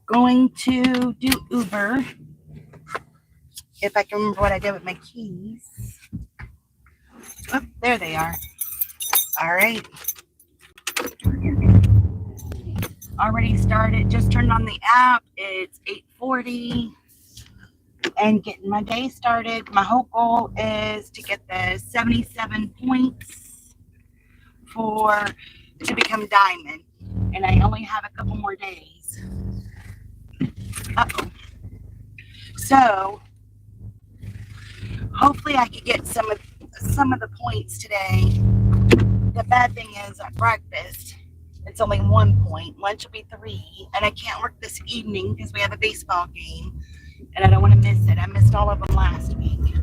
going to do Uber. If I can remember what I did with my keys. Oh, there they are. All right. Already started. Just turned on the app. It's 8:40. And getting my day started. My whole goal is to get the 77 points to become diamond. And I only have a couple more days. Uh-oh. So hopefully I could get some of the points today. The bad thing is at breakfast, it's only 1 point. Lunch will be 3. And I can't work this evening because we have a baseball game. And I don't want to miss it. I missed all of them last week.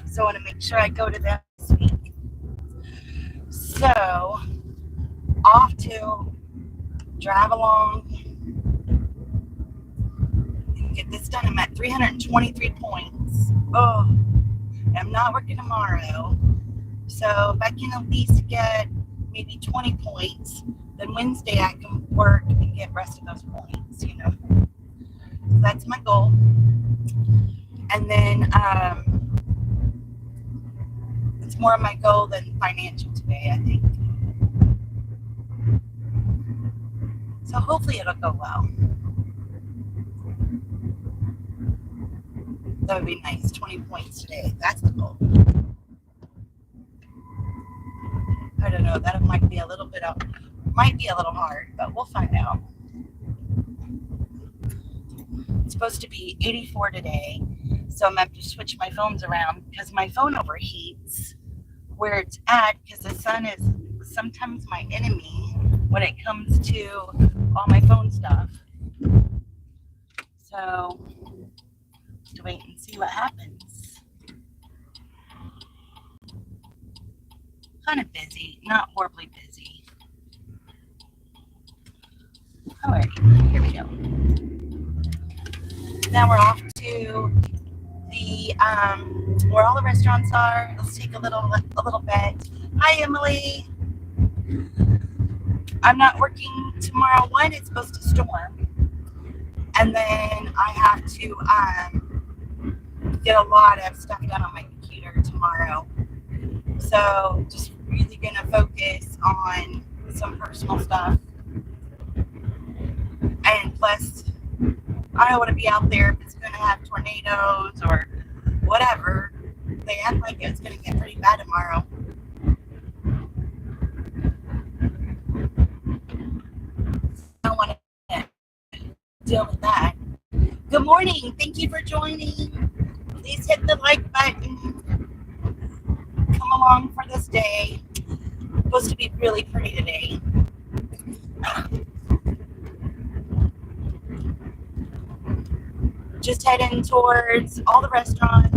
So I want to make sure I go to them this week. So, off to drive along and get this done. I'm at 323 points. Oh, I'm not working tomorrow. So, if I can at least get maybe 20 points, then Wednesday I can work and get the rest of those points, you know. So that's my goal. And then it's more of my goal than financial today, I think. So hopefully it'll go well. That would be nice. 20 points today. That's the goal. I don't know. That might be a little hard, but we'll find out. It's supposed to be 84 today. So I'm going to have to switch my phones around because my phone overheats where it's at because the sun is sometimes my enemy when it comes to all my phone stuff. So, to wait and see what happens. Kind of busy, not horribly busy. Alright, here we go. Now we're off to where all the restaurants are. Let's take a little bit. Hi, Emily. I'm not working tomorrow. One, it's supposed to storm, and then I have to get a lot of stuff done on my computer tomorrow. So just really gonna focus on some personal stuff, and plus, I don't want to be out there if it's gonna have tornadoes or whatever. They act like it's going to get pretty bad tomorrow. I don't want to deal with that. Good morning. Thank you for joining. Please hit the like button. Come along for this day. It's supposed to be really pretty today. Just heading towards all the restaurants.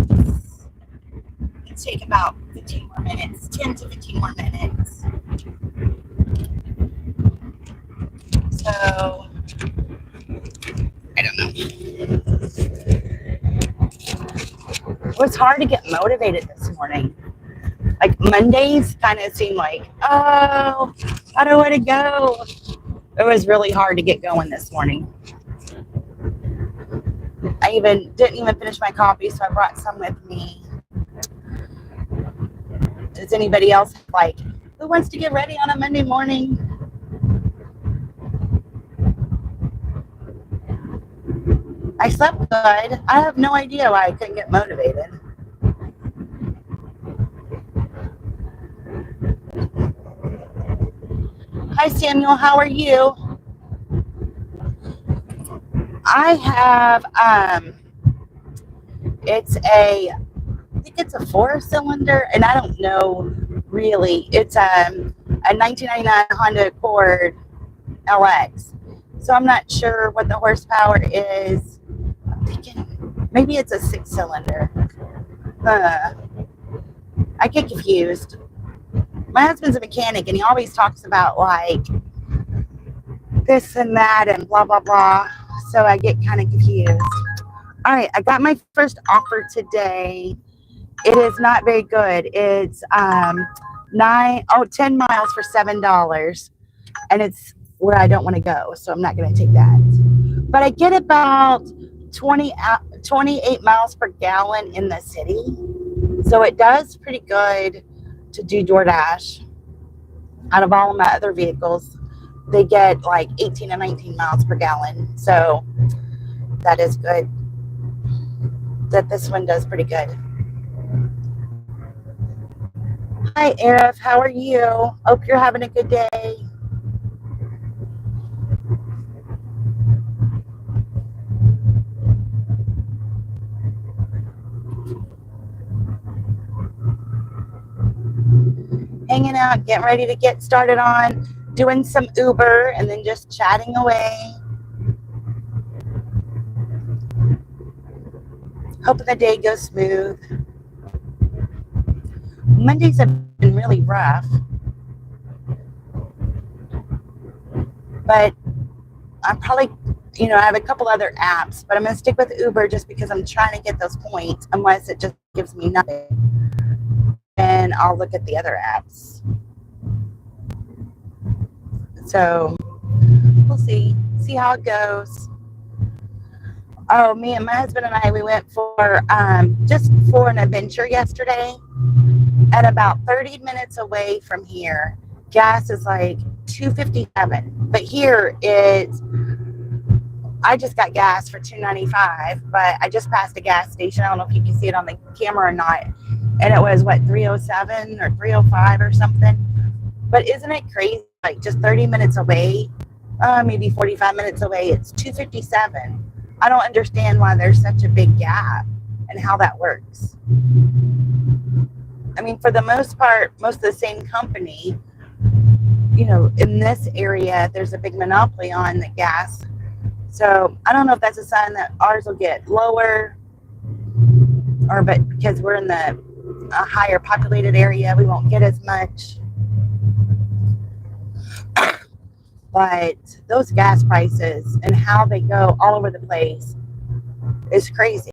It's take about 15 more minutes, 10 to 15 more minutes. So, I don't know. It was hard to get motivated this morning. Like Mondays kind of seemed like, oh, I don't want to go. It was really hard to get going this morning. I didn't even finish my coffee, so I brought some with me. Does anybody else who wants to get ready on a Monday morning? I slept good. I have no idea why I couldn't get motivated. Hi, Samuel. How are you? I have, I think it's a 4-cylinder, and I don't know really. It's a 1999 Honda Accord LX. So I'm not sure what the horsepower is. I'm thinking maybe it's a 6-cylinder. I get confused. My husband's a mechanic, and he always talks about this and that and blah, blah, blah. So I get kind of confused. All right, I got my first offer today. It is not very good. It's 10 miles for $7, and it's where I don't want to go, so I'm not going to take that. but I get about 28 miles per gallon in the city. So it does pretty good to do DoorDash. Out of all of my other vehicles, they get like 18 to 19 miles per gallon. So that is good. That this one does pretty good. Hi, Arif. How are you? Hope you're having a good day. Hanging out, getting ready to get started on doing some Uber and then just chatting away. Hoping the day goes smooth. Mondays have been really rough, but I'm probably, I have a couple other apps, but I'm going to stick with Uber just because I'm trying to get those points, unless it just gives me nothing. And I'll look at the other apps. So we'll see how it goes. Oh, me and my husband and I, we went for just for an adventure yesterday. And about 30 minutes away from here, gas is like $2.57. But here I just got gas for $2.95, but I just passed a gas station. I don't know if you can see it on the camera or not. And it was what, $3.07 or $3.05 or something. But isn't it crazy? Like just 30 minutes away, maybe 45 minutes away, it's $2.57. I don't understand why there's such a big gap and how that works. I mean, for the most part, most of the same company, in this area, there's a big monopoly on the gas. So I don't know if that's a sign that ours will get lower, but because we're in a higher populated area, we won't get as much. But those gas prices and how they go all over the place is crazy.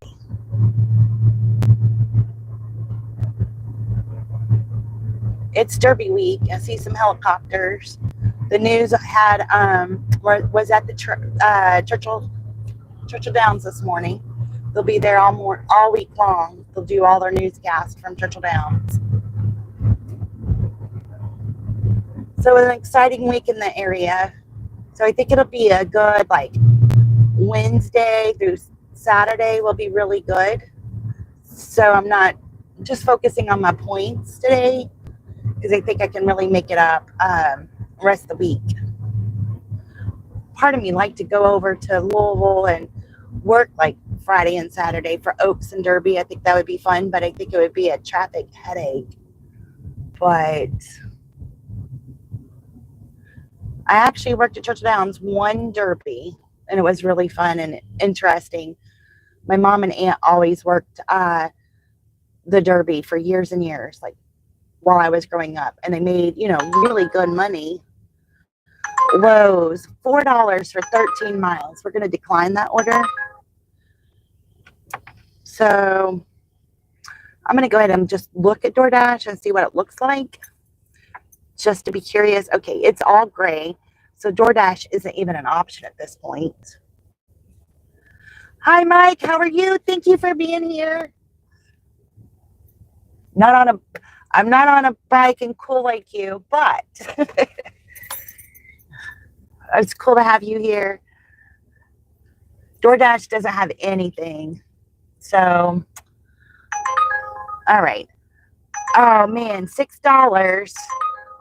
It's Derby week. I see some helicopters. The news had was at the Churchill Downs this morning. They'll be there all week long. They'll do all their newscasts from Churchill Downs. So it's an exciting week in the area. So I think it'll be a good, like, Wednesday through Saturday will be really good. So I'm not just focusing on my points today because I think I can really make it up the rest of the week. Part of me like to go over to Louisville and work like Friday and Saturday for Oaks and Derby. I think that would be fun, but I think it would be a traffic headache. But I actually worked at Churchill Downs one Derby, and it was really fun and interesting. My mom and aunt always worked the Derby for years and years, like while I was growing up, and they made, really good money. Lowe's, $4 for 13 miles. We're going to decline that order. So I'm going to go ahead and just look at DoorDash and see what it looks like, just to be curious. Okay, it's all gray, so DoorDash isn't even an option at this point. Hi, Mike. How are you? Thank you for being here. I'm not on a bike and cool like you, but it's cool to have you here. DoorDash doesn't have anything. So, all right. Oh, man, $6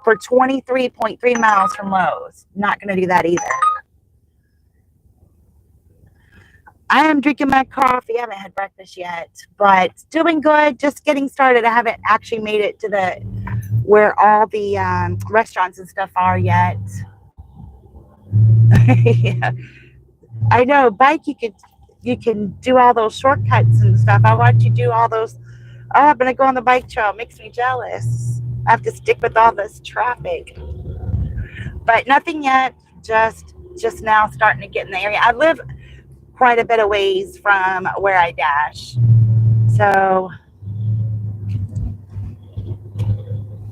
for 23.3 miles from Lowe's. Not going to do that either. I am drinking my coffee. I haven't had breakfast yet, but doing good. Just getting started. I haven't actually made it to where all the restaurants and stuff are yet. Yeah. I know, bike, you can do all those shortcuts and stuff. I watch you do all those. Oh, I'm gonna go on the bike trail. It makes me jealous. I have to stick with all this traffic, but nothing yet. Just now starting to get in the area. I live quite a bit of ways from where I dash, so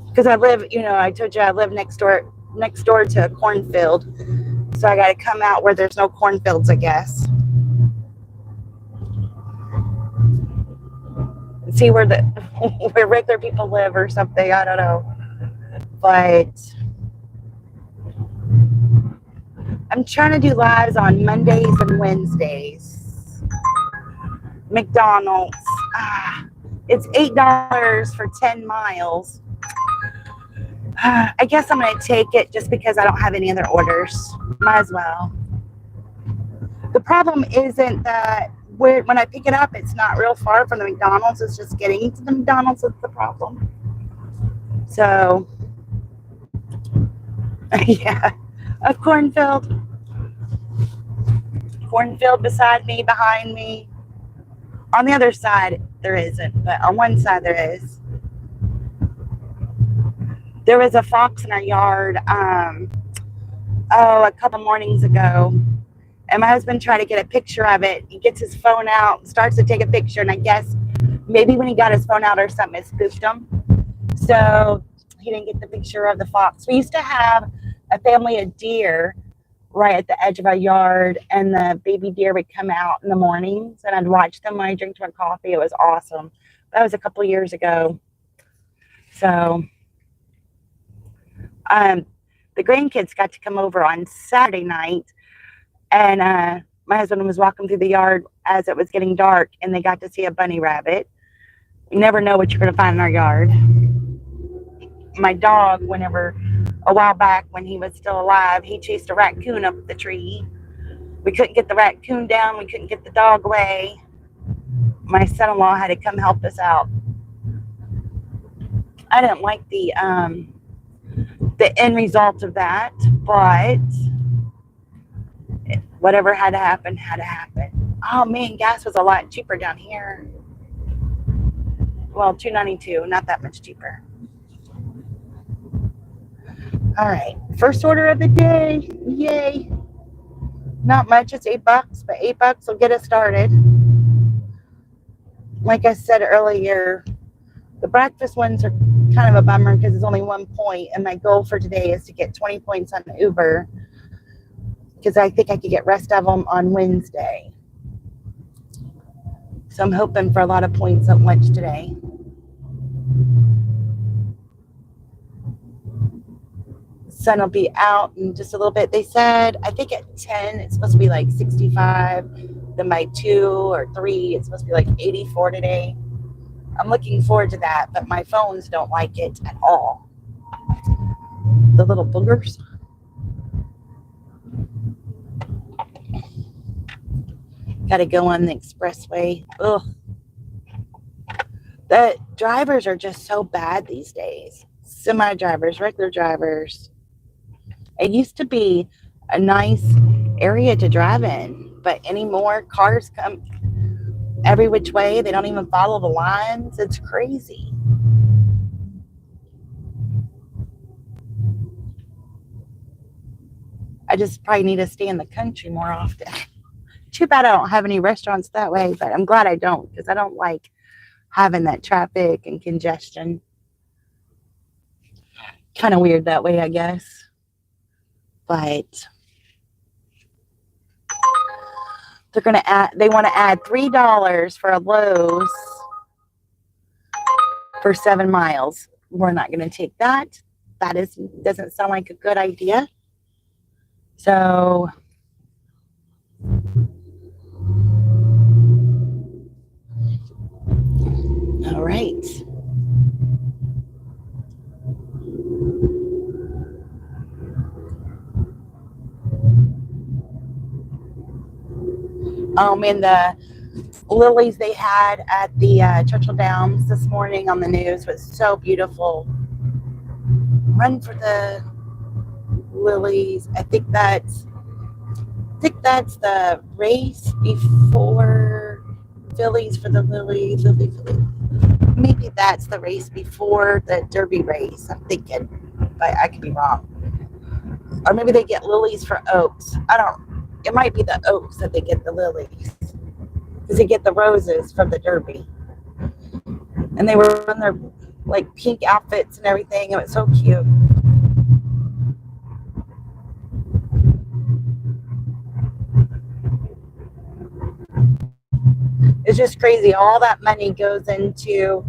because I live, I told you I live next door to a cornfield, so I got to come out where there's no cornfields, I guess. see where the where regular people live or something. I don't know, but I'm trying to do lives on Mondays and Wednesdays. McDonald's. It's $8 for 10 miles. I guess I'm going to take it just because I don't have any other orders. Might as well. The problem isn't that when I pick it up, it's not real far from the McDonald's. It's just getting to the McDonald's that's the problem. So, yeah, a cornfield beside me, behind me. On the other side, there isn't, but on one side there is. There was a fox in our yard, a couple mornings ago, and my husband tried to get a picture of it. He gets his phone out, starts to take a picture, and I guess maybe when he got his phone out or something, it spooked him. So he didn't get the picture of the fox. We used to have a family of deer right at the edge of our yard, and the baby deer would come out in the mornings, and I'd watch them when I drink my coffee. It was awesome. That was a couple of years ago. So the grandkids got to come over on Saturday night, and my husband was walking through the yard as it was getting dark, and they got to see a bunny rabbit. You never know what you're going to find in our yard. My dog, a while back when he was still alive, he chased a raccoon up the tree. We couldn't get the raccoon down. We couldn't get the dog away. My son-in-law had to come help us out. I didn't like the end result of that, but whatever had to happen, had to happen. Oh man, gas was a lot cheaper down here. Well, $2.92, not that much cheaper. All right, first order of the day. Yay. Not much, it's $8, but $8 will get us started. Like I said earlier, the breakfast ones are kind of a bummer because it's only 1 point, and my goal for today is to get 20 points on Uber because I think I could get rest of them on Wednesday. So I'm hoping for a lot of points at lunch today. Sun will be out in just a little bit. They said, I think at 10, it's supposed to be like 65. Then by 2 or 3, it's supposed to be like 84 today. I'm looking forward to that, but my phones don't like it at all. The little boogers. Got to go on the expressway. Ugh. The drivers are just so bad these days. Semi-drivers, regular drivers. It used to be a nice area to drive in, but anymore, cars come every which way. They don't even follow the lines. It's crazy. I just probably need to stay in the country more often. Too bad I don't have any restaurants that way, but I'm glad I don't because I don't like having that traffic and congestion. Kind of weird that way, I guess. But they want to add $3 for a Lowe's for 7 miles. We're not going to take that. That doesn't sound like a good idea. So all right. And the lilies they had at the Churchill Downs this morning on the news was so beautiful. Run for the lilies. I think that's the race before Phillies for the Lily. Maybe that's the race before the Derby race. I'm thinking, but I could be wrong. Or maybe they get lilies for oaks. It might be the oaks that they get the lilies. Because they get the roses from the Derby. And they were in their like pink outfits and everything. It was so cute. It's just crazy. All that money goes into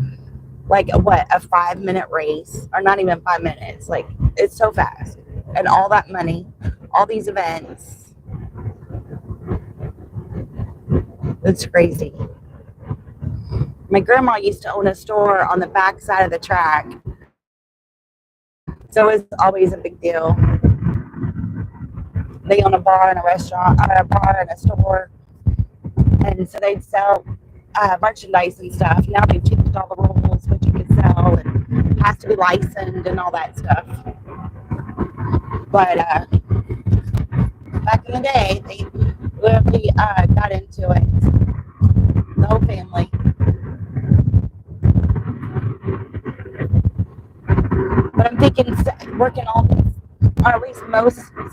like a 5-minute race, or not even 5 minutes. Like, it's so fast. And all that money, all these events, it's crazy. My grandma used to own a store on the back side of the track, so it was always a big deal. They own a bar and a restaurant, a bar and a store, and so they'd sell merchandise and stuff. Now they've changed all the rules, what you can sell, and it has to be licensed and all that stuff. But back in the day, they really got into it, the whole family. But I'm thinking working all these, or at least most of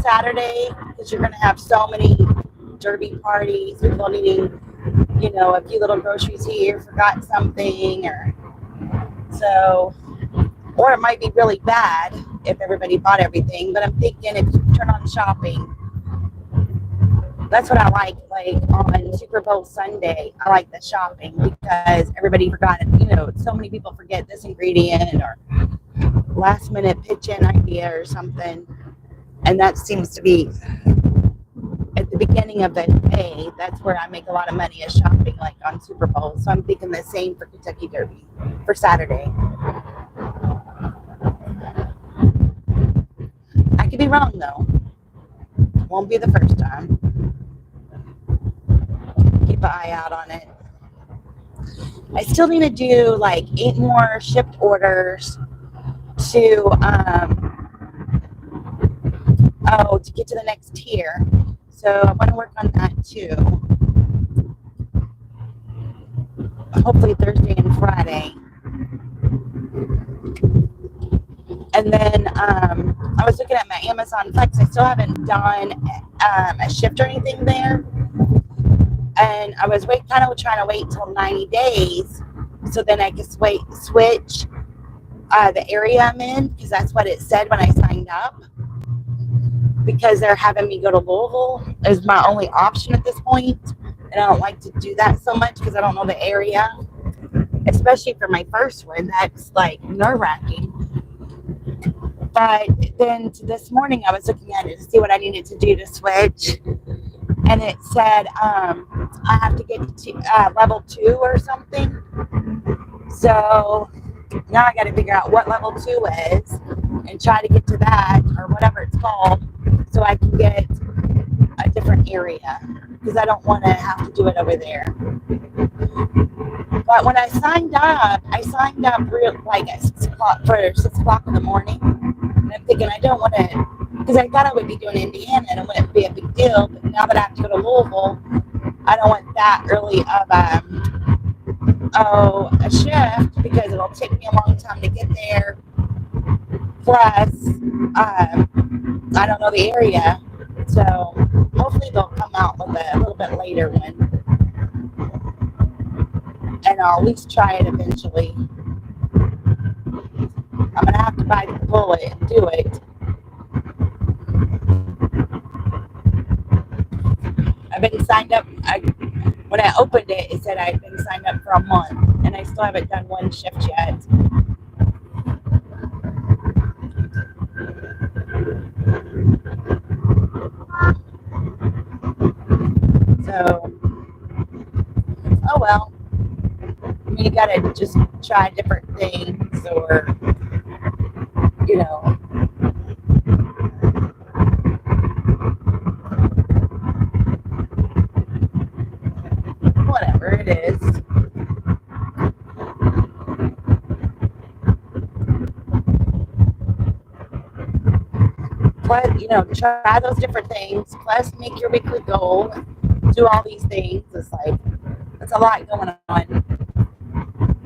Saturday, because you're going to have so many derby parties, people needing, a few little groceries here, forgot something, or it might be really bad if everybody bought everything. But I'm thinking if you turn on shopping, that's what I like on Super Bowl Sunday. I like the shopping because everybody forgot it. So many people forget this ingredient or last minute pitch in idea or something. And that seems to be at the beginning of the day. That's where I make a lot of money, is shopping, like on Super Bowl. So I'm thinking the same for Kentucky Derby for Saturday. I could be wrong though. Won't be the first time. Keep an eye out on it. I still need to do like 8 more shipped orders to get to the next tier. So I want to work on that too. Hopefully Thursday and Friday. And then I was looking at my Amazon Flex. I still haven't done a shift or anything there. And I was kind of trying to wait till 90 days so then I could switch the area I'm in, because that's what it said when I signed up. Because they're having me go to Louisville is my only option at this point. And I don't like to do that so much because I don't know the area. Especially for my first one, that's like nerve-wracking. But then this morning I was looking at it to see what I needed to do to switch. And it said I have to get to level 2 or something. So now I got to figure out what level 2 is and try to get to that, or whatever it's called, so I can get a different area, because I don't want to have to do it over there. But when I signed up like at 6 o'clock in the morning. And I'm thinking I don't want to, because I thought I would be doing Indiana and it wouldn't be a big deal. But now that I have to go to Louisville, I don't want that early of a shift, because it'll take me a long time to get there. Plus, I don't know the area. So hopefully they'll come out with a little bit later one. And I'll at least try it eventually. I'm going to have to bite the bullet and do it. I've been signed up. When I opened it, it said I'd been signed up for a month. And I still haven't done one shift yet. So, oh well. I mean, you gotta just try different things, or, whatever it is. Plus, try those different things, plus make your weekly goal, do all these things. It's a lot going on.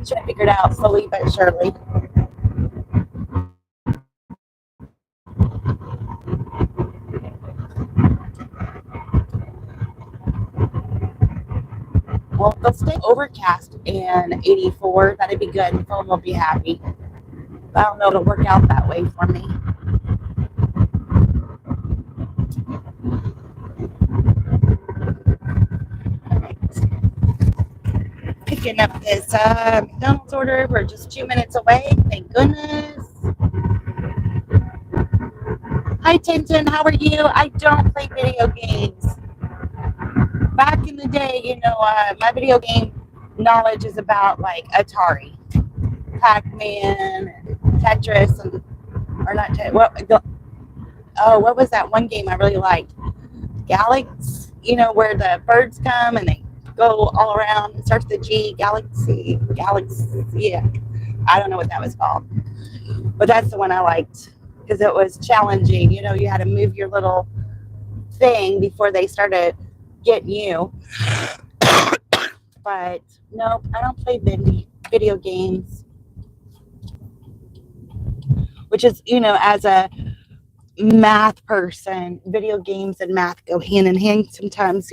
Trying to figure it out slowly but surely. Well, if they'll stay overcast and 84, that'd be good. The phone will be happy. But I don't know if it'll work out that way for me. All right. picking up this McDonald's order. We're just 2 minutes away. Thank goodness. Hi, Tintin. How are you? I don't play video games. Back in the day, my video game knowledge is about like Atari, Pac-Man, Tetris, or not Tetris. What was that one game I really liked? Galaxy, where the birds come and they go all around. It starts with the G, Galaxy. Yeah, I don't know what that was called, but that's the one I liked because it was challenging. You had to move your little thing before they started getting you. But nope, I don't play video games, which is, as a math person, video games and math go hand in hand sometimes,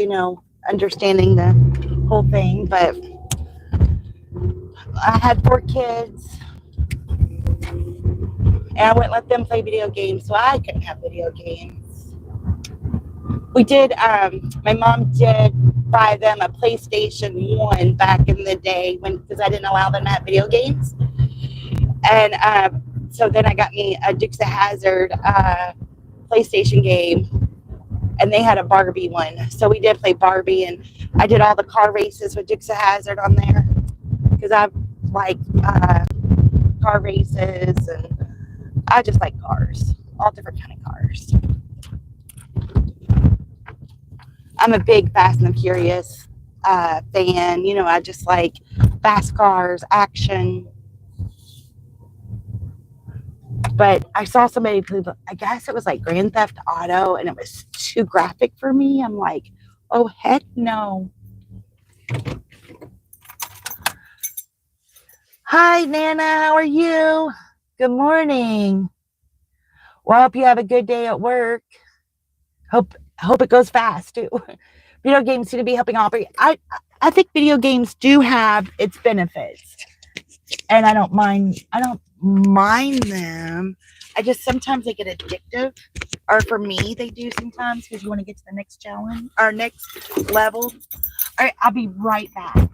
understanding the whole thing. But I had 4 kids and I wouldn't let them play video games, so I couldn't have video games. We did, my mom did buy them a PlayStation 1 back in the day because I didn't allow them to have video games. And so then I got me a Dukes of Hazzard PlayStation game, and they had a Barbie one. So we did play Barbie, and I did all the car races with Dukes of Hazzard on there because I like car races, and I just like cars, all different kind of cars. I'm a big Fast and the Furious fan. I just like fast cars, action. But I saw somebody play, I guess it was like Grand Theft Auto, and it was too graphic for me. I'm like, oh, heck no. Hi, Nana. How are you? Good morning. Well, I hope you have a good day at work. Hope it goes fast, too. Video games seem to be helping operate. I think video games do have its benefits, and I don't mind them. I just sometimes they get addictive, or for me they do sometimes, because you want to get to the next challenge or next level. All right, I'll be right back.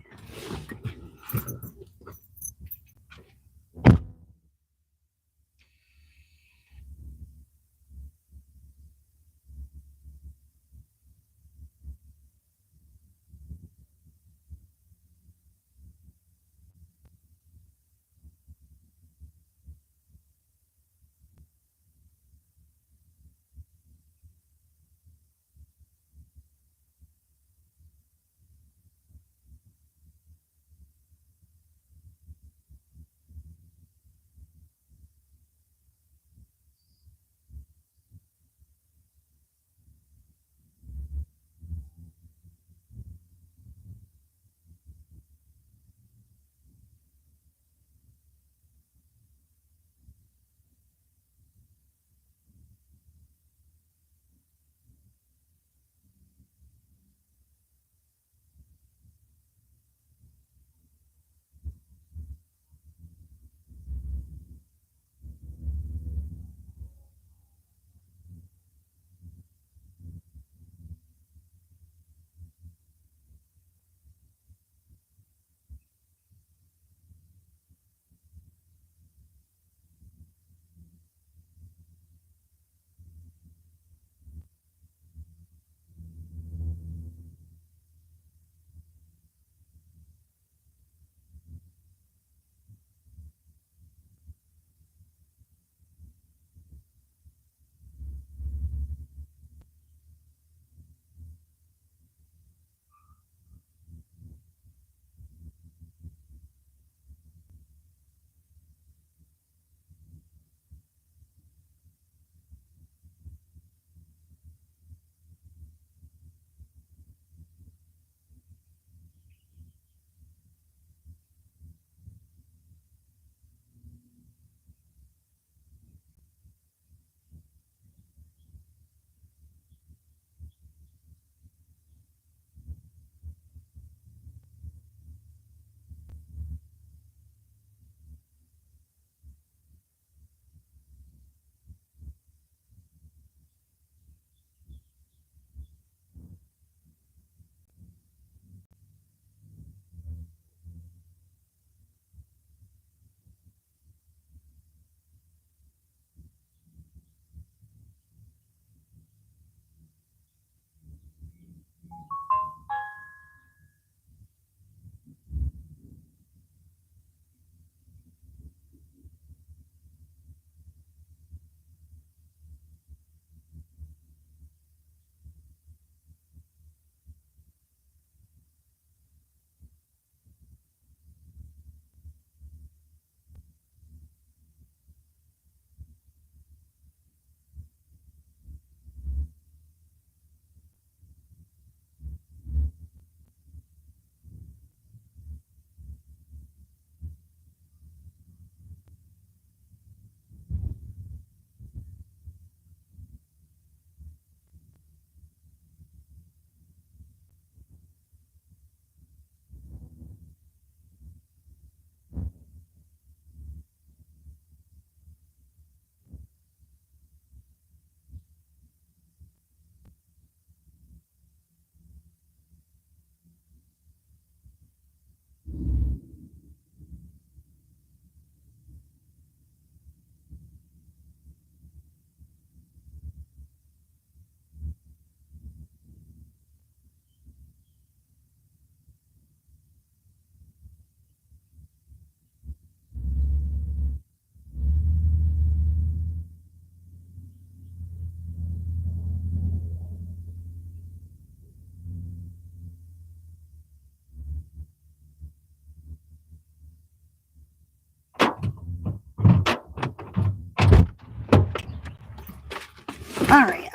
All right.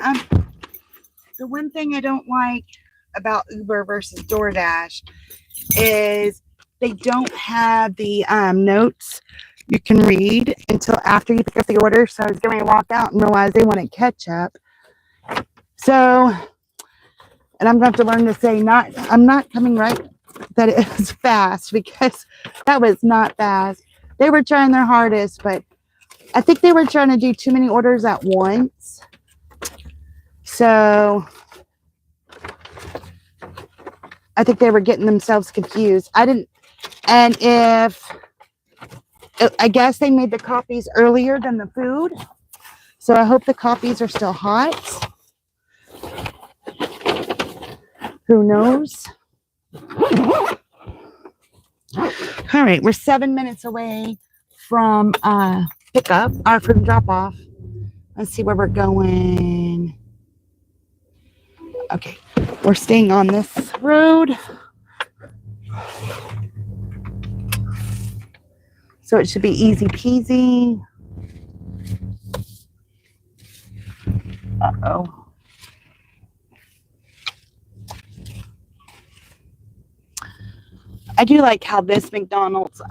The one thing I don't like about Uber versus DoorDash is they don't have the notes you can read until after you pick up the order. So I was getting ready to walk out and realize they wanted ketchup. So, and I'm going to have to learn to say I'm not coming right that it was fast, because that was not fast. They were trying their hardest, but I think they were trying to do too many orders at once. So I think they were getting themselves confused. And I guess they made the coffees earlier than the food. So I hope the coffees are still hot. Who knows? All right, we're 7 minutes away from pickup, or from drop off. Let's see where we're going. Okay, we're staying on this road. So it should be easy peasy. Uh-oh. I do like how this McDonald's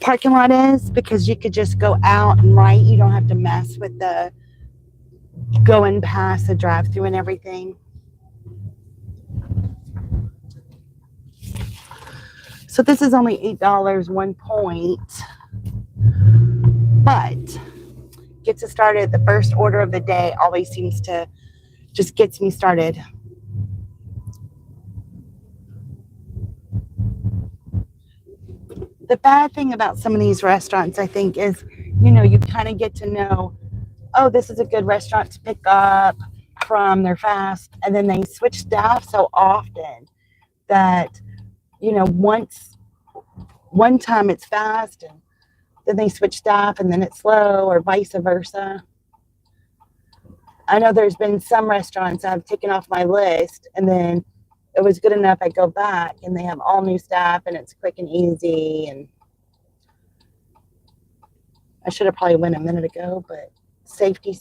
parking lot is, because you could just go out and right. You don't have to mess with the going past the drive-thru and everything. So this is only $8 1 point, but gets us started. The first order of the day always seems to just gets me started. The bad thing about some of these restaurants, I think, is, you kind of get to know, oh, this is a good restaurant to pick up from. They're fast. And then they switch staff so often that, one time it's fast and then they switch staff and then it's slow, or vice versa. I know there's been some restaurants I've taken off my list, and then it was good enough, I go back and they have all new staff and it's quick and easy. And I should have probably went a minute ago, but safety.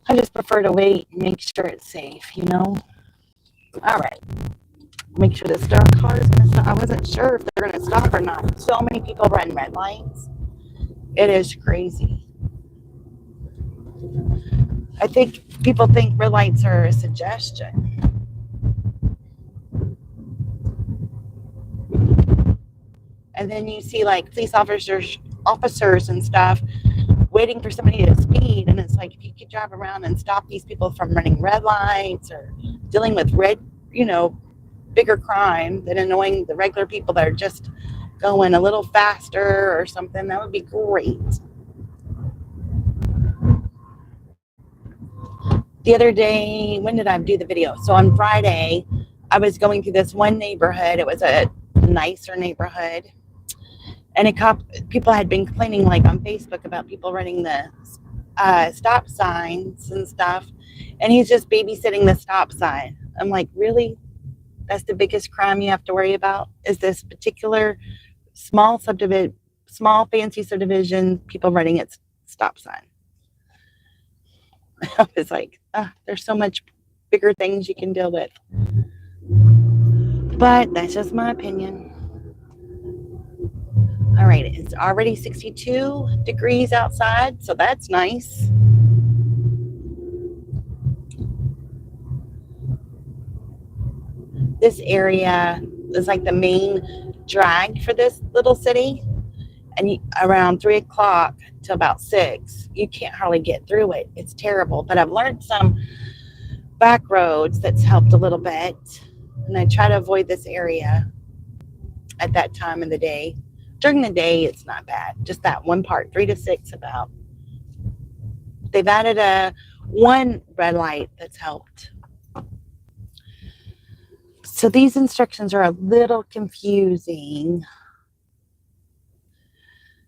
I just prefer to wait and make sure it's safe, All right. Make sure the car is going to stop. I wasn't sure if they're going to stop or not. So many people run red lights. It is crazy. I think people think red lights are a suggestion. And then you see like police officers and stuff waiting for somebody to speed. And it's like, if you could drive around and stop these people from running red lights or dealing with bigger crime than annoying the regular people that are just going a little faster or something, that would be great. The other day, when did I do the video? So on Friday, I was going through this one neighborhood. It was a nicer neighborhood. And people had been complaining, like on Facebook, about people running the stop signs and stuff. And he's just babysitting the stop sign. I'm like, really? That's the biggest crime you have to worry about? Is this particular small fancy subdivision, people running its stop sign? I was like, there's so much bigger things you can deal with. But that's just my opinion. All right, it's already 62 degrees outside, so that's nice. This area is like the main drag for this little city. And around 3 o'clock to about 6, you can't hardly get through it. It's terrible. But I've learned some back roads that's helped a little bit. And I try to avoid this area at that time of the day. During the day, it's not bad. Just that one part, 3 to 6 about. They've added one red light that's helped. So these instructions are a little confusing.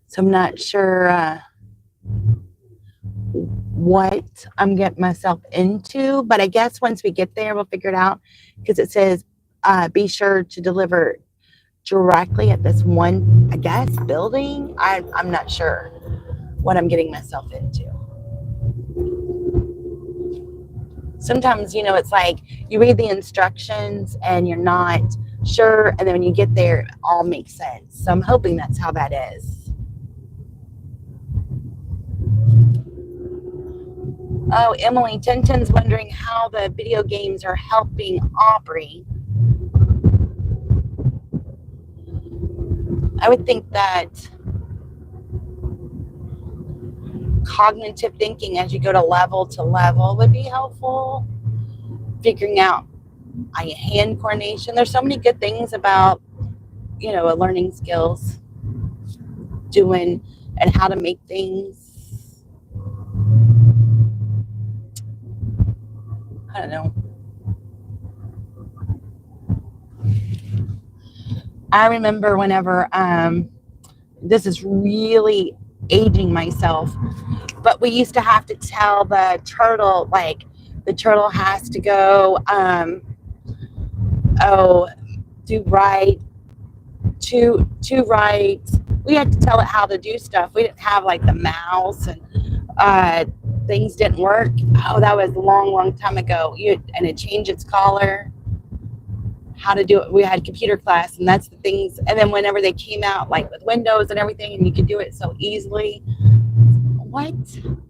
So I'm not sure what I'm getting myself into. But I guess once we get there, we'll figure it out. Because it says, be sure to deliver directly at this one, I guess, building. I'm not sure. what I'm getting myself into. Sometimes, you know, it's like you read the instructions and you're not sure, and then when you get there, it all makes sense. So I'm hoping that's how that is. Oh, Emily, Tintin's wondering how the video games are helping Aubrey. I would think that cognitive thinking as you go to level would be helpful. Figuring out hand coordination. There's so many good things about, you know, learning skills, doing and how to make things. I don't know. I remember whenever, this is really aging myself, but we used to have to tell the turtle, like, the turtle has to go, do right, two right. We had to tell it how to do stuff. We didn't have like the mouse, and things didn't work. Oh, that was a long time ago. And it changed its color. How to do it. We had computer class, and that's the things. And then whenever they came out, like with Windows and everything, and you could do it so easily. What?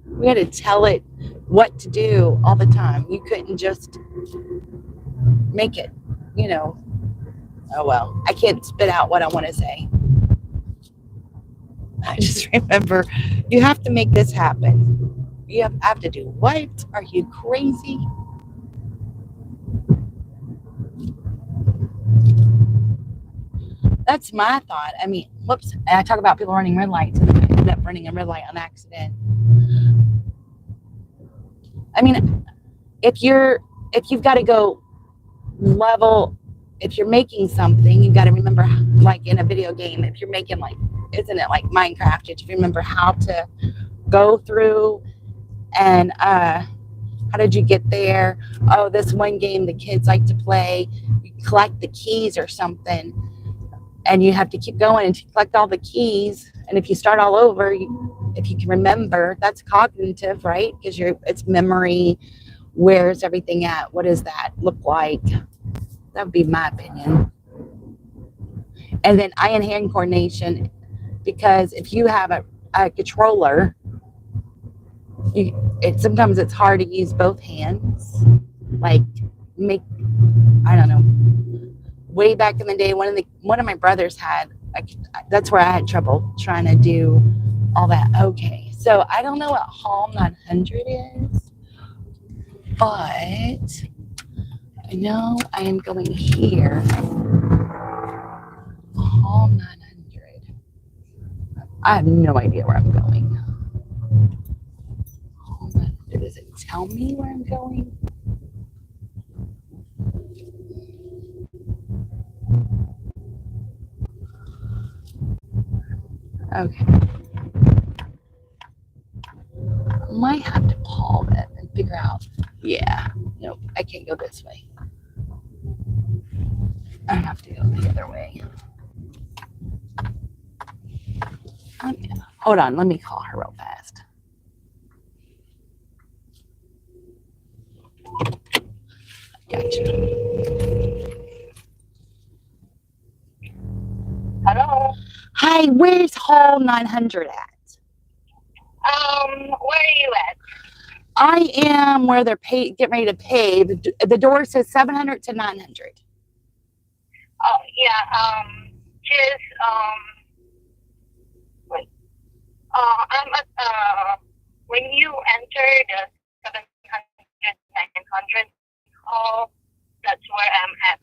We had to tell it what to do all the time. You couldn't just make it, you know. Oh well, I can't spit out what I want to say. I just remember, you have to make this happen. You have to do what? Are you crazy? That's my thought. I mean, whoops. And I talk about people running red lights and they end up running a red light on accident. I mean, if you've got to go level, if you're making something, you've got to remember, like in a video game, if you're making, like, isn't it like Minecraft? You have to remember how to go through and how did you get there? Oh, this one game the kids like to play, you collect the keys or something, and you have to keep going and collect all the keys. And if you start all over, if you can remember, that's cognitive, right? Because it's memory. Where's everything at? What does that look like? That would be my opinion. And then eye and hand coordination, because if you have a controller, sometimes it's hard to use both hands. Like, I don't know. Way back in the day, one of my brothers had. That's where I had trouble trying to do all that. Okay, so I don't know what Hall 900 is, but I know I am going here. Hall 900. I have no idea where I'm going. Hall 900. Does it tell me where I'm going? Okay. I might have to call it and figure out. Yeah. Nope. I can't go this way. I have to go the other way. Hold on. Let me call her real fast. Gotcha. Hello. Hi, where's Hall 900 at? Where are you at? I am where they're getting ready to pay. The door says 700 to 900. Oh, yeah. Just wait. I'm at when you enter the 700 900 hall, that's where I'm at.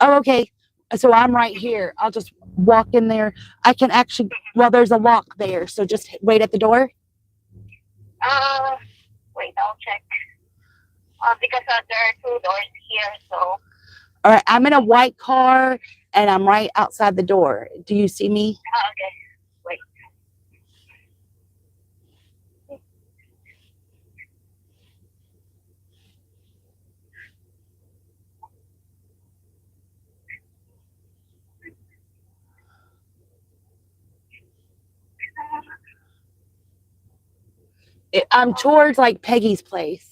Oh, okay. So I'm right here. I'll just walk in there. I can actually, well, there's a lock there. So just wait at the door. Wait, I'll check. Because there are two doors here, so. All right. I'm in a white car and I'm right outside the door. Do you see me? Okay. Wait. I'm towards like Peggy's place.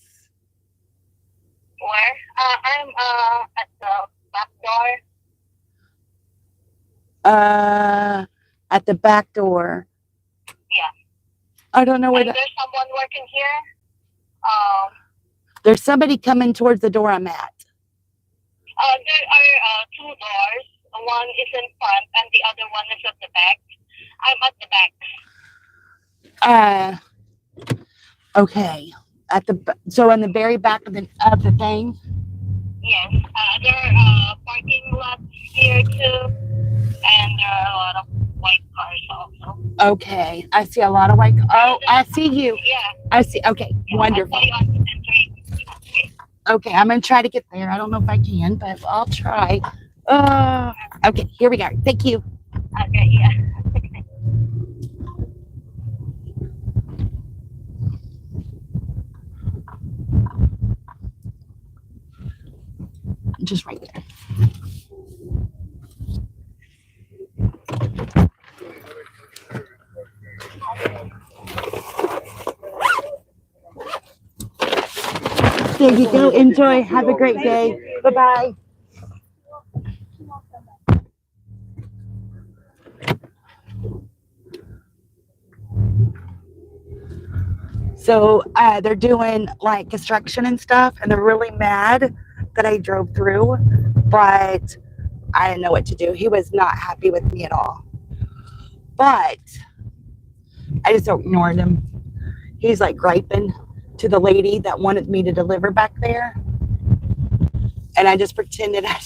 Where? I'm at the back door. At the back door. Yeah. I don't know where And that. there's someone working here. There's somebody coming towards the door I'm at. There are two doors. One is in front and the other one is at the back. I'm at the back. Okay. So in the very back of the thing. Yes. There are parking lots here too, and there are a lot of white cars also. Okay. I see a lot of white. Oh, I see you. Yeah. I see. Okay. Yeah, Wonderful. I saw you on the entry. Okay. I'm going to try to get there. I don't know if I can, but I'll try. Okay. Here we go. Thank you. Okay. Yeah. Just right there. There you go. Enjoy. Have a great day. Bye-bye. So they're doing like construction and stuff, and they're really mad that I drove through, but I didn't know what to do. He was not happy with me at all. But I just ignored him. He's like griping to the lady that wanted me to deliver back there. And I just pretended I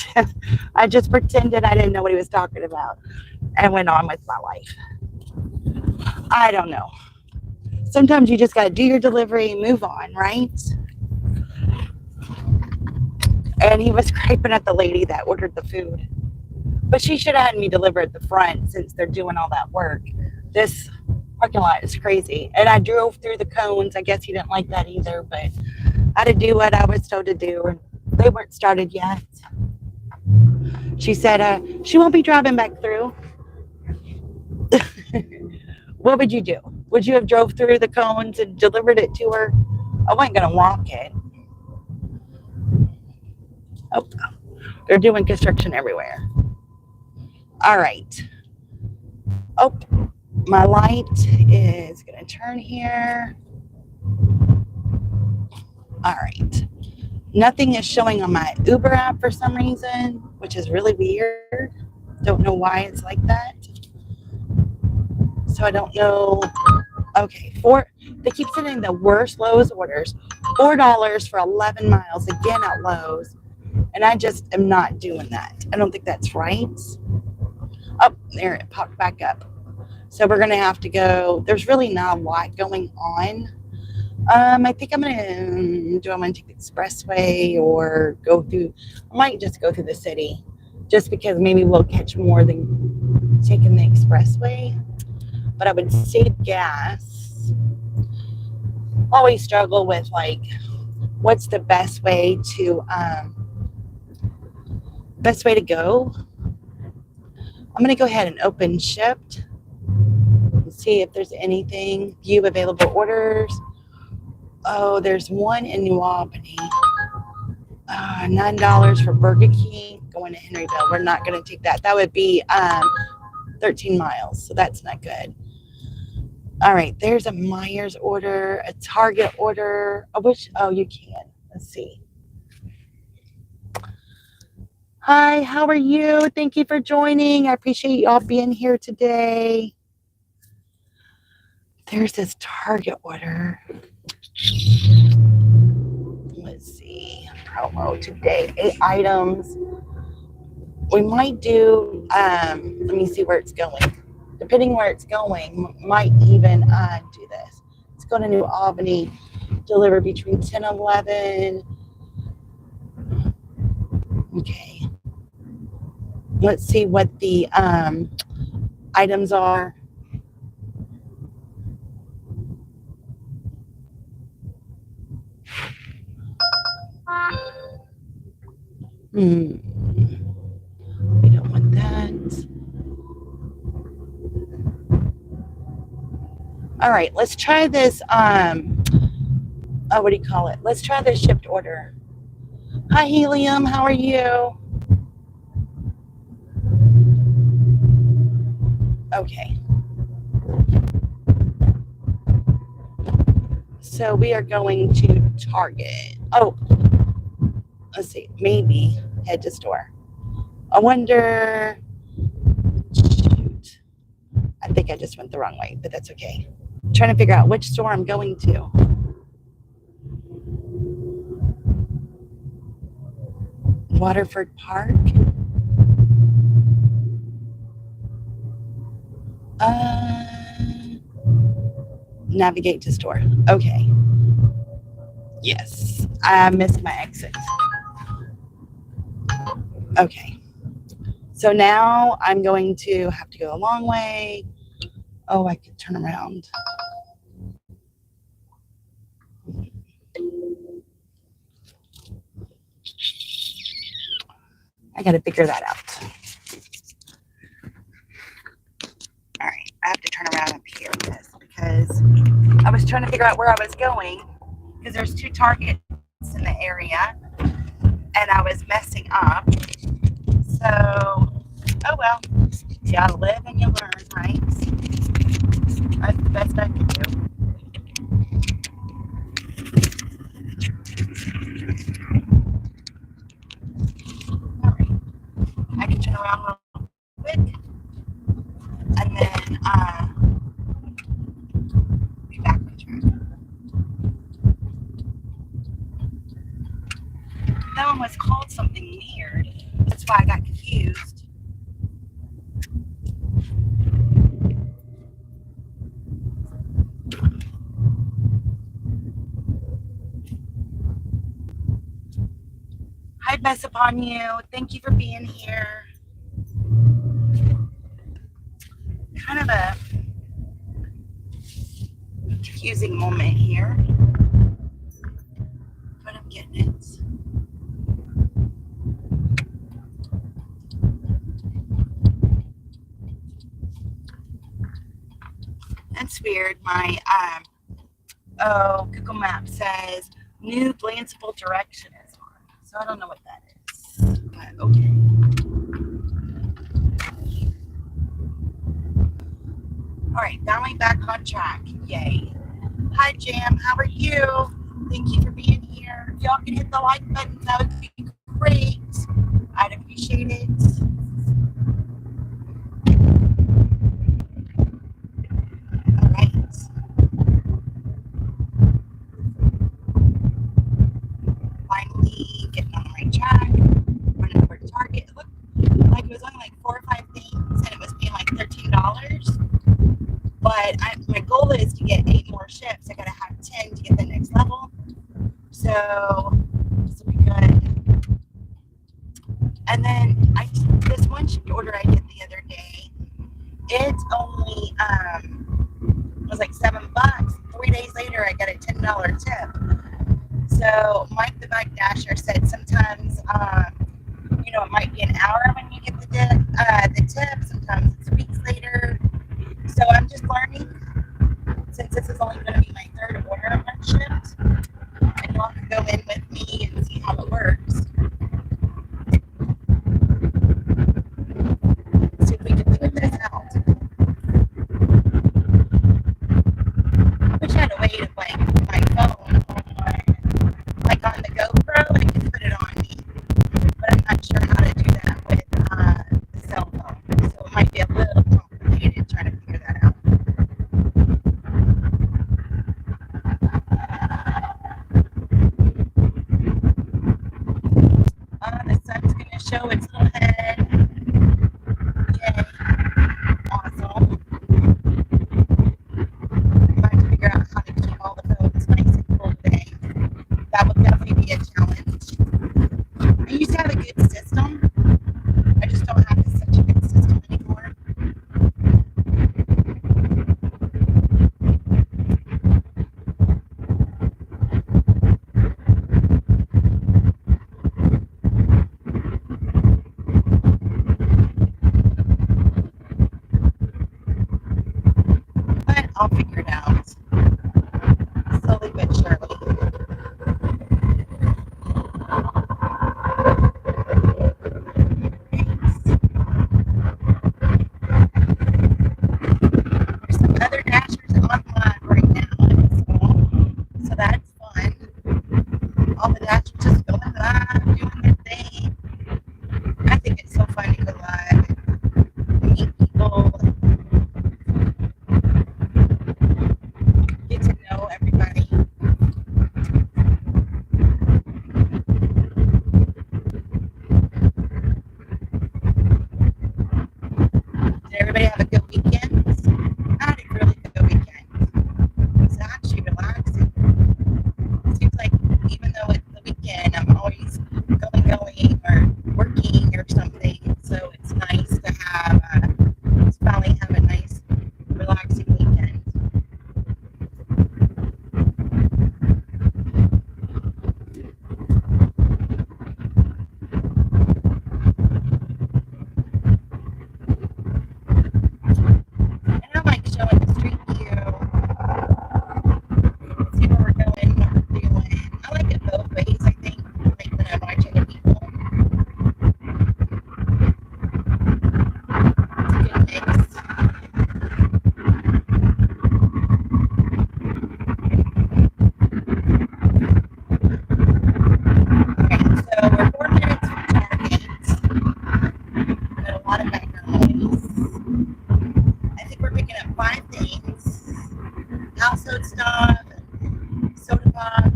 didn't know what he was talking about and went on with my life. I don't know. Sometimes you just got to do your delivery and move on, right? And he was griping at the lady that ordered the food. But she should have had me deliver at the front since they're doing all that work. This parking lot is crazy. And I drove through the cones. I guess he didn't like that either, but I had to do what I was told to do. And they weren't started yet. She said she won't be driving back through. What would you do? Would you have drove through the cones and delivered it to her? I wasn't going to walk it. Oh, they're doing construction everywhere. All right. Oh, my light is going to turn here. All right. Nothing is showing on my Uber app for some reason, which is really weird. Don't know why it's like that. So I don't know. Okay, they keep sending the worst Lowe's orders. $4 for 11 miles again at Lowe's. And I just am not doing that. I don't think that's right. Oh, there it popped back up. So we're going to have to go. There's really not a lot going on. I think I'm going to, do I want to take the expressway or go through, I might just go through the city just because maybe we'll catch more than taking the expressway. But I would save gas. Always struggle with like, what's the best way to go. I'm going to go ahead and open Shipt and see if there's anything. View available orders. Oh, there's one in New Albany. $9 for Burger King going to Henryville. We're not going to take that. That would be 13 miles, so that's not good. All right, there's a Myers order, a Target order. You can. Let's see. Hi, how are you? Thank you for joining. I appreciate y'all being here today. There's this Target order. Let's see. Promo today. 8 items. We might do, let me see where it's going. Depending where it's going, might even do this. Let's go to New Albany. Deliver between 10 and 11. Okay. Let's see what the items are. We don't want that. All right, let's try this what do you call it? Let's try the shipped order. Hi, Helium. How are you? Okay. So we are going to Target. Oh, let's see. Maybe head to store. I wonder. Shoot. I think I just went the wrong way, but that's okay. I'm trying to figure out which store I'm going to. Waterford Park. Navigate to store. Okay. Yes, I missed my exit. Okay. So now I'm going to have to go a long way. Oh, I could turn around. I got to figure that out. All right, I have to turn around up here because I was trying to figure out where I was going because there's 2 Targets in the area and I was messing up. So, oh well, you gotta live and you learn, right? That's the best I can do. All right, I can turn around real quick and then be back on track. That one was called something weird. That's why I got confused. Hi, Bess upon you. Thank you for being here. Kind of a confusing moment here, but I'm getting it. That's weird. My Google Maps says new glanceable direction is on, so I don't know what that is. But okay. All right, finally back on track. Yay! Hi, Jam. How are you? Thank you for being here. If y'all can hit the like button, that would be great. I'd appreciate it. All right. Finally getting on the right track. Running over to Target. It looked like it was only like 4 or 5 things, and it was paying like $13. But my goal is to get 8 more ships. I gotta have 10 to get the next level. So this will be good. And then this one shipped order I did the other day, it only was like $7. 3 days later, I got a $10 tip. So Mike the Bike Dasher said sometimes, it might be an hour when you get the tip. Sometimes it's weeks later. So I'm just learning, since this is only going to be my 3rd order of that shipped, and y'all can go in with me and see how it works. See if we can figure this out. I wish I had a way to like my phone on the GoPro and can put it on me, but I'm not sure how to do that with the cell phone. So it might be a little complicated trying to figure that out. The sun's going to show its little head. Yay. Awesome. I'm going to figure out how to keep all the phones nice and cool today. That will definitely be a challenge. I used to have a good system. I just don't have such a good system anymore. all the dads were just going live, doing their thing. I think it's so fun to go live and meet people, get to know everybody. Did everybody have a good weekend? I had a really good weekend. It was actually relaxing. It seems like even though it's the weekend, I'm always going or working or something. So it's nice to have, finally have a nice, relaxing weekend. And I like showing the street view, see where we're going, what we're doing. I like it both ways, I think, like when I'm watching the people. It's a good mix. Okay, so we're 4 minutes from Target. Got a lot of background noise. I think we're picking up 5 things. Household stuff, soda pop.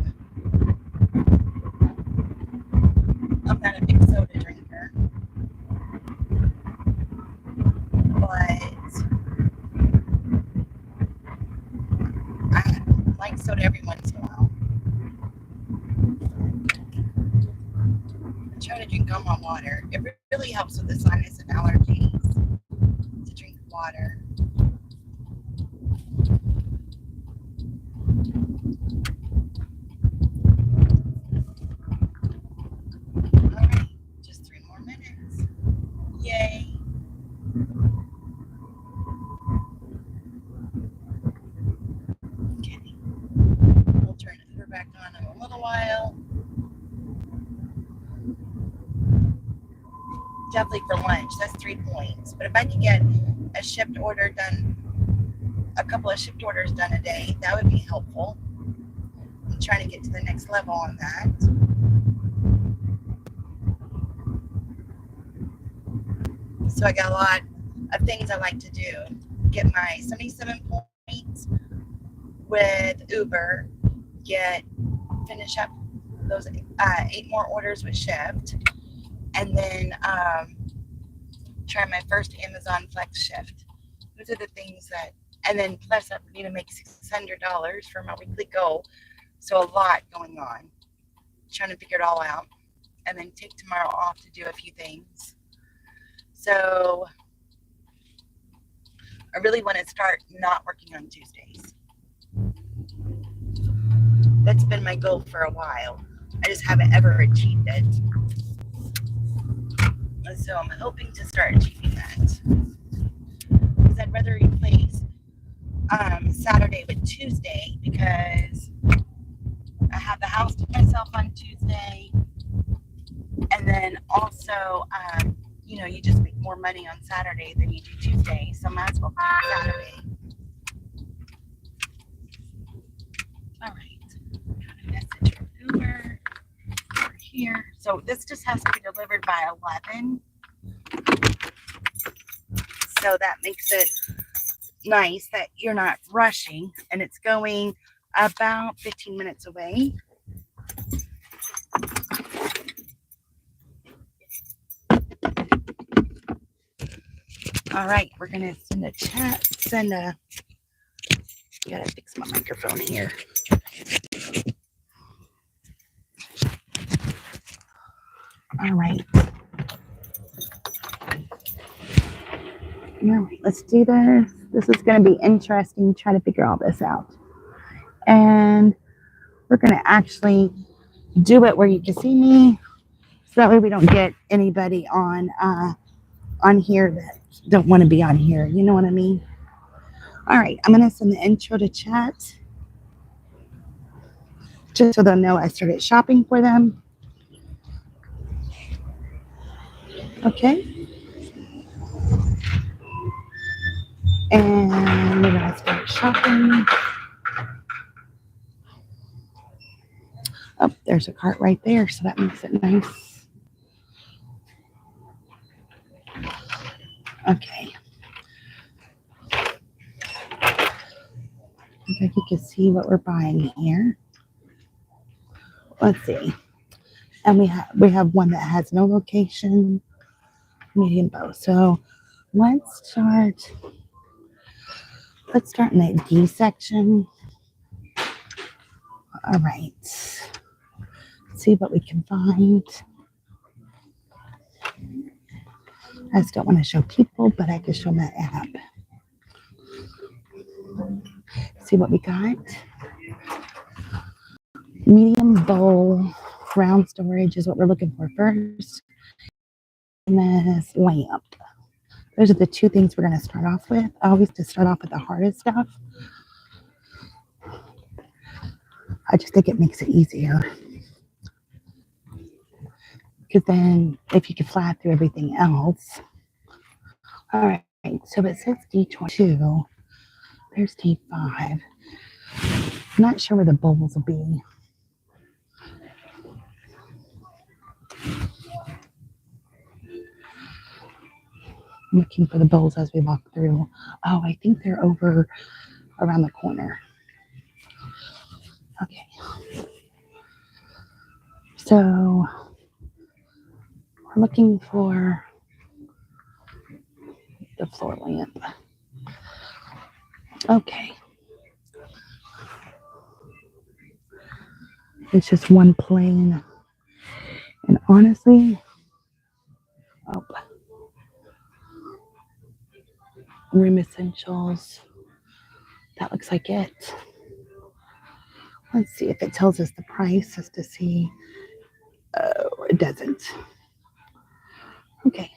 I'm not a big soda drinker, but I like soda every once in a while. I try to drink all my water. It really helps with the sinus and allergies to drink water. All right, just 3 more minutes. Yay. Okay, we'll turn Uber back on in a little while. Definitely for lunch, that's 3 points. But if I could get a shipped order done, a couple of shipped orders done a day, that would be helpful. I'm trying to get to the next level on that. So I got a lot of things I like to do. Get my 77 points with Uber, finish up those 8 more orders with Shift, and then try my first Amazon Flex shift. Those are the things that, and then plus I need to make $600 for my weekly goal. So a lot going on. Trying to figure it all out, and then take tomorrow off to do a few things. So I really want to start not working on Tuesdays. That's been my goal for a while. I just haven't ever achieved it. So I'm hoping to start achieving that. Because I'd rather replace Saturday with Tuesday, because I have the house to myself on Tuesday. And then also, you just make more money on Saturday than you do Tuesday. So I might as well keep Saturday. All right. Got a message from Uber. We're here. So this just has to be delivered by 11. So that makes it nice that you're not rushing, and it's going about 15 minutes away. All right, we're gonna gotta fix my microphone here. All right. All right, let's do this. This is going to be interesting, try to figure all this out. And we're going to actually do it where you can see me, so that way we don't get anybody on here that don't want to be on here. You know what I mean? All right, I'm going to send the intro to chat, just so they'll know I started shopping for them. Okay. And we're going to start shopping. Oh, there's a cart right there, so that makes it nice. Okay. I think you can see what we're buying here. Let's see. And we have one that has no location, medium bow. So let's start in the D section. All right. See what we can find. I just don't want to show people, but I can show my app. See what we got. Medium bowl, round storage is what we're looking for first. And this lamp. Those are the two things we're going to start off with. I always just start off with the hardest stuff. I just think it makes it easier. Because then if you can fly through everything else. All right, so it says D22. There's D5. I'm not sure where the bowls will be. I'm looking for the bowls as we walk through. Oh, I think they're over around the corner. Okay. So we're looking for the floor lamp. Okay. It's just one plain. And honestly, oh, Room Essentials. That looks like it. Let's see if it tells us the price just to see. Oh, it doesn't. Okay.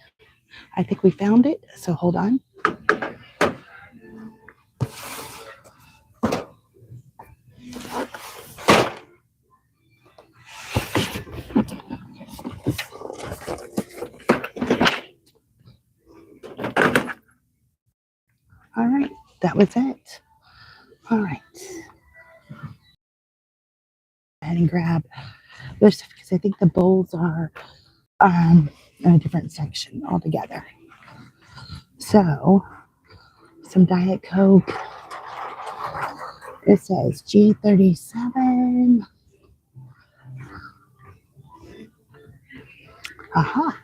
I think we found it. So hold on. All right. That was it. All right. Go ahead and grab this because I think the bowls are in a different section altogether. So, some Diet Coke. It says G37. Aha.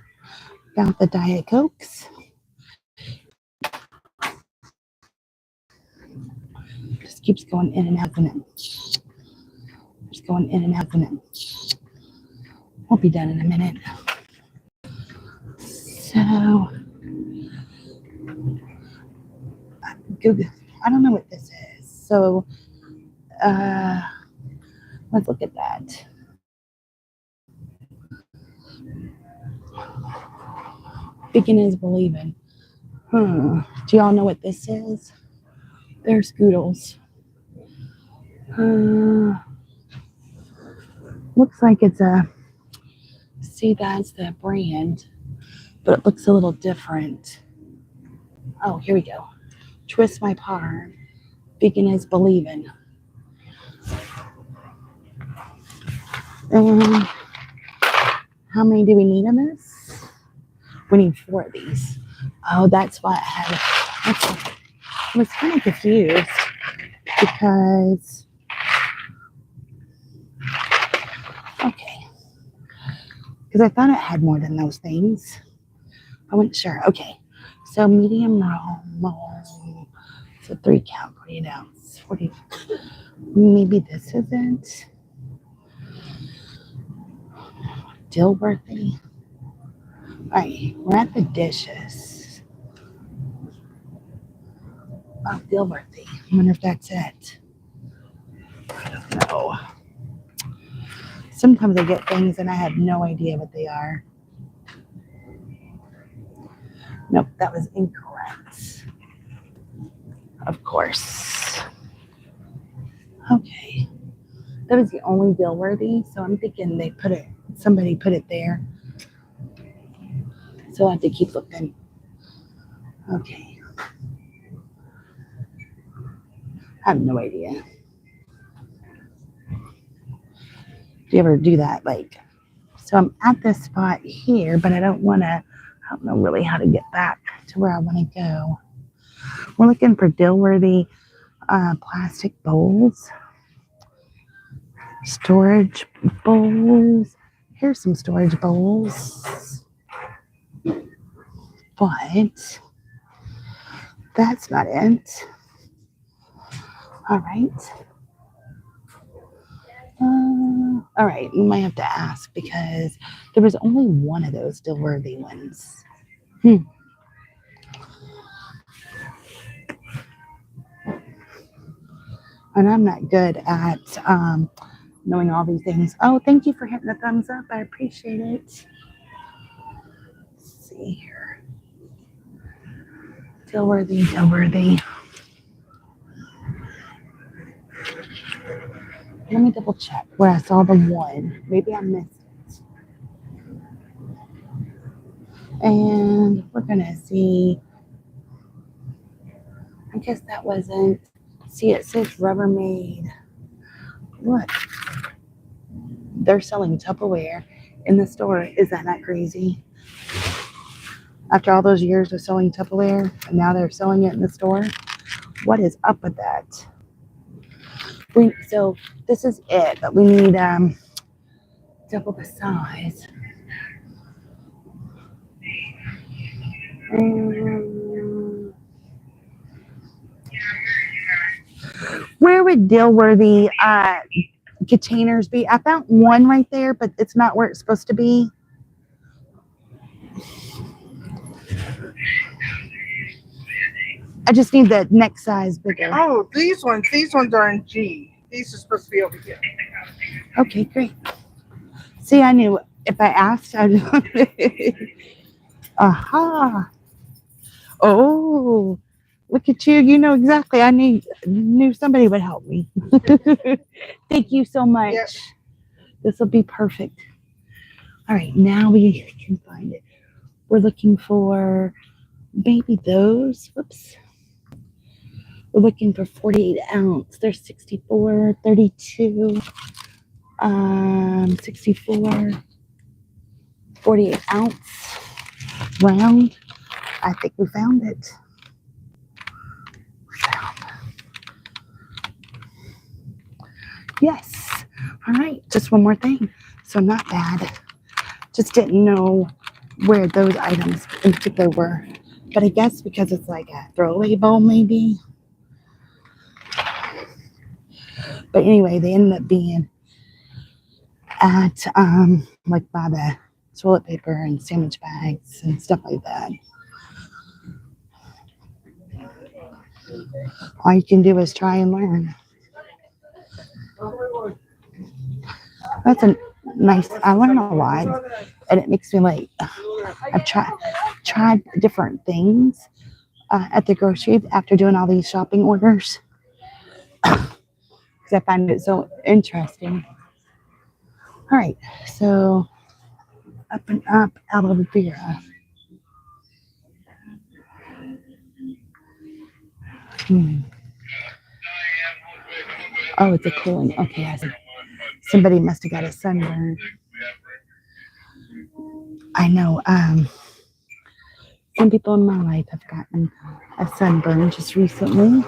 Found the Diet Cokes. Just keeps going in and out of it. Just going in and out of it. We'll be done in a minute. So, Google. I don't know what this is. So, let's look at that. Beginners believing. Do y'all know what this is? They're Scoodles. Looks like it's see, that's the brand, but it looks a little different. Oh, here we go. Twist my palm. Beginners believing. And how many do we need in this? We need 4 of these. Oh, that's why I was kind of confused because, okay, because I thought it had more than those things. I wasn't sure. Okay, so medium roll. It's a 3 count, 48 ounce. 40. Maybe this isn't. Dilworthy. All right, we're at the dishes. Oh, Dilworthy. I wonder if that's it. I don't know. Sometimes I get things and I have no idea what they are. Nope, that was incorrect. Of course. Okay. That was the only Dilworthy, so I'm thinking somebody put it there. So I have to keep looking. Okay. I have no idea. Do you ever do that? Like, so I'm at this spot here, but I don't want to, I don't know really how to get back to where I want to go. We're looking for deal-worthy plastic bowls, storage bowls. Here's some storage bowls, but that's not it. All right. All right, we might have to ask because there was only one of those deal-worthy ones. And I'm not good at knowing all these things. Oh, thank you for hitting the thumbs up. I appreciate it. Let's see here. Deal-worthy, deal-worthy. Let me double check where I saw the one. Maybe I missed it. And we're gonna see. I guess that wasn't. See, it says Rubbermaid. What? They're selling Tupperware in the store. Is that not crazy? After all those years of selling Tupperware, and now they're selling it in the store. What is up with that? So this is it, but we need double the size. Where would deal-worthy containers be? I found one right there, but it's not where it's supposed to be. I just need the next size bigger. Oh, these ones are in G. These are supposed to be over here. Okay, great. See, I knew if I asked, I'd. Aha. Oh, look at you. You know exactly. I knew somebody would help me. Thank you so much. Yep. This will be perfect. All right, now we can find it. We're looking for maybe those. Whoops. We're looking for 48 ounce. There's 64, 32, 64, 48 ounce round. I think we found it. Yes. All right. Just one more thing. So not bad. Just didn't know where those items in particular were. But I guess because it's like a throwaway bowl maybe. But anyway, they ended up being at like by the toilet paper and sandwich bags and stuff like that. All you can do is try and learn. That's a nice. I learn a lot, and it makes me like I've tried different things at the grocery after doing all these shopping orders because I find it so interesting. All right, so up and up, aloe vera. Oh, it's a cooling. Okay, I see. Somebody must have got a sunburn. I know. Some people in my life have gotten a sunburn just recently.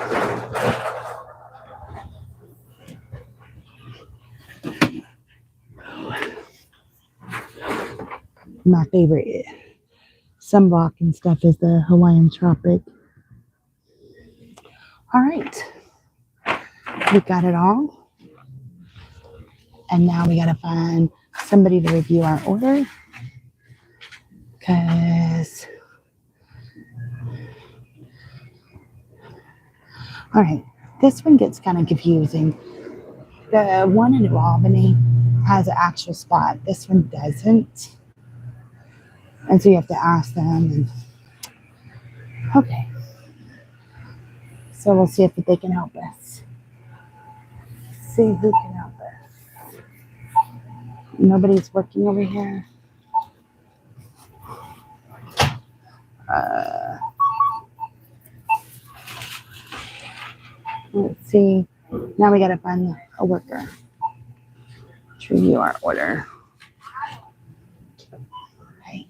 My favorite sunblock and stuff is the Hawaiian Tropic. All right. We got it all. And now we got to find somebody to review our order. Because, all right, this one gets kind of confusing. The one in New Albany has an actual spot. This one doesn't. And so you have to ask them. And, okay. So we'll see if they can help us. See who can help us. Nobody's working over here. Let's see. Now we got to find a worker. review our order. Okay.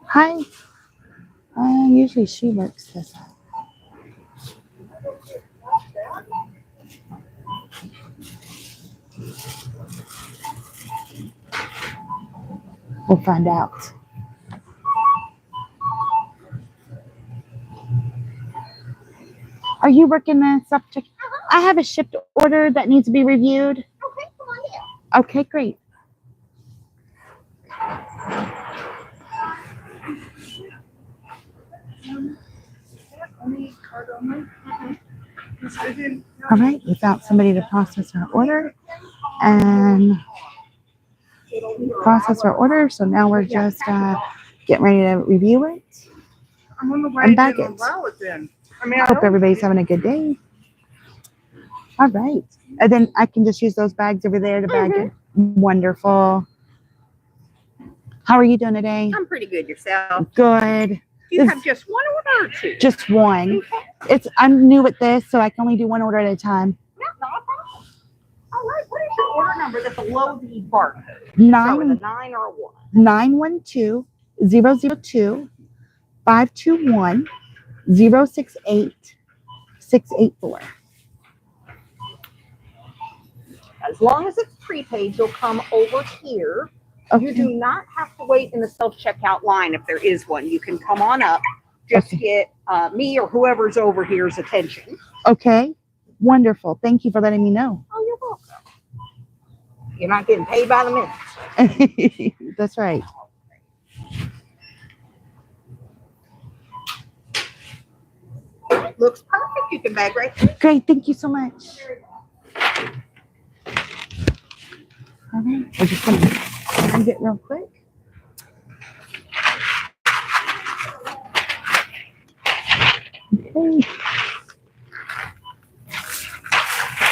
Hi. Usually she works this. We'll find out. Are you working the subject? I have a shipped order that needs to be reviewed. Okay, come on in. Okay, great. All right, we found somebody to process our order and process our order. So now we're just getting ready to review it. I'm on the way And bag to it. allow it then. I I hope don't- everybody's having a good day. All right. And then I can just use those bags over there to bag it. Wonderful. How are you doing today? I'm pretty good yourself. Good. Do you This- have just one order or two? Just one. I'm new at this, so I can only do one order at a time. No, not a problem. All right, what is your order number that's below the barcode? So with a 9 or a 1? 912-002-521-068-684. As long as it's prepaid, you'll come over here. You do not have to wait in the self-checkout line if there is one. You can come on up, just get me or whoever's over here's attention. Okay. Wonderful. Thank you for letting me know. Oh, you're welcome. You're not getting paid by the minute. That's right. Looks perfect. You can bag right there. Great. Thank you so much. All right. We're just going to bag it real quick. Okay.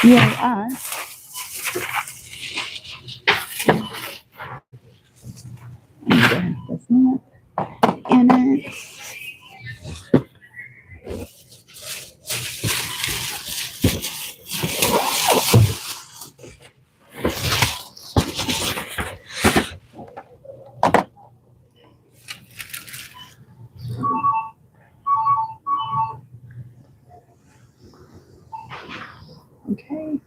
Yeah. That's not in it. Okay.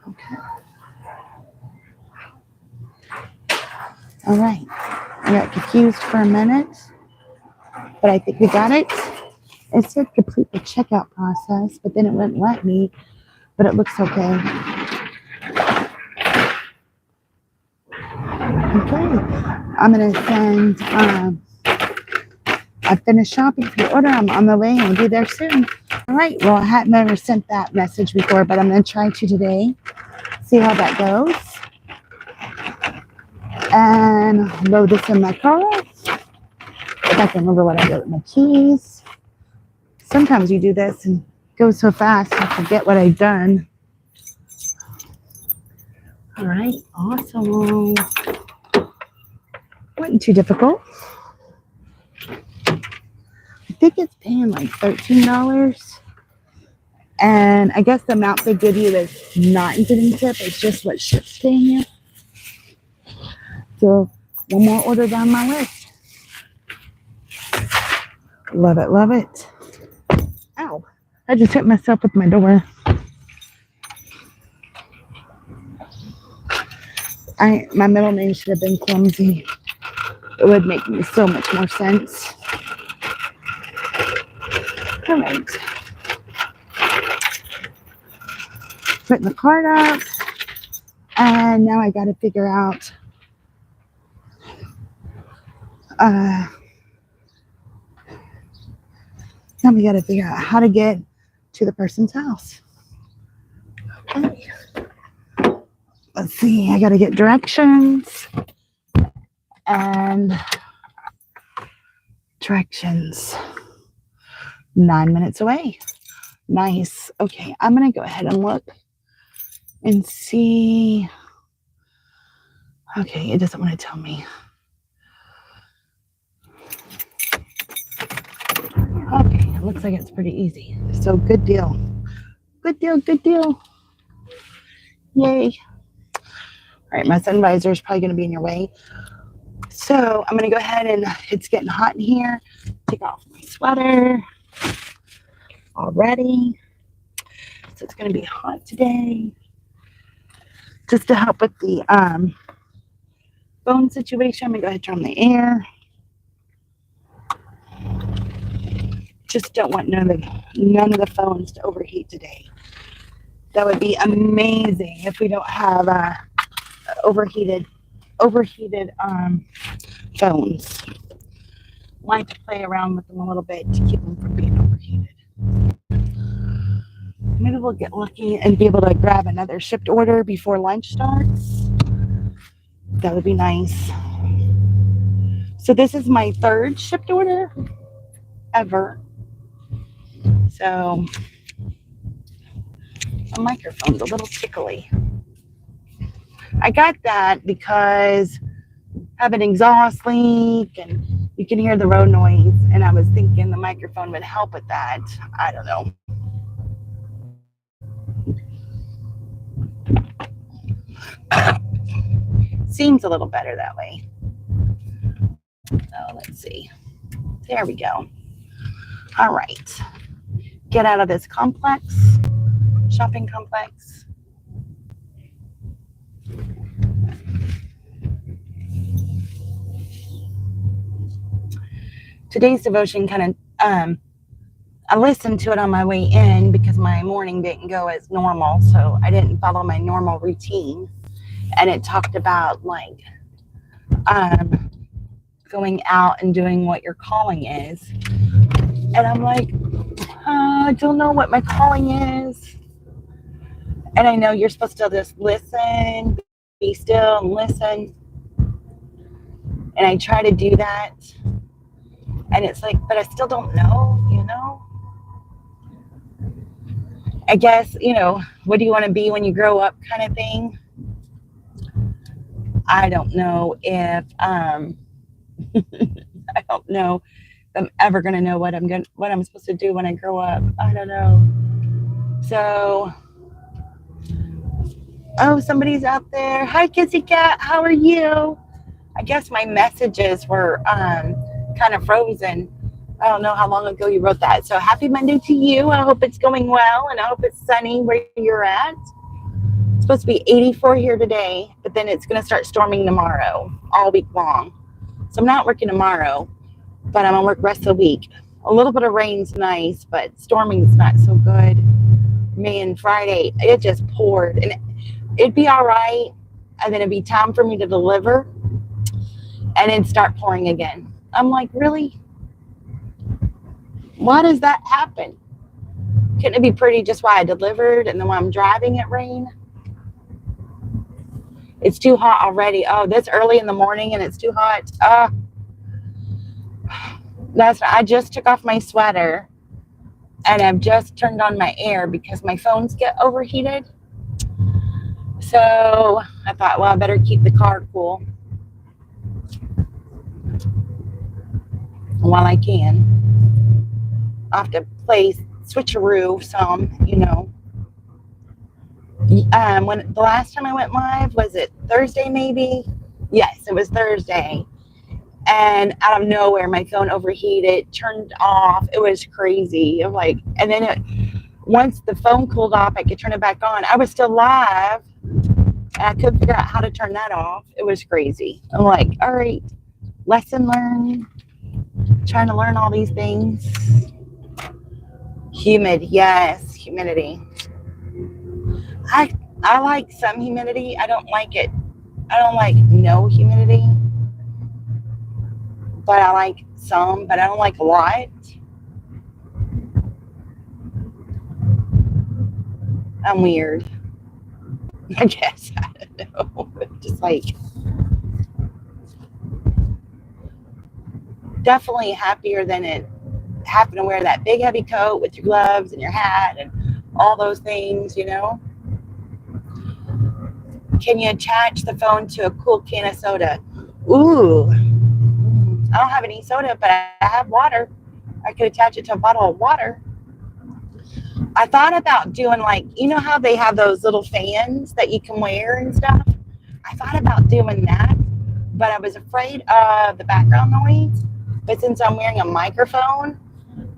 Okay. All right. I got confused for a minute, but I think we got it. It said complete the checkout process, but then it wouldn't let me, but it looks okay. Okay. I'm going to send, I finished shopping for your order. I'm on the way and we'll be there soon. All right. Well, I hadn't ever sent that message before, but I'm going to try to today. See how that goes. And load this in my car. If I can remember what I did with my keys. Sometimes you do this and it goes so fast I forget what I've done. All right. Awesome. Wasn't too difficult. I think it's paying like $13. And I guess the amount they give you is not including tip. It's just what ship's paying you. So one more order down my list. Love it, love it. Ow. I just hit myself with my door. My middle name should have been Clumsy. It would make so much more sense. All right. Putting the card up. And now I got to figure out now we got to figure out how to get to the person's house. Okay. Let's see. I got to get directions and directions. 9 minutes away. Nice. Okay. I'm going to go ahead and look and see. Okay. It doesn't want to tell me. It looks like it's pretty easy. So good deal. Good deal, good deal. Yay. All right, my sun visor is probably going to be in your way. So I'm going to go ahead and it's getting hot in here. Take off my sweater already. So it's going to be hot today. Just to help with the phone situation, I'm going to go ahead and turn on the air. Just don't want none of the phones to overheat today. That would be amazing if we don't have overheated phones. Like to play around with them a little bit to keep them from being overheated. Maybe we'll get lucky and be able to grab another shipped order before lunch starts. That would be nice. So this is my third shipped order ever. So the microphone's a little tickly. I got that because I have an exhaust leak and you can hear the road noise, and I was thinking the microphone would help with that. I don't know. Seems a little better that way. So let's see. There we go. All right. Get out of this shopping complex. Today's devotion kind of, I listened to it on my way in because my morning didn't go as normal, so I didn't follow my normal routine. And it talked about like going out and doing what your calling is. And I'm like, I don't know what my calling is. And I know you're supposed to just listen, be still and listen. And I try to do that. And it's like, but I still don't know, you know? I guess, you know, what do you want to be when you grow up kind of thing? I don't know if, I don't know if I'm ever going to know what I'm supposed to do when I grow up. I don't know. So, oh, somebody's out there. Hi, Kissy Cat. How are you? I guess my messages were kind of frozen. I don't know how long ago you wrote that. So happy Monday to you. I hope it's going well, and I hope it's sunny where you're at. It's supposed to be 84 here today, but then it's going to start storming tomorrow, all week long. So I'm not working tomorrow, but I'm going to work the rest of the week. A little bit of rain's nice, but storming's not so good. Man, Friday, it just poured. And it'd be all right, and then it'd be time for me to deliver, and it'd start pouring again. I'm like, really? Why does that happen? Couldn't it be pretty just while I delivered and then when I'm driving it rain? It's too hot already. Oh, this early in the morning and it's too hot. I just took off my sweater and I've just turned on my air because my phones get overheated. So I thought, well, I better keep the car cool while I can. I'll have to play switcheroo some, you know. When the last time I went live, was it Thursday maybe? Yes, it was Thursday. And out of nowhere, my phone overheated, turned off. It was crazy. I'm like, and then once the phone cooled off, I could turn it back on. I was still live, and I couldn't figure out how to turn that off. It was crazy. I'm like, all right, lesson learned. Trying to learn all these things. Humid, yes, humidity. I like some humidity. I don't like it. I don't like no humidity. But I like some, but I don't like a lot. I'm weird. I guess. I don't know. Just like definitely happier than it having to wear that big heavy coat with your gloves and your hat and all those things, you know. Can you attach the phone to a cool can of soda? Ooh, I don't have any soda, but I have water. I could attach it to a bottle of water. I thought about doing like, you know how they have those little fans that you can wear and stuff? I thought about doing that, but I was afraid of the background noise. But since I'm wearing a microphone,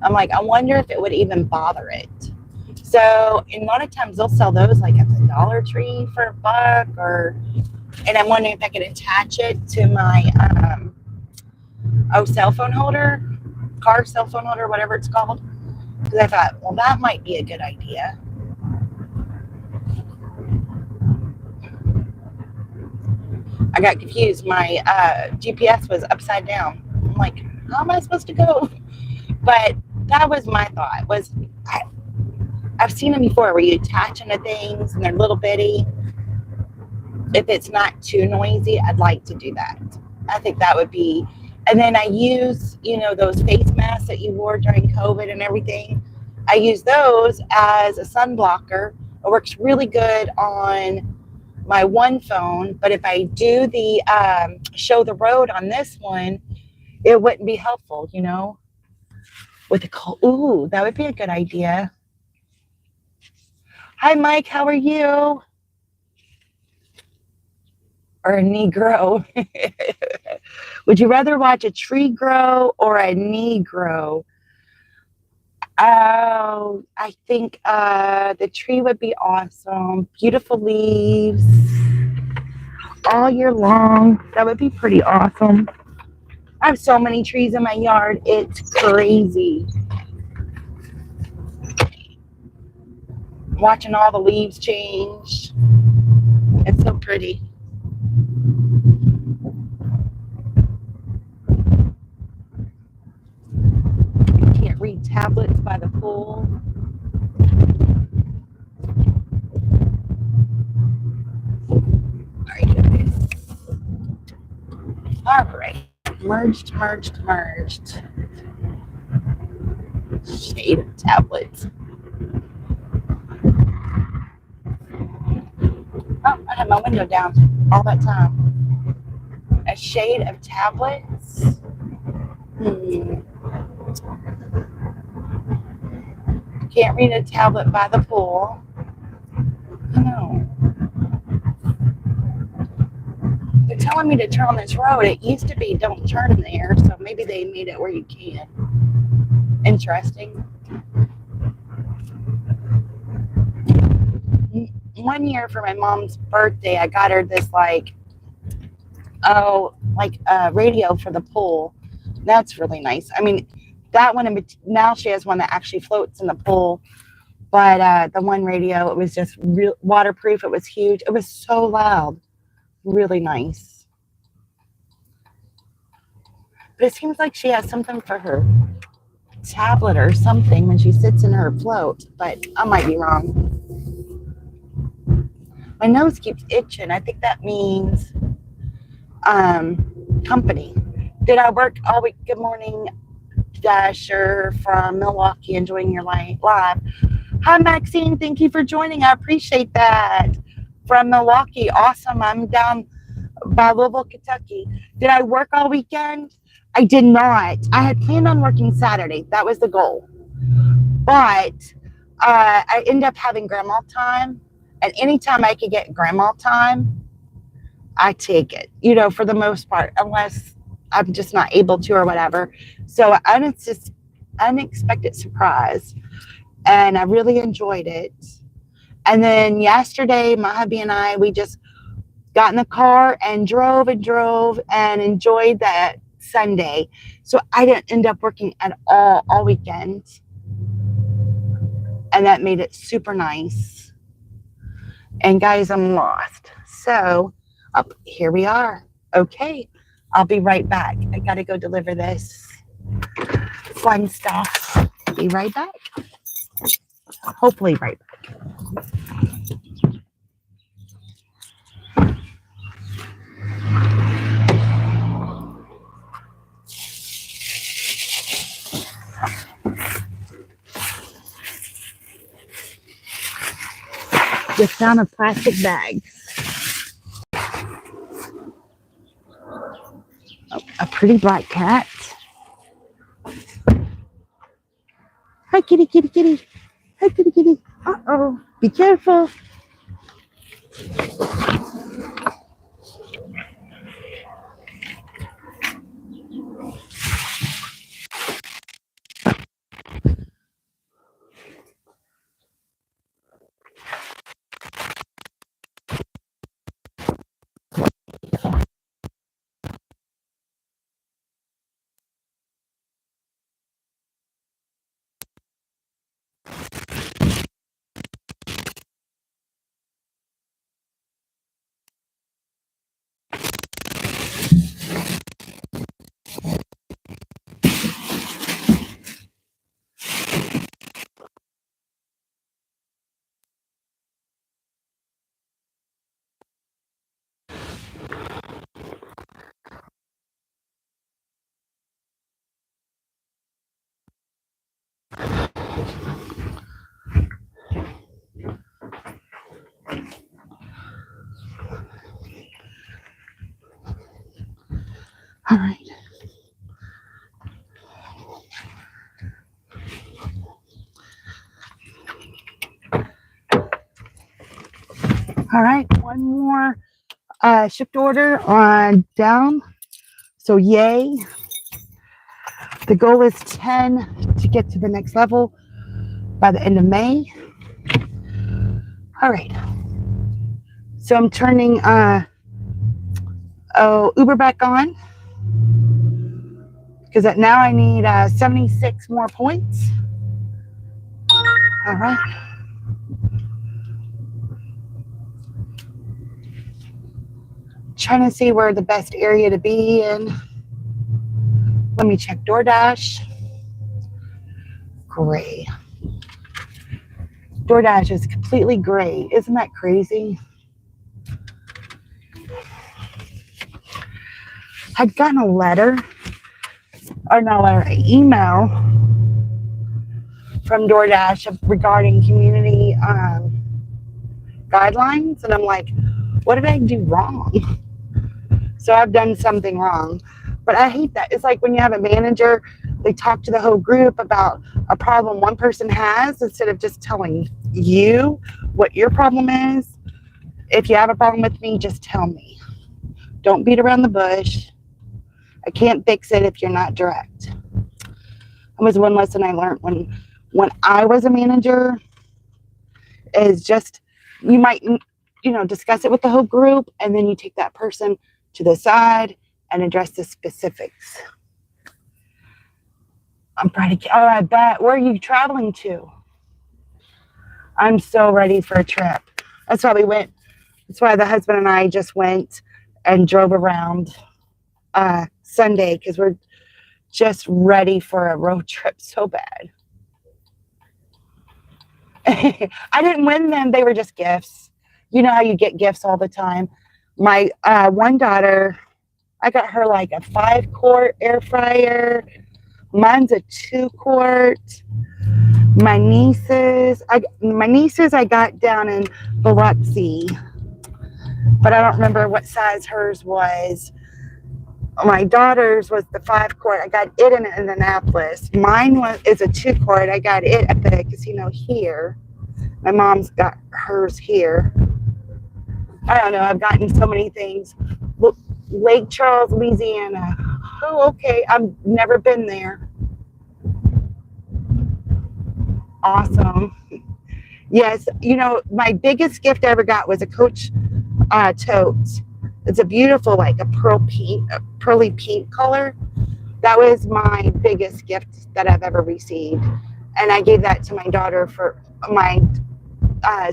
I'm like, I wonder if it would even bother it. So, and a lot of times they'll sell those like at the Dollar Tree for $1, and I'm wondering if I could attach it to my cell phone holder, car cell phone holder, whatever it's called. Because I thought, well, that might be a good idea. I got confused. My GPS was upside down. I'm like, how am I supposed to go? But that was my thought. I've seen them before where you attach them to things and they're little bitty. If it's not too noisy, I'd like to do that. I think that would be. And then I use, those face masks that you wore during COVID and everything. I use those as a sun blocker. It works really good on my one phone, but if I do the show the road on this one, it wouldn't be helpful, with the cold. Ooh, that would be a good idea. Hi, Mike. How are you? Or a Negro? Would you rather watch a tree grow or a Negro? Oh, I think the tree would be awesome. Beautiful leaves all year long. That would be pretty awesome. I have so many trees in my yard. It's crazy. Watching all the leaves change. It's so pretty. Can't read tablets by the pool. All right. Merged. Shade of tablets. Oh, I had my window down all that time. A shade of tablets. Can't read a tablet by the pool. No. They're telling me to turn on this road. It used to be don't turn there, so maybe they made it where you can. Interesting. One year for my mom's birthday, I got her this radio for the pool. That's really nice. I mean, that one, now she has one that actually floats in the pool. But the one radio, it was just real waterproof. It was huge. It was so loud. Really nice. But it seems like she has something for her tablet or something when she sits in her float. But I might be wrong. My nose keeps itching. I think that means company. Did I work all week? Good morning, Dasher from Milwaukee, enjoying your live. Hi, Maxine. Thank you for joining. I appreciate that. From Milwaukee. Awesome. I'm down by Louisville, Kentucky. Did I work all weekend? I did not. I had planned on working Saturday. That was the goal. But I ended up having grandma time. And anytime I could get grandma time, I take it, for the most part, unless I'm just not able to or whatever. So it's just unexpected surprise. And I really enjoyed it. And then yesterday, my hubby and I, we just got in the car and drove and enjoyed that Sunday. So I didn't end up working at all weekend. And that made it super nice. And guys, I'm lost. So here we are. Okay, I'll be right back. I got to go deliver this fun stuff. Be right back. Hopefully right back. Just found a plastic bag. Oh, a pretty black cat. Hi, kitty, kitty, kitty. Hi, kitty, kitty. Uh-oh. Be careful. All right. All right. One more shift order on down. So yay. The goal is 10 to get to the next level by the end of May. All right. So I'm turning Uber back on because now I need 76 more points. All right. Trying to see where the best area to be in. Let me check DoorDash. Gray. DoorDash is completely gray. Isn't that crazy? I'd gotten a letter, or not a letter, an email from DoorDash regarding community guidelines, and I'm like, what did I do wrong? So I've done something wrong. But I hate that. It's like when you have a manager, they talk to the whole group about a problem one person has instead of just telling you what your problem is. If you have a problem with me, just tell me. Don't beat around the bush. I can't fix it if you're not direct. That was one lesson I learned when I was a manager, is just, you might, discuss it with the whole group, and then you take that person to the side and address the specifics. I'm Friday. Oh, I bet. Where are you traveling to? I'm so ready for a trip. That's why the husband and I just went and drove around Sunday, because we're just ready for a road trip so bad. I didn't win them. They were just gifts. You know how you get gifts all the time. My one daughter, I got her like a 5-quart air fryer. Mine's a 2-quart. My nieces I got down in Biloxi, but I don't remember what size hers was. My daughter's was the 5-quart. I got it in Indianapolis. Mine is a 2-quart. I got it at the casino here. My mom's got hers here. I don't know. I've gotten so many things. Lake Charles, Louisiana. Oh, okay. I've never been there. Awesome. Yes. My biggest gift I ever got was a Coach tote. It's a beautiful, like a pearly pink color. That was my biggest gift that I've ever received. And I gave that to my daughter for my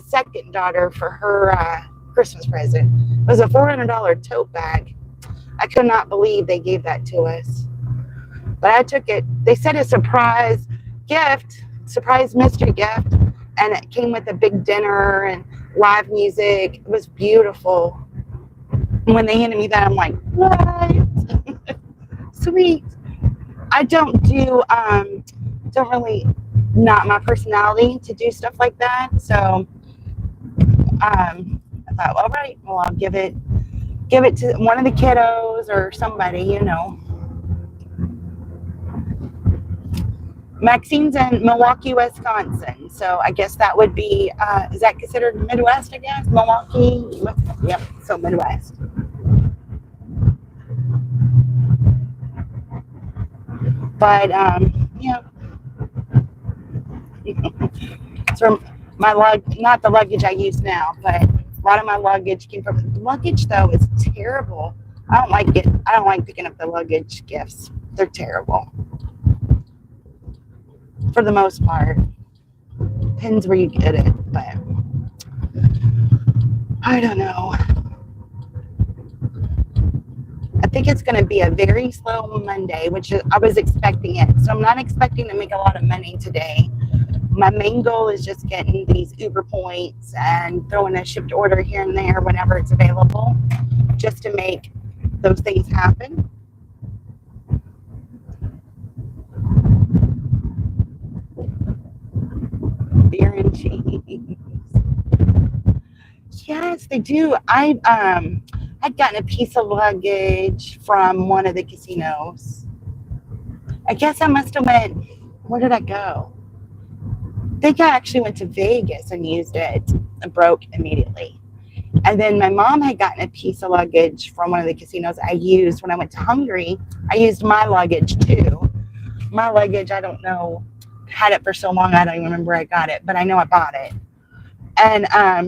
second daughter for her Christmas present. It was a $400 tote bag. I could not believe they gave that to us. But I took it. They said a surprise mystery gift. And it came with a big dinner and live music. It was beautiful. When they handed me that, I'm like, what? Sweet. I don't really, not my personality to do stuff like that. So I thought, all right, well, I'll give it to one of the kiddos or somebody, Maxine's in Milwaukee, Wisconsin. So I guess that would be, is that considered Midwest, I guess? Milwaukee? Yep, so Midwest. But, yeah. So my not the luggage I use now, but a lot of my luggage came from, luggage though is terrible. I don't like it. I don't like picking up the luggage gifts. They're terrible. For the most part. Depends where you get it, but I don't know. I think it's going to be a very slow Monday, which I was expecting it. So I'm not expecting to make a lot of money today. My main goal is just getting these Uber points and throwing a shipped order here and there whenever it's available, just to make those things happen. Beer and cheese. Yes, they do. I'd gotten a piece of luggage from one of the casinos. I guess I must have went, where did I go? I think I actually went to Vegas and used it. It broke immediately. And then my mom had gotten a piece of luggage from one of the casinos I used when I went to Hungary. I used my luggage too. My luggage, I don't know, had it for so long, I don't even remember where I got it, but I know I bought it. And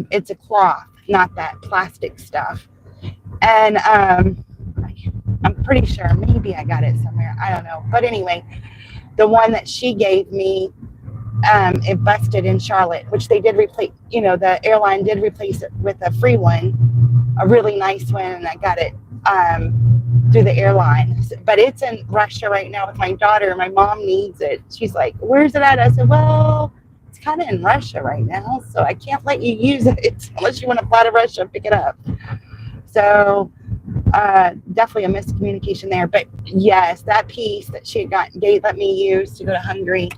it's a cloth, not that plastic stuff. And I'm pretty sure maybe I got it somewhere. I don't know. But anyway, the one that she gave me, it busted in Charlotte, which they did replace, the airline did replace it with a free one, a really nice one. And I got it through the airline. But it's in Russia right now with my daughter. My mom needs it. She's like, where's it at? I said, well, it's kind of in Russia right now, so I can't let you use it unless you want to fly to Russia and pick it up. So definitely a miscommunication there. But yes, that piece that she had let me use to go to Hungary,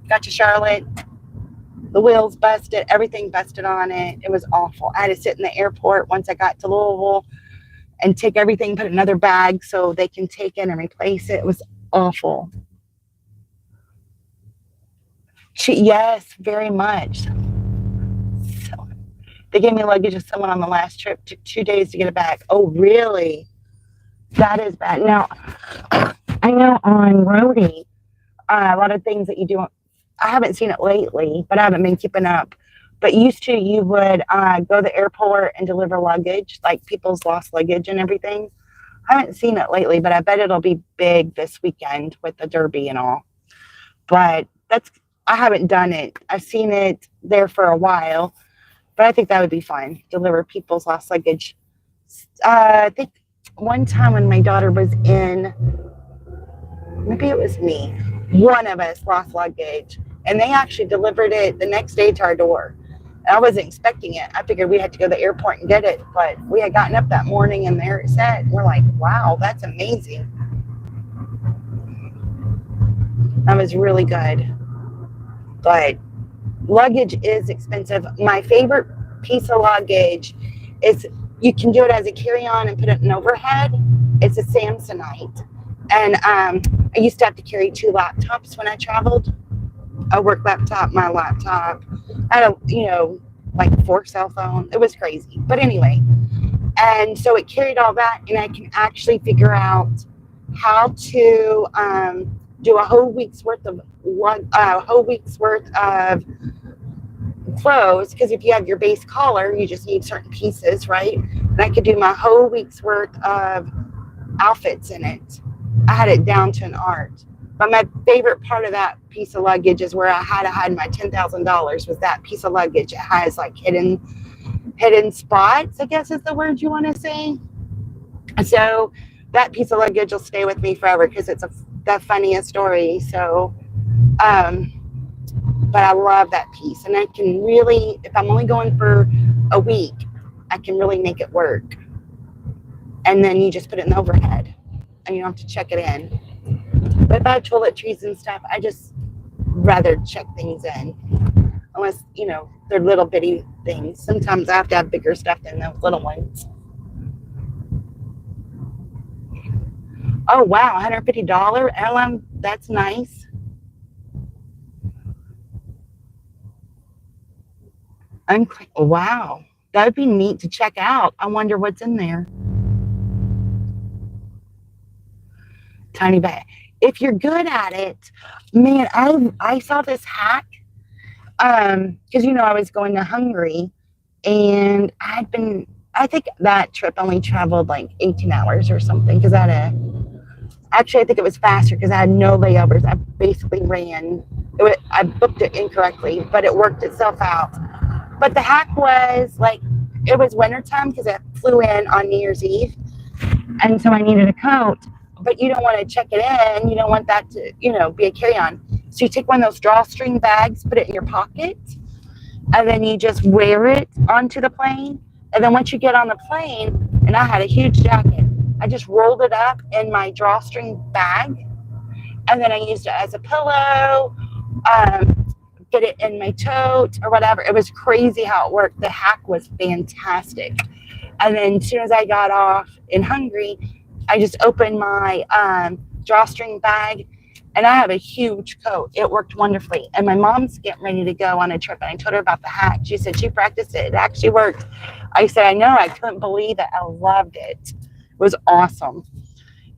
got to Charlotte, the wheels busted, everything busted on it. It was awful. I had to sit in the airport once I got to Louisville and take everything, put another bag so they can take it and replace it. It was awful. Yes, very much. So they gave me luggage of someone on the last trip. Took 2 days to get it back. Oh, really? That is bad. Now, I know on Roadie, a lot of things that you do, I haven't seen it lately, but I haven't been keeping up. But used to, you would go to the airport and deliver luggage, like people's lost luggage and everything. I haven't seen it lately, but I bet it'll be big this weekend with the Derby and all. But I haven't done it. I've seen it there for a while, but I think that would be fun. Deliver people's lost luggage. I think one time when my daughter was in, maybe it was me, one of us lost luggage, and they actually delivered it the next day to our door. And I wasn't expecting it. I figured we had to go to the airport and get it, but we had gotten up that morning and there it sat. We're like, wow, that's amazing. That was really good. But luggage is expensive. My favorite piece of luggage is, you can do it as a carry-on and put it in overhead. It's a Samsonite. And I used to have to carry 2 laptops when I traveled. A work laptop, my laptop. I had like 4 cell phones. It was crazy. But anyway, and so it carried all that, and I can actually figure out how to do a whole week's worth of clothes, because if you have your base collar, you just need certain pieces, right? And I could do my whole week's worth of outfits in it. I had it down to an art. But my favorite part of that piece of luggage is where I had to hide my $10,000 was that piece of luggage. It has like hidden spots, I guess is the word you want to say. So that piece of luggage will stay with me forever because it's the funniest story. So, but I love that piece, and I can really, if I'm only going for a week, I can really make it work. And then you just put it in the overhead, and you don't have to check it in. But if I have toiletries and stuff, I just rather check things in, unless they're little bitty things. Sometimes I have to have bigger stuff than those little ones. Oh wow, $150 airline. That's nice. Wow. That would be neat to check out. I wonder what's in there. Tiny bag. If you're good at it, man, I saw this hack. Because I was going to Hungary, and I think that trip only traveled like 18 hours or something. Because actually, I think it was faster because I had no layovers. I basically ran. I booked it incorrectly, but it worked itself out. But the hack was like, it was wintertime because I flew in on New Year's Eve. And so I needed a coat, but you don't want to check it in. You don't want that to, be a carry-on. So you take one of those drawstring bags, put it in your pocket, and then you just wear it onto the plane. And then once you get on the plane, and I had a huge jacket, I just rolled it up in my drawstring bag, and then I used it as a pillow, get it in my tote or whatever. It was crazy how it worked. The hack was fantastic. And then as soon as I got off in Hungary, I just opened my drawstring bag, and I have a huge coat. It worked wonderfully. And my mom's getting ready to go on a trip, and I told her about the hack. She said she practiced it. It actually worked. I said, I know. I couldn't believe it. I loved it. It was awesome.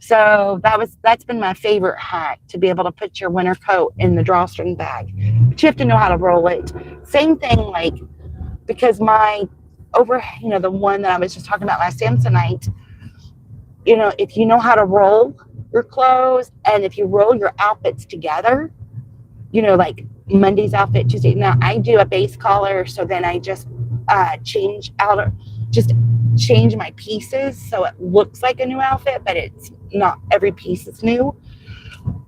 So that's been my favorite hack, to be able to put your winter coat in the drawstring bag. But you have to know how to roll it. Same thing, like, because the one that I was just talking about, my Samsonite, if you know how to roll your clothes, and if you roll your outfits together, like Monday's outfit, Tuesday. Now I do a base collar, so then I just change my pieces so it looks like a new outfit, but it's not. Every piece is new.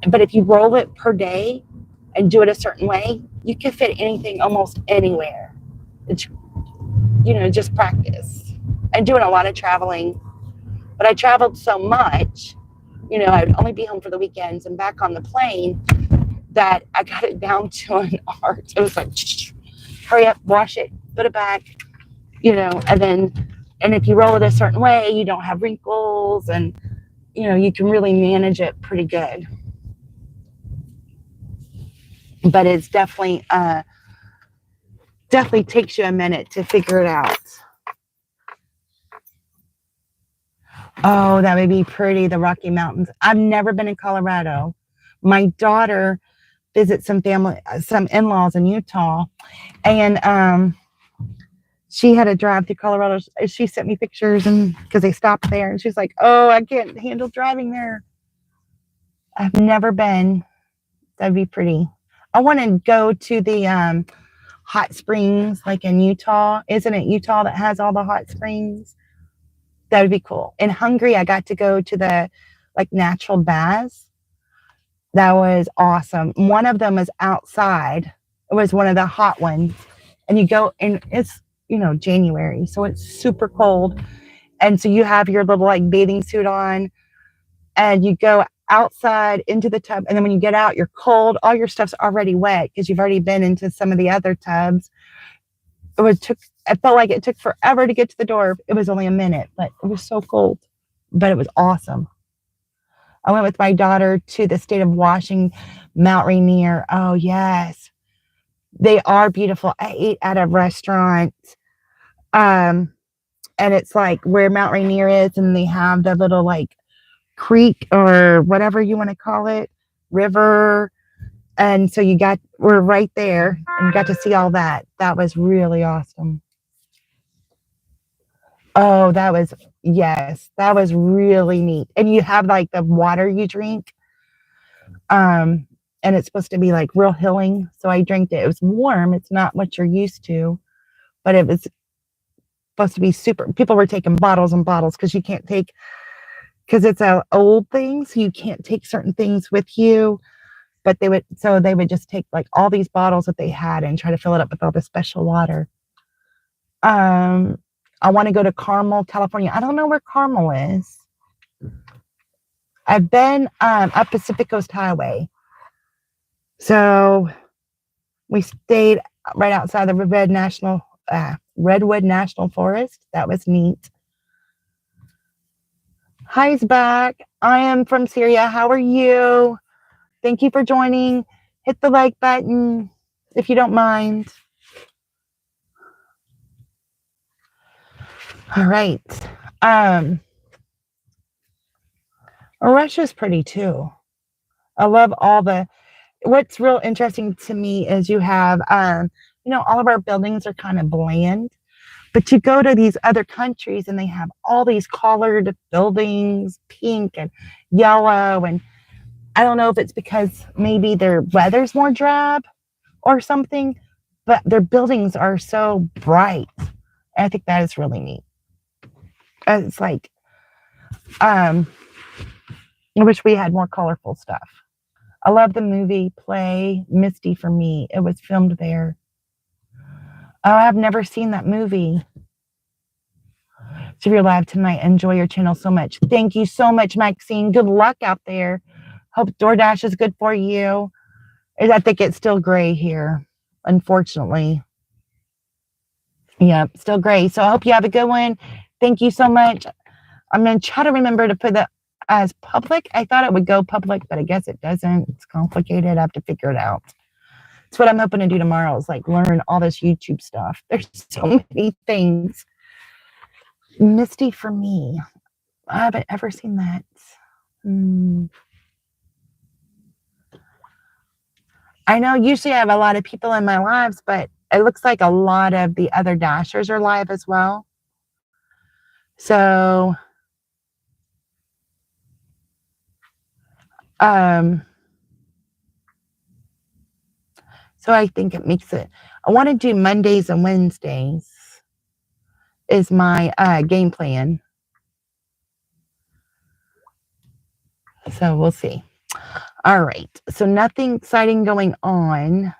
But if you roll it per day and do it a certain way, you can fit anything almost anywhere. It's just practice. I'm doing a lot of traveling, but I traveled so much, I would only be home for the weekends and back on the plane, that I got it down to an art. It was like, hurry up, wash it, put it back, and if you roll it a certain way, you don't have wrinkles, and, you can really manage it pretty good. But it's definitely takes you a minute to figure it out. Oh, that would be pretty, the Rocky Mountains. I've never been in Colorado. My daughter visits some in-laws in Utah, and she had to drive through Colorado. She sent me pictures, and because they stopped there, and she's like, "Oh, I can't handle driving there." I've never been. That'd be pretty. I want to go to the hot springs, like in Utah. Isn't it Utah that has all the hot springs? That would be cool. In Hungary, I got to go to the natural baths. That was awesome. One of them was outside. It was one of the hot ones. And you go, and it's, January, so it's super cold. And so you have your little bathing suit on, and you go outside into the tub. And then when you get out, you're cold. All your stuff's already wet because you've already been into some of the other tubs. I felt like it took forever to get to the door. It was only a minute, but it was so cold. But it was awesome. I went with my daughter to the state of Washington, Mount Rainier. Oh, yes. They are beautiful. I ate at a restaurant. And it's where Mount Rainier is, and they have the little creek or whatever you want to call it, river. And so we're right there, and got to see all that. That was really awesome. Oh, that was really neat. And you have the water you drink. And it's supposed to be real healing. So I drank it. It was warm. It's not what you're used to, but it was supposed to be super. People were taking bottles and bottles because it's an old thing. So you can't take certain things with you, but they would just take all these bottles that they had and try to fill it up with all the special water. I want to go to Carmel, California. I don't know where Carmel is. I've been up Pacific Coast Highway. So we stayed right outside the Redwood National Forest. That was neat. Hi's back. I am from Syria. How are you? Thank you for joining. Hit the like button if you don't mind. All right. Russia's pretty too. I love what's real interesting to me is you have, all of our buildings are kind of bland, but you go to these other countries and they have all these colored buildings, pink and yellow. And I don't know if it's because maybe their weather's more drab or something, but their buildings are so bright. I think that is really neat. It's like, I wish we had more colorful stuff. I love the movie play Misty for Me. It was filmed there. Oh, I've never seen that movie. So if you're live tonight, enjoy your channel so much. Thank you so much, Maxine. Good luck out there. Hope DoorDash is good for you. I think it's still gray here, unfortunately. Yeah, still gray. So I hope you have a good one. Thank you so much. I'm going to try to remember to put that as public. I thought it would go public, but I guess it doesn't. It's complicated. I have to figure it out. That's what I'm hoping to do tomorrow is like learn all this YouTube stuff. There's so many things. Misty for Me. I haven't ever seen that. I know usually I have a lot of people in my lives, but it looks like a lot of the other Dashers are live as well. So, so I think it makes it, I want to do Mondays and Wednesdays is my game plan. So we'll see. All right. So nothing exciting going on.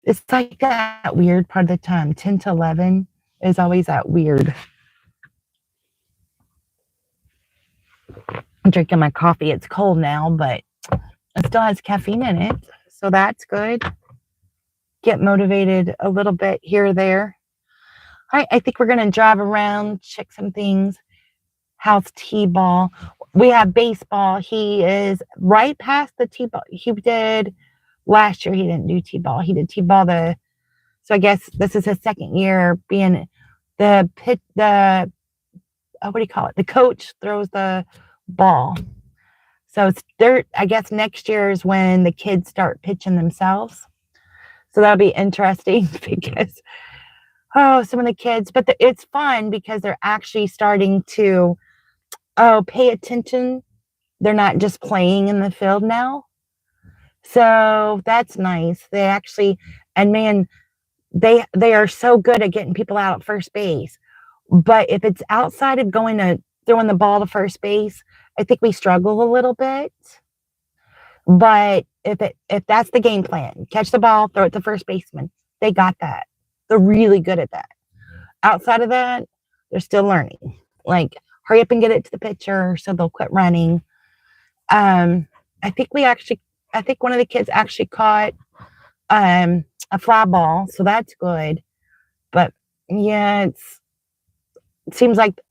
It's like that weird part of the time. 10 to 11 is always that weird. I'm drinking my coffee. It's cold now, but it still has caffeine in it. So that's good. Get motivated a little bit here or there. All right. I think we're going to drive around, check some things. How's T-ball? We have baseball. He is right past the T-ball. He did last year. He didn't do T-ball. He did T-ball so I guess this is his second year being what do you call it? The coach throws the ball. So it's there. I guess next year is when the kids start pitching themselves. So that'll be interesting because, some of the kids, but it's fun because they're actually starting to, pay attention. They're not just playing in the field now. So that's nice. They actually, and man, they are so good at getting people out at first base. But if it's outside of throwing the ball to first base, I think we struggle a little bit. But if that's the game plan, catch the ball, throw it to first baseman, they got that. They're really good at that. Outside of that, they're still learning. Like, hurry up and get it to the pitcher so they'll quit running. I think one of the kids actually caught a fly ball, so that's good. But yeah, it seems like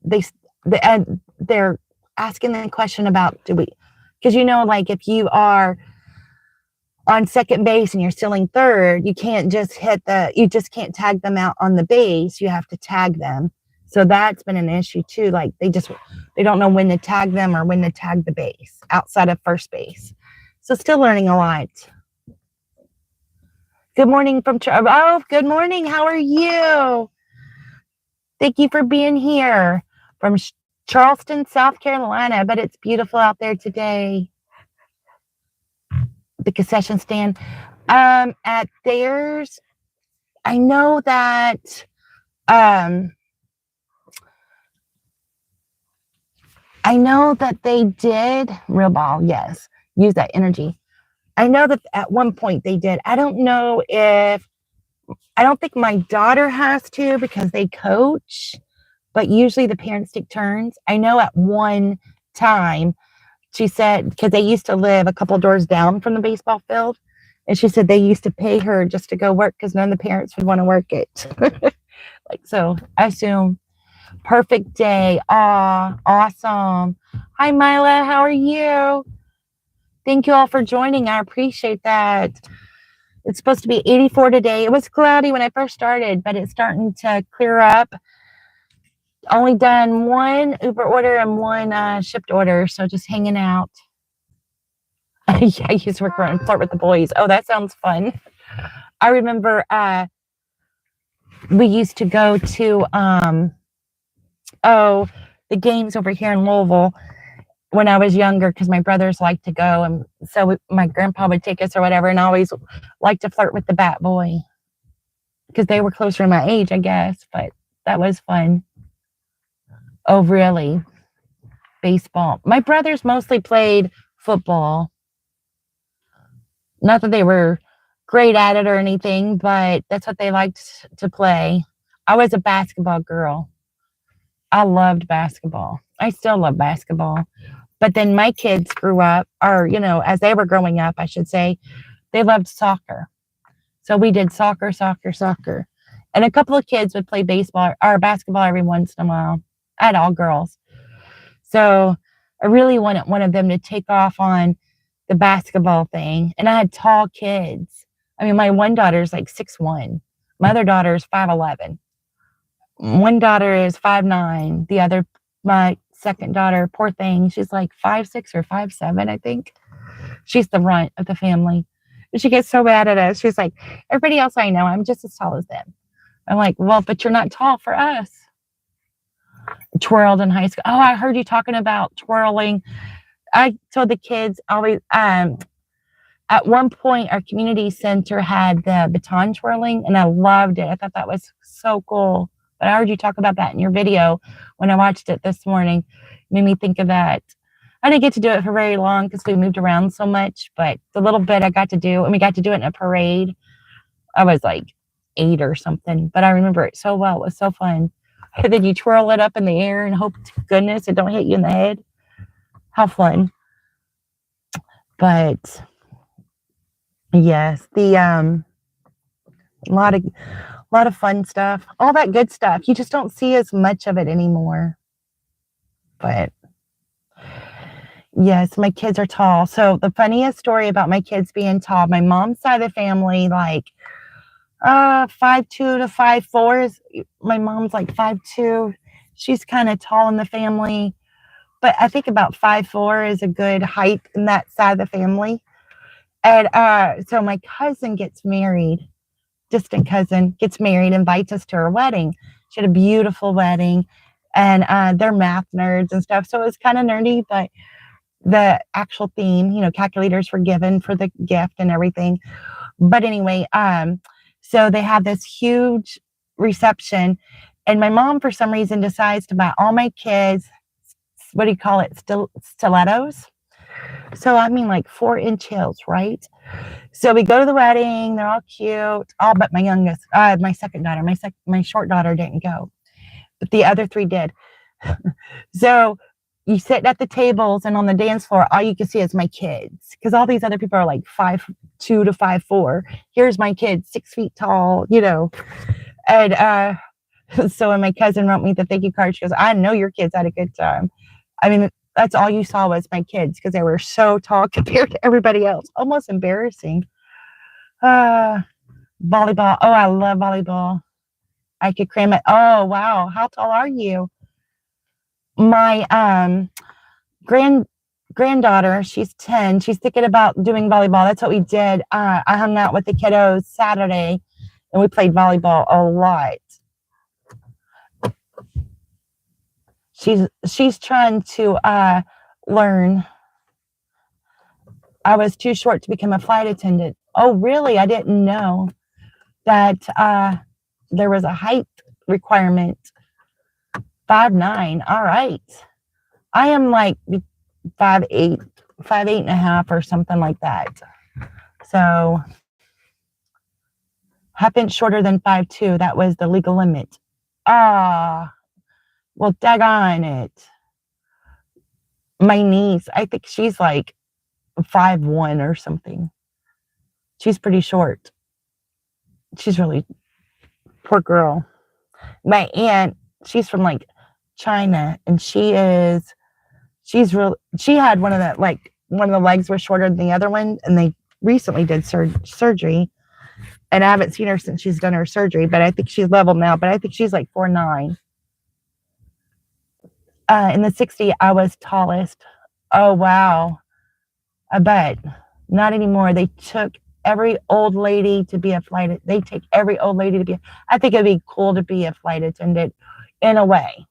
they're asking the question about because like if you are on second base and you're stealing third, you can't just you just can't tag them out on the base. You have to tag them. So that's been an issue too. Like they don't know when to tag them or when to tag the base outside of first base. So still learning a lot. Good morning from good morning. How are you? Thank you for being here from Charleston, South Carolina, but it's beautiful out there today. The concession stand at theirs. I know that they did real ball. Yes. Use that energy. I know that at one point they did. I don't think my daughter has to because they coach, but usually the parents take turns. I know at one time she said, because they used to live a couple doors down from the baseball field, and she said they used to pay her just to go work because none of the parents would want to work it. So I assume perfect day. Awesome. Hi, Mila. How are you? Thank you all for joining. I appreciate that. It's supposed to be 84 today. It was cloudy when I first started, but it's starting to clear up. Only done one Uber order and one shipped order, so just hanging out. Yeah, I used to work around and flirt with the boys. Oh, that sounds fun. I remember we used to go to the games over here in Louisville when I was younger because my brothers liked to go, and so my grandpa would take us or whatever, and I always liked to flirt with the bat boy because they were closer to my age, I guess, but that was fun. Oh, really? Baseball. My brothers mostly played football. Not that they were great at it or anything, but that's what they liked to play. I was a basketball girl. I loved basketball. I still love basketball. But then my kids grew up, or, as they were growing up, I should say, they loved soccer. So we did soccer. And a couple of kids would play baseball or basketball every once in a while. I had all girls. So I really wanted one of them to take off on the basketball thing. And I had tall kids. I mean, my one daughter is like 6'1". My other daughter is 5'11". One daughter is 5'9". The other, my second daughter, poor thing, she's like 5'6" or 5'7", I think. She's the runt of the family. And she gets so mad at us. She's like, everybody else I know, I'm just as tall as them. I'm like, well, but you're not tall for us. Twirled in high school. Oh, I heard you talking about twirling. I told the kids always, at one point, our community center had the baton twirling, and I loved it. I thought that was so cool. But I heard you talk about that in your video when I watched it this morning. It made me think of that. I didn't get to do it for very long because we moved around so much, but the little bit I got to do, and we got to do it in a parade. I was like 8 or something, but I remember it so well. It was so fun. And then you twirl it up in the air and hope to goodness it don't hit you in the head. How fun. But yes, the a lot of fun stuff, all that good stuff. You just don't see as much of it anymore. But yes, my kids are tall. So the funniest story about my kids being tall, my mom's side of the family, like 5'2" to 5'4" is, my mom's like 5'2". She's kind of tall in the family, but I think about 5'4" is a good height in that side of the family. And so my cousin gets married, distant cousin gets married, invites us to her wedding. She had a beautiful wedding, and they're math nerds and stuff. So it was kind of nerdy, but the actual theme, calculators were given for the gift and everything. But anyway, so they have this huge reception, and my mom, for some reason, decides to buy all my kids, what do you call it, stilettos? So I mean like 4-inch heels, right? So we go to the wedding, they're all cute, all but my youngest, my second daughter, my short daughter didn't go, but the other 3 did. So you sit at the tables, and on the dance floor, all you can see is my kids, because all these other people are like 5'2" to 5'4". Here's my kids, 6 feet tall, And so when my cousin wrote me the thank you card, she goes, I know your kids had a good time. I mean, that's all you saw was my kids because they were so tall compared to everybody else. Almost embarrassing. Volleyball. Oh, I love volleyball. I could cram it. Oh, wow. How tall are you? My granddaughter, she's 10. She's thinking about doing volleyball. That's what we did. I hung out with the kiddos Saturday, and we played volleyball a lot. She's trying to learn. I was too short to become a flight attendant. Oh, really? I didn't know that there was a height requirement. 5'9". All right. I am like 5'8", 5'8.5" or something like that. So 1/2 inch shorter than 5'2". That was the legal limit. Well, daggone it. My niece, I think she's like 5'1" or something. She's pretty short. She's really, poor girl. My aunt, she's from like China, and she had one of the legs was shorter than the other one, and they recently did surgery, and I haven't seen her since she's done her surgery, but I think she's level now, but I think she's like 4'9". In the 60, I was tallest. Oh, wow. I bet. Not anymore. They took every old lady to be a flight. They take every old lady to be. I think it'd be cool to be a flight attendant in a way,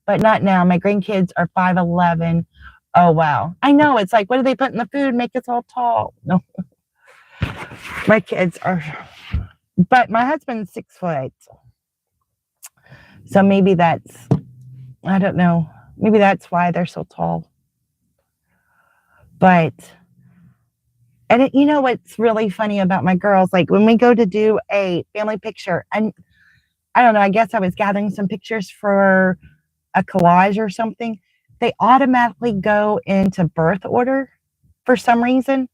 but not now. My grandkids are 5'11". Oh, wow. I know. It's like, what do they put in the food? Make us all tall. No, my kids are, but my husband's 6 foot. So maybe that's, I don't know. Maybe that's why they're so tall. But, and it, you know what's really funny about my girls? Like when we go to do a family picture, and I don't know, I guess I was gathering some pictures for a collage or something. They automatically go into birth order for some reason.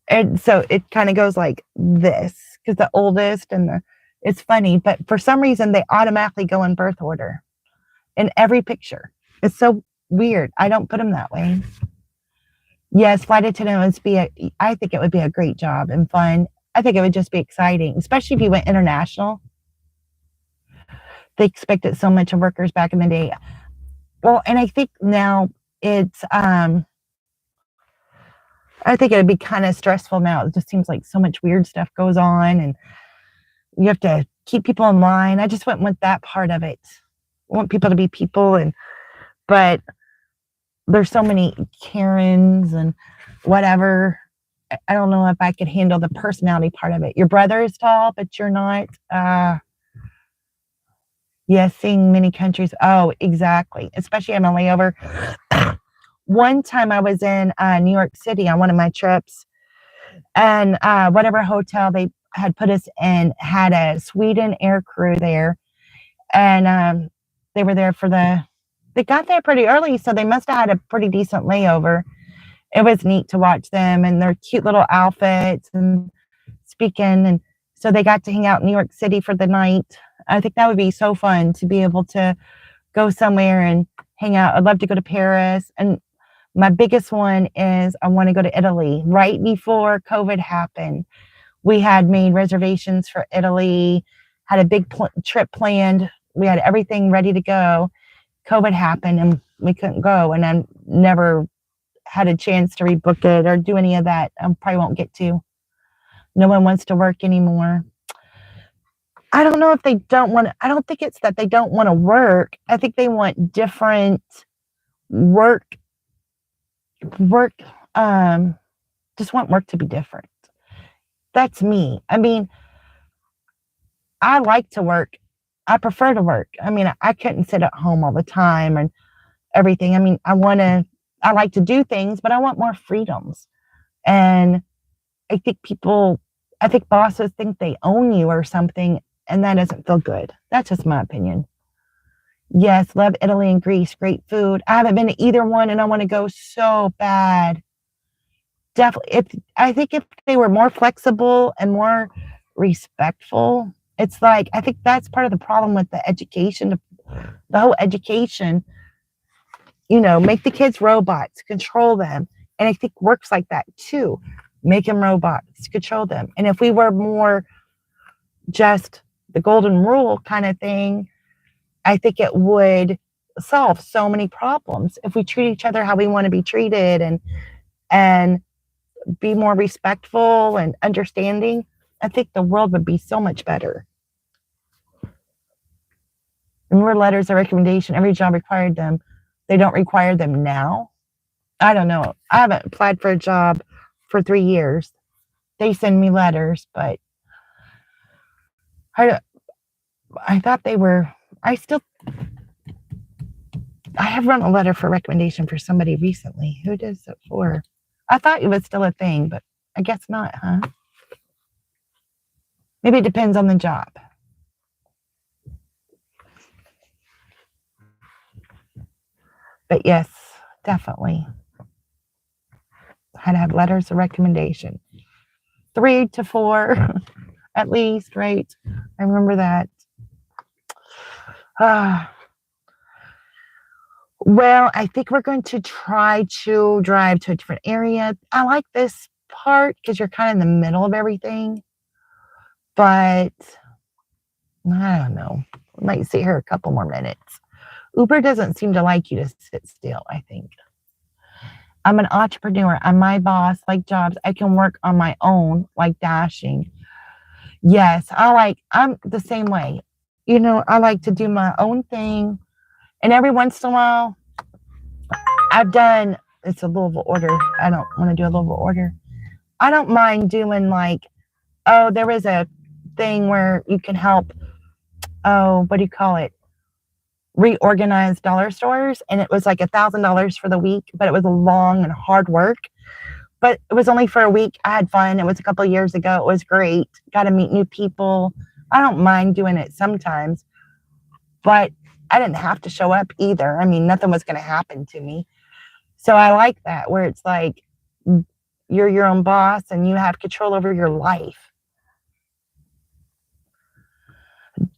And so it kind of goes like this because the oldest and it's funny, but for some reason they automatically go in birth order in every picture. It's so weird. I don't put them that way. Yes, flight attendant I think it would be a great job and fun. I think it would just be exciting, especially if you went international. They expected so much of workers back in the day. Well, and I think now it's, I think it'd be kind of stressful now. It just seems like so much weird stuff goes on and you have to keep people in line. I just wouldn't want that part of it. I want people to be people but there's so many Karens and whatever. I don't know if I could handle the personality part of it. Your brother is tall, but you're not. Yes, seeing many countries. Oh, exactly. Especially on a layover. One time I was in New York City on one of my trips, and whatever hotel they had put us in had a Sweden air crew there, and they were there they got there pretty early, so they must have had a pretty decent layover. It was neat to watch them and their cute little outfits and speaking, and so they got to hang out in New York City for the night. I think that would be so fun to be able to go somewhere and hang out. I'd love to go to Paris, and my biggest one is I want to go to Italy. Right before COVID happened, we had made reservations for Italy, had a big trip planned. We had everything ready to go. COVID happened and we couldn't go, and I never had a chance to rebook it or do any of that. I probably won't get to. No one wants to work anymore. I don't know if they don't want to. I don't think it's that they don't want to work. I think they want different work, just want work to be different. That's me. I mean, I like to work. I prefer to work. I mean, I couldn't sit at home all the time and everything. I mean, I like to do things, but I want more freedoms. And I think bosses think they own you or something, and that doesn't feel good. That's just my opinion. Yes, love Italy and Greece. Great food. I haven't been to either one, and I want to go so bad. Definitely. I think if they were more flexible and more respectful, it's like, I think that's part of the problem with the education, the whole education, make the kids robots, control them. And I think works like that too. Make them robots, control them. And if we were more just the golden rule kind of thing, I think it would solve so many problems if we treat each other how we want to be treated and be more respectful and understanding. I think the world would be so much better. Remember letters of recommendation, every job required them. They don't require them now. I don't know. I haven't applied for a job for 3 years. They send me letters, but I thought they were, I have run a letter for recommendation for somebody recently. Who does it for? I thought it was still a thing, but I guess not, huh? Maybe it depends on the job. But yes, definitely. Had to have letters of recommendation. 3 to 4 at least, right? I remember that. Well, I think we're going to try to drive to a different area. I like this part because you're kind of in the middle of everything. But I don't know. We might sit here a couple more minutes. Uber doesn't seem to like you to sit still, I think. I'm an entrepreneur. I'm my boss, like jobs. I can work on my own, like dashing. Yes, I'm the same way. I like to do my own thing. And every once in a while, it's a Louisville order. I don't want to do a Louisville order. I don't mind doing there is a thing where you can help, what do you call it? Reorganize dollar stores. And it was like $1,000 for the week, but it was long and hard work. But it was only for a week. I had fun. It was a couple of years ago. It was great. Got to meet new people. I don't mind doing it sometimes, but I didn't have to show up either. I mean, nothing was going to happen to me. So I like that, where it's like you're your own boss and you have control over your life.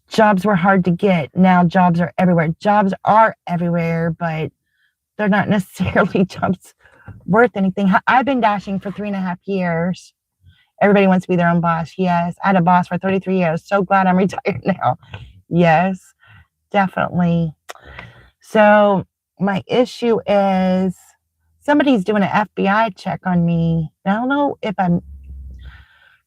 Jobs were hard to get. Now jobs are everywhere. Jobs are everywhere, but they're not necessarily jobs worth anything. I've been dashing for 3.5 years. Everybody wants to be their own boss. Yes. I had a boss for 33 years. So glad I'm retired now. Yes, definitely. So my issue is somebody's doing an FBI check on me. I don't know if I'm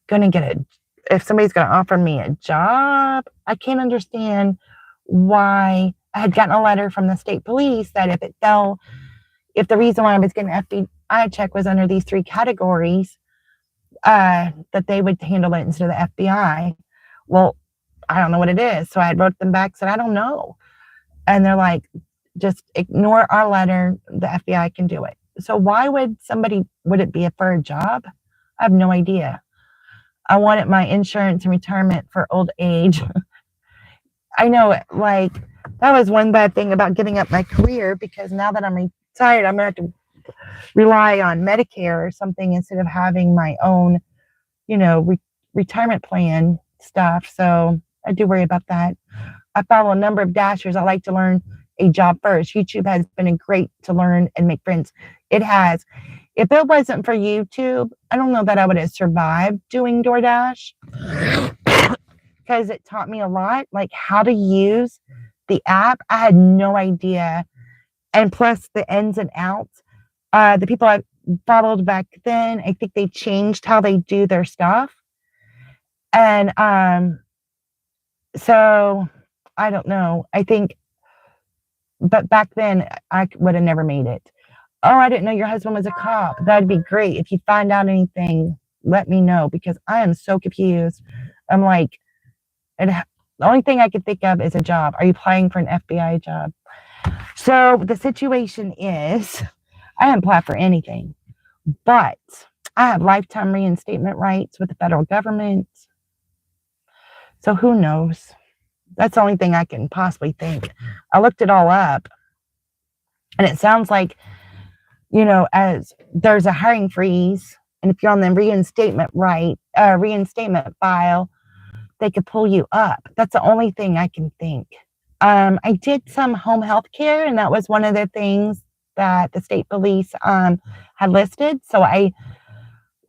going to if somebody's going to offer me a job. I can't understand why. I had gotten a letter from the state police that if the reason why I was getting an FBI check was under these 3 categories, that they would handle it instead of the FBI. Well, I don't know what it is. So I wrote them back, said, I don't know. And they're like, just ignore our letter. The FBI can do it. So why would it be for a job? I have no idea. I wanted my insurance and retirement for old age. I know, that was one bad thing about giving up my career, because now that I'm retired, I'm going to have to rely on Medicare or something instead of having my own, retirement plan stuff. So I do worry about that. I follow a number of dashers. I like to learn a job first. YouTube has been great to learn and make friends. It has. If it wasn't for YouTube, I don't know that I would have survived doing DoorDash, because it taught me a lot, like how to use the app. I had no idea. And plus the ins and outs. The people I followed back then, I think they changed how they do their stuff. And so I don't know. But back then I would have never made it. Oh, I didn't know your husband was a cop. That'd be great. If you find out anything, let me know, because I am so confused. I'm like, the only thing I could think of is a job. Are you applying for an FBI job? So the situation is, I haven't applied for anything, but I have lifetime reinstatement rights with the federal government. So who knows? That's the only thing I can possibly think. I looked it all up, and it sounds like, as there's a hiring freeze, and if you're on the reinstatement file, they could pull you up. That's the only thing I can think. I did some home health care, and that was one of the things that the state police had listed. So it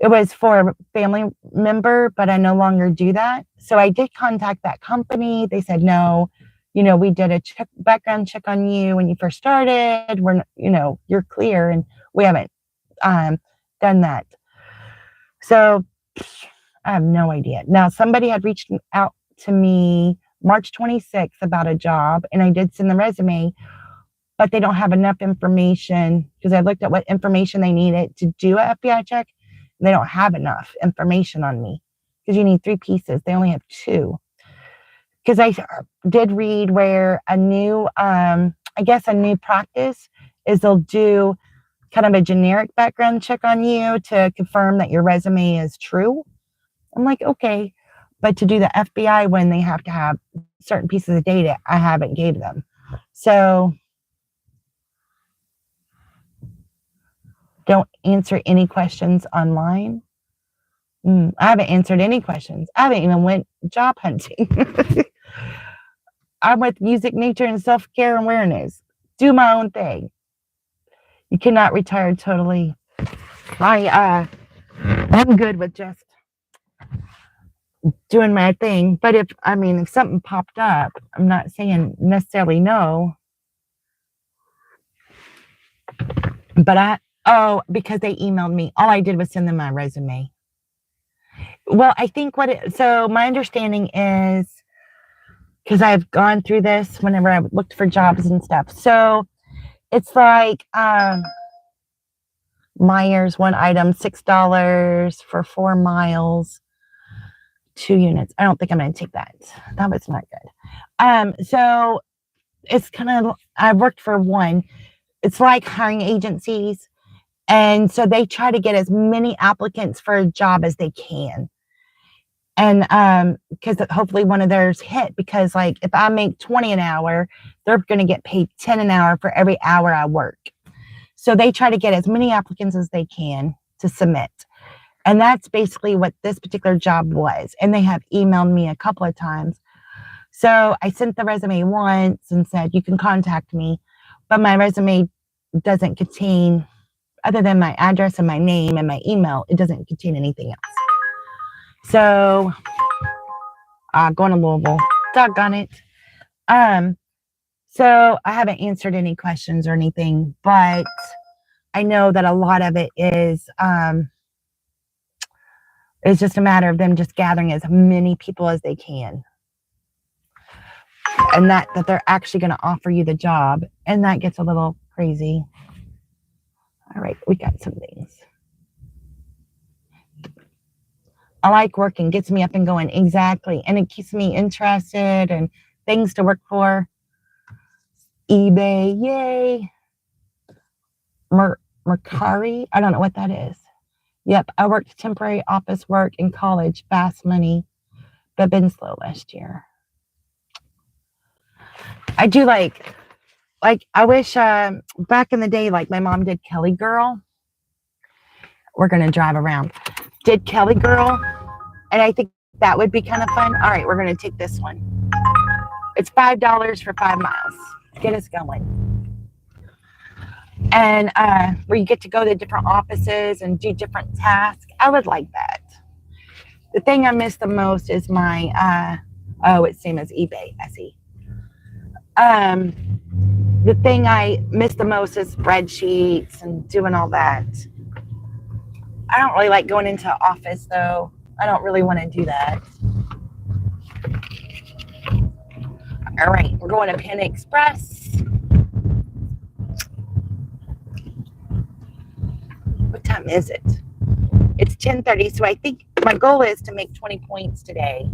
was for a family member, but I no longer do that. So I did contact that company. They said, no, we did a background check on you when you first started. You're clear, and we haven't done that. So I have no idea. Now, somebody had reached out to me March 26th about a job, and I did send the resume, but they don't have enough information, because I looked at what information they needed to do an FBI check, and they don't have enough information on me, because you need 3 pieces. They only have 2. Because I did read where a new practice is they'll do kind of a generic background check on you to confirm that your resume is true. I'm like, okay. But to do the FBI one, they have to have certain pieces of data I haven't gave them. So don't answer any questions online. I haven't answered any questions. I haven't even went job hunting. I'm with music, nature, and self-care and awareness. Do my own thing. You cannot retire totally. I'm good with just doing my thing. But if something popped up, I'm not saying necessarily no. But because they emailed me, all I did was send them my resume. Well, I think so my understanding is, because I've gone through this whenever I looked for jobs and stuff. So it's like Myers, one item, $6 for 4 miles, 2 units. I don't think I'm going to take that. That was not good. So it's kind of, I worked for one. It's like hiring agencies. And so they try to get as many applicants for a job as they can. And because hopefully one of theirs hit, because like if I make 20 an hour, they're going to get paid 10 an hour for every hour I work. So they try to get as many applicants as they can to submit. And that's basically what this particular job was. And they have emailed me a couple of times. So I sent the resume once and said, you can contact me. But my resume doesn't contain, other than my address and my name and my email, it doesn't contain anything else. So going to Louisville, doggone it. So I haven't answered any questions or anything, but I know that a lot of it is just a matter of them just gathering as many people as they can. And that they're actually going to offer you the job. And that gets a little crazy. All right, we got some things. I like working, gets me up and going. Exactly. And it keeps me interested and things to work for. eBay, yay. Mercari, I don't know what that is. Yep, I worked temporary office work in college, fast money, but been slow last year. I do like I wish back in the day, like my mom did Kelly Girl. We're going to drive around. Did Kelly Girl. And I think that would be kind of fun. All right, we're going to take this one. It's $5 for 5 miles. Get us going. And where you get to go to different offices and do different tasks. I would like that. The thing I miss the most is my, it's same as eBay, I see. The thing I miss the most is spreadsheets and doing all that. I don't really like going into office though. I don't really want to do that. All right, we're going to Panda Express. What time is it? It's 10:30, so I think my goal is to make 20 points today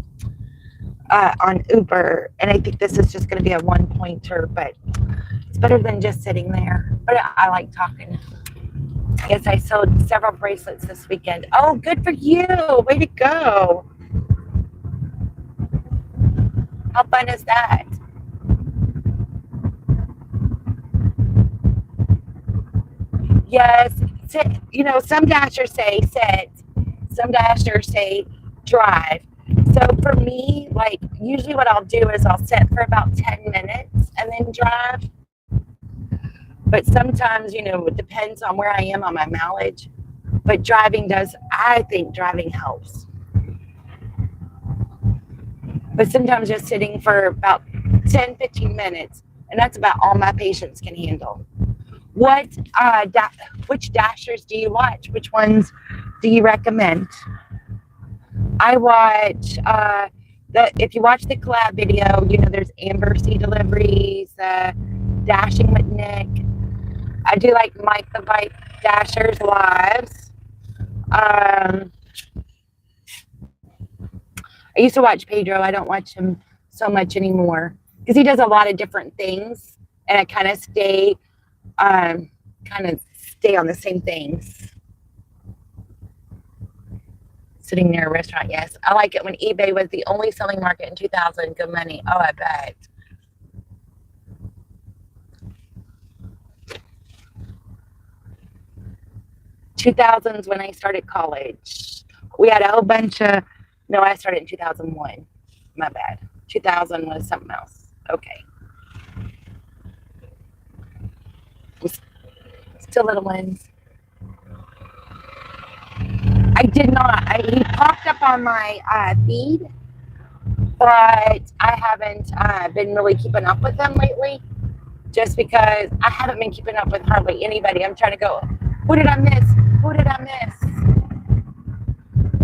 on Uber, and I think this is just going to be a 1-pointer, but it's better than just sitting there. But I like talking. Yes, I sold several bracelets this weekend. Oh, good for you. Way to go. How fun is that? Yes. You know, some dashers say sit. Some dashers say drive. So for me, like usually what I'll do is I'll sit for about 10 minutes and then drive. But sometimes, you know, it depends on where I am on my mileage. But I think driving helps. But sometimes just sitting for about 10, 15 minutes, and that's about all my patience can handle. Which dashers do you watch? Which ones do you recommend? I watch, if you watch the collab video, you know, there's Amber C Deliveries, Dashing with Nick. I do like Mike the Bike Dashers lives. I used to watch Pedro. I don't watch him so much anymore because he does a lot of different things, and I kind of stay on the same things. Sitting near a restaurant, yes. I like it when eBay was the only selling market in 2000. Good money. Oh, I bet. $2000s when I started college. We had a whole bunch of, no, I started in 2001. My bad. 2000 was something else. Okay. Still little ones. I did not. He popped up on my feed, but I haven't been really keeping up with him lately. just because I haven't been keeping up with hardly anybody. I'm trying to go, who did I miss? Who did I miss?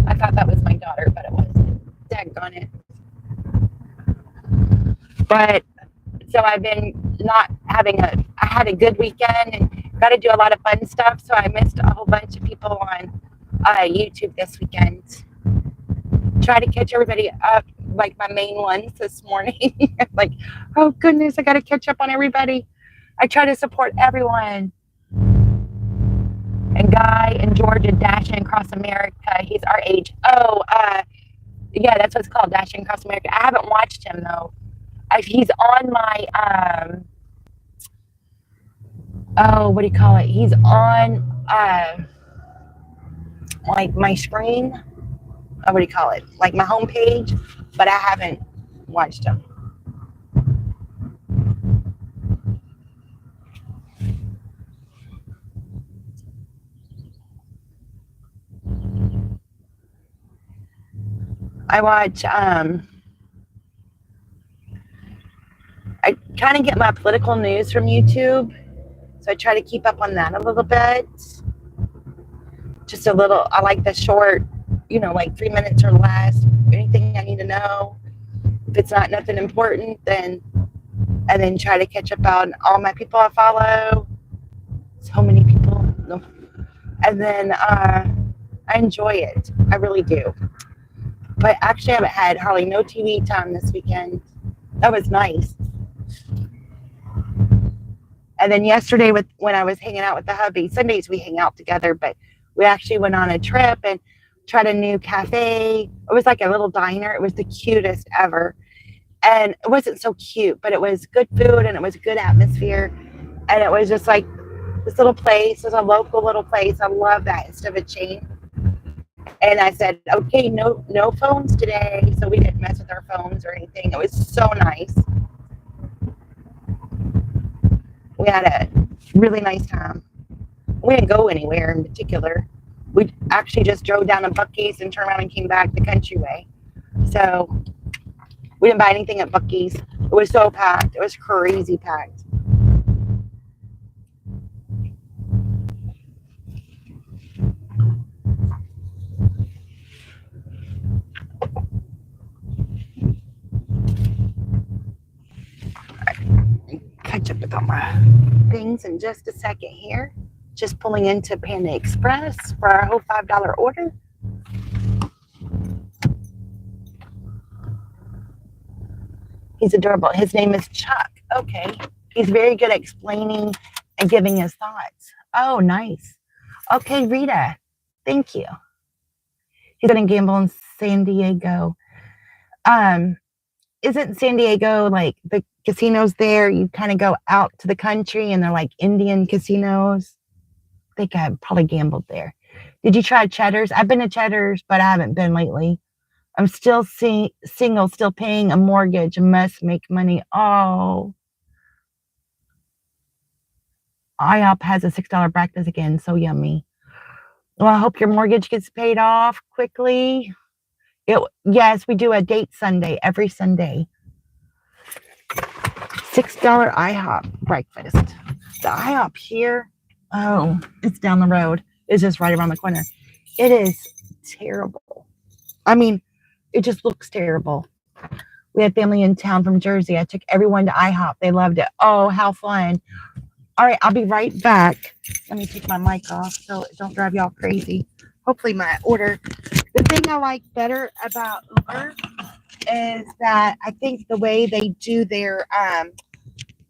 I thought that was my daughter, but it wasn't. Daggone it. But so I've been not having I had a good weekend and got to do a lot of fun stuff. So I missed a whole bunch of people on YouTube this weekend. Try to catch everybody up, like my main ones this morning. Like, oh goodness, I got to catch up on everybody. I try to support everyone. And Guy in Georgia dashing across America. He's our age. Oh, yeah, that's what it's called, dashing across America. I haven't watched him though. He's on my oh, what do you call it? He's on like my screen. Oh, what do you call it? Like my homepage, but I haven't watched him. I watch I kind of get my political news from YouTube. So I try to keep up on that a little bit. Just a little, I like the short, like 3 minutes or less. Anything I need to know. If it's not nothing important, and then try to catch up on all my people I follow. So many people. And then I enjoy it. I really do. But actually I haven't had hardly no TV time this weekend. That was nice. And then yesterday when I was hanging out with the hubby, Sundays we hang out together, but we actually went on a trip and tried a new cafe. It was like a little diner. It was the cutest ever. And it wasn't so cute, but it was good food and it was a good atmosphere. And it was just like this little place. It was a local little place. I love that instead of a chain. And I said, okay, no phones today. So we didn't mess with our phones or anything. It was so nice. We had a really nice time. We didn't go anywhere in particular. We actually just drove down to Buc-ee's and turned around and came back the country way. So we didn't buy anything at Buc-ee's. It was so packed. It was crazy packed. Catch up with all my things in just a second here. Just pulling into Panda Express for our whole $5 order. He's adorable. His name is Chuck. Okay. He's very good at explaining and giving his thoughts. Oh, nice. Okay, Rita. Thank you. He's going to gamble in San Diego. Isn't San Diego like the casinos there? You kind of go out to the country and they're like Indian casinos. I think I probably gambled there. Did you try Cheddar's? I've been to Cheddar's, but I haven't been lately. I'm still single, still paying a mortgage, must make money. Oh. IOP has a $6 breakfast again. So yummy. Well, I hope your mortgage gets paid off quickly. Yes, we do a date Sunday, every Sunday. $6 IHOP breakfast. The IHOP here, oh, it's down the road. It's just right around the corner. It is terrible. I mean, it just looks terrible. We had family in town from Jersey. I took everyone to IHOP. They loved it. Oh, how fun. All right, I'll be right back. Let me take my mic off so it don't drive y'all crazy. Hopefully my order. The thing I like better about Uber is that I think the way they do their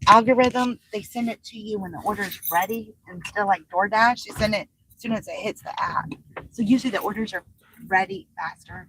algorithm, they send it to you when the order is ready instead of like DoorDash. They send it as soon as it hits the app. So usually the orders are ready faster.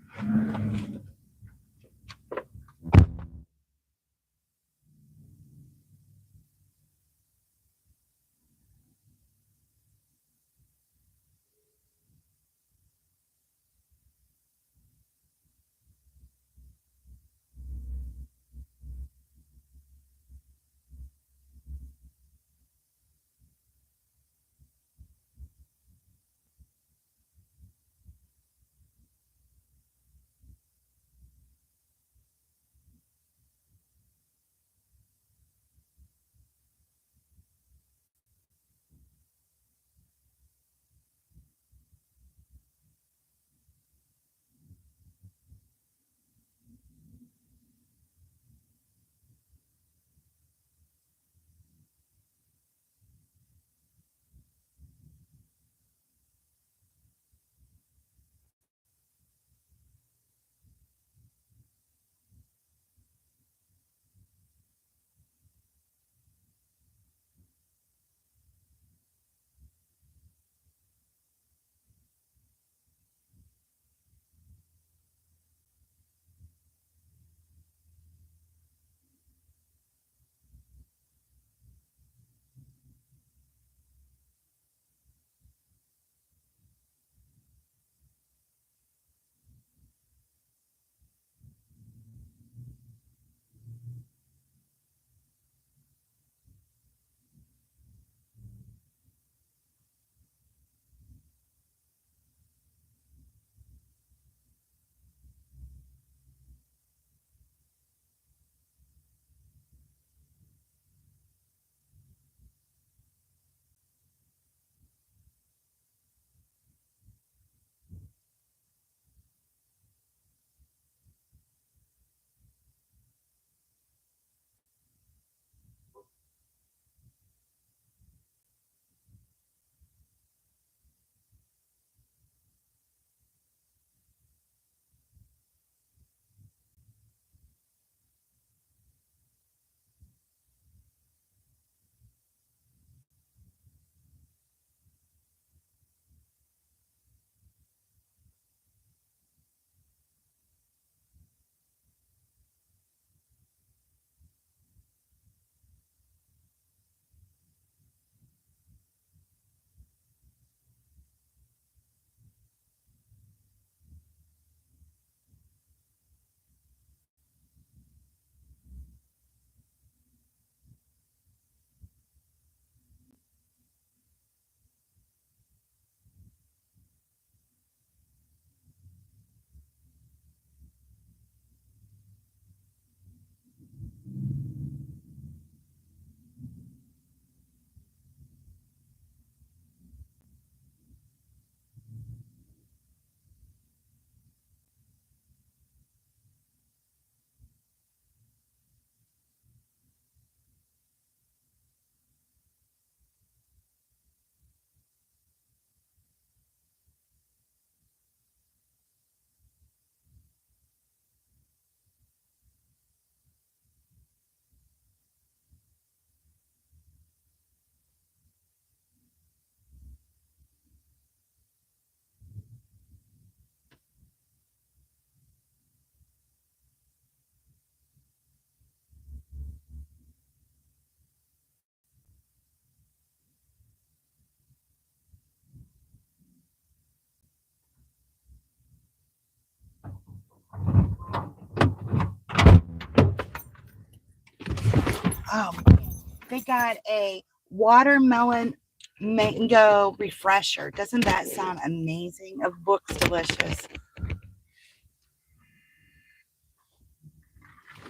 They got a watermelon mango refresher. Doesn't that sound amazing? It looks delicious.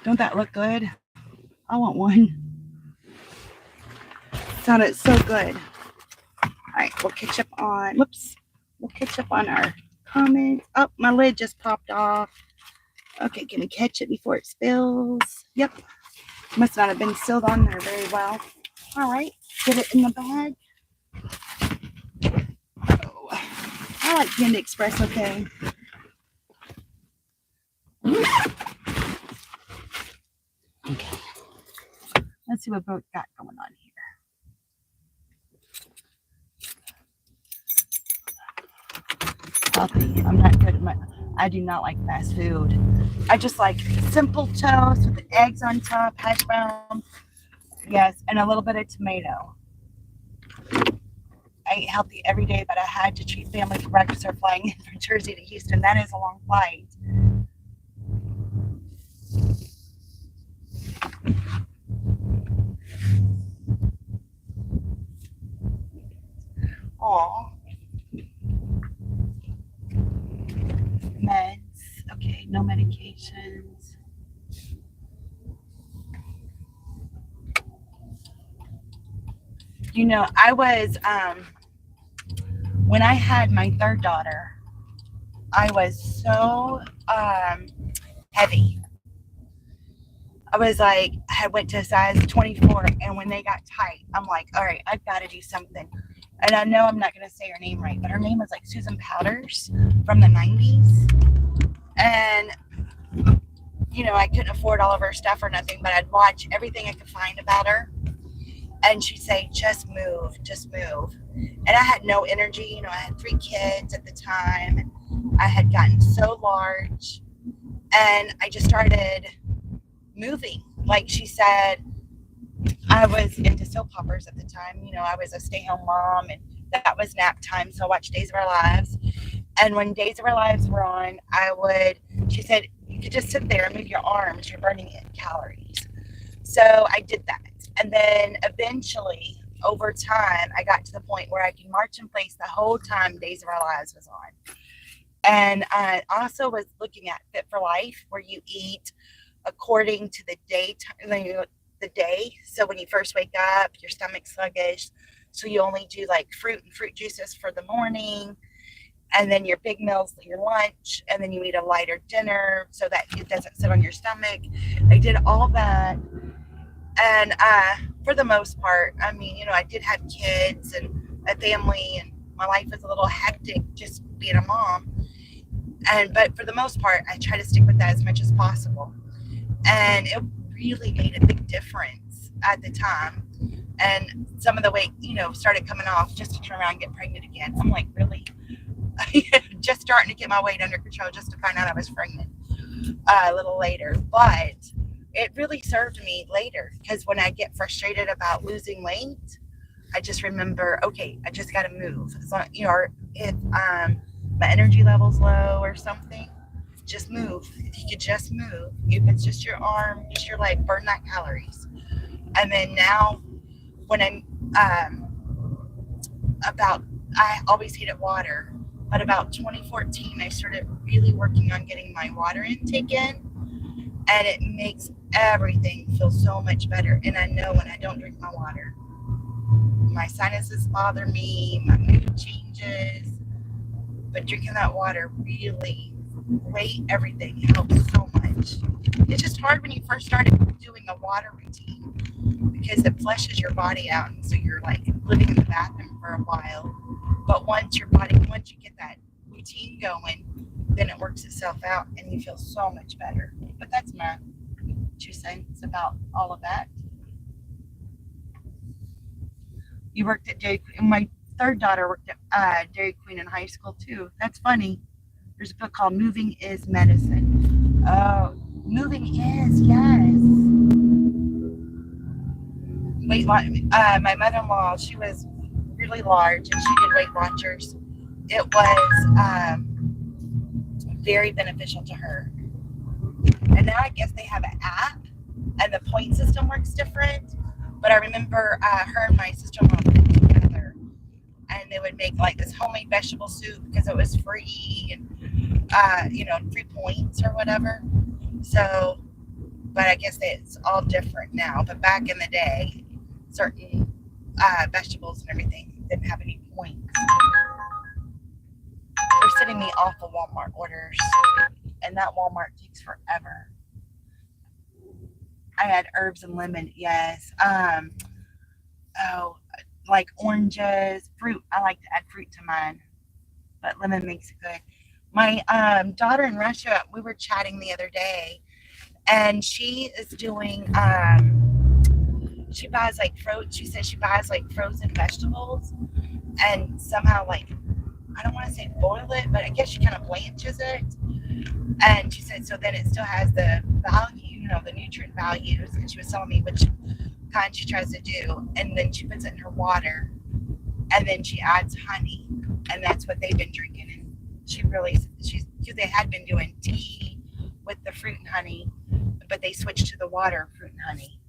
Don't that look good? I want one. Sounded so good. All right, we'll catch up on, whoops. We'll catch up on our comments. Oh, my lid just popped off. Okay, can we catch it before it spills? Yep. Must not have been sealed on there very well. All right, get it in the bag. Oh, I like Panda Express, okay. Okay. Let's see what boat got going on here. Healthy. I'm not good at I do not like fast food. I just like simple toast with the eggs on top, hash brown. Yes, and a little bit of tomato. I eat healthy every day, but I had to treat family for breakfast. They're flying in from Jersey to Houston. That is a long flight. Aw. Meds. Okay, no medications. You know, I was, when I had my third daughter, I was so heavy. I was like, I went to size 24, and when they got tight, I'm like, all right, I've got to do something. And I know I'm not going to say her name right, but her name was like Susan Powders from the 90s. And, you know, I couldn't afford all of her stuff or nothing, but I'd watch everything I could find about her. And she'd say, just move, just move. And I had no energy. You know, I had 3 kids at the time. And I had gotten so large. And I just started moving. Like she said, I was into soap operas at the time. You know, I was a stay-home mom, and that was nap time. So I watched Days of Our Lives. And when Days of Our Lives were on, she said, you could just sit there and move your arms. You're burning calories. So I did that. And then eventually, over time, I got to the point where I could march in place the whole time Days of Our Lives was on. And I also was looking at Fit for Life, where you eat according to the day. So when you first wake up, your stomach's sluggish. So you only do like fruit and fruit juices for the morning. And then your big meals, your lunch, and then you eat a lighter dinner so that it doesn't sit on your stomach. I did all that. And for the most part, I mean, you know, I did have kids and a family, and my life was a little hectic just being a mom. But for the most part, I try to stick with that as much as possible. And it really made a big difference at the time. And some of the weight, you know, started coming off just to turn around and get pregnant again. I'm like, really? Just starting to get my weight under control just to find out I was pregnant a little later. But it really served me later, because when I get frustrated about losing weight, I just remember, okay, I just got to move. So, you know, or if my energy level's low or something, just move. If you could just move, if it's just your arm, just your leg, burn that calories. And then now, when I always hated water, but about 2014, I started really working on getting my water intake in, and it makes everything feel so much better. And I know when I don't drink my water, my sinuses bother me, my mood changes, but drinking that water really, weight, everything helps so much. It's just hard when you first started doing a water routine, because it flushes your body out, and so you're like living in the bathroom for a while. But once you get that routine going, then it works itself out and you feel so much better. But that's my 2 cents about all of that. You worked at Dairy Queen. My third daughter worked at Dairy Queen in high school too. That's funny. There's a book called Moving is Medicine. Oh, moving is, yes. My mother-in-law, she was really large, and she did Weight Watchers. It was very beneficial to her. And now I guess they have an app, and the point point system works different. But I remember her and my sister-in-law put it together, and they would make like this homemade vegetable soup because it was free and 3 points or whatever. So, but I guess it's all different now. But back in the day, certain vegetables and everything didn't have any points. They're sending me off of Walmart orders, and that Walmart takes forever. I had herbs and lemon, yes. Like oranges, fruit. I like to add fruit to mine, but lemon makes it good. My daughter in Russia, we were chatting the other day, and she is doing, she buys like she says she buys like frozen vegetables, and somehow like, I don't want to say boil it, but I guess she kind of blanches it. And she said, so then it still has the value, the nutrient values. And she was telling me which kind she tries to do. And then she puts it in her water. And then she adds honey. And that's what they've been drinking. And they had been doing tea with the fruit and honey, but they switched to the water, fruit and honey.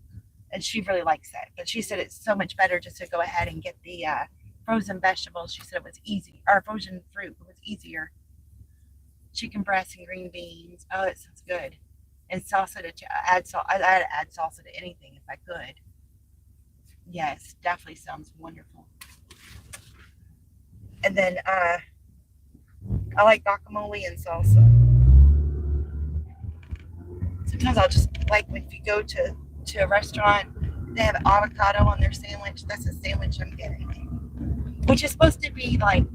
And she really likes that. But she said it's so much better just to go ahead and get the frozen vegetables. She said it was easy. Or frozen fruit. It was easier. Chicken breast and green beans. Oh, it sounds good. And salsa to add salt. I'd add salsa to anything if I could. Yes, definitely sounds wonderful. And then I like guacamole and salsa. Sometimes I'll just like if you go to a restaurant, they have avocado on their sandwich. That's a sandwich I'm getting, which is supposed to be like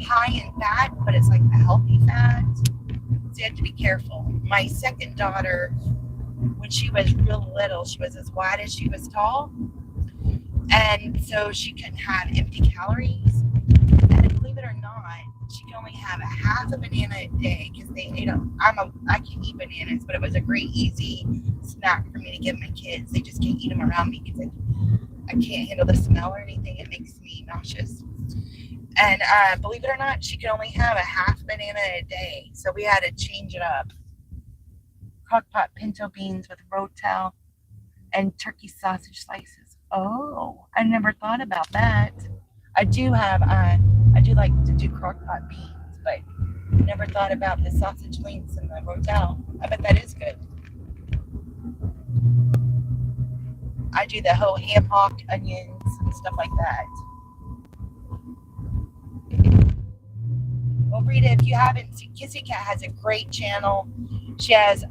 high in fat, but it's like the healthy fat. So you have to be careful. My second daughter, when she was real little, she was as wide as she was tall, and so she couldn't have empty calories. And believe it or not, she could only have a half a banana a day because I can eat bananas, but it was a great easy snack for me to give my kids. They just can't eat them around me because I can't handle the smell or anything. It makes me nauseous. And believe it or not, she could only have a half banana a day. So we had to change it up. Crock-pot pinto beans with rotel and turkey sausage slices. Oh, I never thought about that. I do like to do crock-pot beans, but never thought about the sausage links and the rotel. I bet that is good. I do the whole ham hock, onions, and stuff like that. Well, Rita, if you haven't seen, Kissy Cat has a great channel. She has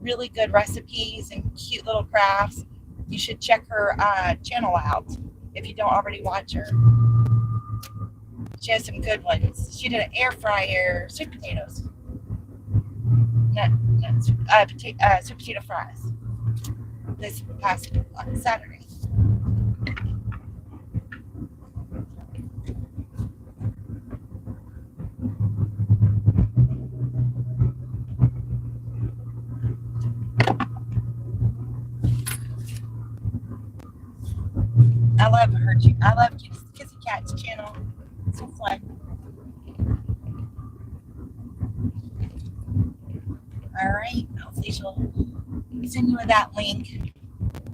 really good recipes and cute little crafts. You should check her channel out if you don't already watch her. She has some good ones. She did an air fryer, sweet potatoes. Sweet potato fries this past Saturday. I love her. I love Kissy Cat's channel. It's so fun. All right. Hopefully she'll send you that link.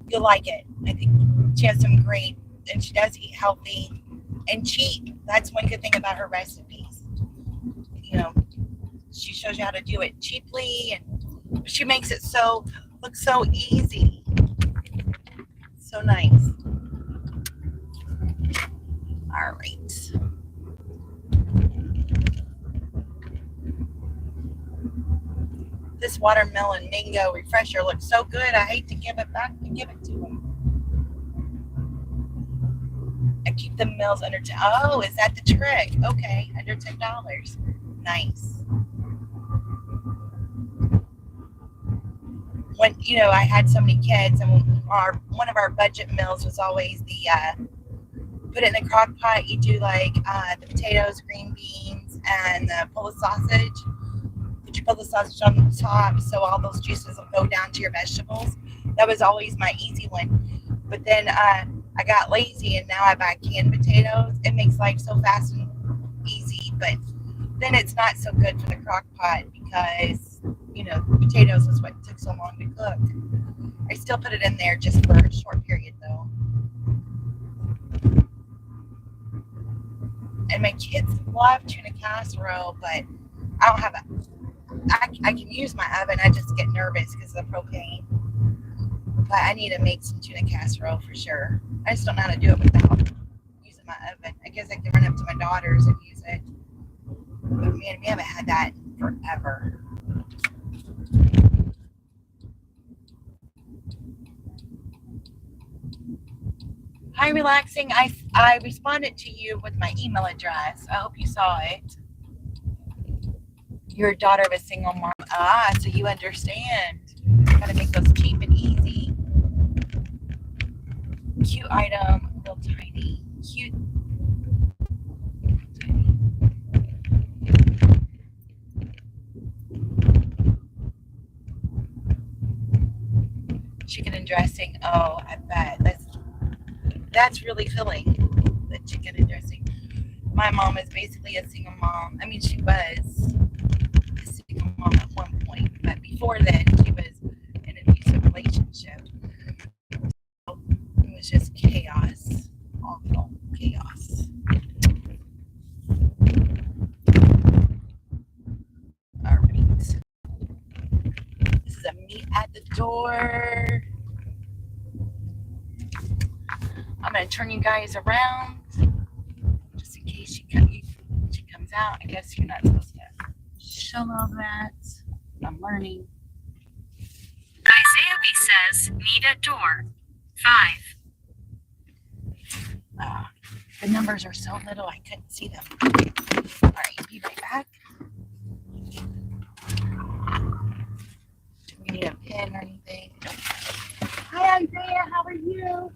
You'll like it. I think she has some great, and she does eat healthy and cheap. That's one good thing about her recipes. She shows you how to do it cheaply, and she makes it look so easy. So nice. All right. This watermelon mango refresher looks so good. I hate to give it back to give it to him. I keep the meals under $10. Oh, is that the trick? Okay, under $10. Nice. When I had so many kids, and one of our budget meals was always the put it in the crock pot. You do like the potatoes, green beans, and the Polish sausage. Put your Polish sausage on the top so all those juices will go down to your vegetables. That was always my easy one. But then I got lazy, and now I buy canned potatoes. It makes life so fast and easy, but then it's not so good for the crock pot because, potatoes is what took so long to cook. still put it in there just for a short period though. And my kids love tuna casserole, but I don't have I can use my oven. I just get nervous because of the propane. But I need to make some tuna casserole for sure. I just don't know how to do it without using my oven. I guess I can run up to my daughter's and use it. But man, we haven't had that in forever. Hi, relaxing. I responded to you with my email address. I hope you saw it. You're a daughter of a single mom. Ah, so you understand. Gotta make those cheap and easy. Cute item, real tiny. Cute. Chicken and dressing. Oh, I bet. That's really filling. The chicken and dressing. My mom is basically a single mom. I mean, she was a single mom at one point, but before then, she was in an abusive relationship. So it was just chaos. Awful chaos. All right. This is a meet at the door. I'm going to turn you guys around just in case she comes out. I guess you're not supposed to show all that. I'm learning. Isaiah B says, meet at door 5. The numbers are so little I couldn't see them. All right, be right back. Do we need a pen or anything? Hi, Isaiah. How are you?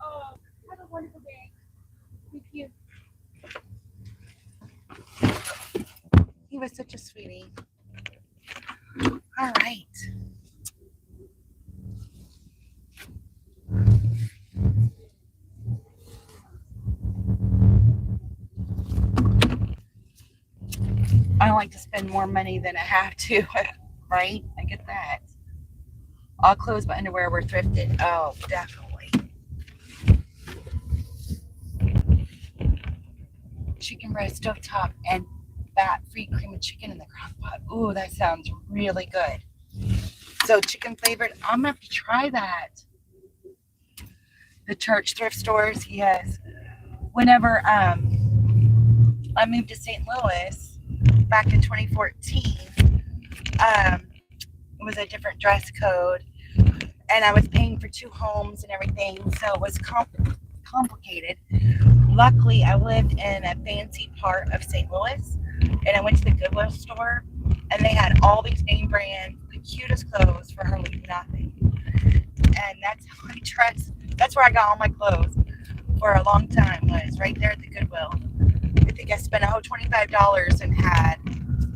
Oh, have a wonderful day. Thank you. He was such a sweetie. All right. I don't like to spend more money than I have to, right? I get that. All clothes but underwear were thrifted. Oh, definitely. Chicken breast, stovetop, and fat-free cream of chicken in the crock pot. Ooh, that sounds really good. So chicken flavored. I'm gonna have to try that. The church thrift stores, yes. Whenever I moved to St. Louis back in 2014, it was a different dress code, and I was paying for 2 homes and everything, so it was complicated. Luckily, I lived in a fancy part of St. Louis, and I went to the Goodwill store, and they had all these name brands, the cutest clothes for hardly nothing. And that's how I dressed. That's where I got all my clothes for a long time, was right there at the Goodwill. I think I spent $25 and had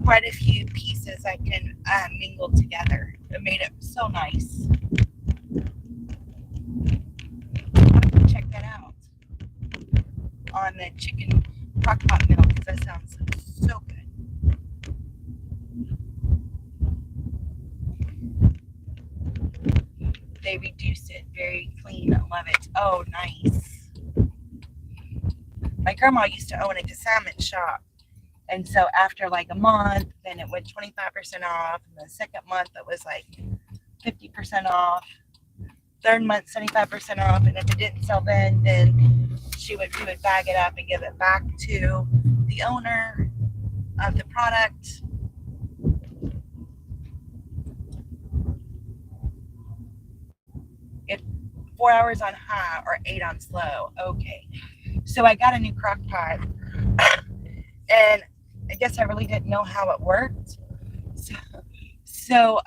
quite a few pieces I can mingle together. It made it so nice. Check that out on the chicken crock pot meal, because that sounds so good. They reduced it, very clean. I love it. Oh, nice. My grandma used to own a consignment shop, and so after like a month, then it went 25% off, and the second month it was like 50% off. Third month, 75% off, and if it didn't sell then we would bag it up and give it back to the owner of the product. If 4 hours on high or 8 on slow. Okay. So I got a new crock pot, and I guess I really didn't know how it worked. So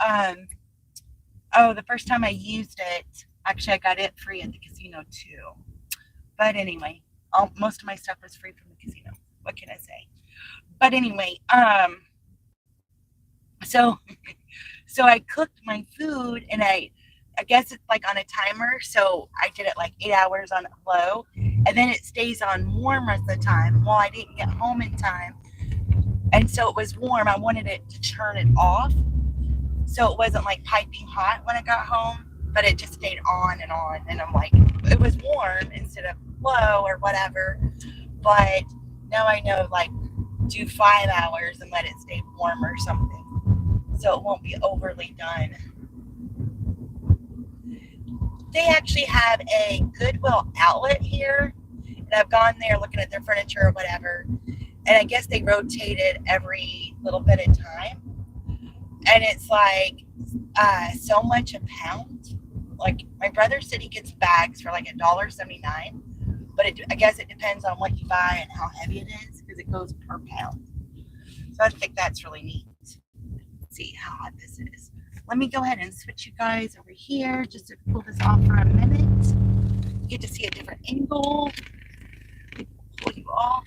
the first time I used it, actually I got it free at the casino too. But anyway, most of my stuff was free from the casino. What can I say? But anyway, so I cooked my food, and I I guess it's like on a timer. So I did it like 8 hours on low, and then it stays on warm rest of the time. Well, I didn't get home in time, and so it was warm. I wanted it to turn it off, so it wasn't like piping hot when I got home, but it just stayed on. And I'm like, it was warm instead of low or whatever. But now I know, like, do 5 hours and let it stay warm or something, so it won't be overly done. They actually have a Goodwill outlet here, and I've gone there looking at their furniture or whatever, and I guess they rotate it every little bit of time, and it's like so much a pound. Like, my brother said he gets bags for like $1.79, but I guess it depends on what you buy and how heavy it is, because it goes per pound. So I think that's really neat. Let's see how hot this is. Let me go ahead and switch you guys over here just to pull this off for a minute. You get to see a different angle. Pull you off.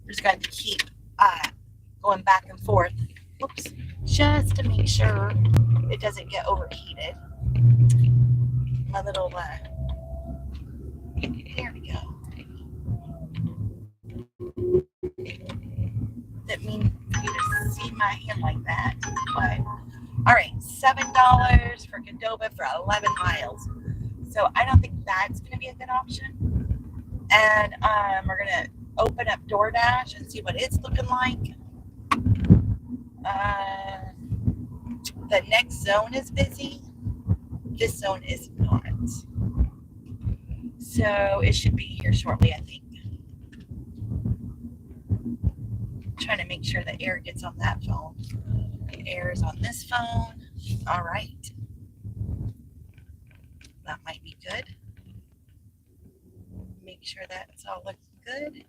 Just got to keep going back and forth. Whoops. Just to make sure it doesn't get overheated. My little, here we go. Didn't mean for you to see my hand like that, but all right, $7 for Qdoba for 11 miles. So I don't think that's going to be a good option. And we're going to open up DoorDash and see what it's looking like. The next zone is busy. This zone is not. So it should be here shortly, I think. Trying to make sure the air gets on that phone. The air is on this phone. All right. That might be good. Make sure that's all looking good.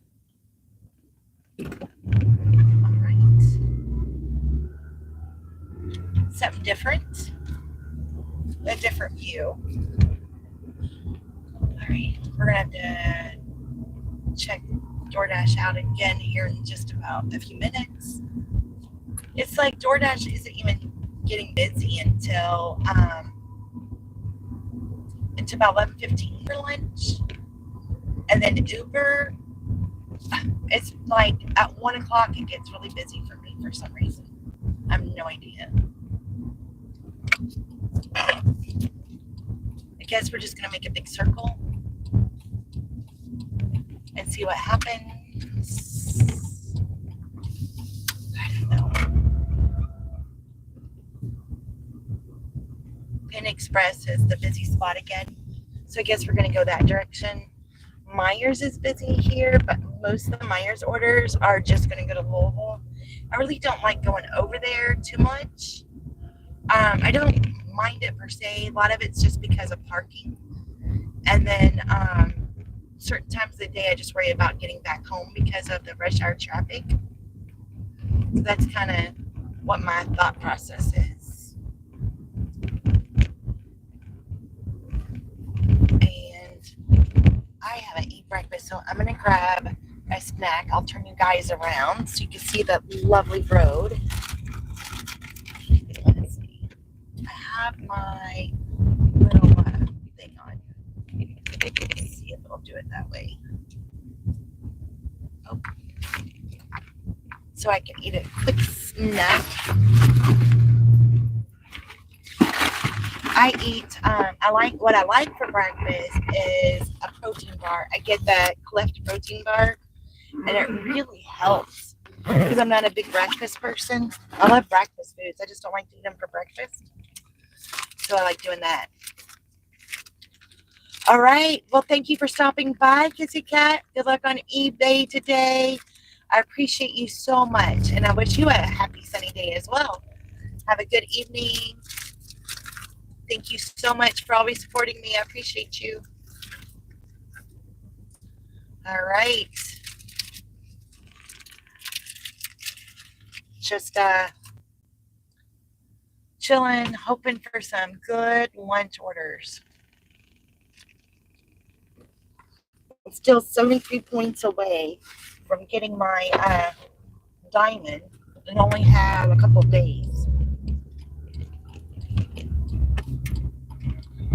All right. Something different. A different view. All right. We're going to have to check DoorDash out again here in just about a few minutes. It's like DoorDash isn't even getting busy until about 11:15 for lunch, and then Uber, it's like at 1 o'clock it gets really busy for me for some reason. I have no idea. I guess we're just gonna make a big circle and see what happens. I don't know. Panda Express is the busy spot again. So I guess we're going to go that direction. Myers is busy here, but most of the Myers orders are just going to go to Louisville. I really don't like going over there too much. I don't mind it per se. A lot of it's just because of parking. And then certain times of the day I just worry about getting back home because of the rush hour traffic. So that's kind of what my thought process is. And I haven't eaten breakfast, so I'm going to grab a snack. I'll turn you guys around so you can see the lovely road. Let's see. I have my little thing on. Let's see if it'll do it that way. Oh. So I can eat a quick snack. What I like for breakfast is a protein bar. I get the Cleft protein bar, and it really helps because I'm not a big breakfast person. I love breakfast foods. I just don't like to eat them for breakfast. So I like doing that. All right. Well, thank you for stopping by, Kissy Cat. Good luck on eBay today. I appreciate you so much, and I wish you a happy sunny day as well. Have a good evening. Thank you so much for always supporting me. I appreciate you. All right. Just chilling, hoping for some good lunch orders. I'm still 73 points away from getting my diamond and only have a couple of days.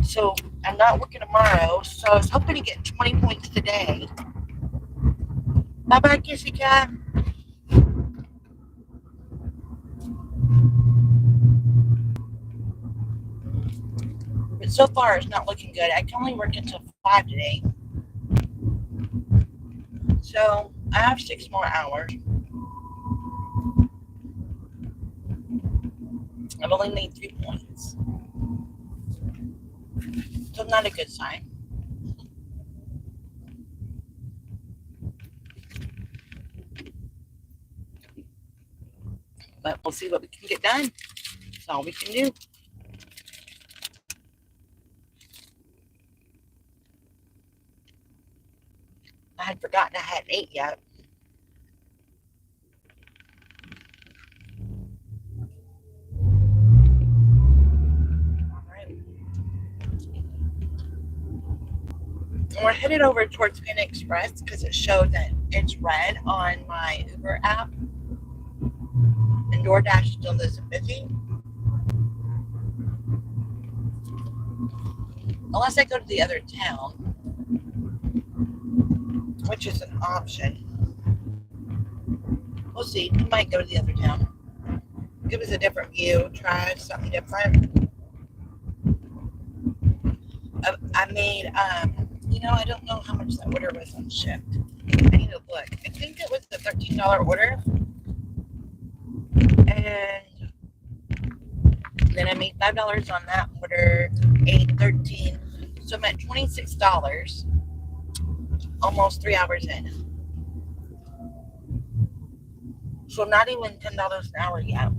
So I'm not working tomorrow, so I was hoping to get 20 points today. Bye bye, kissy cat. But so far, it's not looking good. I can only work until 5 today. So I have 6 more hours. I've only made 3 points. So not a good sign. But we'll see what we can get done. That's all we can do. I had forgotten I hadn't ate yet. Alright. We're headed over towards Panda Express because it showed that it's red on my Uber app. And DoorDash still isn't busy. Unless I go to the other town, which is an option. We'll see. We might go to the other town. Give us a different view. Try something different. I made, I don't know how much that order was on Shift. I need to look. I think it was the $13 order. And then I made $5 on that order, $8.13. So I'm at $26, almost 3 hours in. So not even $10 an hour yet.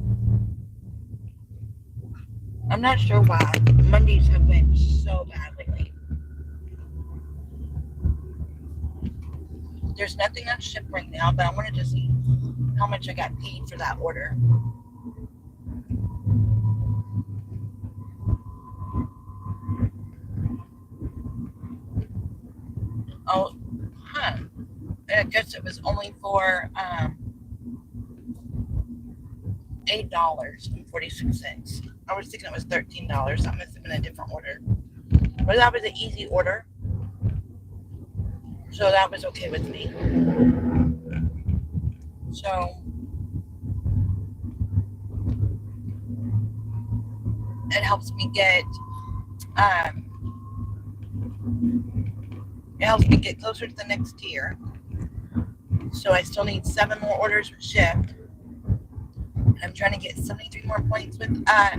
I'm not sure why Mondays have been so bad lately. There's nothing on Shift right now, but I wanted to see how much I got paid for that order. Oh, huh. And I guess it was only for $8.46. I was thinking it was $13. That must have been a different order. But that was an easy order. So that was okay with me. So it helps me get closer to the next tier. So I still need 7 more orders with Shift. And I'm trying to get 73 more points with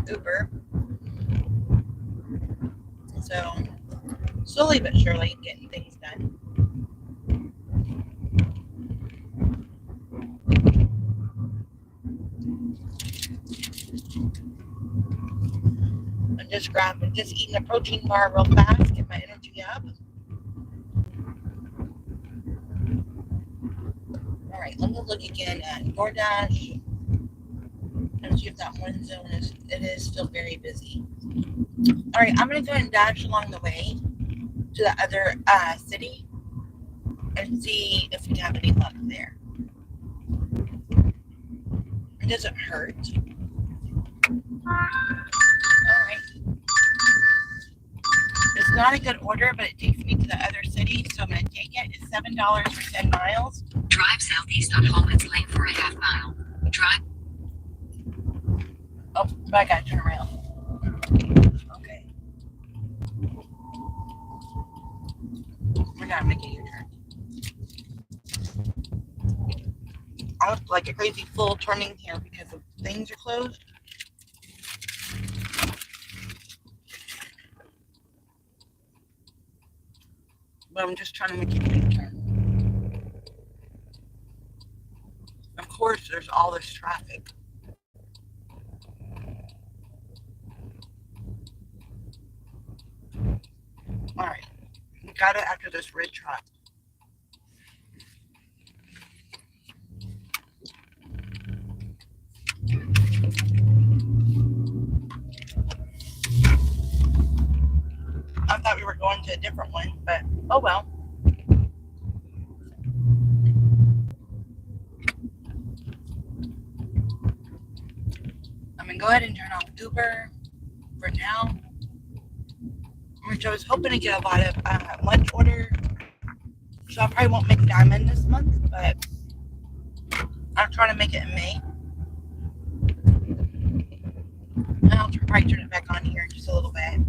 Uber. So slowly but surely getting things done. I'm just eating a protein bar real fast, get my energy up. All right, let me look again at DoorDash and see if that one zone is still very busy. All right, I'm gonna go and dash along the way to the other city and see if we have any luck there. It doesn't hurt. Alright. It's not a good order, but it takes me to the other city, so I'm going to take it. It's $7 for 10 miles. Drive southeast on Holman's Lane for a half mile. Drive. Oh, but I got to turn around. Okay. We're not making a U-turn. I look like a crazy fool turning here because the things are closed. But I'm just trying to make a U-turn. Of course, there's all this traffic. All right, we got it after this red truck. I thought we were going to a different one, but oh well. I'm gonna go ahead and turn off Uber for now. which I was hoping to get a lot of lunch order. So I probably won't make Diamond this month, but I'm trying to make it in May. And I'll probably turn it back on here in just a little bit.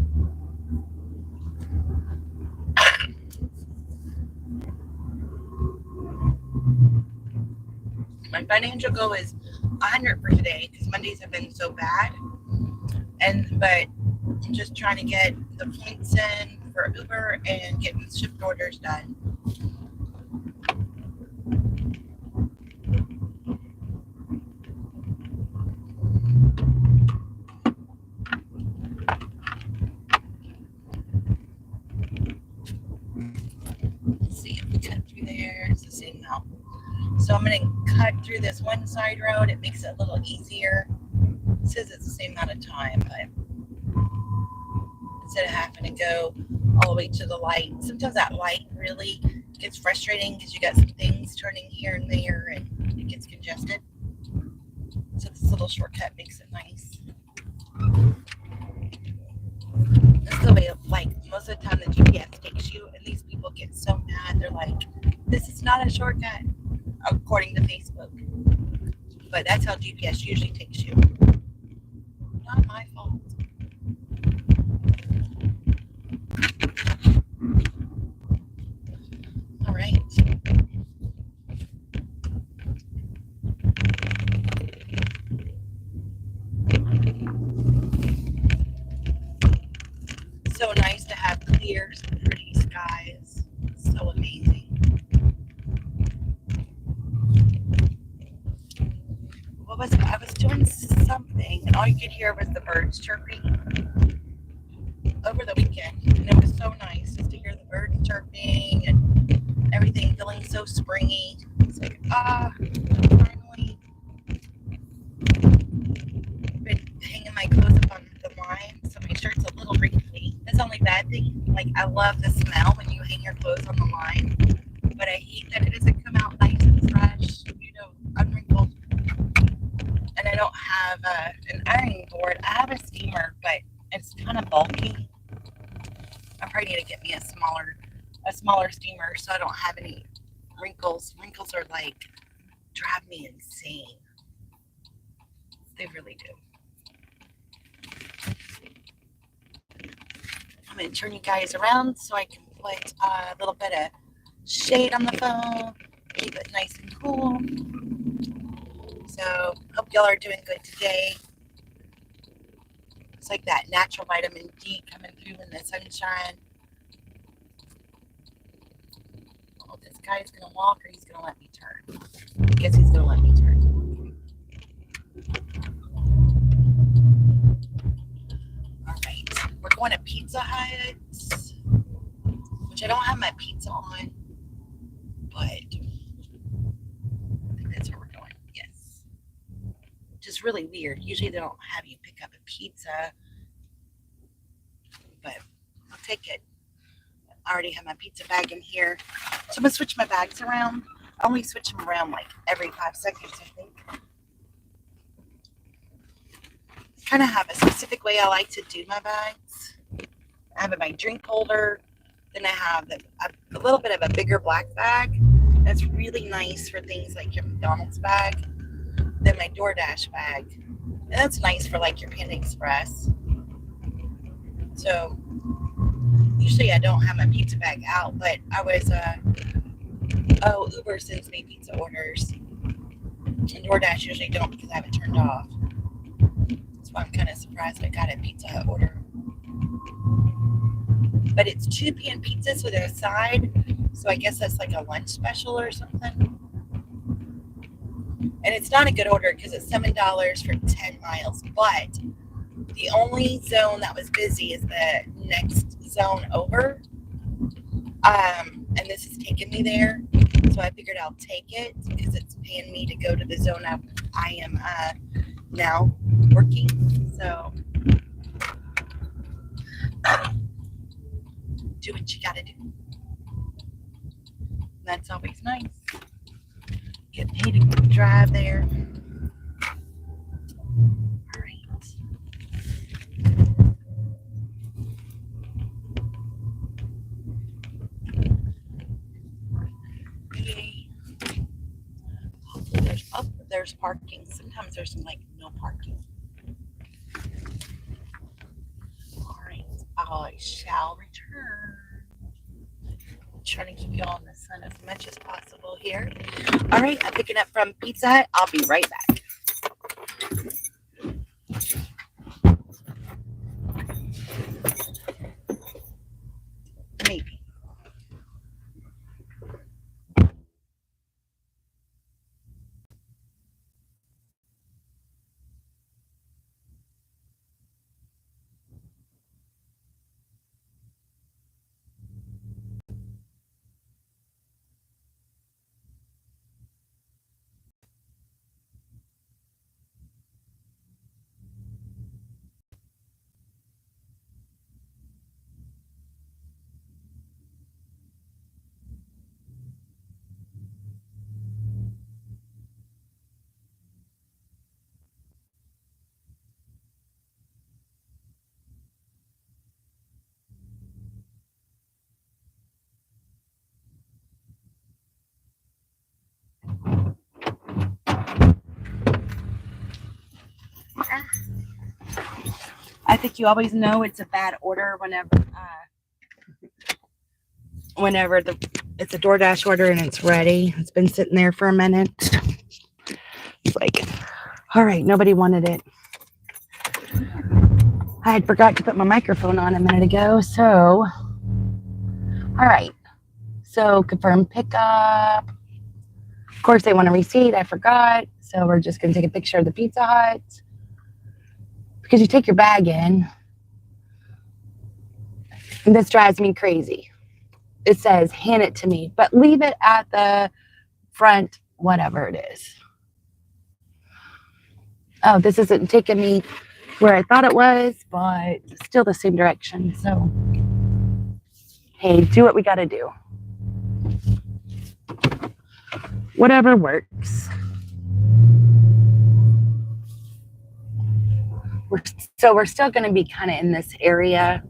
My financial goal is 100 for today because Mondays have been so bad. But I'm just trying to get the points in for Uber and get shipped orders done. Let's see if we cut through there. It's the same now. So I'm going to cut through this one side road. It makes it a little easier. It says it's the same amount of time, but instead of having to go all the way to the light. Sometimes that light really gets frustrating because you got some things turning here and there and it gets congested. So this little shortcut makes it nice. This is the way, like, most of the time the GPS takes you, and these people get so mad. They're like, this is not a shortcut, according to Facebook. But that's how GPS usually takes you. Not my fault. All right. So nice to have clear, pretty skies. So amazing. I was doing something, and all you could hear was the birds chirping over the weekend, and it was so nice just to hear the birds chirping and everything feeling so springy. It's like, finally. Been hanging my clothes up on the line, so my shirt's a little wrinkly. That's the only bad thing. Like, I love the smell when you hang your clothes on the line, but I hate that it doesn't come out nice and fresh, unwrinkled. And I don't have an ironing board. I have a steamer, but it's kind of bulky. I probably need to get me a smaller steamer so I don't have any wrinkles. Wrinkles are like, drive me insane. They really do. I'm going to turn you guys around so I can put a little bit of shade on the phone, keep it nice and cool. So, hope y'all are doing good today. It's like that natural vitamin D coming through in the sunshine. Oh, this guy's going to walk or he's going to let me turn. I guess he's going to let me turn. All right. We're going to Pizza Hut, which I don't have my pizza on, but I think that's where we're going. Yes. Which is really weird. Usually they don't have you pick up a pizza, but I'll take it. I already have my pizza bag in here. So I'm going to switch my bags around. I only switch them around like every 5 seconds, I think. Kind of have a specific way I like to do my bags. I have my drink holder. Then I have a little bit of a bigger black bag. That's really nice for things like your McDonald's bag. Then my DoorDash bag. And that's nice for like your Panda Express. So usually I don't have my pizza bag out, but I was, Uber sends me pizza orders. And DoorDash usually don't because I have it turned off. That's why I'm kind of surprised I got a Pizza Hut order. But it's 2 p.m. pizzas with a side, so I guess that's like a lunch special or something. And it's not a good order because it's $7 for 10 miles. But the only zone that was busy is the next zone over. And this is taking me there. So I figured I'll take it because it's paying me to go to the zone I am now working. So do what you gotta do. That's always nice. Get paid to drive there. All right. there's parking. Sometimes there's like no parking. All right, I shall return. I'm trying to keep you all in the sun as much as possible here. All right, I'm picking up from Pizza Hut. I'll be right back. Maybe. I think you always know it's a bad order whenever it's a DoorDash order and it's ready. It's been sitting there for a minute. It's like, all right, nobody wanted it. I had forgot to put my microphone on a minute ago, so all right. So confirm pickup. Of course, they want a receipt. I forgot. So we're just going to take a picture of the Pizza Hut. Because you take your bag in. And this drives me crazy. It says, hand it to me, but leave it at the front, whatever it is. Oh, this isn't taking me where I thought it was, but still the same direction. So, hey, do what we got to do. Whatever works. We're still going to be kind of in this area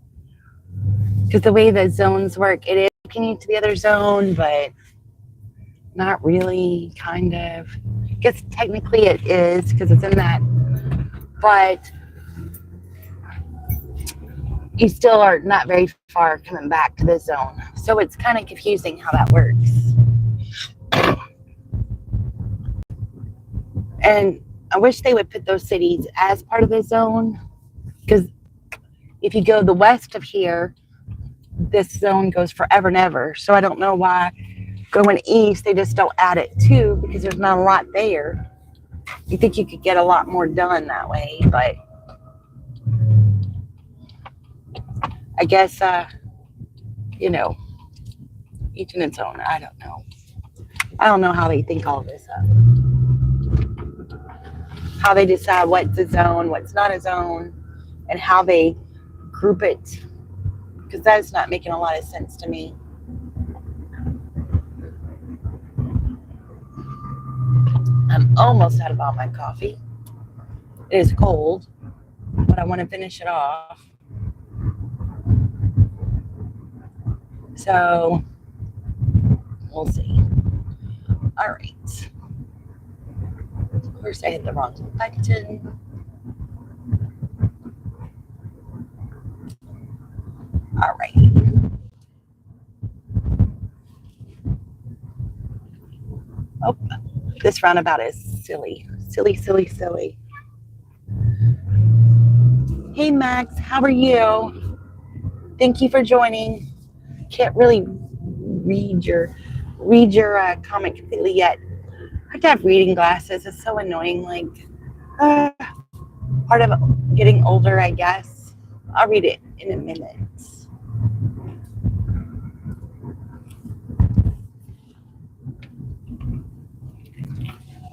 because the way the zones work, it is taking you to the other zone, but not really, kind of. I guess technically it is because it's in that, but you still are not very far coming back to the zone. So it's kind of confusing how that works. And I wish they would put those cities as part of the zone, because if you go the west of here, this zone goes forever and ever. So I don't know why going east, they just don't add it too, because there's not a lot there. You think you could get a lot more done that way, but I guess, you know, each in its own. I don't know. I don't know how they think all this up. How they decide what's a zone, what's not a zone, and how they group it. Because that is not making a lot of sense to me. I'm almost out of all my coffee. It is cold, but I want to finish it off. So, we'll see. All right. Of course, I hit the wrong button. All right. Oh, this roundabout is silly. Silly. Hey, Max, how are you? Thank you for joining. Can't really read your comment completely yet. I have to have reading glasses. It's so annoying. Like, part of getting older, I guess. I'll read it in a minute.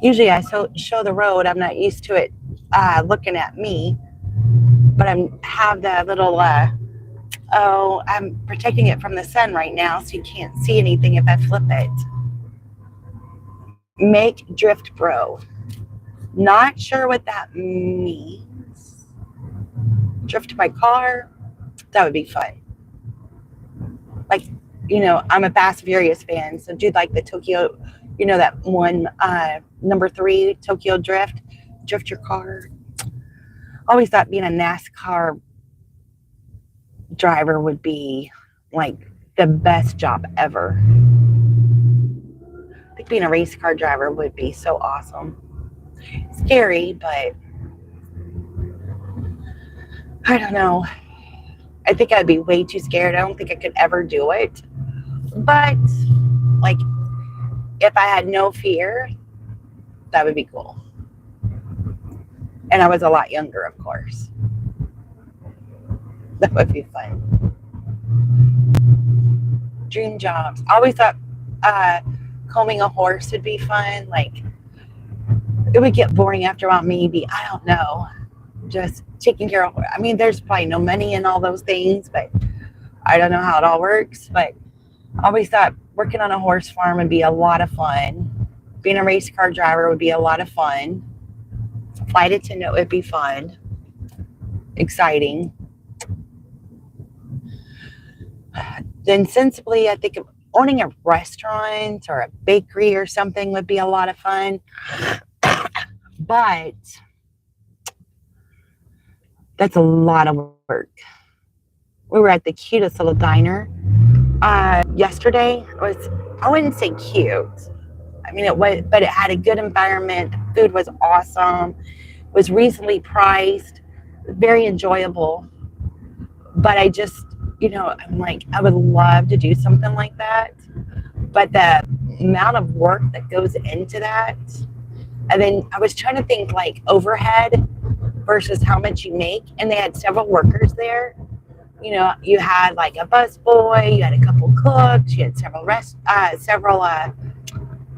Usually I show the road. I'm not used to it looking at me, but I have the little, I'm protecting it from the sun right now, so you can't see anything if I flip it. Make drift bro. Not sure what that means. Drift my car? That would be fun. Like, you know, I'm a Fast and Furious fan, so do like the Tokyo You know that one, number 3, Tokyo Drift, drift your car. Always thought being a NASCAR driver would be like the best job ever. I think being a race car driver would be so awesome. Scary, but I don't know. I think I'd be way too scared. I don't think I could ever do it. But like, if I had no fear, that would be cool. And I was a lot younger, of course. That would be fun. Dream jobs. I always thought combing a horse would be fun. Like, it would get boring after a while, maybe. I don't know. Just taking care of, I mean, there's probably no money in all those things, but I don't know how it all works. But I always thought working on a horse farm would be a lot of fun. Being a race car driver would be a lot of fun. Flight attendant would be fun. Exciting. Then sensibly, I think owning a restaurant or a bakery or something would be a lot of fun. But that's a lot of work. We were at the cutest little diner yesterday. It was, I wouldn't say cute. I mean, it was, but it had a good environment. The food was awesome. It was reasonably priced, very enjoyable. But I just, you know, I'm like, I would love to do something like that. But the amount of work that goes into that, and then I was trying to think like overhead versus how much you make. And they had several workers there. You know, you had like a busboy, you had a couple cooks, you had several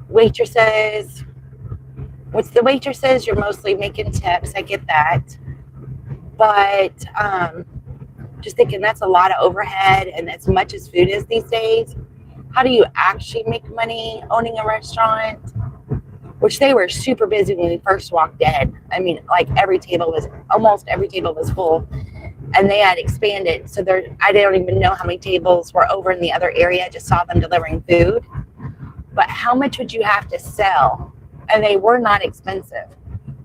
waitresses. What's the waitresses? You're mostly making tips. I get that. But just thinking that's a lot of overhead, and as much as food is these days, how do you actually make money owning a restaurant? Which they were super busy when we first walked in. I mean, like almost every table was full, and they had expanded. So I don't even know how many tables were over in the other area. I just saw them delivering food. But how much would you have to sell? And they were not expensive.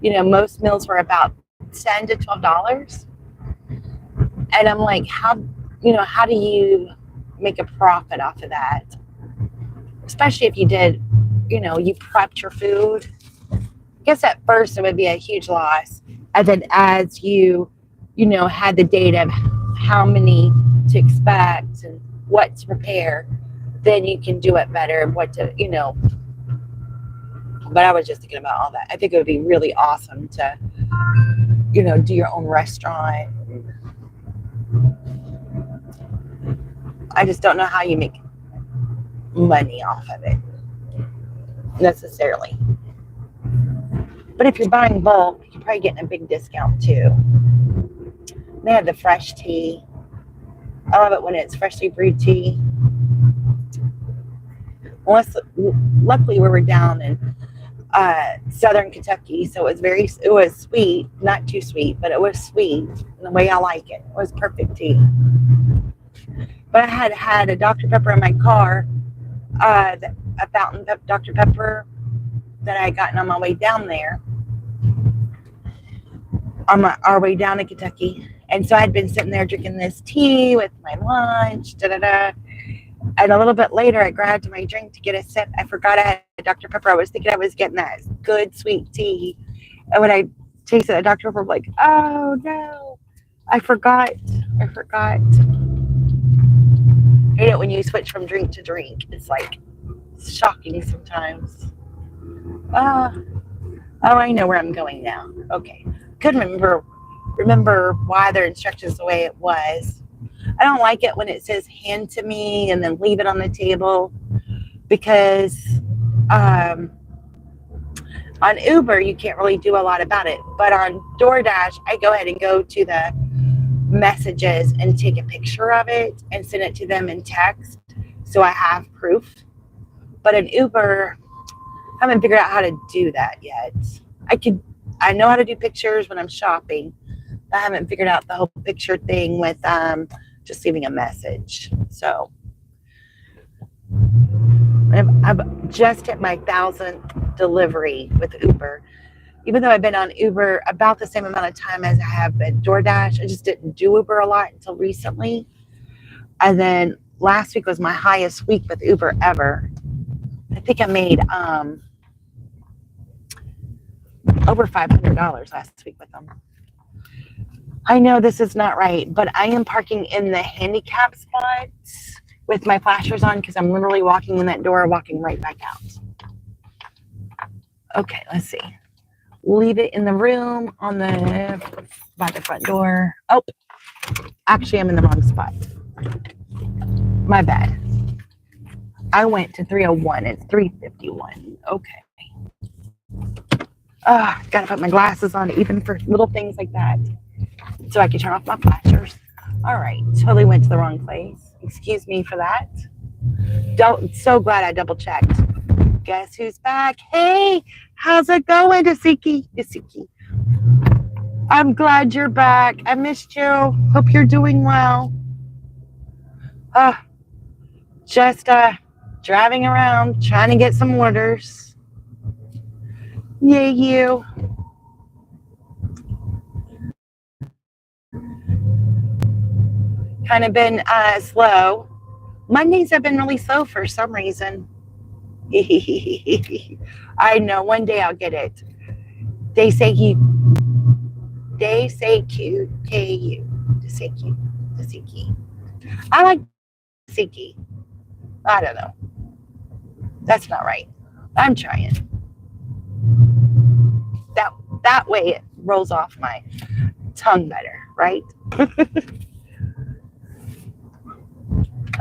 You know, most meals were about $10 to $12. And I'm like, how do you make a profit off of that? Especially if you did, you know, you prepped your food. I guess at first it would be a huge loss. And then as you know, had the data of how many to expect and what to prepare, then you can do it better, what to, you know. But I was just thinking about all that. I think it would be really awesome to, you know, do your own restaurant. I just don't know how you make money off of it necessarily. But if you're buying bulk, you're probably getting a big discount too. They have the fresh tea. I love it when it's freshly brewed tea. Luckily, we were down in southern Kentucky, so it was sweet, not too sweet, but it was sweet in the way I like it. It was perfect tea. But I had a Dr. Pepper in my car, a fountain Dr. Pepper that I had gotten on my way down there, on our way down to Kentucky. And so I had been sitting there drinking this tea with my lunch, And a little bit later, I grabbed my drink to get a sip. I forgot I had Dr. Pepper. I was thinking I was getting that good, sweet tea. And when I tasted the Dr. Pepper, I'm like, oh, no. I forgot. I hate it when you switch from drink to drink. It's like shocking sometimes. Oh, I know where I'm going now. Okay. Couldn't remember why their instructions the way it was. I don't like it when it says hand to me and then leave it on the table, because on Uber you can't really do a lot about it. But on DoorDash, I go ahead and go to the messages and take a picture of it and send it to them in text, so I have proof. But in Uber, I haven't figured out how to do that yet. I know how to do pictures when I'm shopping. I haven't figured out the whole picture thing with just leaving a message. So I've just hit my 1,000th delivery with Uber. Even though I've been on Uber about the same amount of time as I have been DoorDash, I just didn't do Uber a lot until recently. And then last week was my highest week with Uber ever. I think I made over $500 last week with them. I know this is not right, but I am parking in the handicap spots with my flashers on because I'm literally walking in that door, walking right back out. Okay, let's see. Leave it in the room on the by the front door. Oh, actually, I'm in the wrong spot. My bad. I went to 301. It's 351. Okay. Gotta put my glasses on even for little things like that so I can turn off my flashers. All right, totally went to the wrong place. Excuse me for that. So glad I double checked. Guess who's back? Hey, how's it going, Dasiki? I'm glad you're back. I missed you. Hope you're doing well. Just driving around, trying to get some orders. Yay, you. Kind of been slow. Mondays have been really slow for some reason. I know, one day I'll get it. They say cute. Dasiki. I like Dasiki. I don't know. That's not right. I'm trying. That way it rolls off my tongue better, right?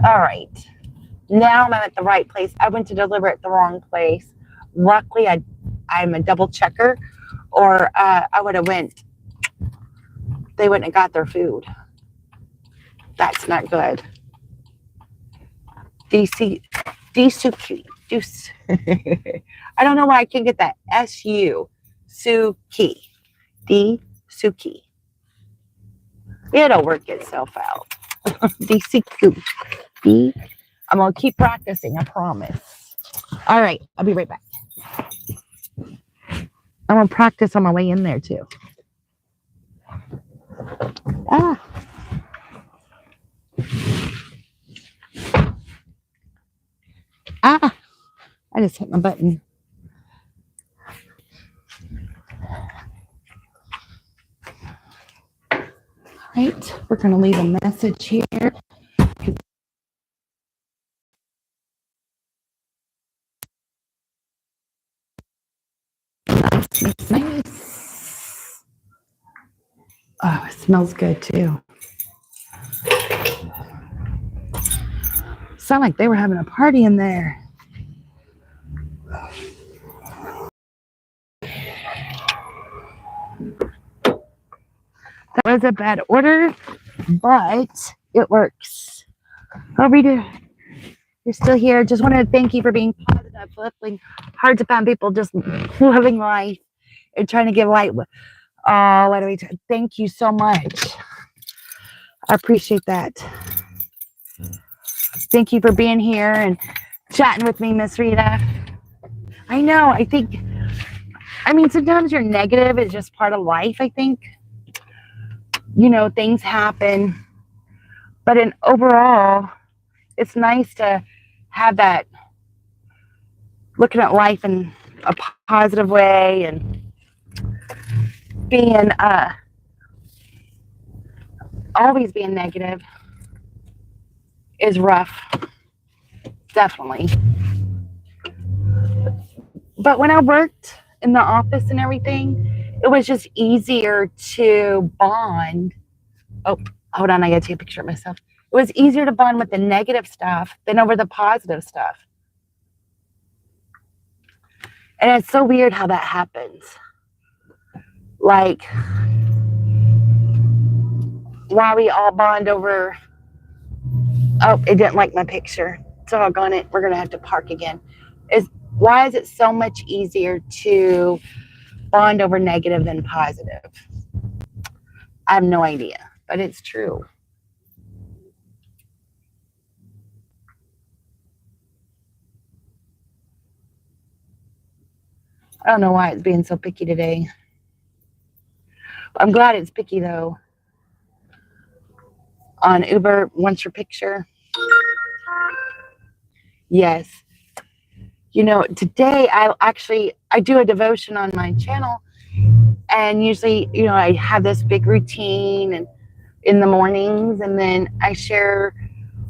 All right. Now I'm at the right place. I went to deliver at the wrong place. Luckily, I'm a double checker, or I would have went. They wouldn't have got their food. That's not good. DC, Deuce. I don't know why I can't get that. SU, Suki, D, Suki. It'll work itself out. DCQ. D. I'm gonna keep practicing. I promise. All right, I'll be right back. I'm gonna practice on my way in there too. I just hit my button. All right, we're gonna leave a message here. It's nice. Oh, it smells good too. Sound like they were having a party in there. That was a bad order, but it works. Oh, Rita, you're still here. Just wanted to thank you for being positive, uplifting, hard to find people just loving life and trying to give light. Oh, what do we do? Thank you so much. I appreciate that. Thank you for being here and chatting with me, Miss Rita. I know, sometimes you're negative. It's just part of life, I think. Things happen. But overall, it's nice to have that looking at life in a positive way, and being always being negative is rough, definitely. But when I worked in the office and everything, it was just easier to bond. Oh, hold on, I gotta take a picture of myself. It was easier to bond with the negative stuff than over the positive stuff. And it's so weird how that happens. Like, why we all bond over, oh, it didn't like my picture. Doggone it, we're gonna have to park again. Why is it so much easier to bond over negative than positive? I have no idea, but it's true. I don't know why it's being so picky today. I'm glad it's picky though. On Uber, wants your picture. Yes. You know, today I do a devotion on my channel, and usually, you know, I have this big routine and in the mornings, and then I share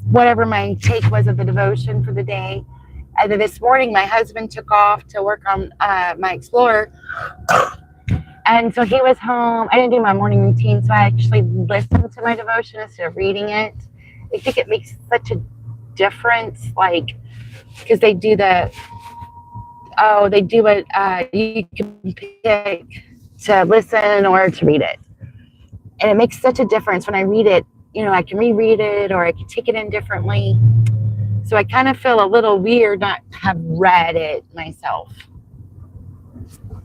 whatever my take was of the devotion for the day. And then this morning, my husband took off to work on my Explorer, and so he was home. I didn't do my morning routine, so I actually listened to my devotion instead of reading it. I think it makes such a difference, like, because they do it. You can pick to listen or to read it, and it makes such a difference when I read it. You know, I can reread it or I can take it in differently. So I kind of feel a little weird not to have read it myself.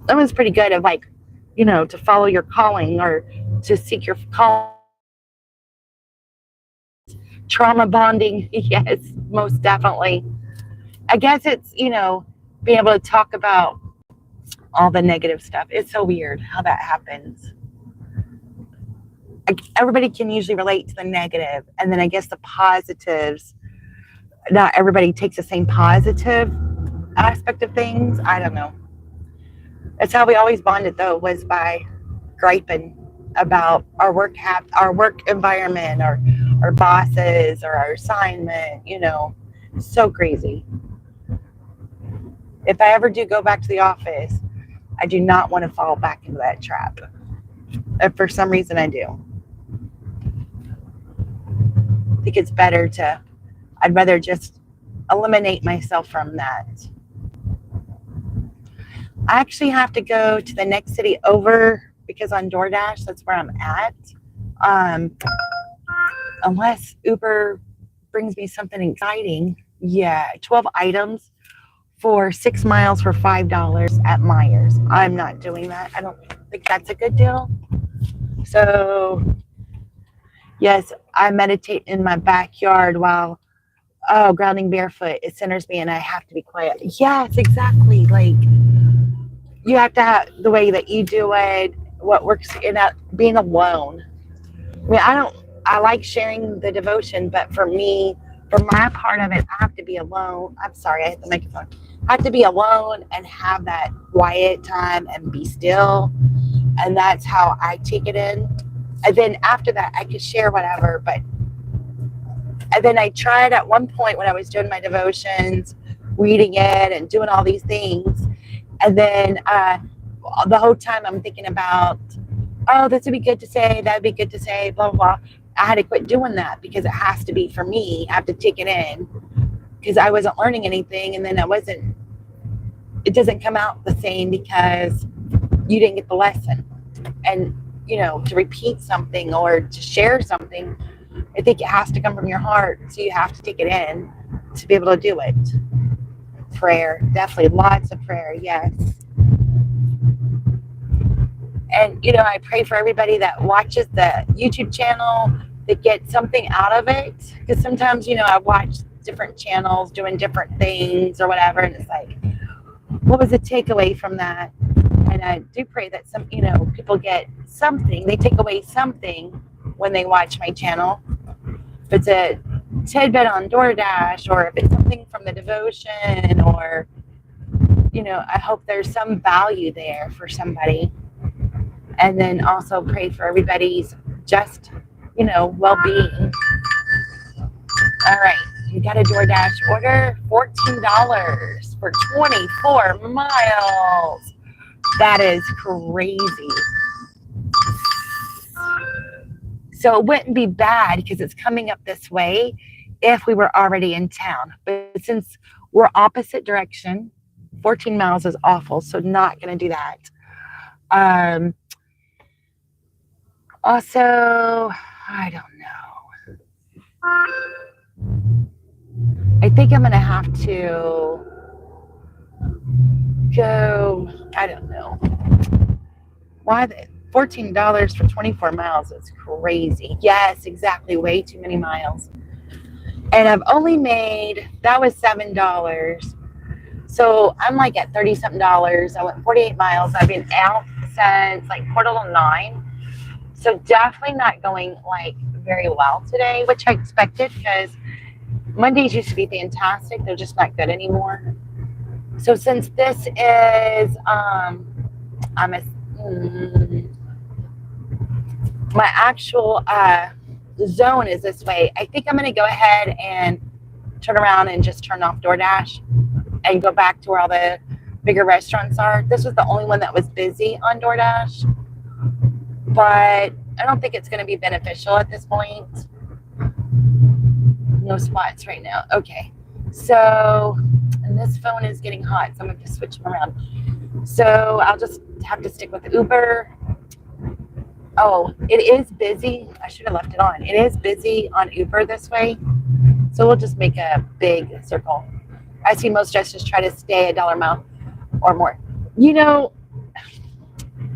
That was pretty good of, like, you know, to follow your calling or to seek your calling. Trauma bonding, yes, most definitely. I guess it's, you know, being able to talk about all the negative stuff. It's so weird how that happens. Everybody can usually relate to the negative, and then I guess the positives, not everybody takes the same positive aspect of things. I don't know. That's how we always bonded, though, was by griping about our work environment, or our bosses, or our assignment. You know, so crazy. If I ever do go back to the office, I do not want to fall back into that trap. If for some reason I do. I think it's better I'd rather just eliminate myself from that. I actually have to go to the next city over because on DoorDash, that's where I'm at. Unless Uber brings me something exciting. Yeah, 12 items for 6 miles for $5 at Myers. I'm not doing that. I don't think that's a good deal. So, yes, I meditate in my backyard while grounding barefoot. It centers me and I have to be quiet. Yes, exactly. Like, you have to have the way that you do it, what works in being alone. I mean, I like sharing the devotion, but for me, for my part of it, I have to be alone. I'm sorry, I hit the microphone. I have to be alone and have that quiet time and be still. And that's how I take it in. And then after that, I could share whatever. And then I tried at one point when I was doing my devotions, reading it and doing all these things. And then the whole time I'm thinking about, oh, this would be good to say, that would be good to say, blah, blah, blah. I had to quit doing that because it has to be for me. I have to take it in because I wasn't learning anything. And then it doesn't come out the same because you didn't get the lesson. And, you know, to repeat something or to share something, I think it has to come from your heart. So you have to take it in to be able to do it. Prayer, definitely lots of prayer, yes. And, you know, I pray for everybody that watches the YouTube channel that gets something out of it. Because sometimes, you know, I watch different channels doing different things or whatever. And it's like, what was the takeaway from that? And I do pray that some, you know, people get something. They take away something when they watch my channel. If it's a tidbit on DoorDash or if it's something from the devotion or, you know, I hope there's some value there for somebody. And then also pray for everybody's just, you know, well-being. All right, you got a DoorDash order, $14 for 24 miles. That is crazy. So it wouldn't be bad because it's coming up this way if we were already in town. But since we're opposite direction, 14 miles is awful, so not going to do that. Also, I don't know. I think I'm going to have to go, I don't know. Why $14 for 24 miles is crazy. Yes, exactly. Way too many miles. And I've only made, that was $7. So I'm like at 30 something dollars. I went 48 miles. I've been out since like 4:09. So definitely not going like very well today, which I expected because Mondays used to be fantastic. They're just not good anymore. So since this is my actual zone is this way, I think I'm going to go ahead and turn around and just turn off DoorDash and go back to where all the bigger restaurants are. This was the only one that was busy on DoorDash, but I don't think it's going to be beneficial at this point. No spots right now. Okay. So, and this phone is getting hot, so I'm going to switch them around. So I'll just have to stick with Uber. Oh, it is busy. I should have left it on. It is busy on Uber this way. So we'll just make a big circle. I see most drivers try to stay $1 a mile or more. You know,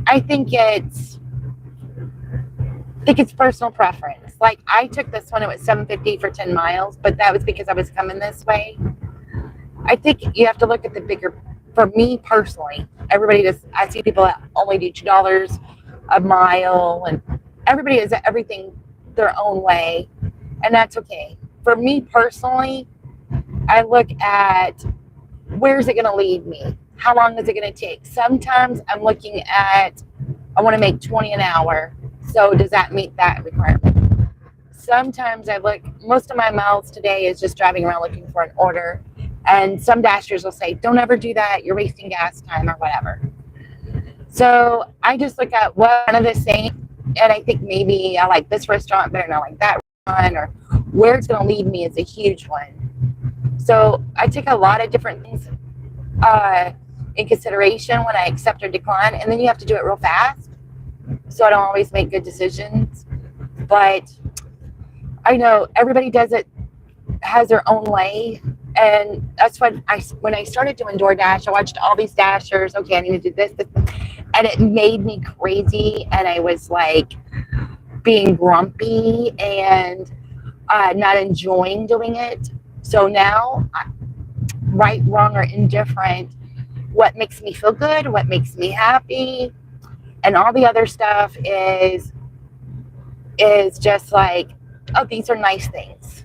I think it's personal preference. Like I took this one, it was $7.50 for 10 miles, but that was because I was coming this way. I think you have to look at the bigger, for me personally, I see people that only do $2 a mile, and everybody does everything their own way, and that's okay. For me personally, I look at where's it going to lead me? How long is it going to take? Sometimes I'm looking at, I want to make 20 an hour. So does that meet that requirement? Sometimes I look, most of my miles today is just driving around looking for an order. And some dashers will say, don't ever do that. You're wasting gas time or whatever. So I just look at one of the same, and I think maybe I like this restaurant better than I like that restaurant, or where it's going to lead me is a huge one. So I take a lot of different things in consideration when I accept or decline, and then you have to do it real fast. So I don't always make good decisions. But I know everybody does it, has their own way. And that's when I started doing DoorDash, I watched all these dashers. Okay, I need to do this, and it made me crazy. And I was like being grumpy and not enjoying doing it. So now, right, wrong, or indifferent, what makes me feel good, what makes me happy, and all the other stuff is just like, oh, these are nice things.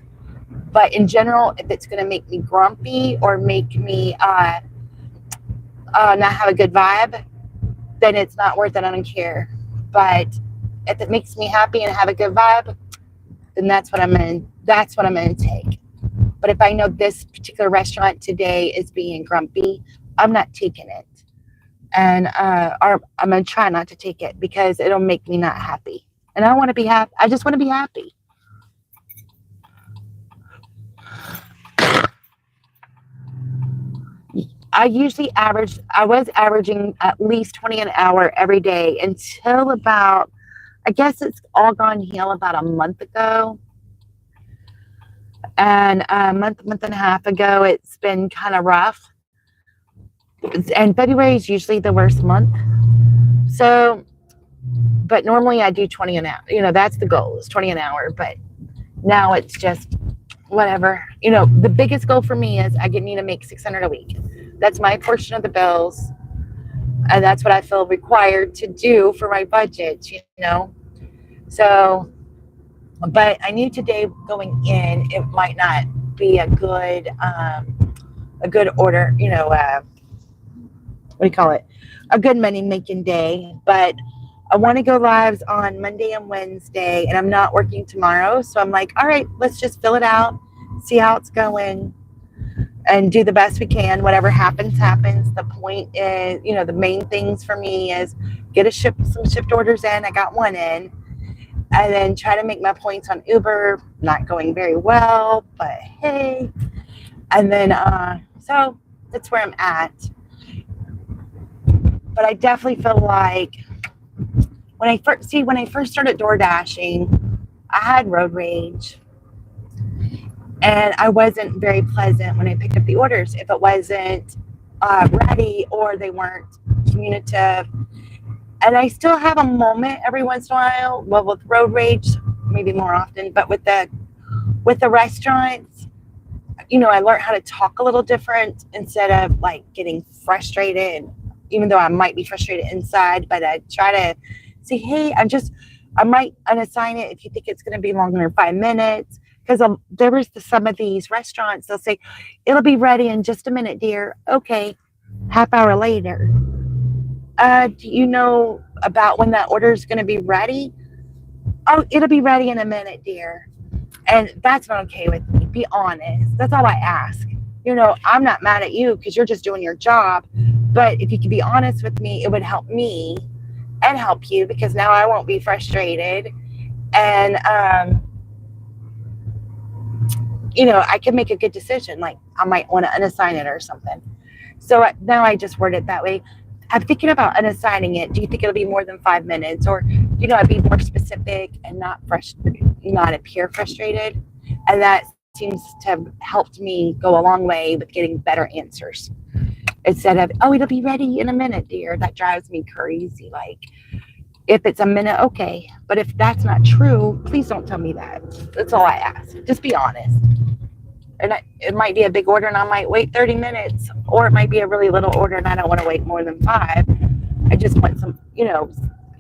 But in general, if it's going to make me grumpy or make me not have a good vibe, then it's not worth it. I don't care. But if it makes me happy and have a good vibe, then that's what I'm going to take. But if I know this particular restaurant today is being grumpy, I'm not taking it. And I'm going to try not to take it because it'll make me not happy. And I want to be happy. I just want to be happy. I was averaging at least 20 an hour every day until about, I guess it's all gone heel about a month ago. And a month and a half ago, it's been kind of rough. And February is usually the worst month. So, but normally I do 20 an hour. You know, that's the goal, is 20 an hour. But now it's just whatever. You know, the biggest goal for me is I need to make $600 a week. That's my portion of the bills. And that's what I feel required to do for my budget, you know. So, but I knew today going in, it might not be a good order, you know, what do you call it? A good money making day. But I want to go lives on Monday and Wednesday, and I'm not working tomorrow. So I'm like, all right, let's just fill it out, see how it's going, and do the best we can. Whatever happens, happens. The point is, you know, the main things for me is get some shipped orders in. I got one in. And then try to make my points on Uber. Not going very well, but hey. And then, so that's where I'm at. But I definitely feel like when I first started door dashing, I had road rage. And I wasn't very pleasant when I picked up the orders. If it wasn't ready or they weren't communicative. And I still have a moment every once in a while, well, with road rage, maybe more often, but with the restaurants, I learned how to talk a little different instead of like getting frustrated, even though I might be frustrated inside, but I try to say, hey, I might unassign it if you think it's going to be longer than 5 minutes. Because there was some of these restaurants, they'll say, it'll be ready in just a minute, dear. Okay, half hour later. Do you know about when that order is going to be ready? Oh, it'll be ready in a minute, dear. And that's not okay with me. Be honest. That's all I ask. I'm not mad at you because you're just doing your job. But if you could be honest with me, it would help me and help you because now I won't be frustrated. And, I can make a good decision. Like I might want to unassign it or something. So now I just word it that way. I'm thinking about unassigning it. Do you think it'll be more than 5 minutes? Or, I'd be more specific and not appear frustrated. And that seems to have helped me go a long way with getting better answers. Instead of, oh, it'll be ready in a minute, dear. That drives me crazy. Like, if it's a minute, okay. But if that's not true, please don't tell me that. That's all I ask. Just be honest. And it might be a big order and I might wait 30 minutes, or it might be a really little order and I don't want to wait more than 5. I just want some,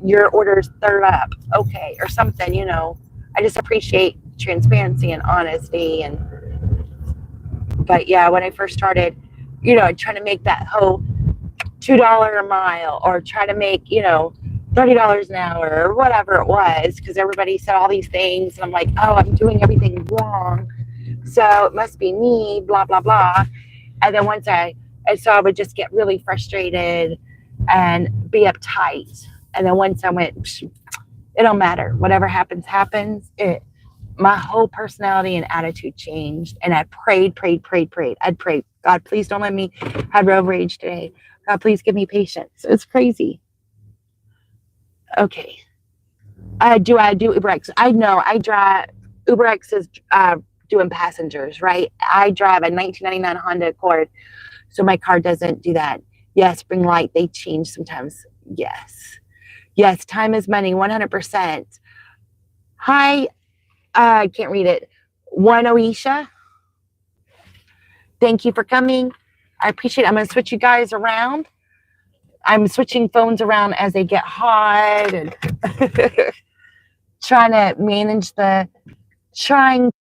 your order's third up, okay, or something, I just appreciate transparency and honesty. But yeah, when I first started, trying to make that whole $2 a mile or try to make, $30 an hour or whatever it was, because everybody said all these things and I'm like, oh, I'm doing everything wrong. So it must be me, blah, blah, blah. And then once I would just get really frustrated and be uptight. And then once I went, it don't matter. Whatever happens, happens. My whole personality and attitude changed. And I prayed. I'd pray, God, please don't let me have road rage today. God, please give me patience. It's crazy. Okay. Do I do UberX? I know I drive. UberX is doing passengers, right? I drive a 1999 Honda Accord, so my car doesn't do that. Yes, bring light. They change sometimes. Yes. Time is money. 100%. Hi. I can't read it. One Oisha. Thank you for coming. I appreciate it. I'm going to switch you guys around. I'm switching phones around as they get hot and trying to manage trying.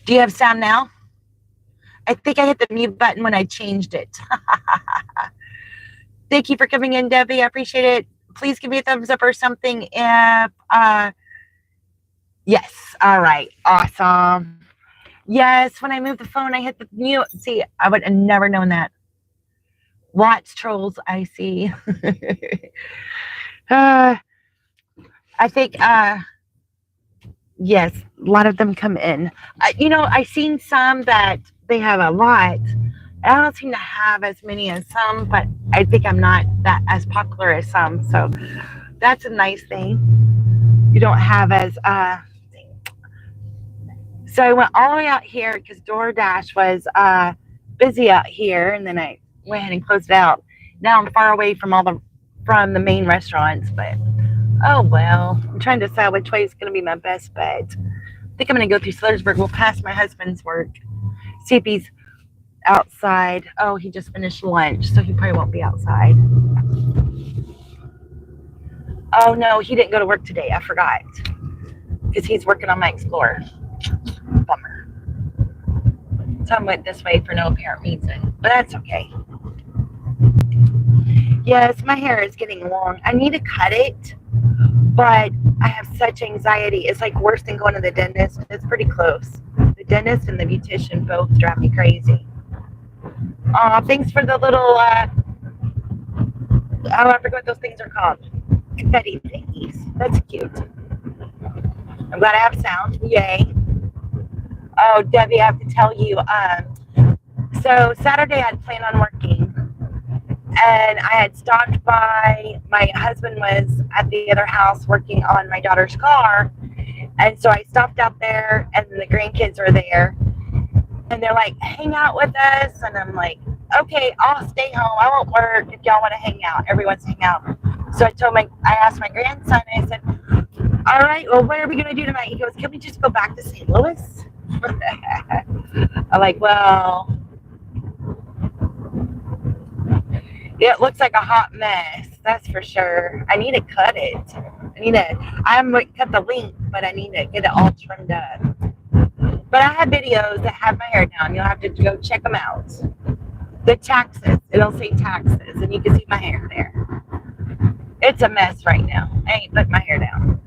Do you have sound now? I think I hit the mute button when I changed it. Thank you for coming in, Debbie. I appreciate it. Please give me a thumbs up or something if yes. All right. Awesome. Yes, when I moved the phone, I hit the mute. See, I would have never known that. Lots trolls, I see. I think yes, a lot of them come in. I've seen some that they have a lot. I don't seem to have as many as some, but I think I'm not that as popular as some. So that's a nice thing. You don't have as so I went all the way out here because DoorDash was busy out here, and then I went ahead and closed it out. Now I'm far away from the main restaurants, but oh well. I'm trying to decide which way is going to be my best bet. I think I'm going to go through Slatersburg. We'll pass my husband's work, see if he's outside. Oh, he just finished lunch, so he probably won't be outside. Oh no, he didn't go to work today. I forgot because he's working on my Explorer. Bummer. So I went this way for no apparent reason, but that's okay. Yes, my hair is getting long. I need to cut it, but I have such anxiety. It's like worse than going to the dentist. It's pretty close. The dentist and the beautician both drive me crazy. Thanks for the little, I forget what those things are called. Confetti thingies. That's cute. I'm glad I have sound. Yay. Oh, Debbie, I have to tell you, so Saturday I had planned on working, and I had stopped by. My husband was at the other house working on my daughter's car, and so I stopped out there, and the grandkids are there, and they're like, hang out with us, and I'm like, okay, I'll stay home. I won't work if y'all want to hang out. Everyone's hang out. So I asked my grandson, and I said, all right, well, what are we going to do tonight? He goes, can we just go back to St. Louis? I'm like, well, it looks like a hot mess. That's for sure. I need to cut it. I'm going to cut the length, but I need to get it all trimmed up. But I have videos that have my hair down. You'll have to go check them out. The taxes. It'll say taxes, and you can see my hair there. It's a mess right now. I ain't putting my hair down.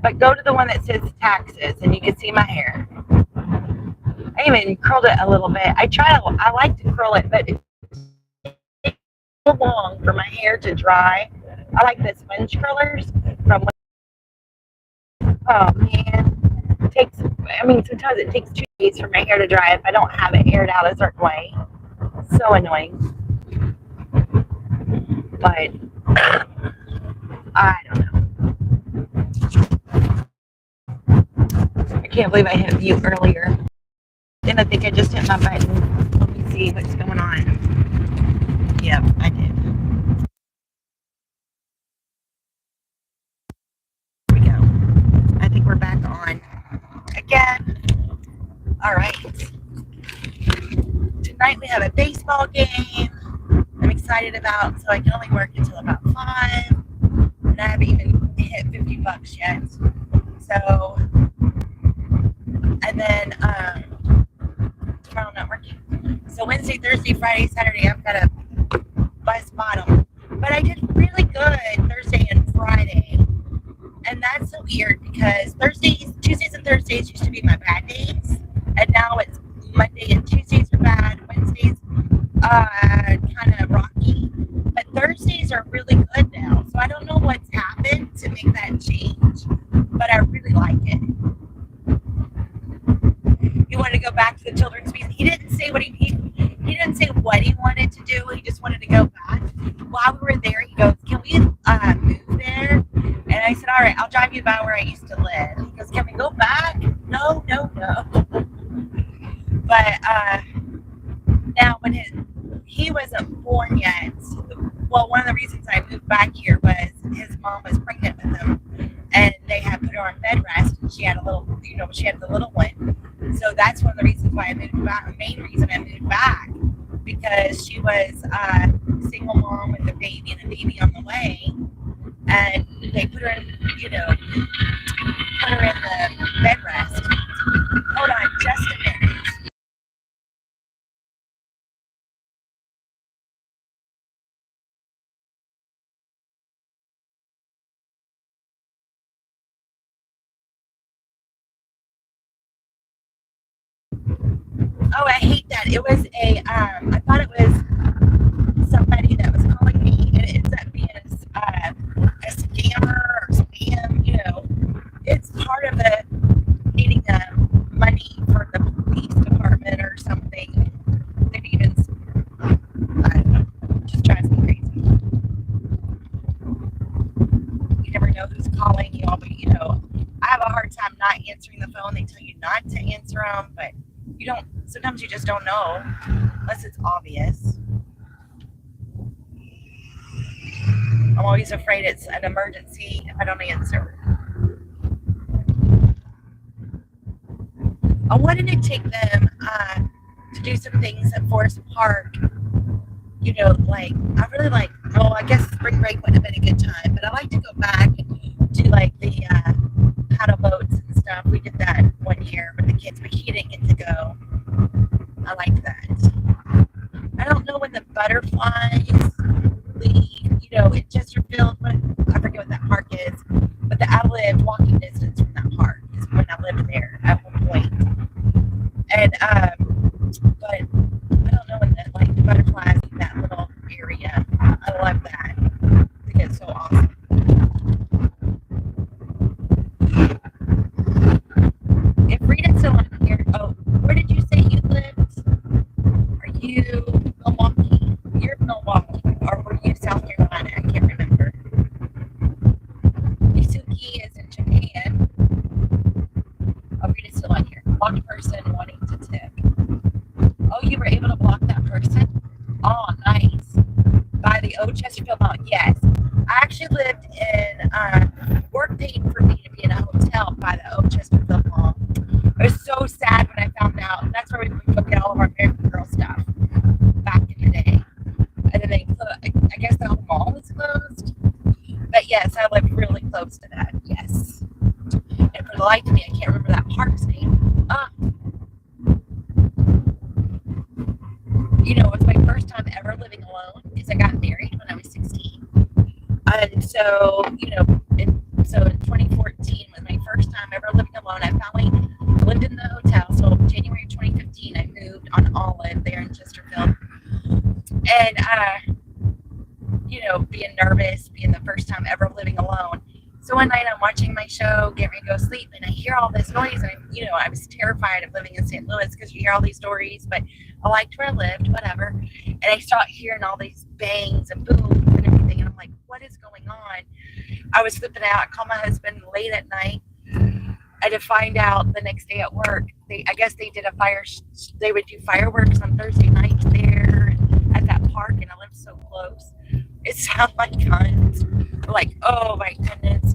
But go to the one that says taxes, and you can see my hair. I even curled it a little bit. I like to curl it, but it's so long for my hair to dry. I like the sponge curlers from. Oh man, sometimes it takes 2 days for my hair to dry if I don't have it aired out a certain way. So annoying. But I don't know. I can't believe I hit mute earlier. And I think I just hit my button. Let me see what's going on. Yep, I did. Here we go. I think we're back on again. All right. Tonight we have a baseball game I'm excited about, so I can only work until about 5. And I haven't even hit $50 yet. So, and then tomorrow I'm not working. So Wednesday, Thursday, Friday, Saturday, I've got a bus bottom. But I did really good Thursday and Friday. And that's so weird because Tuesdays and Thursdays used to be my bad days. And now it's Monday and Tuesdays are bad. Wednesdays kind of rocky. But Thursdays are really good now. So I don't know what's happened to make that change. But I really like it. He wanted to go back to the children's museum. He didn't say what he didn't say what he wanted to do. He just wanted to go back. While we were there, he goes, "Can we move there?" And I said, "All right, I'll drive you by where I used to live." He goes, "Can we go back?" No. But now when he wasn't born yet. Well, one of the reasons I moved back here was his mom was pregnant with him, and they had put her on bed rest, and she had the little one. So that's one of the reasons why I moved back. The main reason I moved back, because she was a single mom with a baby and a baby on the way, and they put her in, put her in the bed rest. Hold on, just a minute. Oh, I hate that. It was I thought it was somebody that was calling me, and it ends up being a scammer or spam, It's part of the needing money for the police department or something. They even, I don't know, just drives me crazy. You never know who's calling you, but, I have a hard time not answering the phone. They tell you not to answer them, but sometimes you just don't know unless it's obvious. I'm always afraid it's an emergency if I don't answer. I wanted to take them to do some things at Forest Park. I really like, I guess spring break wouldn't have been a good time, but I like to go back to the paddle boats and stuff. We did that one year with the kids, but he didn't get to go. I liked that. I don't know when the butterflies old Chesterfield Mall. Yes. I actually lived in, work paid for me to be in a hotel by the old Chesterfield Mall. It was so sad when I found out. That's where we would go get all of our American Girl stuff back in the day. And then I guess the whole mall was closed. But yes, I lived really close to that. Yes. And for the life of me, I can't remember that park's name. You know, it was my first time ever living alone because I got married when I was 16. And so, you know, so in 2014 was my first time ever living alone. I finally lived in the hotel. So January 2015, I moved on Olive there in Chesterfield. And, you know, being nervous, being the first time ever living alone. So one night I'm watching my show, getting ready to go sleep, and I hear all this noise. And, you know, I was terrified of living in St. Louis because you hear all these stories, but I liked where I lived, whatever. And I start hearing all these bangs and booms and everything. And I'm like, what is going on? I was flipping out. I called my husband late at night. And to find out the next day at work, I guess they did they would do fireworks on Thursday nights there at that park. And I lived so close. It sounded like guns. Like, oh my goodness.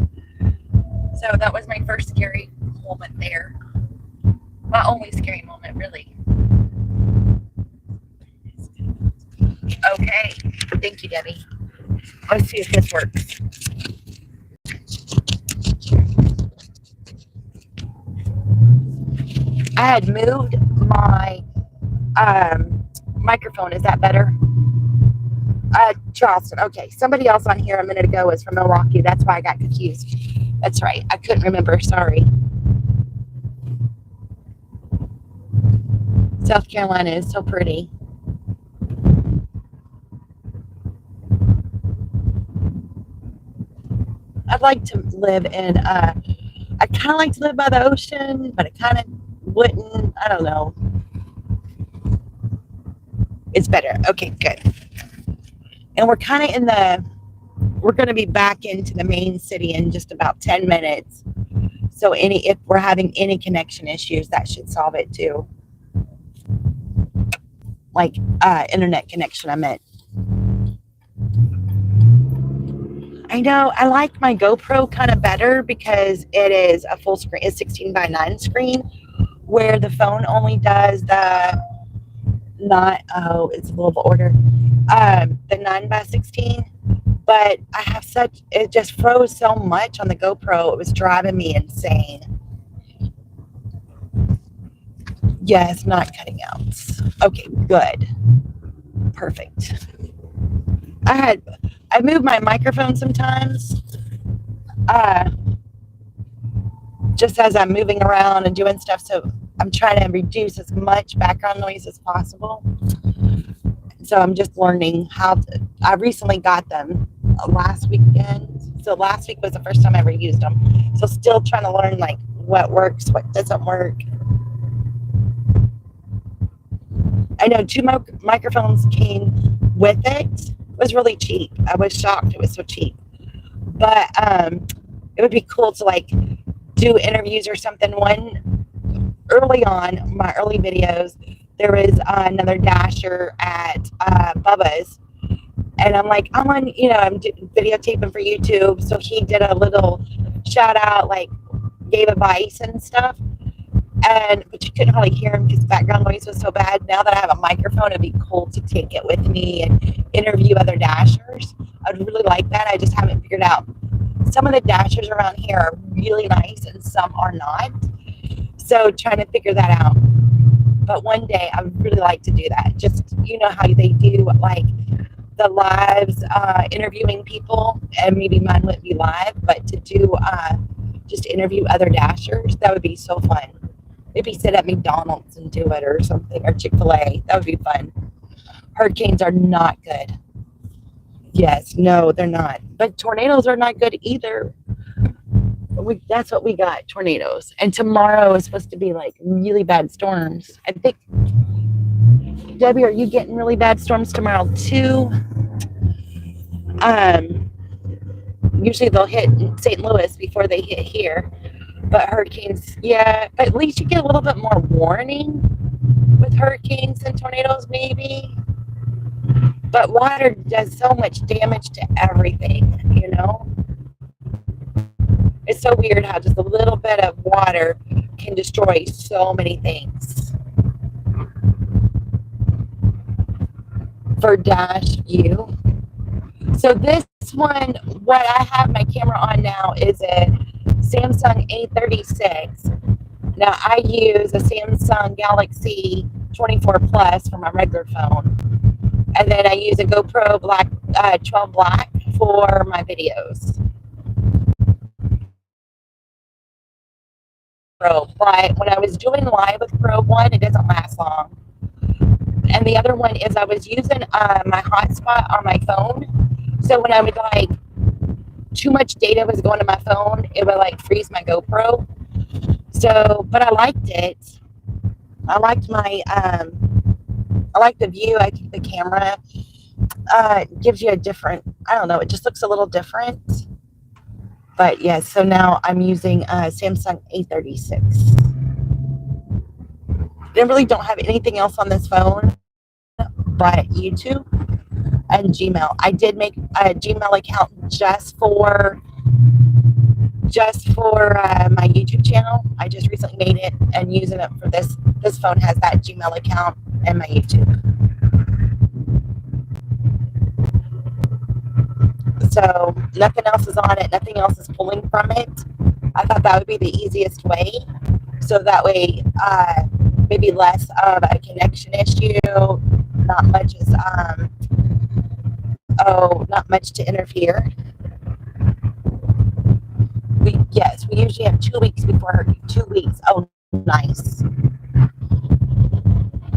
So that was my first scary moment there. My only scary moment, really. Okay. Thank you, Debbie. Let's see if this works. I had moved my microphone. Is that better? Charleston. Okay. Somebody else on here a minute ago was from Milwaukee. That's why I got confused. That's right. I couldn't remember. Sorry. South Carolina is so pretty. I'd like to live in, I kind of like to live by the ocean, but I kind of wouldn't. I don't know. It's better. Okay, good. And we're kind of we're going to be back into the main city in just about 10 minutes. So if we're having any connection issues, that should solve it too. Like internet connection, I meant. I know I like my GoPro kind of better because it is a full screen, it's 16:9 screen, where the phone only does it's a little order, the 9:16. But I have it just froze so much on the GoPro, it was driving me insane. Yes, not cutting out. Okay, good. Perfect. I move my microphone sometimes, just as I'm moving around and doing stuff. So I'm trying to reduce as much background noise as possible. So I'm just learning I recently got them last weekend. So last week was the first time I ever used them. So still trying to learn like what works, what doesn't work. I know 2 microphones came with it. It was really cheap. I was shocked it was so cheap. But it would be cool to like do interviews or something. One early on, my early videos, there was another dasher at Bubba's. And I'm like, I'm videotaping for YouTube. So he did a little shout out, like gave advice and stuff. But you couldn't hardly hear him because the background noise was so bad. Now that I have a microphone, it'd be cool to take it with me and interview other dashers. I'd really like that. I just haven't figured out. Some of the dashers around here are really nice and some are not. So trying to figure that out. But one day I would really like to do that. Just, you know how they do like the lives interviewing people, and maybe mine wouldn't be live, but to do just interview other dashers, that would be so fun. Maybe sit at McDonald's and do it or something, or Chick-fil-A. That would be fun. Hurricanes are not good. Yes, no, they're not. But tornadoes are not good either. That's what we got, tornadoes. And tomorrow is supposed to be like really bad storms. I think, Debbie, are you getting really bad storms tomorrow too? Usually they'll hit St. Louis before they hit here. But hurricanes, yeah, but at least you get a little bit more warning with hurricanes and tornadoes, maybe. But water does so much damage to everything, you know? It's so weird how just a little bit of water can destroy so many things. For dash view. So this one, what I have my camera on now is a Samsung A36. Now I use a Samsung Galaxy 24 Plus for my regular phone. And then I use a GoPro 12 Black for my videos. But when I was doing live with Pro 1, it doesn't last long. And the other one is I was using my hotspot on my phone. So when I would like, too much data was going to my phone, it would like freeze my GoPro. So, but I liked it. I liked I like the view. I think the camera gives you a different, I don't know, it just looks a little different. But yeah, so now I'm using Samsung A36. I really don't have anything else on this phone but YouTube and Gmail. I did make a Gmail account just for my YouTube channel. I just recently made it and using it for this. This phone has that Gmail account and my YouTube. So nothing else is on it. Nothing else is pulling from it. I thought that would be the easiest way. So that way, maybe less of a connection issue. Not much is, not much to interfere. We usually have 2 weeks before her. 2 weeks. Oh, nice.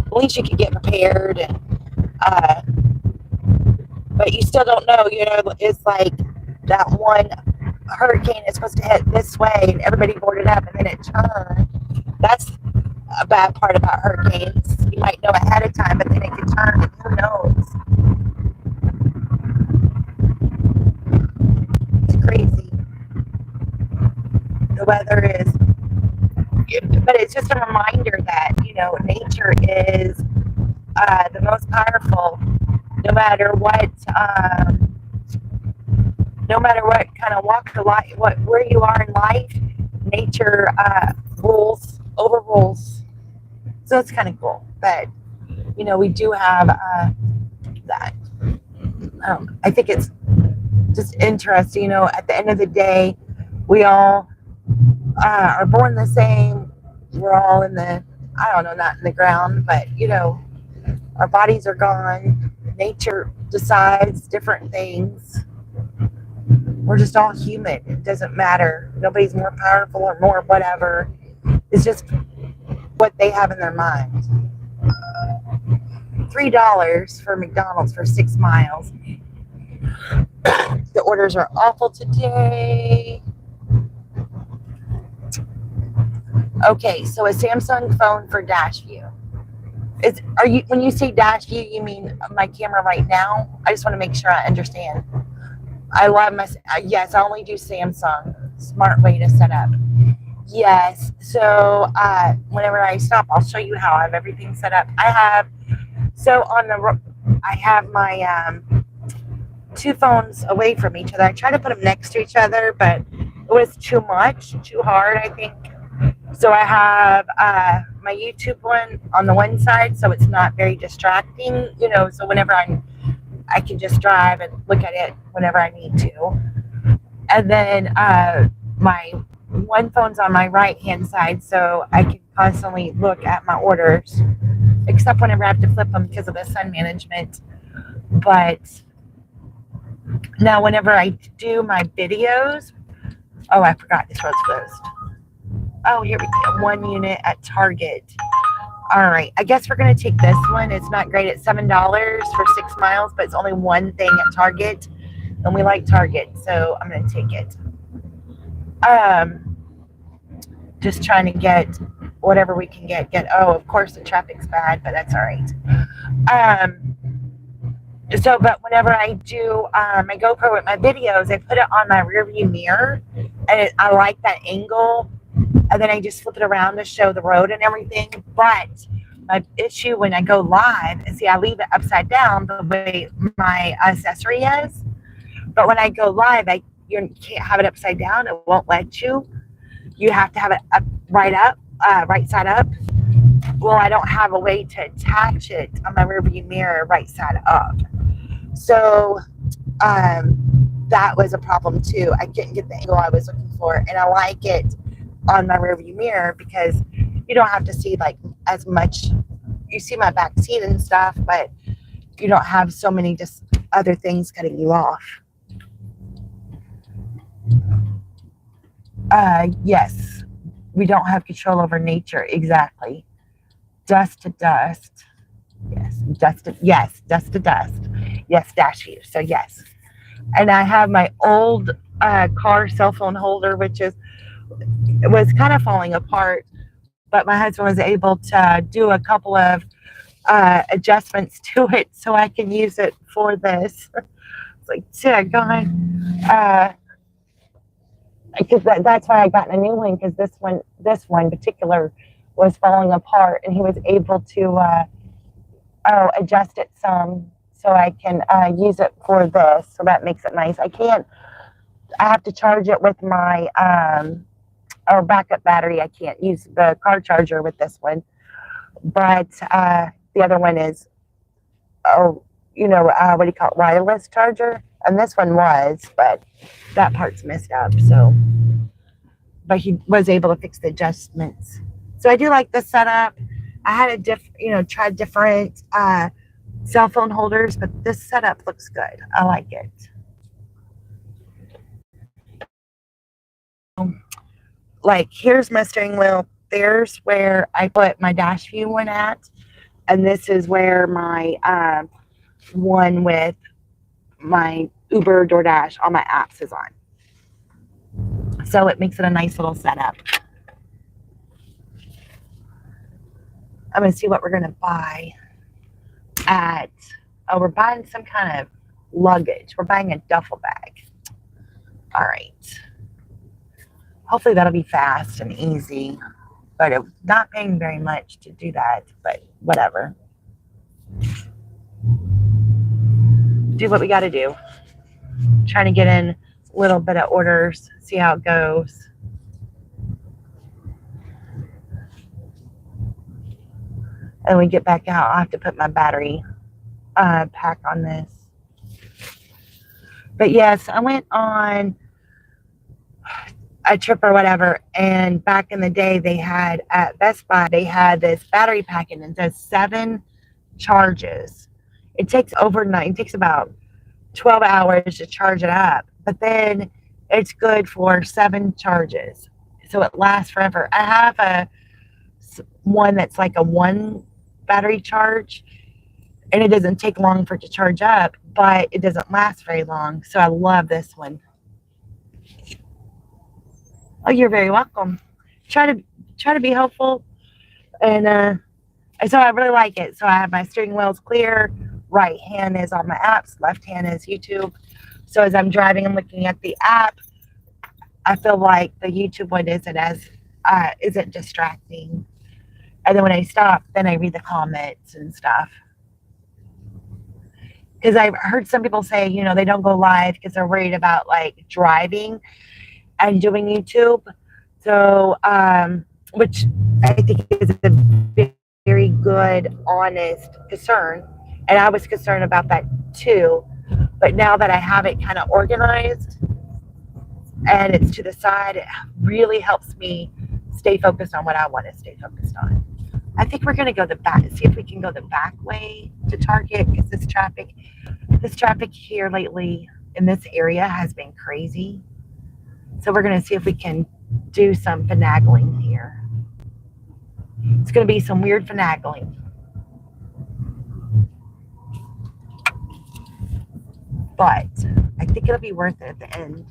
At least you can get prepared, and but you still don't know. You know, it's like that one hurricane is supposed to hit this way, and everybody boarded up, and then it turned. That's a bad part about hurricanes. You might know ahead of time, but then it can turn, and who knows? It's crazy. The weather is, but it's just a reminder that, you know, nature is the most powerful. No matter what kind of walk of life, where you are in life, nature overrules. So it's kind of cool. But you know, we do have that. I think it's just interesting. You know, at the end of the day, we all are born the same. We're all in the, I don't know, not in the ground, but you know, our bodies are gone. Nature decides different things. We're just all human. It doesn't matter. Nobody's more powerful or more whatever. It's just what they have in their mind. $3 for McDonald's for 6 miles. The orders are awful today. Okay, so a Samsung phone for dash view. When you say dash view, you mean my camera right now? I just want to make sure I understand. I love yes, I only do Samsung. Smart way to set up. Yes, so whenever I stop, I'll show you how I have everything set up. I have my 2 phones away from each other. I try to put them next to each other, but it was too hard, I think. So I have my YouTube one on the one side, so it's not very distracting, you know, so whenever I can just drive and look at it whenever I need to. And then my one phone's on my right hand side, so I can constantly look at my orders, except whenever I have to flip them because of the sun management. But now whenever I do my videos, oh, I forgot this road's closed. Oh, here we go. 1 unit at Target. All right. I guess we're going to take this one. It's not great at $7 for 6 miles, but it's only one thing at Target. And we like Target, so I'm going to take it. Just trying to get whatever we can get. Oh, of course, the traffic's bad, but that's all right. But whenever I do my GoPro with my videos, I put it on my rear view mirror, and I like that angle. And then I just flip it around to show the road and everything. But my issue when I go live is, see, I leave it upside down the way my accessory is. But when I go live, you can't have it upside down. It won't let you. You have to have it right side up. Well, I don't have a way to attach it on my rearview mirror right side up. So that was a problem too. I couldn't get the angle I was looking for, and I like it on my rearview mirror because you don't have to see like as much. You see my back seat and stuff, but you don't have so many just other things cutting you off. Yes, we don't have control over nature. Exactly. Dust to dust. Yes, dust to dust. Yes, dash you. So yes. And I have my old car cell phone holder, which was kind of falling apart, but my husband was able to do a couple of adjustments to it so I can use it for this. It's like, yeah, go on. Because that's why I got a new one, because this one particular was falling apart, and he was able to adjust it some so I can use it for this. So that makes it nice. I have to charge it with my or backup battery. I can't use the car charger with this one, but the other one is, what do you call it, wireless charger, and this one was, but that part's messed up. So, but he was able to fix the adjustments. So I do like this setup. I had tried different cell phone holders, but this setup looks good. I like it. Like, here's my steering wheel. There's where I put my dash view one at, and this is where my one with my Uber, DoorDash, all my apps is on. So it makes it a nice little setup. I'm going to see what we're going to buy we're buying some kind of luggage. We're buying a duffel bag. All right. Hopefully that'll be fast and easy, but it's not paying very much to do that, but whatever. Do what we got to do. Trying to get in a little bit of orders, see how it goes. And we get back out, I'll have to put my battery pack on this. But yes, I went on a trip or whatever, and back in the day they had at Best Buy, they had this battery pack, and it does 7 charges. It takes overnight. It takes about 12 hours to charge it up, but then it's good for 7 charges, so it lasts forever. I have one that's like a 1 battery charge, and it doesn't take long for it to charge up, but it doesn't last very long. So I love this one. Oh, you're very welcome. Try to be helpful, and so I really like it. So I have my steering wheel's clear. Right hand is on my apps. Left hand is YouTube. So as I'm driving and looking at the app, I feel like the YouTube one isn't distracting. And then when I stop, then I read the comments and stuff. Because I've heard some people say, they don't go live because they're worried about like driving and doing YouTube. So, which I think is a very good, honest concern. And I was concerned about that too. But now that I have it kind of organized and it's to the side, it really helps me stay focused on what I want to stay focused on. I think we're going to go the back, see if we can go the back way to Target, because this traffic here lately in this area has been crazy. So we're going to see if we can do some finagling here. It's going to be some weird finagling. But I think it'll be worth it at the end.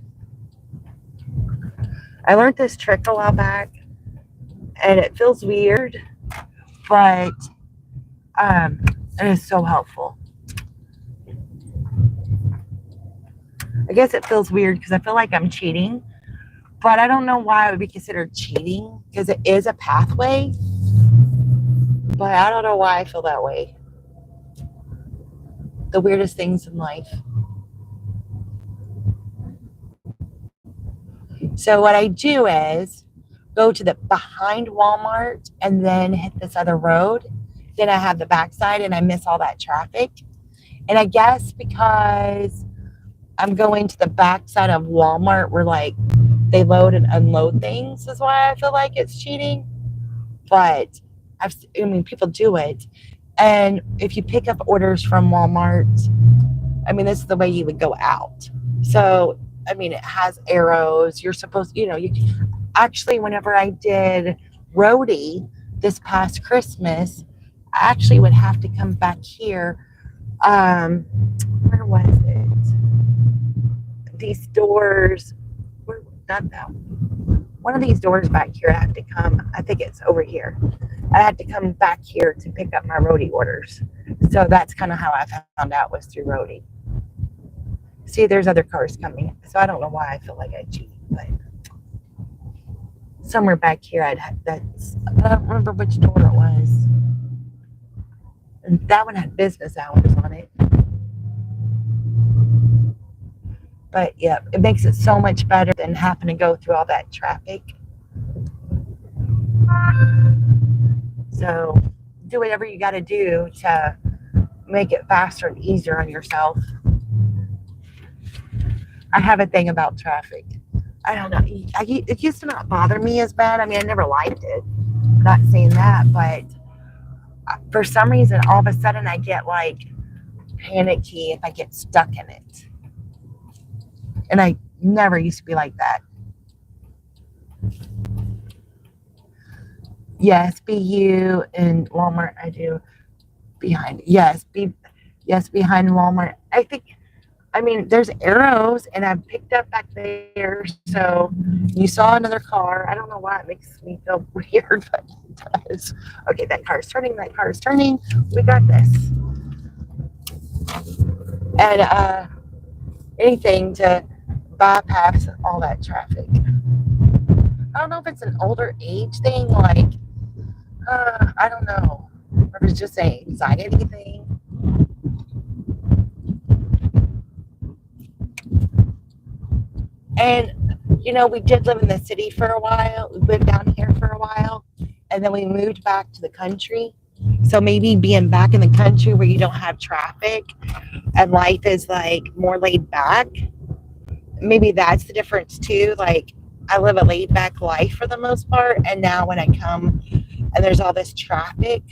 I learned this trick a while back, and it feels weird, but it is so helpful. I guess it feels weird because I feel like I'm cheating, but I don't know why it would be considered cheating, because it is a pathway. But I don't know why I feel that way. The weirdest things in life. So what I do is go to the behind Walmart and then hit this other road. Then I have the backside and I miss all that traffic. And I guess because I'm going to the backside of Walmart where like they load and unload things is why I feel like it's cheating. But I mean, people do it. And if you pick up orders from Walmart, I mean, this is the way you would go out. So, I mean, it has arrows. You're supposed, you actually, whenever I did roadie this past Christmas, I actually would have to come back here. Where was it? These doors, not that one of these doors back here. I have to come, I think it's over here. I had to come back here to pick up my roadie orders. So that's kind of how I found out was through roadie. See, there's other cars coming. So I don't know why I feel like I cheated, but somewhere back here I don't remember which door it was. And that one had business hours on it. But yeah, it makes it so much better than having to go through all that traffic. So do whatever you got to do to make it faster and easier on yourself. I have a thing about traffic. I don't know. It used to not bother me as bad. I mean, I never liked it. I'm not saying that, but for some reason, all of a sudden, I get like panicky if I get stuck in it. And I never used to be like that. Yes, BU and Walmart. I do behind. Yes, behind Walmart. I mean, there's arrows, and I've picked up back there. So you saw another car. I don't know why it makes me feel weird, but it does. Okay, that car is turning. We got this. And anything to bypass all that traffic. I don't know if it's an older age thing, like, I don't know. Or if it's just an anxiety thing. And, we did live in the city for a while. We lived down here for a while. And then we moved back to the country. So maybe being back in the country where you don't have traffic and life is like more laid back. Maybe that's the difference too. Like, I live a laid back life for the most part. And now when I come and there's all this traffic,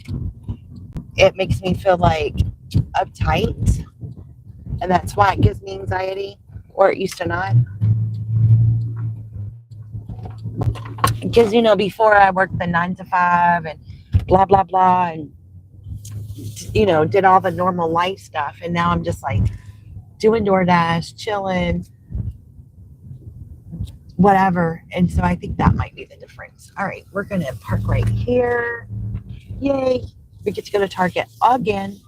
it makes me feel like uptight. And that's why it gives me anxiety, or it used to not. Because, before I worked the 9 to 5 and blah, blah, blah, and, did all the normal life stuff. And now I'm just like doing DoorDash, chilling, whatever. And so I think that might be the difference. All right, we're going to park right here. Yay. We get to go to Target again.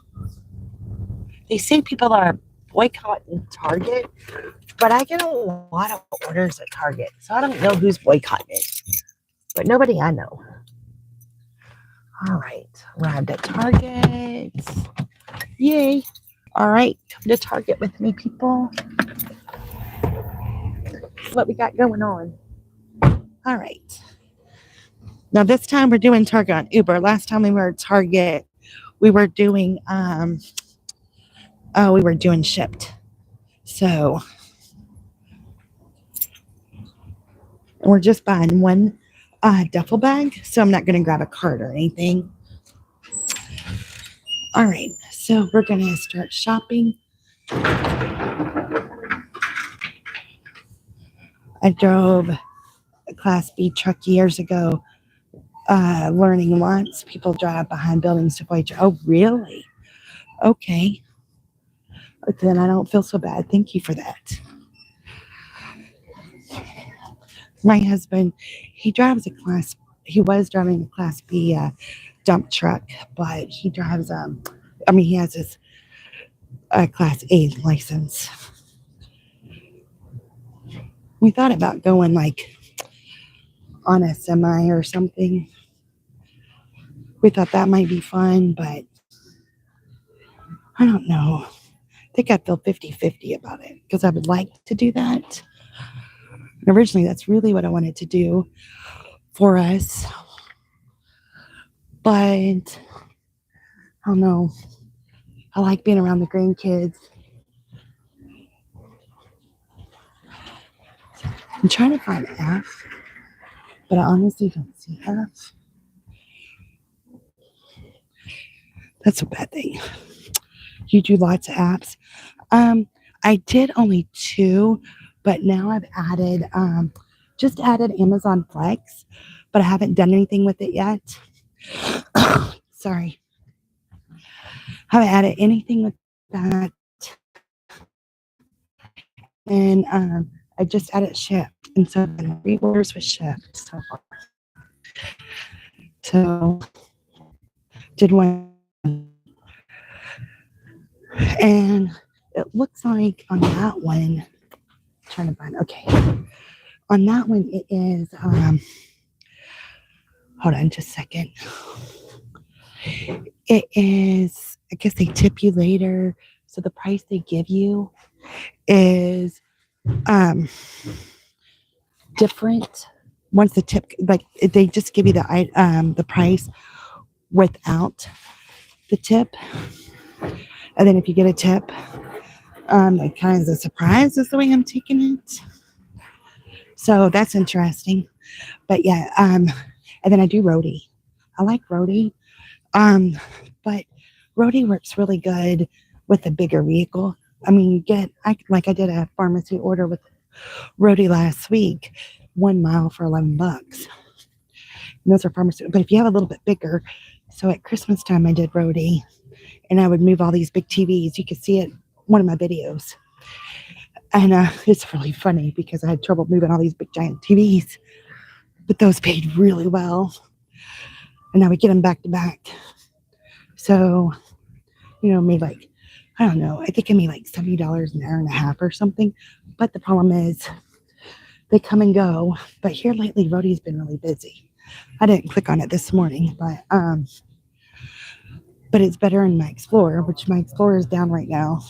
They say people are boycotting Target, but I get a lot of orders at Target. So I don't know who's boycotting it. But nobody I know. All right. Arrived at Target. Yay. All right. Come to Target with me, people. That's what we got going on. All right. Now this time we're doing Target on Uber. Last time we were at Target, we were doing Shipped. So we're just buying one duffel bag, so I'm not going to grab a cart or anything. All right, so we're going to start shopping. I drove a Class B truck years ago, learning lots. People drive behind buildings to avoid. Oh, really? Okay. Then I don't feel so bad. Thank you for that. My husband, he was driving a Class B dump truck, but he drives, he has his Class A license. We thought about going like on a semi or something. we thought that might be fun, but I don't know. I think I feel 50-50 about it because I would like to do that. And originally, that's really what I wanted to do for us. But I don't know. I like being around the grandkids. I'm trying to find F, but I honestly don't see F. That's a bad thing. You do lots of apps. I did only 2, but now I've added just added Amazon Flex, but I haven't done anything with it yet. Sorry. Haven't added anything with that. And I just added Shift. And so 3 orders with Shift so far. So did one. And it looks like on that one, trying to find, okay. On that one, it is, hold on just a second. It is, I guess they tip you later. So the price they give you is different. Once the tip, like they just give you the price without the tip. And then if you get a tip, it kind of is a surprise is the way I'm taking it. So that's interesting. But yeah, and then I do roadie. I like roadie. But roadie works really good with a bigger vehicle. I mean, you get, I did a pharmacy order with roadie last week, 1 mile for $11. And those are pharmacy, but if you have a little bit bigger, so at Christmas time I did roadie, and I would move all these big TVs. You could see it in one of my videos. And it's really funny because I had trouble moving all these big giant TVs, but those paid really well. And I would get them back to back. So, made like, I don't know, I think I made like $70 an hour and a half or something. But the problem is they come and go. But here lately, roadie's been really busy. I didn't click on it this morning, but it's better in my Explorer, which my Explorer is down right now.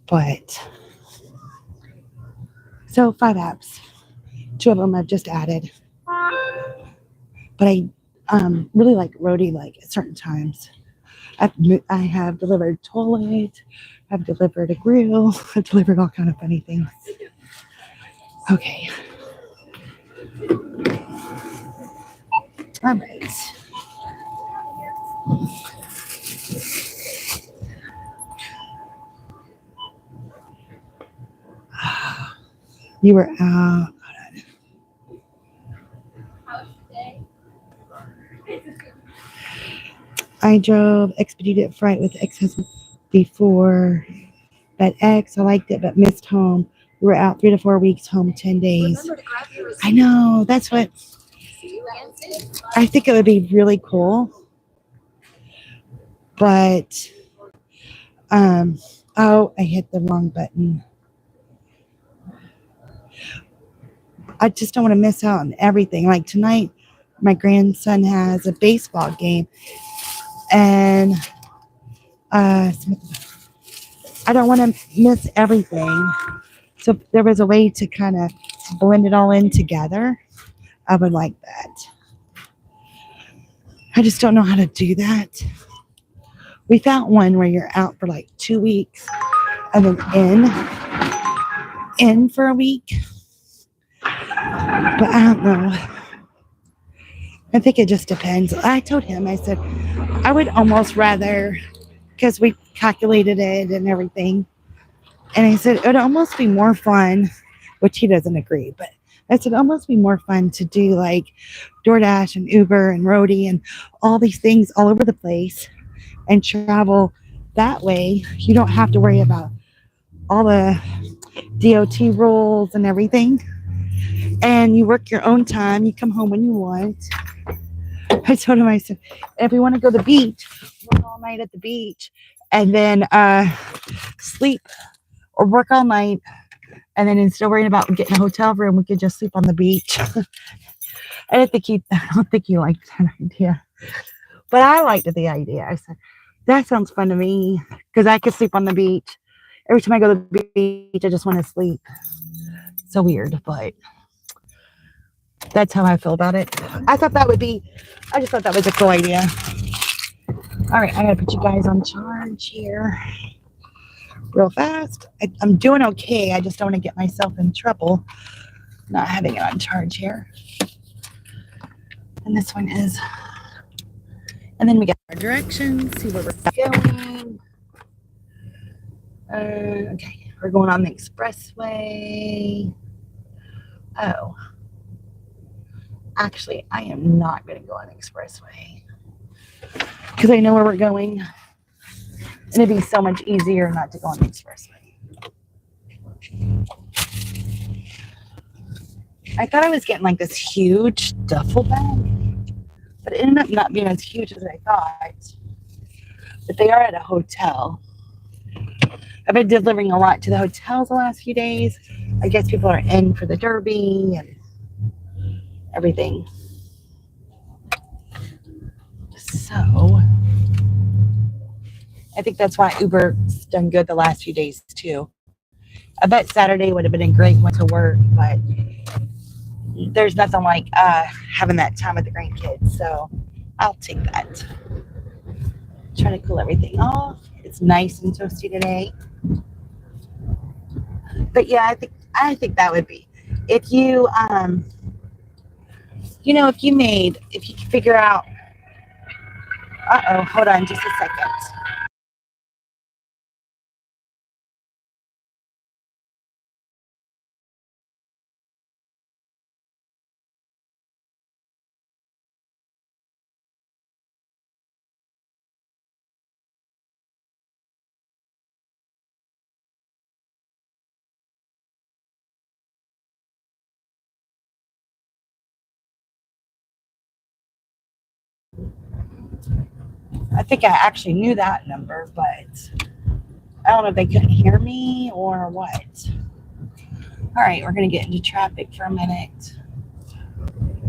But so 5 apps, 2 of them I've just added. But I really like roadie like at certain times. I have delivered toilet, I've delivered a grill, I've delivered all kind of funny things. Okay. All right. You were out. I drove expedited freight with ex-husband before, but I liked it, but missed home. We were out 3 to 4 weeks, home 10 days. I know, that's what I think it would be really cool. But, oh, I hit the wrong button. I just don't want to miss out on everything. Like tonight, my grandson has a baseball game, and I don't want to miss everything. So if there was a way to kind of blend it all in together, I would like that. I just don't know how to do that. We found one where you're out for like 2 weeks and then in for a week. But I don't know. I think it just depends. I told him, I said, I would almost rather, because we calculated it and everything. And I said, it would almost be more fun, which he doesn't agree, but I said, it'd almost be more fun to do like DoorDash and Uber and roadie and all these things all over the place and travel that way. You don't have to worry about all the DOT rules and everything. And you work your own time. You come home when you want. I told him, I said, if we want to go to the beach, work all night at the beach and then sleep or work all night. And then instead of worrying about getting a hotel room, we could just sleep on the beach. I don't think he liked that idea. But I liked the idea. I said, that sounds fun to me because I could sleep on the beach. Every time I go to the beach, I just want to sleep. So weird, but that's how I feel about it. I just thought that was a cool idea. All right, I gotta put you guys on charge here real fast. I'm doing okay. I just don't want to get myself in trouble not having it on charge here. And this one is. And then we got our directions, see where we're going. Okay, we're going on the expressway. Oh, actually, I am not going to go on the expressway because I know where we're going. And it'd be so much easier not to go on the expressway. I thought I was getting like this huge duffel bag, but it ended up not being as huge as I thought. But they are at a hotel. I've been delivering a lot to the hotels the last few days. I guess people are in for the Derby and everything. So I think that's why Uber's done good the last few days too. I bet Saturday would have been a great one to work, but there's nothing like having that time with the grandkids. So I'll take that. Trying to cool everything off. It's nice and toasty today. But yeah, I think that would be if you if you could figure out. Hold on just a second. I think I actually knew that number, but I don't know if they couldn't hear me or what. All right, we're going to get into traffic for a minute.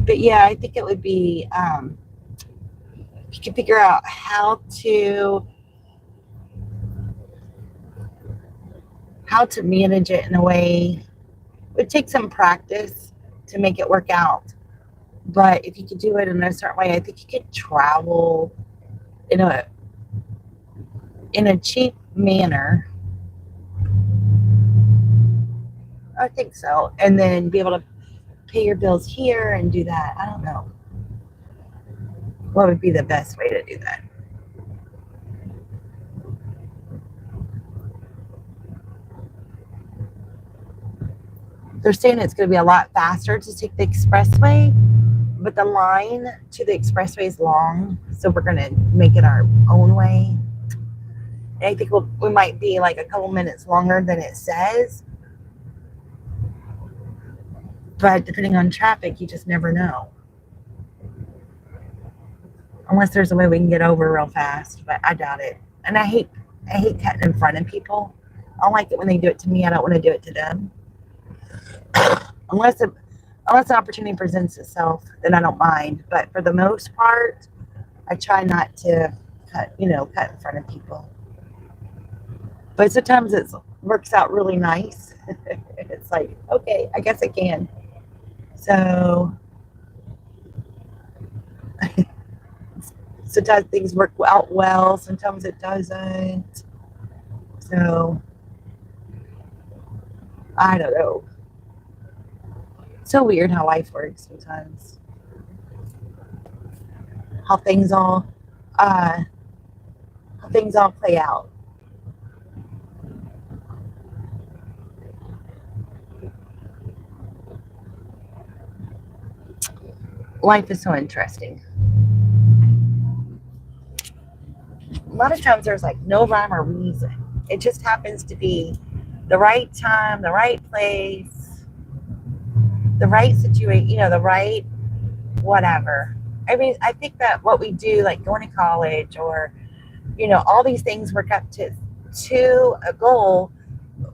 But yeah, I think it would be, if you could figure out how to manage it in a way, it would take some practice to make it work out. But if you could do it in a certain way, I think you could travel in a cheap manner. I think so. And then be able to pay your bills here and do that. I don't know. What would be the best way to do that? They're saying it's going to be a lot faster to take the expressway, but the line to the expressway is long, so we're going to make it our own way. And I think we might be like a couple minutes longer than it says. But depending on traffic, you just never know. Unless there's a way we can get over real fast, but I doubt it. And I hate cutting in front of people. I don't like it when they do it to me. I don't want to do it to them. Unless an opportunity presents itself, then I don't mind. But for the most part, I try not to cut in front of people. But sometimes it works out really nice. It's like, okay, I guess I can. So sometimes things work out well, sometimes it doesn't. So I don't know. So weird how life works sometimes. How things all play out. Life is so interesting. A lot of times there's like no rhyme or reason. It just happens to be the right time, the right place, the right situation, the right whatever. I mean, I think that what we do, like going to college or, all these things work up to a goal,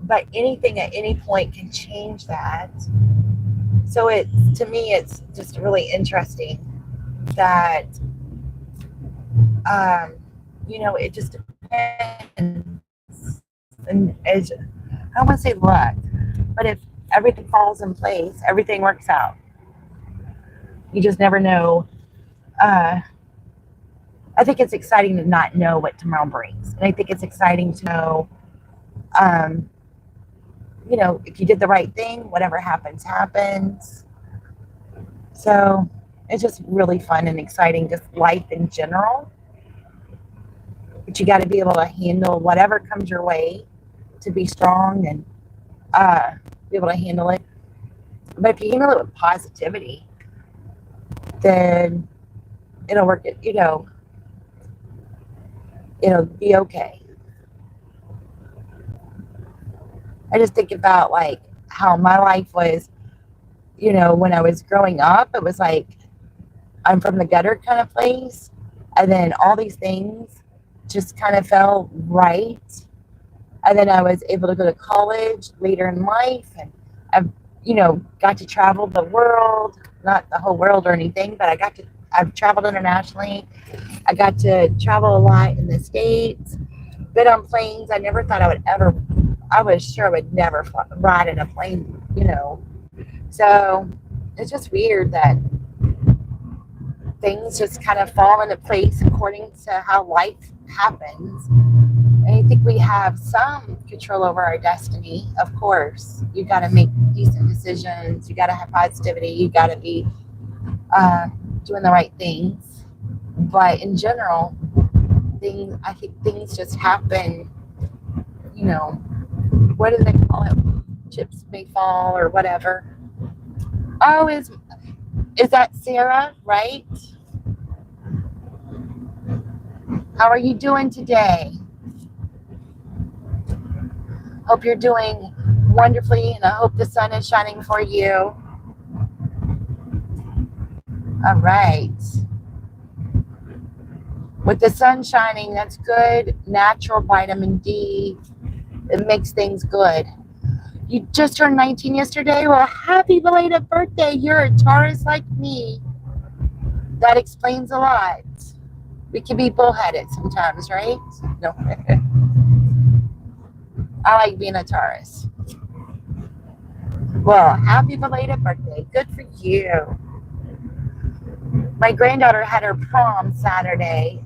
but anything at any point can change that. So to me, it's just really interesting that it just depends. And as I don't want to say luck, but if everything falls in place, everything works out. You just never know. I think it's exciting to not know what tomorrow brings. And I think it's exciting to know, if you did the right thing, whatever happens, happens. So it's just really fun and exciting, just life in general. But you got to be able to handle whatever comes your way, to be strong and be able to handle it. But if you handle it with positivity, then it'll work. It'll be okay. I just think about like how my life was, when I was growing up. It was like I'm from the gutter kind of place, and then all these things just kind of fell right. And then I was able to go to college later in life, and I've, got to travel the world, not the whole world or anything, but I've traveled internationally. I got to travel a lot in the States, been on planes. I never thought I was sure I would never ride in a plane, So it's just weird that things just kind of fall into place according to how life happens. And I think we have some control over our destiny. Of course, you got to make decent decisions. You got to have positivity. You got to be doing the right things. But in general, I think things just happen. What do they call it? Chips may fall or whatever. Oh, is that Sarah, right? How are you doing today? Hope you're doing wonderfully, and I hope the sun is shining for you. All right. With the sun shining, that's good. Natural vitamin D. It makes things good. You just turned 19 yesterday? Well, happy belated birthday. You're a Taurus like me. That explains a lot. We can be bullheaded sometimes, right? No. I like being a Taurus. Well, happy belated birthday. Good for you. My granddaughter had her prom Saturday.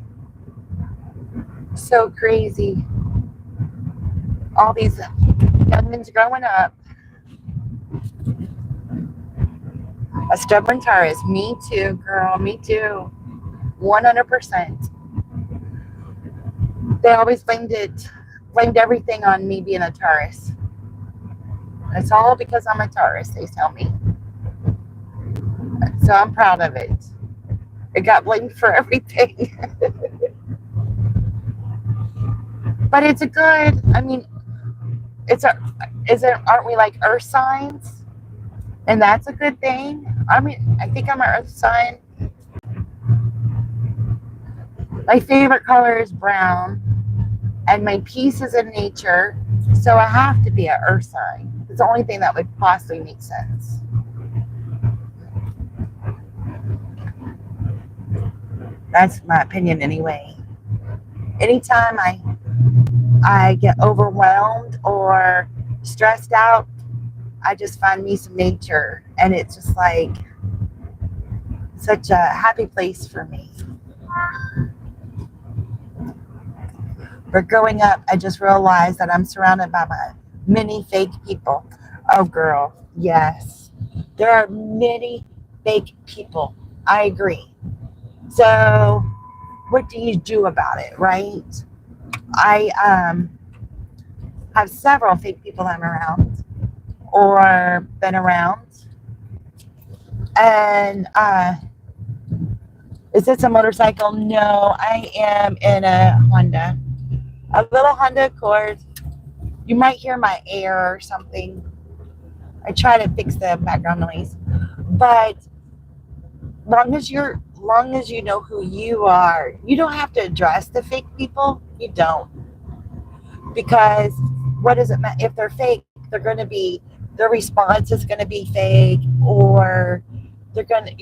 So crazy. All these youngins growing up. A stubborn Taurus. Me too, girl. Me too. 100%. They always blamed everything on me being a Taurus. It's all because I'm a Taurus, they tell me. So I'm proud of it. It got blamed for everything. But it's a good, aren't we like earth signs? And that's a good thing. I think I'm an earth sign. My favorite color is brown, and my peace is in nature, so I have to be an earth sign. It's the only thing that would possibly make sense. That's my opinion anyway. Anytime I get overwhelmed or stressed out, I just find me some nature, and it's just like such a happy place for me. But growing up, I just realized that I'm surrounded by many fake people. Oh, girl, yes. There are many fake people. I agree. So what do you do about it, right? I have several fake people I'm around or been around. And is this a motorcycle? No, I am in a Honda. A little Honda Accord. You might hear my air or something. I try to fix the background noise. But long as you know who you are, you don't have to address the fake people. You don't. Because what does it matter? If they're fake, they're going to be, their response is going to be fake, or they're going to,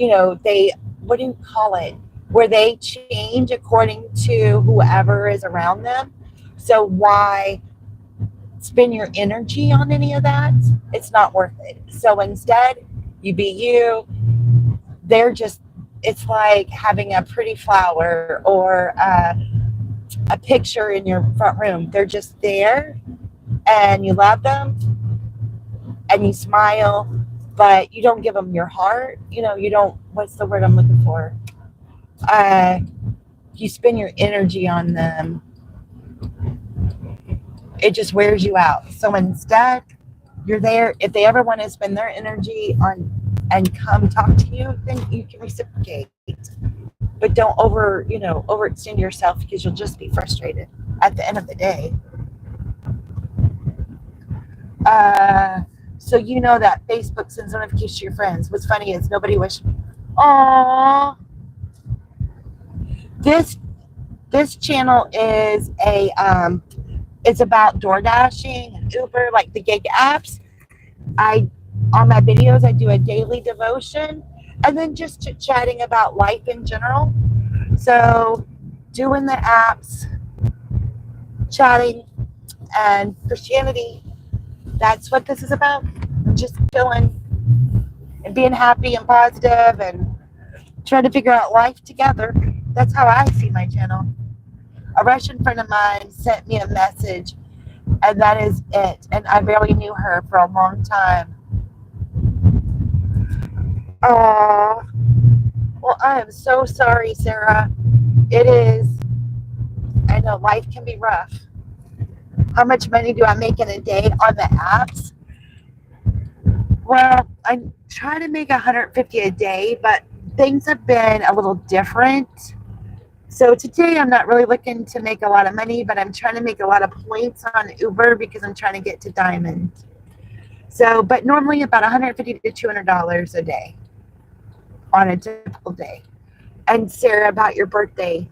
what do you call it? where they change according to whoever is around them. So why spend your energy on any of that? It's not worth it. So instead, you be you. They're just, it's like having a pretty flower or a picture in your front room. They're just there and you love them and you smile, but you don't give them your heart. You don't, what's the word I'm looking for? You spend your energy on them. It just wears you out. So instead, you're there. If they ever want to spend their energy on and come talk to you, then you can reciprocate. But don't overextend yourself, because you'll just be frustrated at the end of the day. So that Facebook sends notifications to your friends. What's funny is nobody wished me. Aww. This channel is it's about door dashing and Uber, like the gig apps. On my videos, I do a daily devotion and then just chit-chatting about life in general. So doing the apps, chatting, and Christianity, that's what this is about. Just chilling and being happy and positive and trying to figure out life together. That's how I see my channel. A Russian friend of mine sent me a message, and that is it. And I barely knew her for a long time. Oh, well, I am so sorry, Sarah. It is. I know life can be rough. How much money do I make in a day on the apps? Well, I try to make $150 a day, but things have been a little different. So today I'm not really looking to make a lot of money, but I'm trying to make a lot of points on Uber because I'm trying to get to Diamond. So, but normally about $150 to $200 a day on a typical day. And Sarah, about your birthday.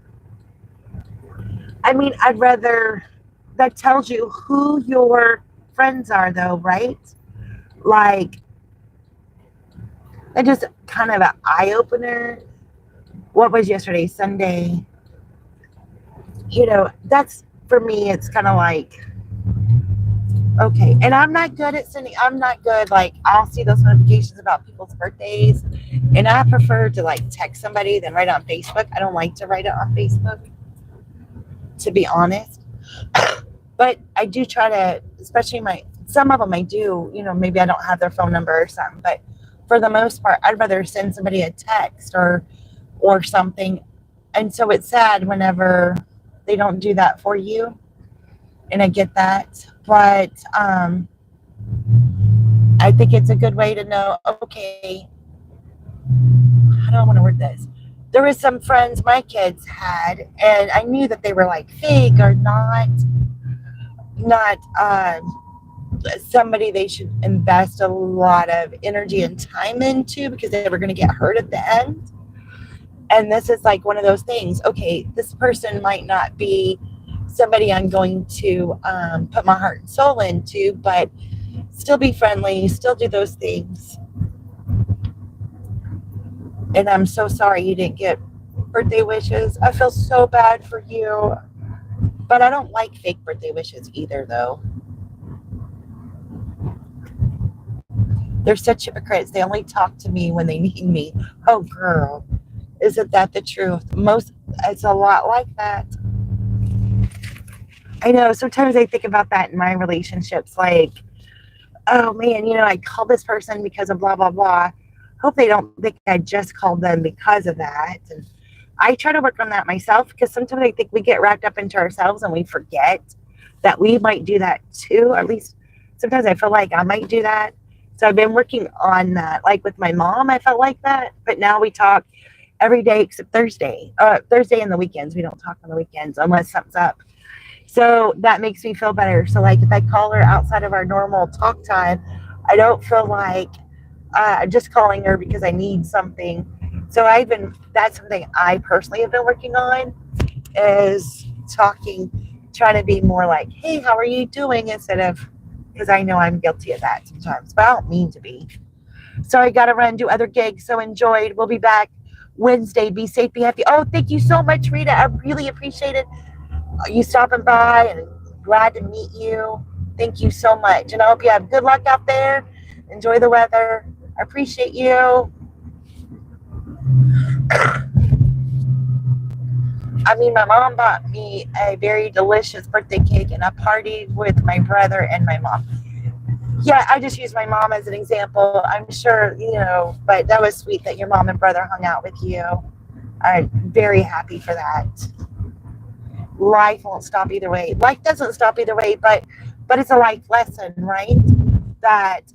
I mean, I'd rather, that tells you who your friends are though, right? Like, that just kind of an eye-opener. What was yesterday? Sunday. That's, for me, it's kind of like, okay. And I'm not good, like, I'll see those notifications about people's birthdays, and I prefer to, like, text somebody than write it on Facebook. I don't like to write it on Facebook, to be honest. But I do try to, especially some of them I do, maybe I don't have their phone number or something, but for the most part, I'd rather send somebody a text or something. And so it's sad whenever they don't do that for you. And I get that. But I think it's a good way to know, okay, how do I want to word this? There was some friends my kids had, and I knew that they were like fake or not somebody they should invest a lot of energy and time into, because they were going to get hurt at the end. And this is like one of those things. Okay, this person might not be somebody I'm going to put my heart and soul into, but still be friendly, still do those things. And I'm so sorry you didn't get birthday wishes. I feel so bad for you. But I don't like fake birthday wishes either, though. They're such hypocrites. They only talk to me when they need me. Oh, girl. Isn't that the truth? It's a lot like that. I know. Sometimes I think about that in my relationships. Like, oh, man, I called this person because of blah, blah, blah. Hope they don't think I just called them because of that. And I try to work on that myself, because sometimes I think we get wrapped up into ourselves and we forget that we might do that too. Or at least sometimes I feel like I might do that. So I've been working on that. Like with my mom, I felt like that. But now we talk every day except Thursday. Thursday and the weekends. We don't talk on the weekends unless something's up. So that makes me feel better. So like if I call her outside of our normal talk time, I don't feel like I'm just calling her because I need something. So that's something I personally have been working on, is trying to be more like, hey, how are you doing? Instead of, because I know I'm guilty of that sometimes, but I don't mean to be. So I got to run, do other gigs. So enjoyed. We'll be back Wednesday. Be safe, be happy. Oh, thank you so much, Rita. I really appreciate it. You stopping by, and glad to meet you. Thank you so much. And I hope you have good luck out there. Enjoy the weather. I appreciate you. I mean, my mom bought me a very delicious birthday cake, and I partied with my brother and my mom. Yeah, I just use my mom as an example. I'm sure, but that was sweet that your mom and brother hung out with you. I'm very happy for that. Life won't stop either way. Life doesn't stop either way, but it's a life lesson, right? That's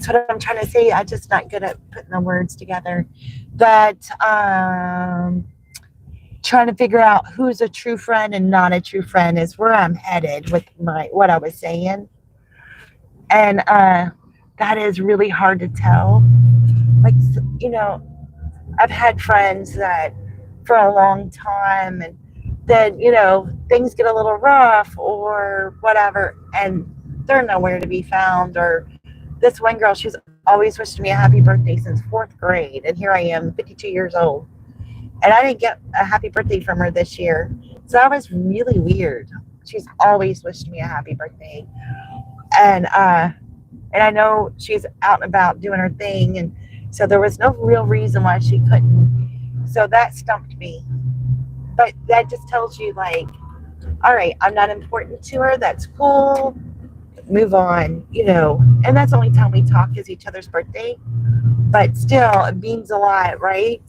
what I'm trying to say. I'm just not good at putting the words together. That trying to figure out who's a true friend and not a true friend is where I'm headed with what I was saying. And that is really hard to tell. Like, I've had friends that for a long time, and then, things get a little rough or whatever, and they're nowhere to be found. Or this one girl, she's always wished me a happy birthday since 4th grade. And here I am, 52 years old. And I didn't get a happy birthday from her this year. So that was really weird. She's always wished me a happy birthday. And I know she's out and about doing her thing. And so there was no real reason why she couldn't. So that stumped me. But that just tells you, like, all right, I'm not important to her. That's cool. Move on, And that's the only time we talk is each other's birthday. But still, it means a lot, right?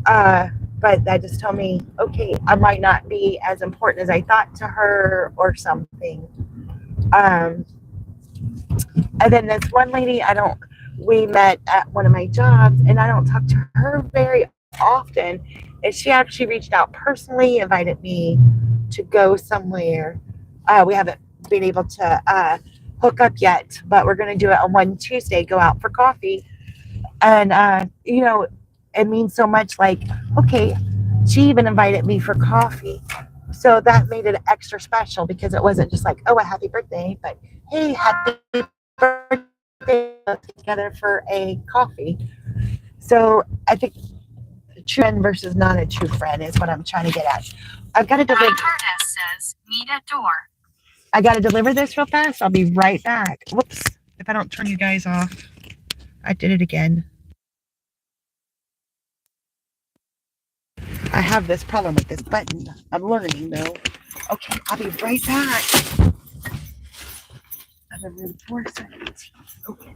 But that just told me, okay, I might not be as important as I thought to her or something. And then this one lady, we met at one of my jobs, and I don't talk to her very often. And she actually reached out personally, invited me to go somewhere. We haven't been able to hook up yet, but we're going to do it on one Tuesday, go out for coffee. And, it means so much. Like, okay, she even invited me for coffee. So that made it extra special because it wasn't just like, oh, a happy birthday, but hey, happy birthday, together for a coffee. So I think true friend versus not a true friend is what I'm trying to get at. I've got to deliver. says, meet at door. I got to deliver this real fast. I'll be right back. Whoops. If I don't turn you guys off, I did it again. I have this problem with this button. I'm learning though. Okay, I'll be right back. I've been 4 seconds. Okay.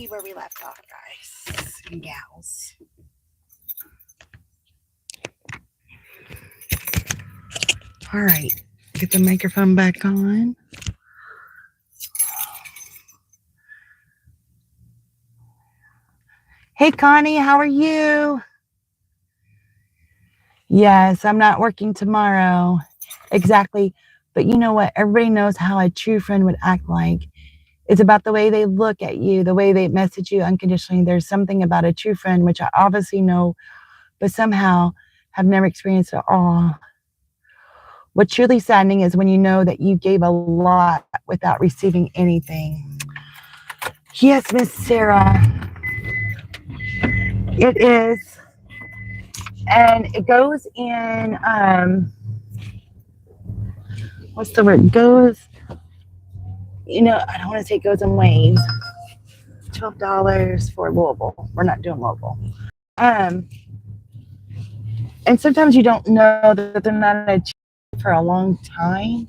see where we left off, guys and gals. All right, get the microphone back on. Hey, Connie, how are you? Yes, I'm not working tomorrow. Exactly. But you know what? Everybody knows how a true friend would act like. It's about the way they look at you, the way they message you unconditionally. There's something about a true friend, which I obviously know, but somehow have never experienced at all. What's truly saddening is when you know that you gave a lot without receiving anything. Yes, Miss Sarah, it is. And it goes in, what's the word? Goes, I don't want to say it goes in waves. $12 for Louisville. We're not doing Louisville. And sometimes you don't know that they're not a cheap for a long time.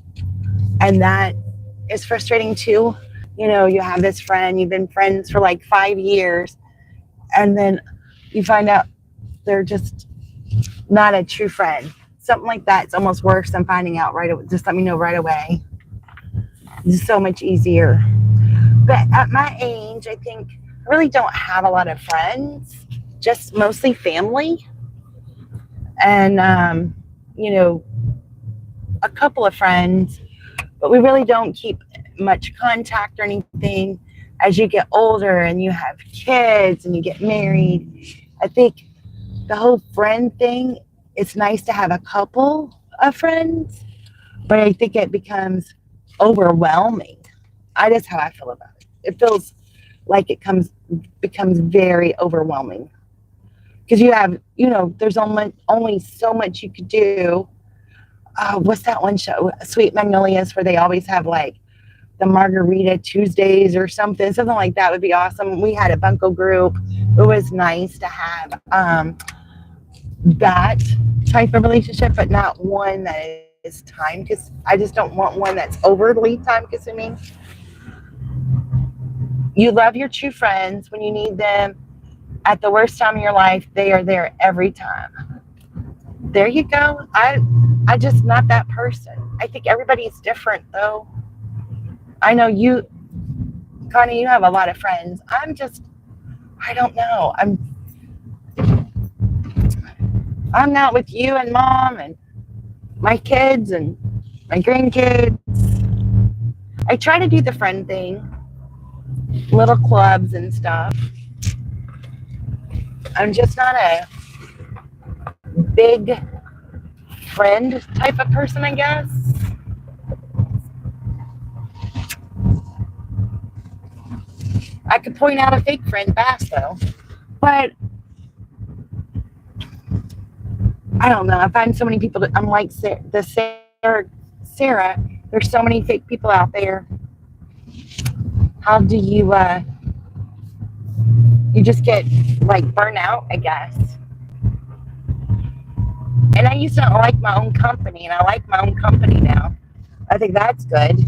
And that is frustrating too. You have this friend, you've been friends for like 5 years, and then you find out they're just not a true friend. Something like that. It's almost worse than finding out right away. Just let me know right away. It's so much easier. But at my age, I think I really don't have a lot of friends, just mostly family. And, a couple of friends, but we really don't keep much contact or anything. As you get older and you have kids and you get married, I think the whole friend thing, it's nice to have a couple of friends, but I think it becomes overwhelming. That's how I feel about it. It feels like it becomes very overwhelming because you have, there's only so much you could do. What's that one show? Sweet Magnolias, where they always have like the Margarita Tuesdays or something like that would be awesome. We had a bunco group. It was nice to have that type of relationship, but not one that is time, because I just don't want one that's overly time consuming. You love your true friends when you need them. At the worst time in your life, they are there every time. There you go. I just not that person. I think everybody's different though. I know you, Connie, you have a lot of friends. I don't know. I'm out with you and mom and my kids and my grandkids. I try to do the friend thing, little clubs and stuff. I'm just not a big friend type of person, I guess. I could point out a fake friend fast though, but I don't know. I find so many people that I'm like Sarah. There's so many fake people out there. How do you just get like burnout, I guess. And I used to not like my own company, and I like my own company now. I think that's good.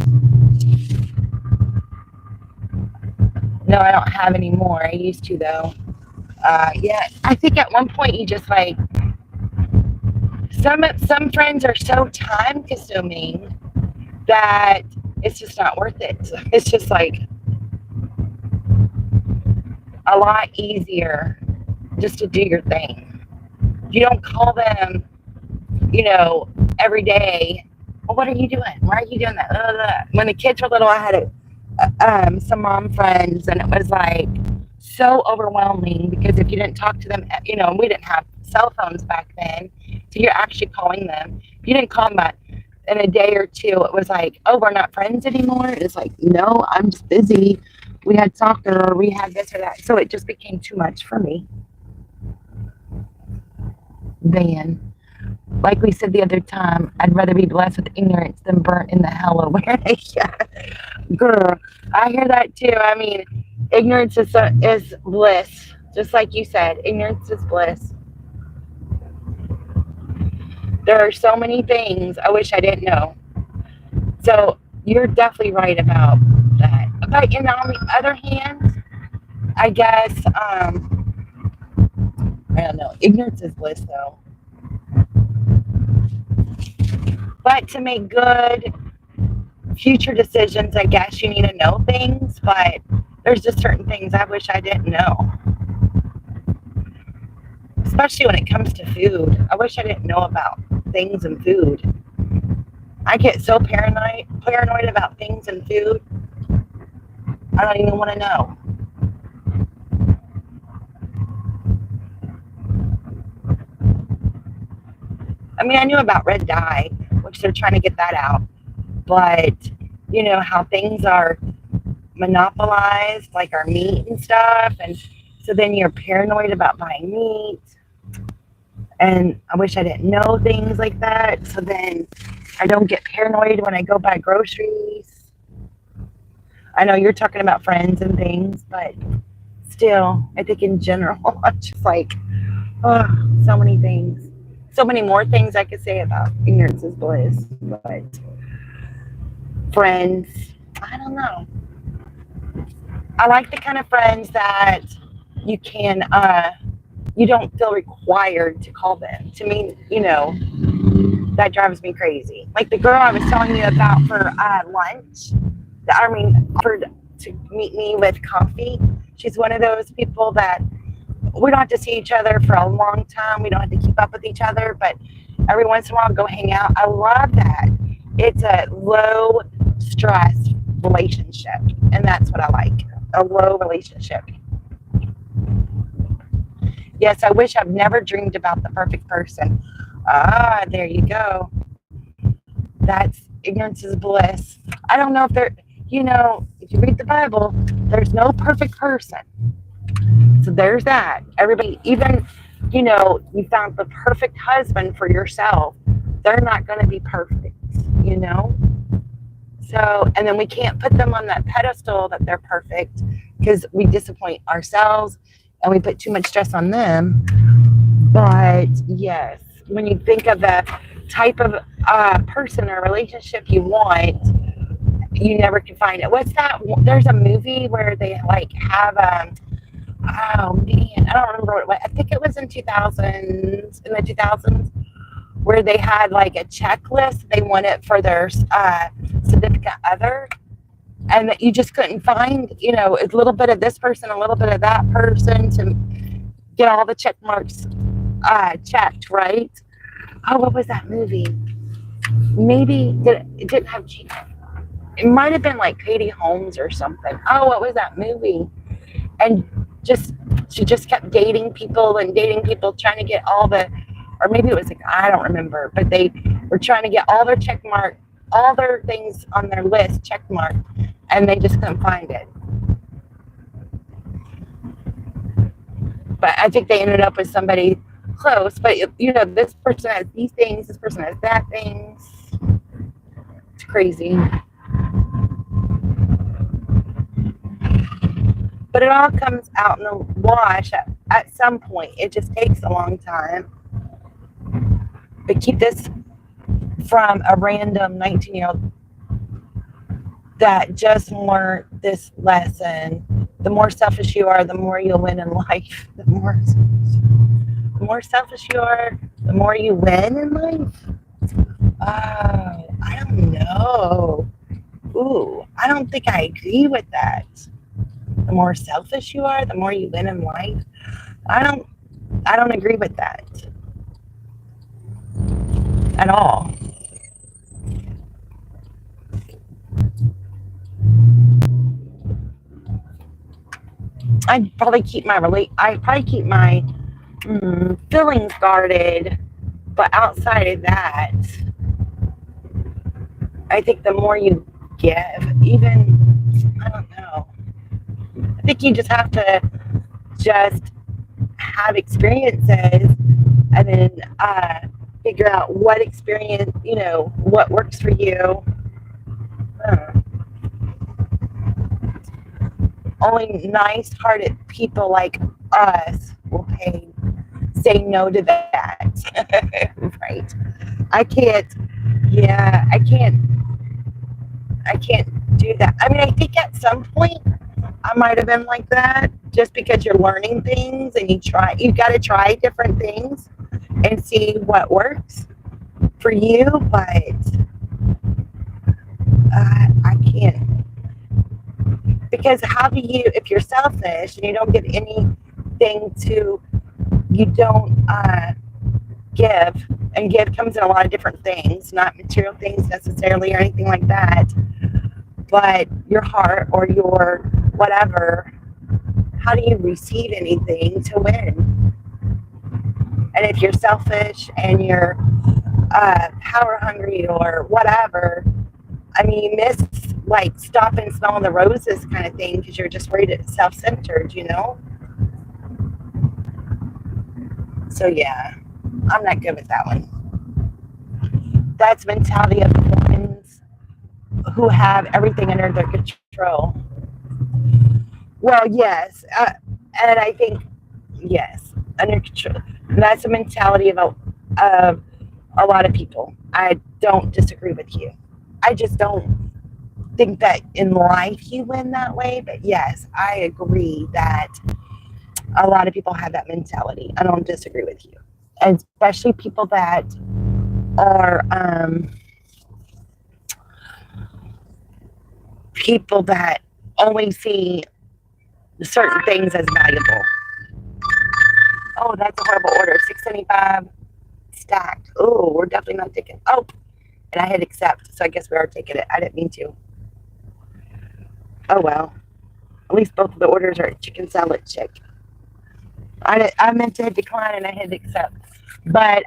No, I don't have any more. I used to though. Yeah, I think at one point you just like, some friends are so time consuming that it's just not worth it. It's just like a lot easier just to do your thing. You don't call them, every day. Well, what are you doing? Why are you doing that? When the kids were little, I had some mom friends, and it was like so overwhelming because if you didn't talk to them, we didn't have cell phones back then, so you're actually calling them. If you didn't call them in a day or two, it was like, oh, we're not friends anymore. It's like, no, I'm just busy. We had soccer, or we had this or that. So it just became too much for me. Then, like we said the other time, I'd rather be blessed with ignorance than burnt in the hell of awareness. Girl, I hear that too. I mean, ignorance is bliss. Just like you said, ignorance is bliss. There are so many things I wish I didn't know. So you're definitely right about that. But on the other hand, I guess, I don't know. Ignorance is bliss, though. But to make good future decisions, I guess you need to know things, but there's just certain things I wish I didn't know. Especially when it comes to food. I wish I didn't know about things in food. I get so paranoid about things in food. I don't even want to know. I mean, I knew about red dye, which they're trying to get that out. But, you know, how things are monopolized, like our meat and stuff. And so then you're paranoid about buying meat. And I wish I didn't know things like that. So then I don't get paranoid when I go buy groceries. I know you're talking about friends and things, but still, I think in general, I'm just like, oh, so many things. So many more things I could say about ignorance is bliss. But friends, I don't know. I like the kind of friends that you can, you don't feel required to call them. To me, you know, that drives me crazy. Like the girl I was telling you about for lunch, to meet me with coffee. She's one of those people that we don't have to see each other for a long time. We don't have to keep up with each other, but every once in a while go hang out. I love that. It's a low stress relationship, and that's what I like. A low relationship. Yes, I wish I've never dreamed about the perfect person. Ah, there you go. That's ignorance is bliss. I don't know if there, you know, if you read the Bible, there's no perfect person. So there's that. Everybody, even, you know, you found the perfect husband for yourself. They're not going to be perfect, you know? So, and then we can't put them on that pedestal that they're perfect because we disappoint ourselves and we put too much stress on them. But yes, when you think of the type of person or relationship you want, you never can find it. What's that? There's a movie where they like have oh man, I don't remember what it was. I think it was in the 2000s, where they had like a checklist they wanted for their significant other, and that you just couldn't find, you know, a little bit of this person, a little bit of that person to get all the check marks checked, right? Oh, what was that movie? Maybe it didn't have it might have been like Katie Holmes or something. Oh, what was that movie? And she just kept dating people, trying to get all the, or maybe it was like, I don't remember, but they were trying to get all their check mark, all their things on their list check marked, and they just couldn't find it. But I think they ended up with somebody close. But you know, this person has these things, this person has that things. It's crazy. But it all comes out in the wash at some point. It just takes a long time. But keep this from a random 19-year-old that just learned this lesson. The more selfish you are, the more you'll win in life. The more selfish you are, the more you win in life. Oh, I don't know. Ooh, I don't think I agree with that. The more selfish you are, the more you win in life. I don't agree with that at all. I'd probably keep my feelings guarded, but outside of that, I think the more you give, even, I don't know. I think you just have to have experiences and then figure out what experience, you know, what works for you. Only nice-hearted people like us will say no to that. Right? I can't do that. I mean, I think at some point I might have been like that just because you're learning things and you got to try different things and see what works for you. But I can't, because how do you, if you're selfish and you don't get anything to, you don't give, and give comes in a lot of different things, not material things necessarily or anything like that, but your heart or your whatever, how do you receive anything to win? And if you're selfish and you're power hungry or whatever, I mean, you miss like stop and smell the roses kind of thing because you're just worried it's self-centered, you know? So yeah, I'm not good with that one. That's the mentality of the ones who have everything under their control. Well, yes, and I think yes, under control. And that's the mentality of a lot of people. I don't disagree with you. I just don't think that in life you win that way. But yes, I agree that a lot of people have that mentality. I don't disagree with you, and especially people that are people that only see certain things as valuable. Oh, that's a horrible order. 675 stacked. Oh, we're definitely not taking. Oh, and I hit accept, so I guess we are taking it. I didn't mean to. Oh well. At least both of the orders are chicken salad chick. I meant to hit decline and I hit accept, but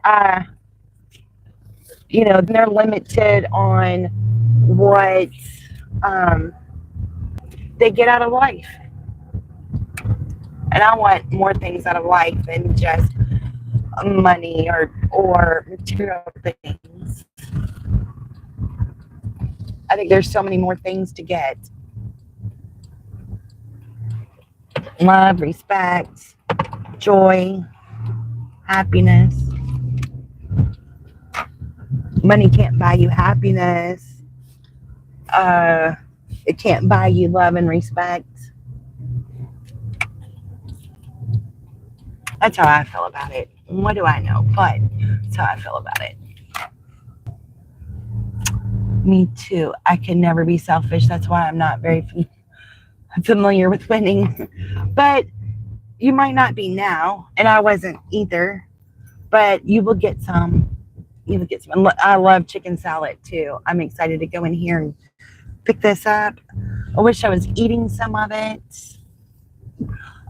you know, they're limited on what um, they get out of life, and I want more things out of life than just money or material things. I think there's so many more things to get: love, respect, joy, happiness. Money can't buy you happiness. Uh, it can't buy you love and respect. That's how I feel about it. What do I know? But that's how I feel about it. Me too. I can never be selfish. That's why I'm not very familiar with winning. But you might not be now, and I wasn't either. But you will get some. You will get some. I love chicken salad too. I'm excited to go in here and pick this up. I wish I was eating some of it.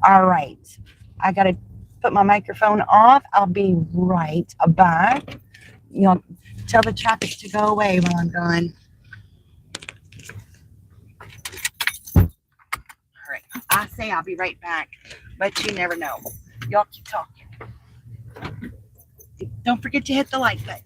All right. I got to put my microphone off. I'll be right back. You know, tell the traffic to go away while I'm gone. All right. I say I'll be right back, but you never know. Y'all keep talking. Don't forget to hit the like button.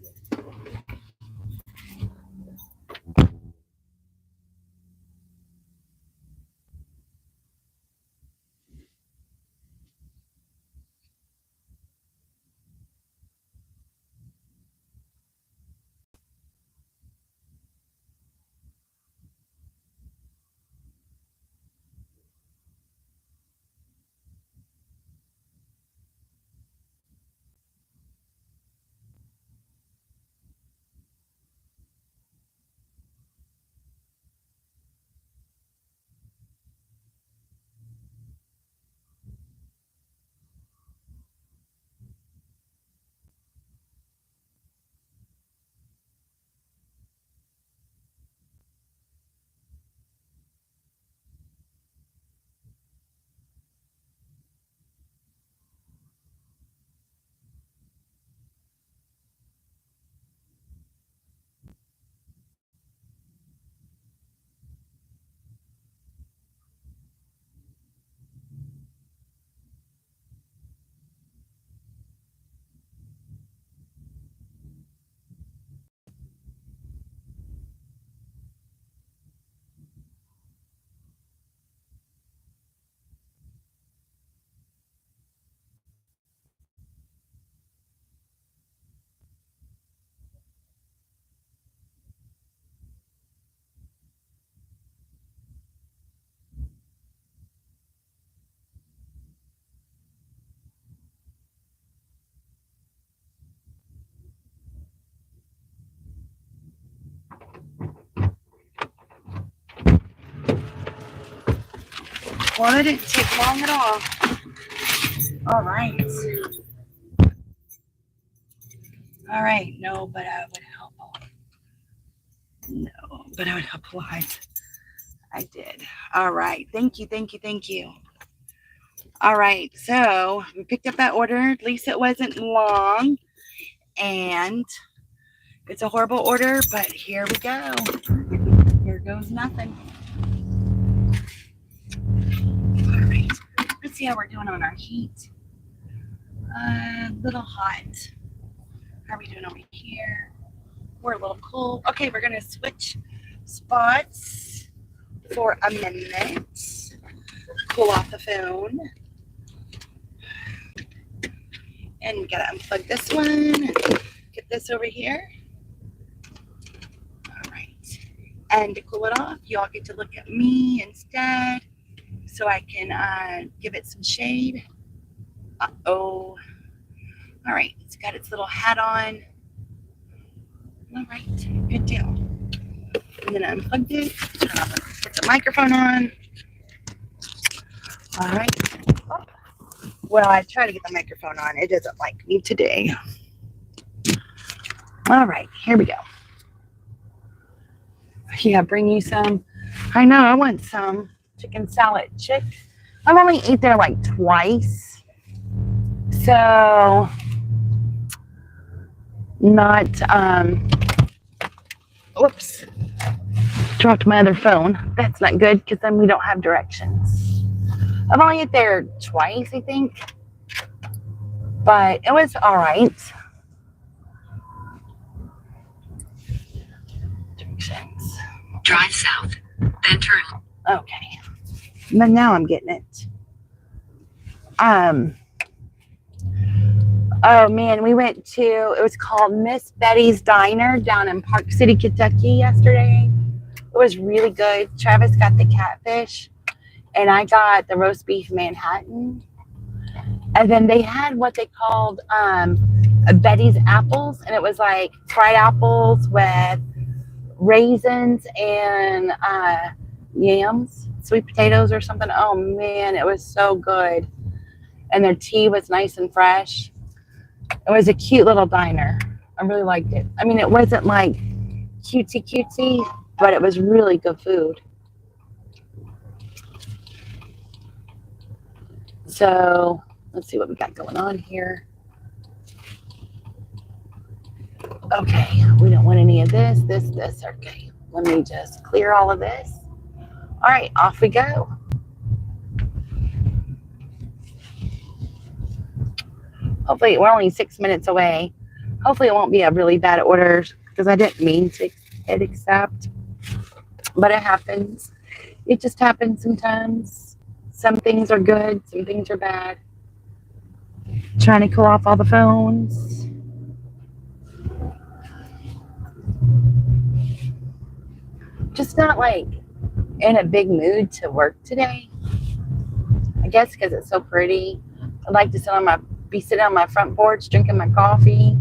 Well, that didn't take long at all. All right. All right. No, but I would help. No, but I would help a lot. I did. All right. Thank you. Thank you. Thank you. All right. So we picked up that order. At least it wasn't long. And it's a horrible order, but here we go. Here goes nothing. All right. Let's see how we're doing on our heat. A little hot. How are we doing over here? We're a little cool. Okay, we're going to switch spots for a minute. Cool off the phone. And we got to unplug this one. Get this over here. All right. And to cool it off, you all get to look at me instead so I can give it some shade. Uh-oh. All right, it's got its little hat on. All right, good deal. And then I unplugged it. Put the microphone on. All right. Well, I try to get the microphone on. It doesn't like me today. All right, here we go. Yeah, bring you some. I know, I want some chicken salad. I've only ate there like twice. So, not, whoops. Dropped my other phone. That's not good because then we don't have directions. I've only ate there twice, I think. But it was all right. Directions. Drive south, then turn. Okay. But now I'm getting it. Oh man, we went to, it was called Miss Betty's Diner down in Park City, Kentucky yesterday. It was really good. Travis got the catfish and I got the roast beef Manhattan. And then they had what they called Betty's apples, and it was like fried apples with raisins and yams, sweet potatoes or something. Oh man, it was so good. And their tea was nice and fresh. It was a cute little diner. I really liked it. I mean, it wasn't like cutesy, but it was really good food. So let's see what we got going on here. Okay, we don't want any of this. Okay, let me just clear all of this. All right, off we go. Hopefully, we're only 6 minutes away. Hopefully, it won't be a really bad order because I didn't mean to hit accept. But it happens. It just happens sometimes. Some things are good, some things are bad. Trying to cool off all the phones. Just not like in a big mood to work today. I guess because it's so pretty. I'd like to be sitting on my front porch, drinking my coffee,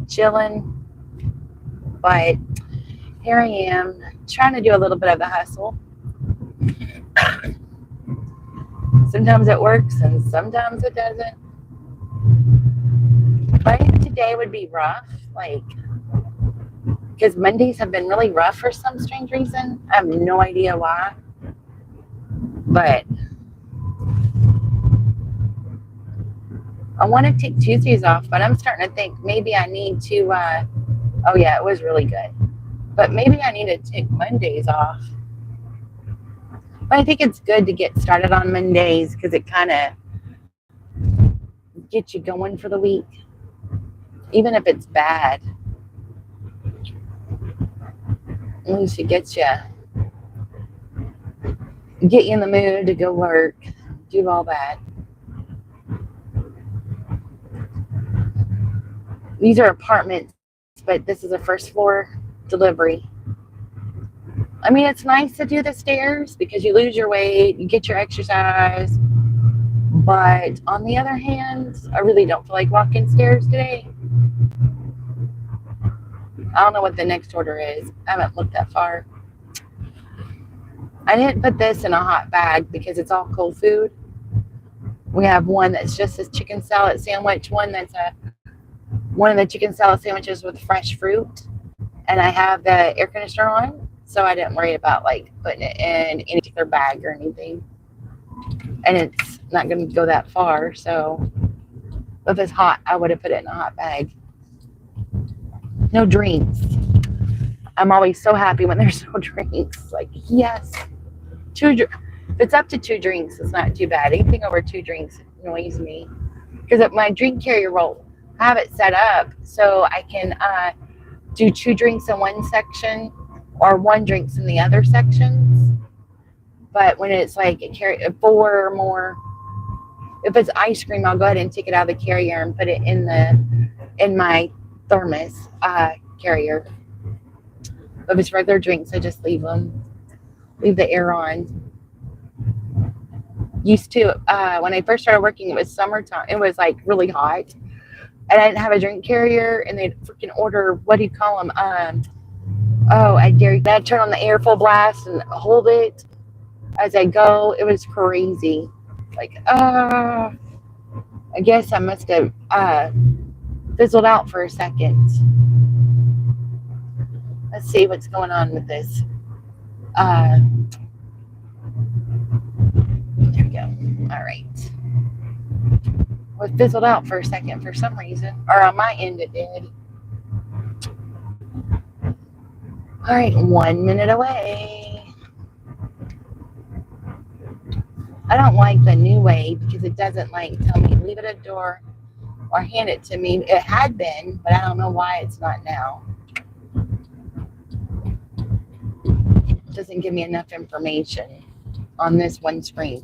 chilling. But here I am, trying to do a little bit of the hustle. Sometimes it works and sometimes it doesn't. But I think today would be rough, because Mondays have been really rough for some strange reason. I have no idea why. But I want to take Tuesdays off, but I'm starting to think maybe I need to, oh yeah, it was really good. But maybe I need to take Mondays off. But I think it's good to get started on Mondays because it kind of gets you going for the week. Even if it's bad. At least it gets you, get you in the mood to go work, do all that. These are apartments, but this is a first floor delivery. I mean, it's nice to do the stairs because you lose your weight, you get your exercise. But on the other hand, I really don't feel like walking stairs today. I don't know what the next order is. I haven't looked that far. I didn't put this in a hot bag because it's all cold food. We have one that's just a chicken salad sandwich, one that's one of the chicken salad sandwiches with fresh fruit, and I have the air conditioner on, so I didn't worry about like putting it in any particular bag or anything. And it's not going to go that far, so if it's hot, I would have put it in a hot bag. No drinks. I'm always so happy when there's no drinks. Like, yes, if it's up to 2 drinks, it's not too bad. Anything over 2 drinks annoys me because my drink carrier will have it set up so I can do 2 drinks in one section or 1 drinks in the other sections. But when it's like a 4 or more, if it's ice cream, I'll go ahead and take it out of the carrier and put it in my thermos carrier. If it's regular drinks, I just leave the air on. Used to, when I first started working, it was summertime. It was like really hot, and I didn't have a drink carrier, and they'd freaking order, what do you call them? I dare you. I'd turn on the air full blast and hold it as I go. It was crazy. Like, I guess I must have fizzled out for a second. Let's see what's going on with this. There we go. All right. Well, it fizzled out for a second for some reason. Or on my end it did. All right, 1 minute away. I don't like the new way because it doesn't like tell me leave it at the door or hand it to me. It had been, but I don't know why it's not now. It doesn't give me enough information on this one screen.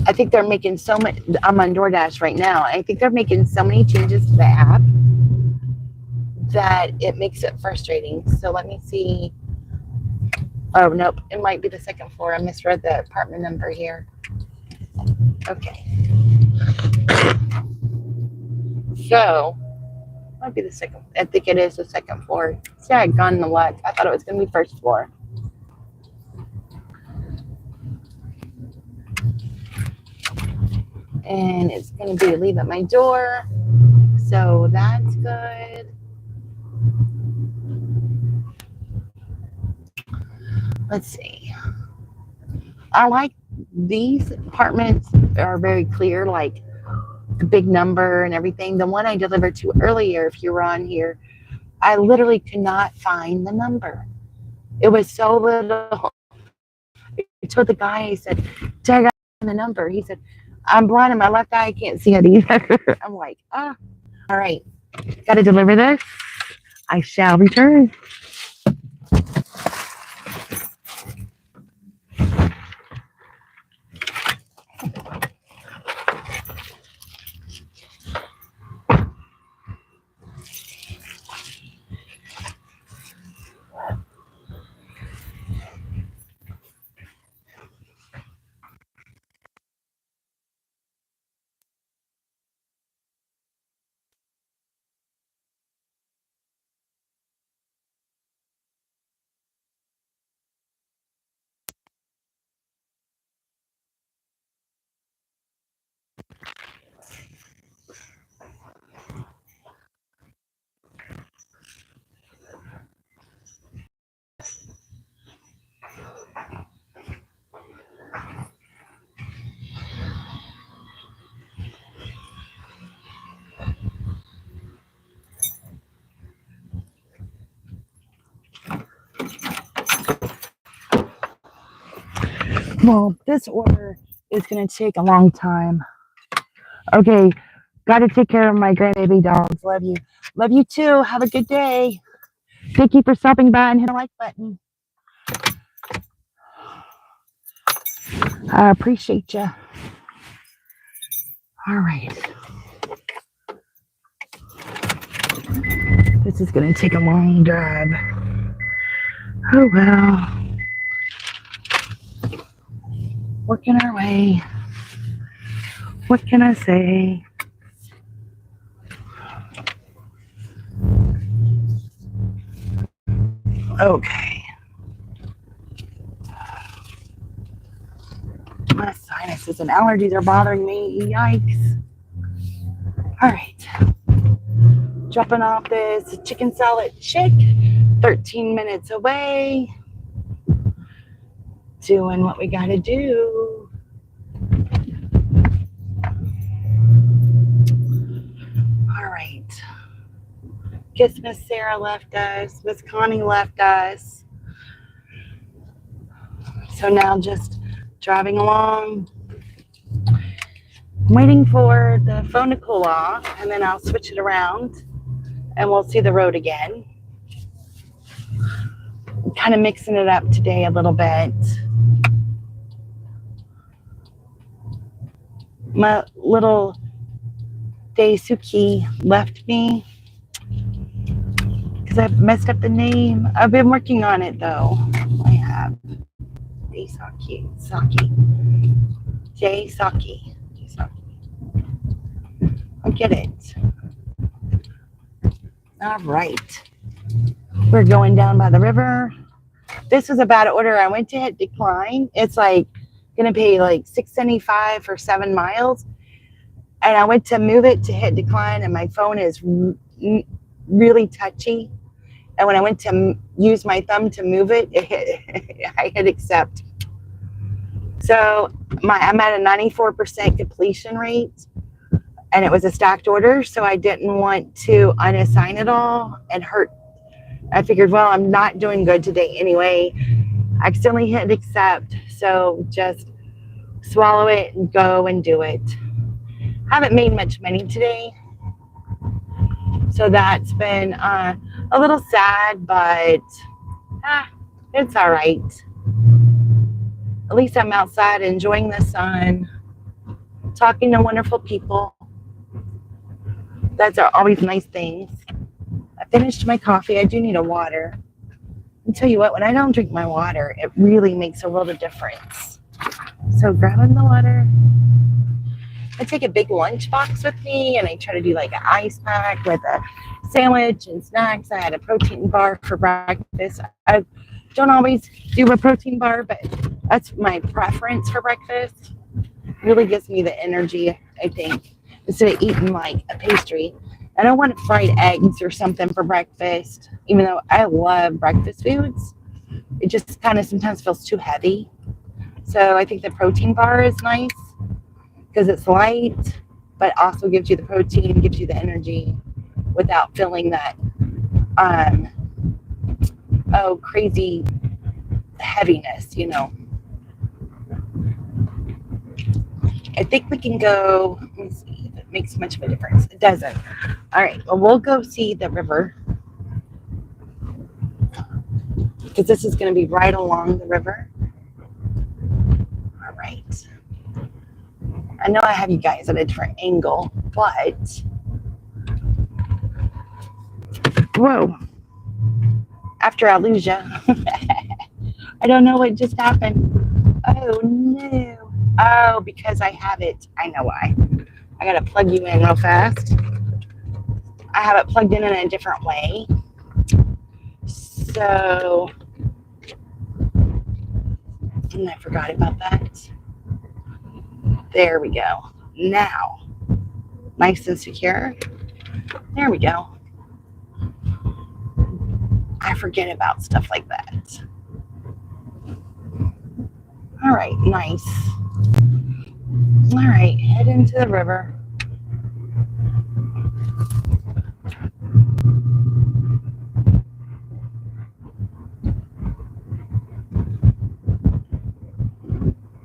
I think they're making so much. I'm on DoorDash right now. I think they're making so many changes to the app that it makes it frustrating. So let me see. Oh, nope. It might be the second floor. I misread the apartment number here. Okay. So, might be the second. I think it is the second floor. See, I had gone in the luck. I thought it was going to be first floor. And it's going to be leave at my door. So that's good. Let's see. I like these apartments are very clear, like the big number and everything. The one I delivered to earlier, if you were on here, I literally could not find the number. It was so little. I told the guy, I said, "Did I got the number?" He said, "I'm blind in my left eye. I can't see it either." I'm like, all right. Got to deliver this. I shall return. Well, this order is going to take a long time. Okay, got to take care of my grandbaby dogs. Love you. Love you too. Have a good day. Thank you for stopping by and hit the like button. I appreciate you. All right. This is going to take a long drive. Oh, well. Working our way. What can I say? Okay. My sinuses and allergies are bothering me. Yikes. All right. Dropping off this chicken salad chick. 13 minutes away. Doing what we gotta do. All right. Guess Miss Sarah left us. Miss Connie left us. So now just driving along. Waiting for the phone to cool off, and then I'll switch it around and we'll see the road again. Kind of mixing it up today a little bit. My little Daisuke left me because I've messed up the name. I've been working on it though. I have Daisuke, Daisuke. I'll get it. All right. We're going down by the river. This was a bad order. I went to hit decline. It's like gonna pay like $6.75 for 7 miles, and I went to move it to hit decline, and my phone is really touchy. And when I went to use my thumb to move it, I hit accept. So I'm at a 94% completion rate, and it was a stacked order, so I didn't want to unassign it all and hurt. I figured, well, I'm not doing good today anyway. I accidentally hit accept, so just swallow it and go and do it. Haven't made much money today, so that's been a little sad, but it's all right. At least I'm outside enjoying the sun, talking to wonderful people. That's always nice things. I finished my coffee. I do need a water. I'll tell you what, when I don't drink my water, it really makes a world of difference. So grabbing the water. I take a big lunch box with me, and I try to do like an ice pack with a sandwich and snacks. I had a protein bar for breakfast. I don't always do a protein bar, but that's my preference for breakfast. It really gives me the energy, I think, instead of eating like a pastry. I don't want fried eggs or something for breakfast, even though I love breakfast foods. It just kind of sometimes feels too heavy. So I think the protein bar is nice because it's light, but also gives you the protein, gives you the energy without feeling that, crazy heaviness, you know. I think we can go, let me see if it makes much of a difference. It doesn't. All right, well, we'll go see the river because this is going to be right along the river. All right. I know I have you guys at a different angle, but whoa. After I lose you, I don't know what just happened. Oh, no. Oh, because I have it. I know why. I got to plug you in real fast. I have it plugged in a different way. So, and I forgot about that. There we go. Now, nice and secure. There we go. I forget about stuff like that. All right, nice. All right, head into the river.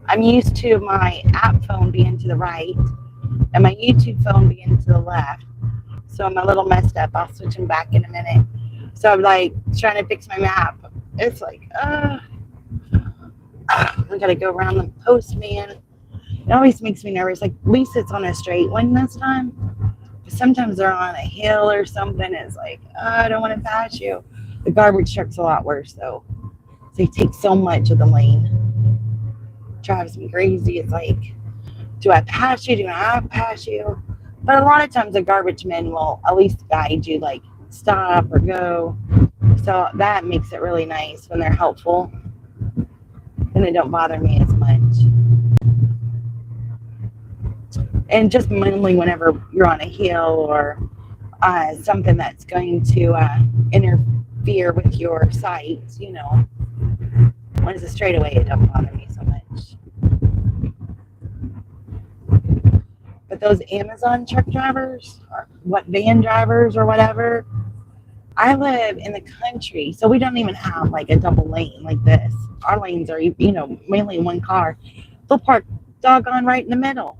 I'm used to my app phone being to the right and my YouTube phone being to the left. So I'm a little messed up. I'll switch them back in a minute. So I'm like trying to fix my map. It's like, I gotta go around the post, man. It always makes me nervous. Like, at least it's on a straight one this time. But sometimes they're on a hill or something. It's like, I don't want to pass you. The garbage truck's a lot worse, though. They take so much of the lane. It drives me crazy. It's like, do I pass you? Do I not pass you? But a lot of times the garbage men will at least guide you, like, stop or go. So that makes it really nice when they're helpful. And they don't bother me as much. And just mainly whenever you're on a hill or something that's going to interfere with your sight, you know. When it's a straightaway, it don't bother me so much. But those Amazon truck drivers, or van drivers or whatever, I live in the country, so we don't even have like a double lane like this. Our lanes are, you know, mainly one car. They'll park doggone right in the middle.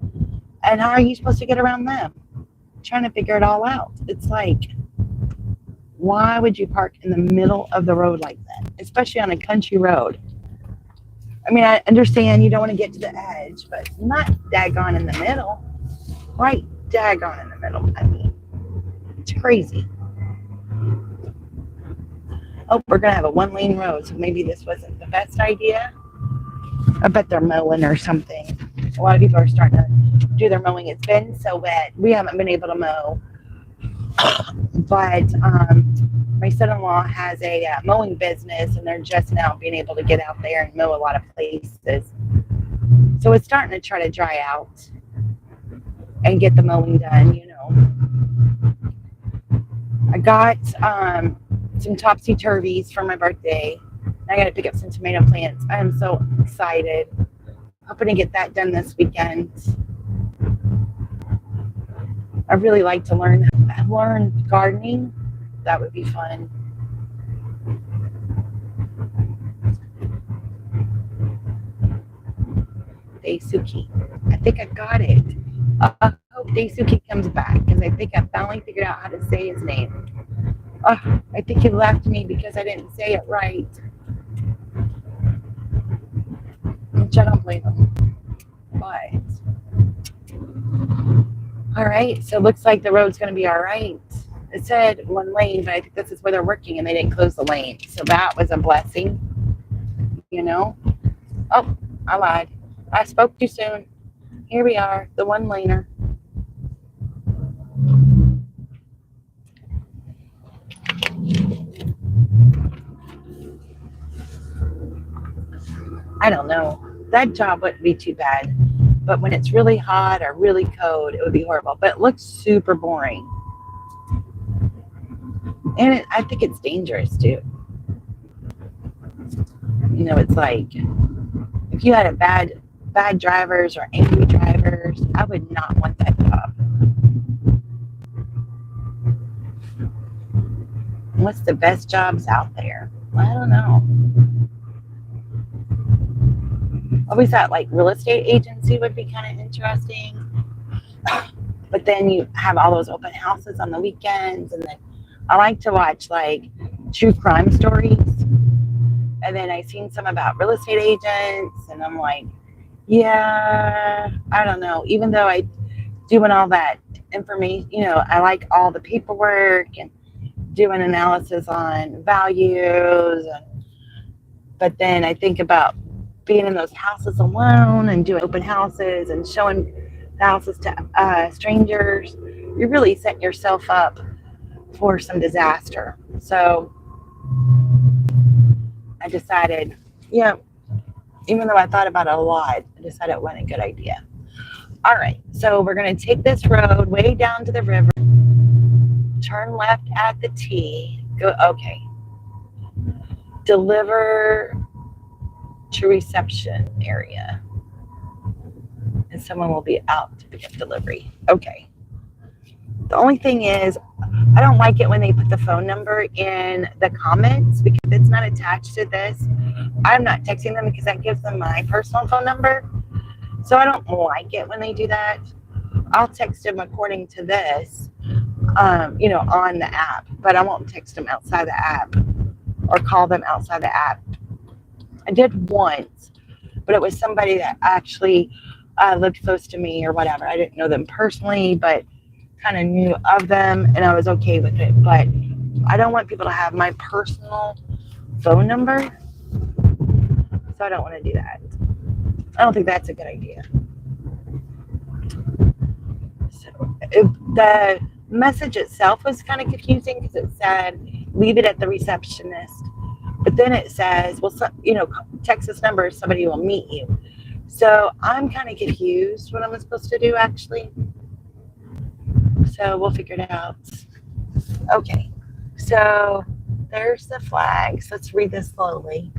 And how are you supposed to get around them? Trying to figure it all out. It's like, why would you park in the middle of the road like that, especially on a country road? I mean, I understand you don't want to get to the edge, but not daggone in the middle. Right daggone in the middle. I mean, it's crazy. Oh, we're going to have a one-lane road, so maybe this wasn't the best idea. I bet they're mowing or something. A lot of people are starting to do their mowing. It's been so wet. We haven't been able to mow. But my son-in-law has a mowing business, and they're just now being able to get out there and mow a lot of places. So it's starting to try to dry out and get the mowing done, you know. I got some topsy-turvies for my birthday. I got to pick up some tomato plants. I am so excited. Hoping to get that done this weekend. I really like to learn gardening. That would be fun. Daisuke. I think I got it. I hope Daisuke comes back because I think I finally figured out how to say his name. I think he left me because I didn't say it right. Which I don't blame him. But all right, so it looks like the road's going to be all right. It said one lane, but I think this is where they're working and they didn't close the lane. So that was a blessing, you know. Oh, I lied. I spoke too soon. Here we are, the one-laner. I don't know. That job wouldn't be too bad. But when it's really hot or really cold, it would be horrible. But it looks super boring. And I think it's dangerous too. You know, it's like if you had a bad drivers or angry drivers, I would not want that job. What's the best jobs out there? I don't know. Always thought like real estate agency would be kind of interesting. But then you have all those open houses on the weekends, and then I like to watch like true crime stories. And then I seen some about real estate agents, and I'm like, yeah, I don't know. Even though I doing all that information, you know, I like all the paperwork and doing analysis on values. But then I think about being in those houses alone and doing open houses and showing the houses to strangers. You're really setting yourself up for some disaster. So I decided, yeah, even though I thought about it a lot, I decided it wasn't a good idea. All right, so we're going to take this road way down to the river, turn left at the T, go, okay, deliver to reception area, and someone will be out to pick up delivery. Okay. The only thing is, I don't like it when they put the phone number in the comments because it's not attached to this. I'm not texting them because that gives them my personal phone number. So I don't like it when they do that. I'll text them according to this, you know, on the app, but I won't text them outside the app or call them outside the app. I did once, but it was somebody that actually lived close to me or whatever. I didn't know them personally, but kind of knew of them, and I was okay with it. But I don't want people to have my personal phone number, so I don't want to do that. I don't think that's a good idea. So the message itself was kind of confusing because it said leave it at the receptionist. But then it says, well, so, text this number, somebody will meet you. So I'm kind of confused what I'm supposed to do, actually. So we'll figure it out. Okay, so there's the flags. Let's read this slowly.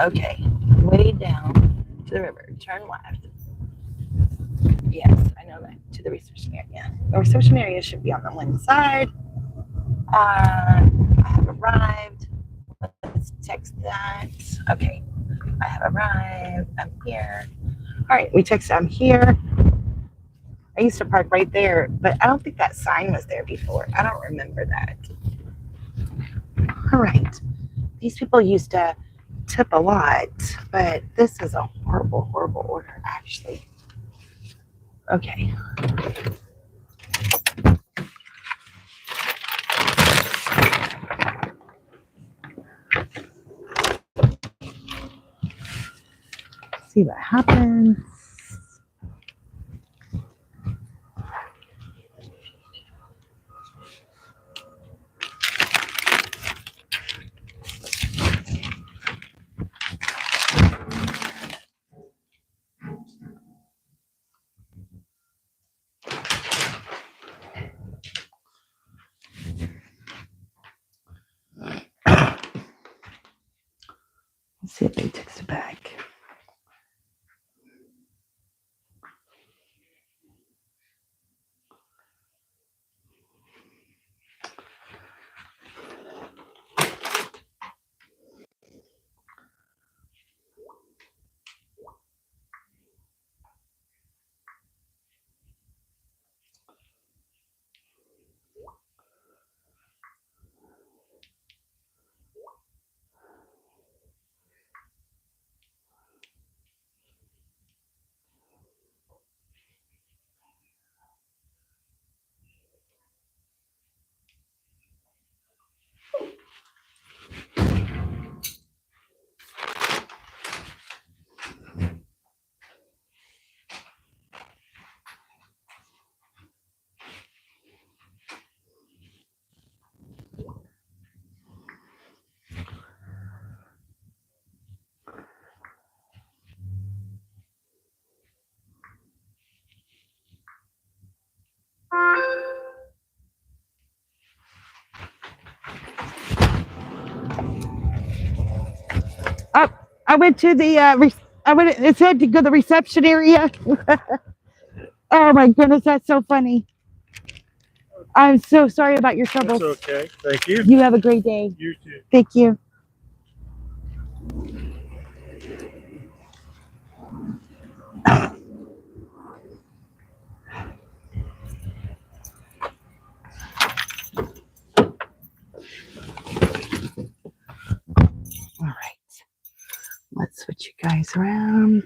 Okay, way down to the river, turn left. Yes, I know that, to the reception area. The reception area should be on the one side. I have arrived. Let's text that. Okay, I have arrived. I'm here. All right, we text I'm here. I used to park right there, but I don't think that sign was there before. I don't remember that. All right. These people used to tip a lot, but this is a horrible, horrible order, actually. Okay. See what happens. Let's see if they text it back. Oh, I went to the it said to go to the reception area. Oh my goodness, that's so funny. I'm so sorry about your troubles. That's okay. Thank you. You have a great day. You too. Thank you. All right. Let's switch you guys around.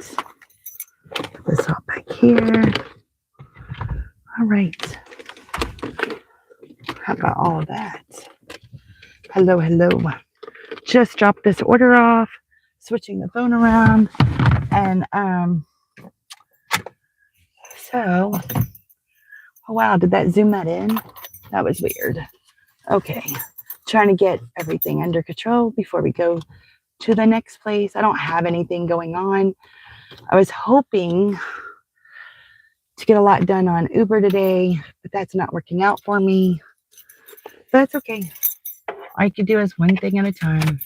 Put this all back here. All right. How about all of that? Hello, hello. Just dropped this order off, switching the phone around, and so, oh wow, did that zoom that in? That was weird. Okay, trying to get everything under control before we go to the next place. I don't have anything going on. I was hoping to get a lot done on Uber today, but that's not working out for me. But that's okay. All I can do is one thing at a time.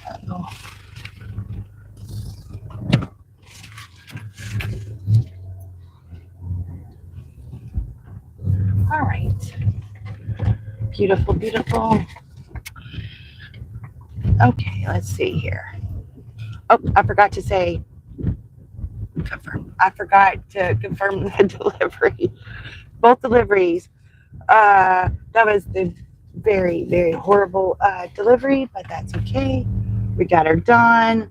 Uh-oh. All right. Beautiful, beautiful. Okay, let's see here. Oh, I forgot to say, confirm. I forgot to confirm the delivery. Both deliveries. That was the very, very horrible delivery, but that's okay. We got her done.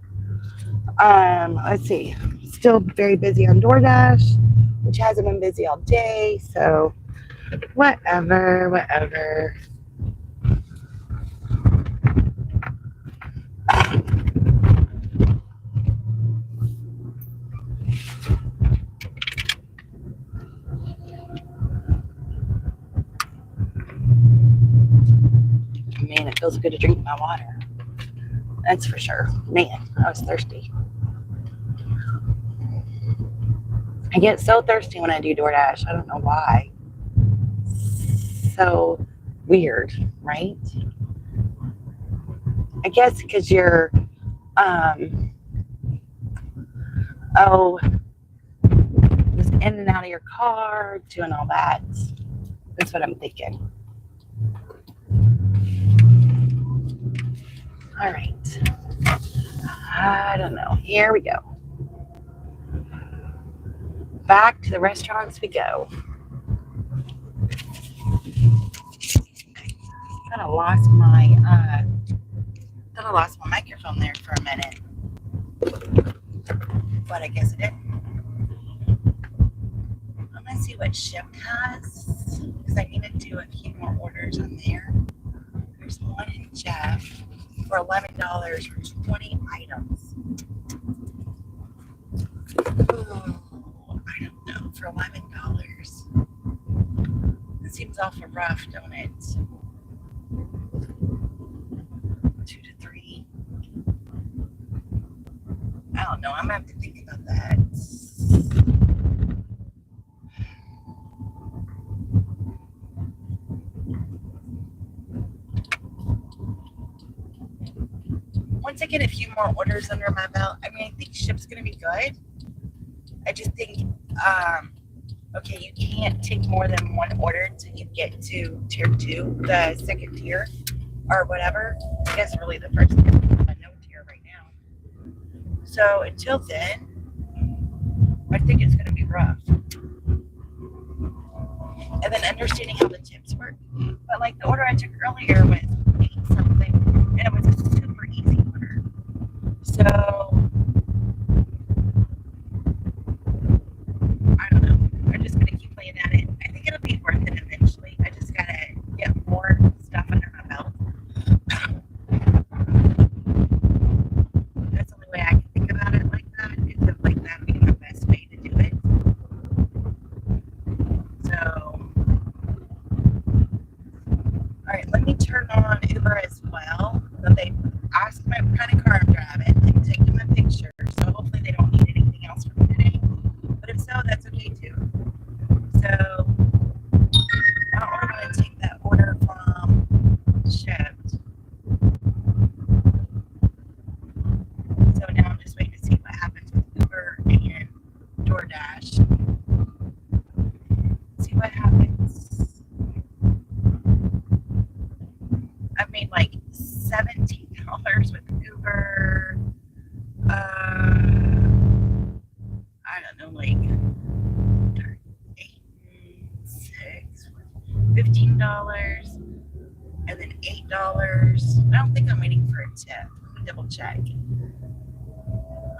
Let's see. Still very busy on DoorDash, which hasn't been busy all day, so whatever. feels good to drink my water. That's for sure. Man, I was thirsty. I get so thirsty when I do DoorDash. I don't know why. So weird, right? I guess because you're, just in and out of your car, doing all that. That's what I'm thinking. All right. I don't know. Here we go. Back to the restaurants we go. Thought I lost my microphone there for a minute, but I guess it didn't. I'm gonna see what Shipt has because I need to do a few more orders on there. There's one in Jeff for $11 for 20 items. Oh, I don't know, for $11. It seems awful rough, don't it? 2 to 3. I don't know. I'm gonna have to think about that. Once I get a few more orders under my belt, I mean, I think Shipt's gonna be good. I just think, okay, you can't take more than one order until you get to tier 2, the second tier, or whatever. I guess really the first tier, no tier right now. So until then, I think it's gonna be rough. And then understanding how the tips work. But like the order I took earlier was 8 something, and it was a super easy order. So I don't know. I'm just gonna keep playing at it. I think it'll be worth it eventually. I just gotta get more stuff under my belt. That's the only way I can think about it like that. Is if like that being the best way to do it. So, all right, let me turn on Uber as well. So they ask me what kind of car I'm driving and take them a picture. So hopefully they don't need anything else from me today. But if so, that's okay too. So I don't really want to take that order from Shipt. So now I'm just waiting to see what happens with Uber and DoorDash. See what happens. I've made like $17 with Uber. I don't know, like 8, 6, $15, and then $8. I don't think I'm waiting for a tip. Let me double check.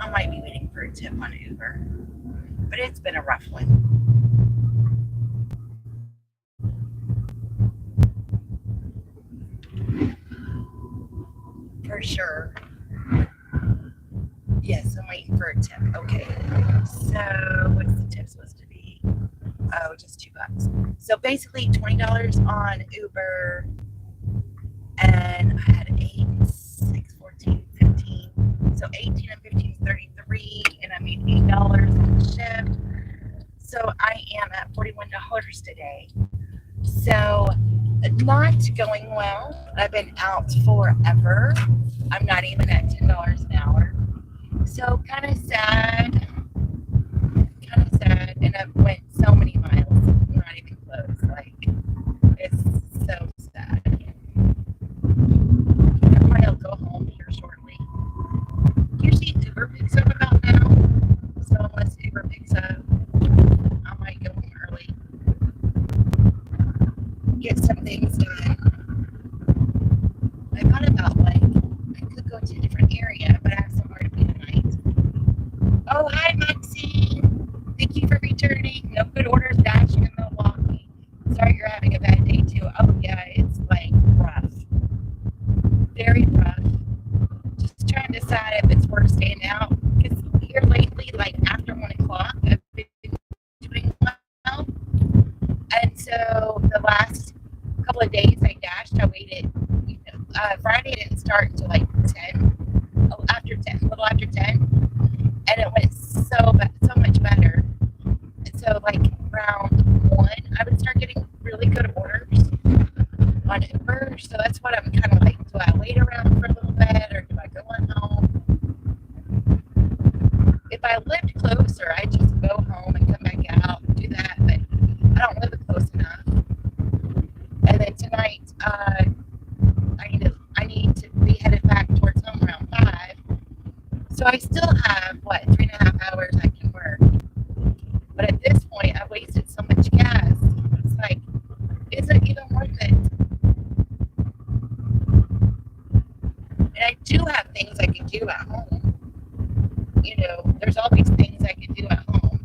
I might be waiting for a tip on Uber, but it's been a rough one. For sure. Yes, I'm waiting for a tip. Okay. So what's the tip supposed to be? Oh, just $2. So basically $20 on Uber, and I had 8, 6, 14, 15. So 18 and 15 is 33, and I made $8 on Shipt. So I am at $41 today. So not going well. I've been out forever. I'm not even at $10 an hour. So kind of sad. And I've went so many miles. Not even close. Like, it's so sad. I might go home here shortly. Usually Uber picks up about now. So unless Uber picks up, I might go home early. Get some things done. I thought about like I could go to a different area, but I have somewhere to be tonight. Oh, hi Maxine. Thank you for returning. No good orders back. If I lived closer, I'd just go home and come back out and do that. But I don't live close enough. And then tonight, I need to be headed back towards home around 5. So I still have, 3.5 hours I can work. But at this point, I've wasted so much gas. It's like, is it even worth it? And I do have things I can do at home. You know, there's always things I can do at home.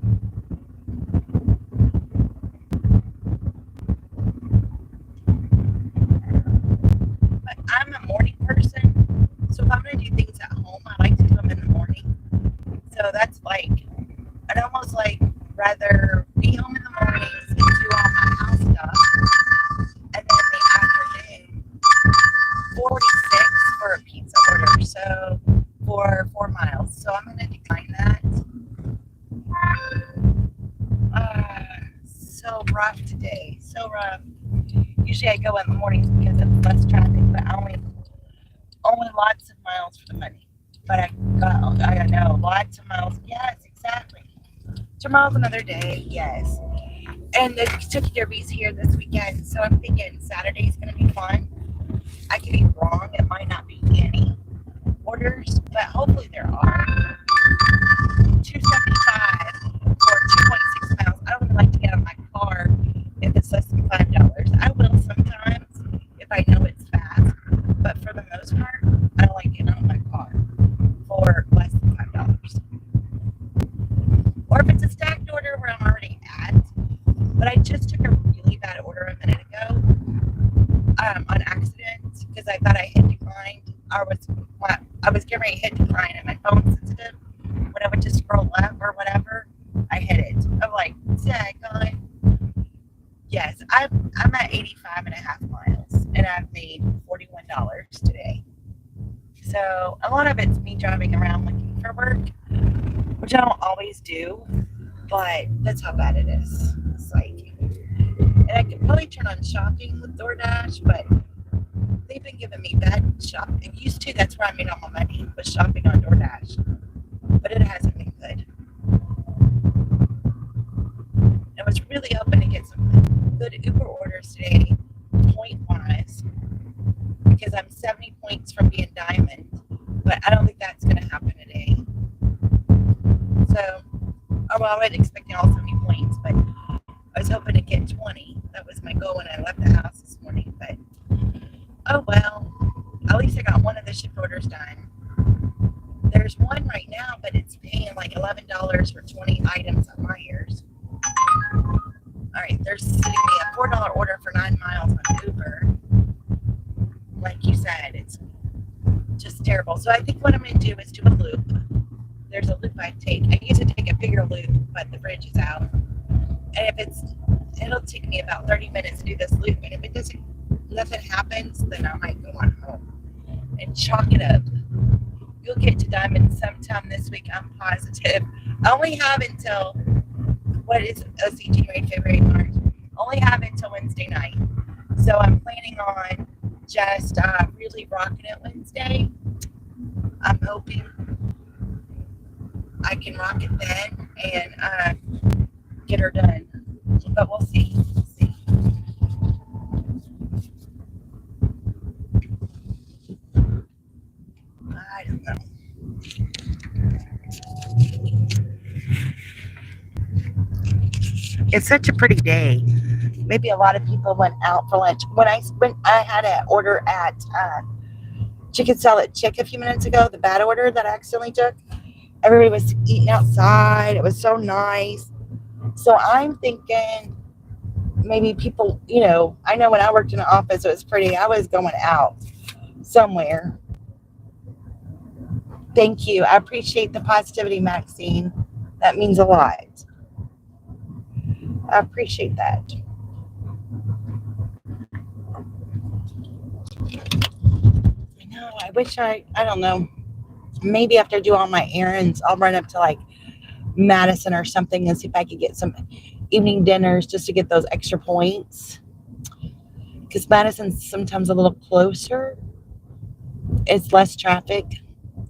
But I'm a morning person, so if I'm going to do things at home, I like to do them in the morning. So that's like, I'd almost like rather be home in the mornings and do all my house stuff, and then in the afternoon, 46 for a pizza order, so for 4 miles. So I'm going to decline that. So rough today, so rough. Usually I go in the mornings because it's less traffic, but only lots of miles for the money. But I know lots of miles. Yes, exactly. Tomorrow's another day. Yes. And the Kentucky Derby's here this weekend, so I'm thinking Saturday's going to be fun. I could be wrong. It might not be any orders, but hopefully there are. $2.75 for 2.6 miles. I don't really like to get out of my car if it's less than $5. I will sometimes if I know it's fast, but for the most part, I don't like getting out of my car for less than $5. Or if it's a stacked order where I'm already at. But I just took a really bad order a minute ago on accident because I thought I hit declined. I was getting ready to hit decline and my phone's sensitive. When I went to scroll up or whatever, I hit it. I'm like, daggone. Yes, I'm at 85.5 miles and I've made $41 today. So a lot of it's me driving around looking for work, which I don't always do, but that's how bad it is. It's like, and I could probably turn on shopping with DoorDash, but they've been giving me bad shopping. It used to, that's where I made all my money, was shopping on DoorDash, but it hasn't been good. I was really hoping to get some good Uber orders today, point-wise, because I'm 70 points from being diamond, but I don't think that's going to happen today. So, I wasn't expecting all 70 points, but I was hoping to get 20. That was my goal when I left the house this morning, but oh well. At least I got one of the ship orders done. There's one right now, but it's paying like $11 for 20 items on Myers. Alright, they're sending me a $4 order for 9 miles on Uber. Like you said, it's just terrible. So I think what I'm going to do is do a loop. There's a loop I take. I used to take a bigger loop, but the bridge is out. And if it'll take me about 30 minutes to do this loop. And if it doesn't, nothing happens, then I might go on home and chalk it up. You'll get to Diamond sometime this week, I'm positive. I only have until, January, February, March. Only have until Wednesday night. So I'm planning on just really rocking it Wednesday. I'm hoping I can rock it then and get her done. But we'll see. I don't know. It's such a pretty day. Maybe a lot of people went out for lunch. When I had an order at Chicken Salad Chick a few minutes ago, the bad order that I accidentally took. Everybody was eating outside. It was so nice. So I'm thinking maybe people, I know when I worked in the office, it was pretty. I was going out somewhere. Thank you. I appreciate the positivity, Maxine. That means a lot. I appreciate that. I know. I wish I don't know. Maybe after I do all my errands, I'll run up to like Madison or something and see if I could get some evening dinners just to get those extra points. Because Madison's sometimes a little closer. It's less traffic.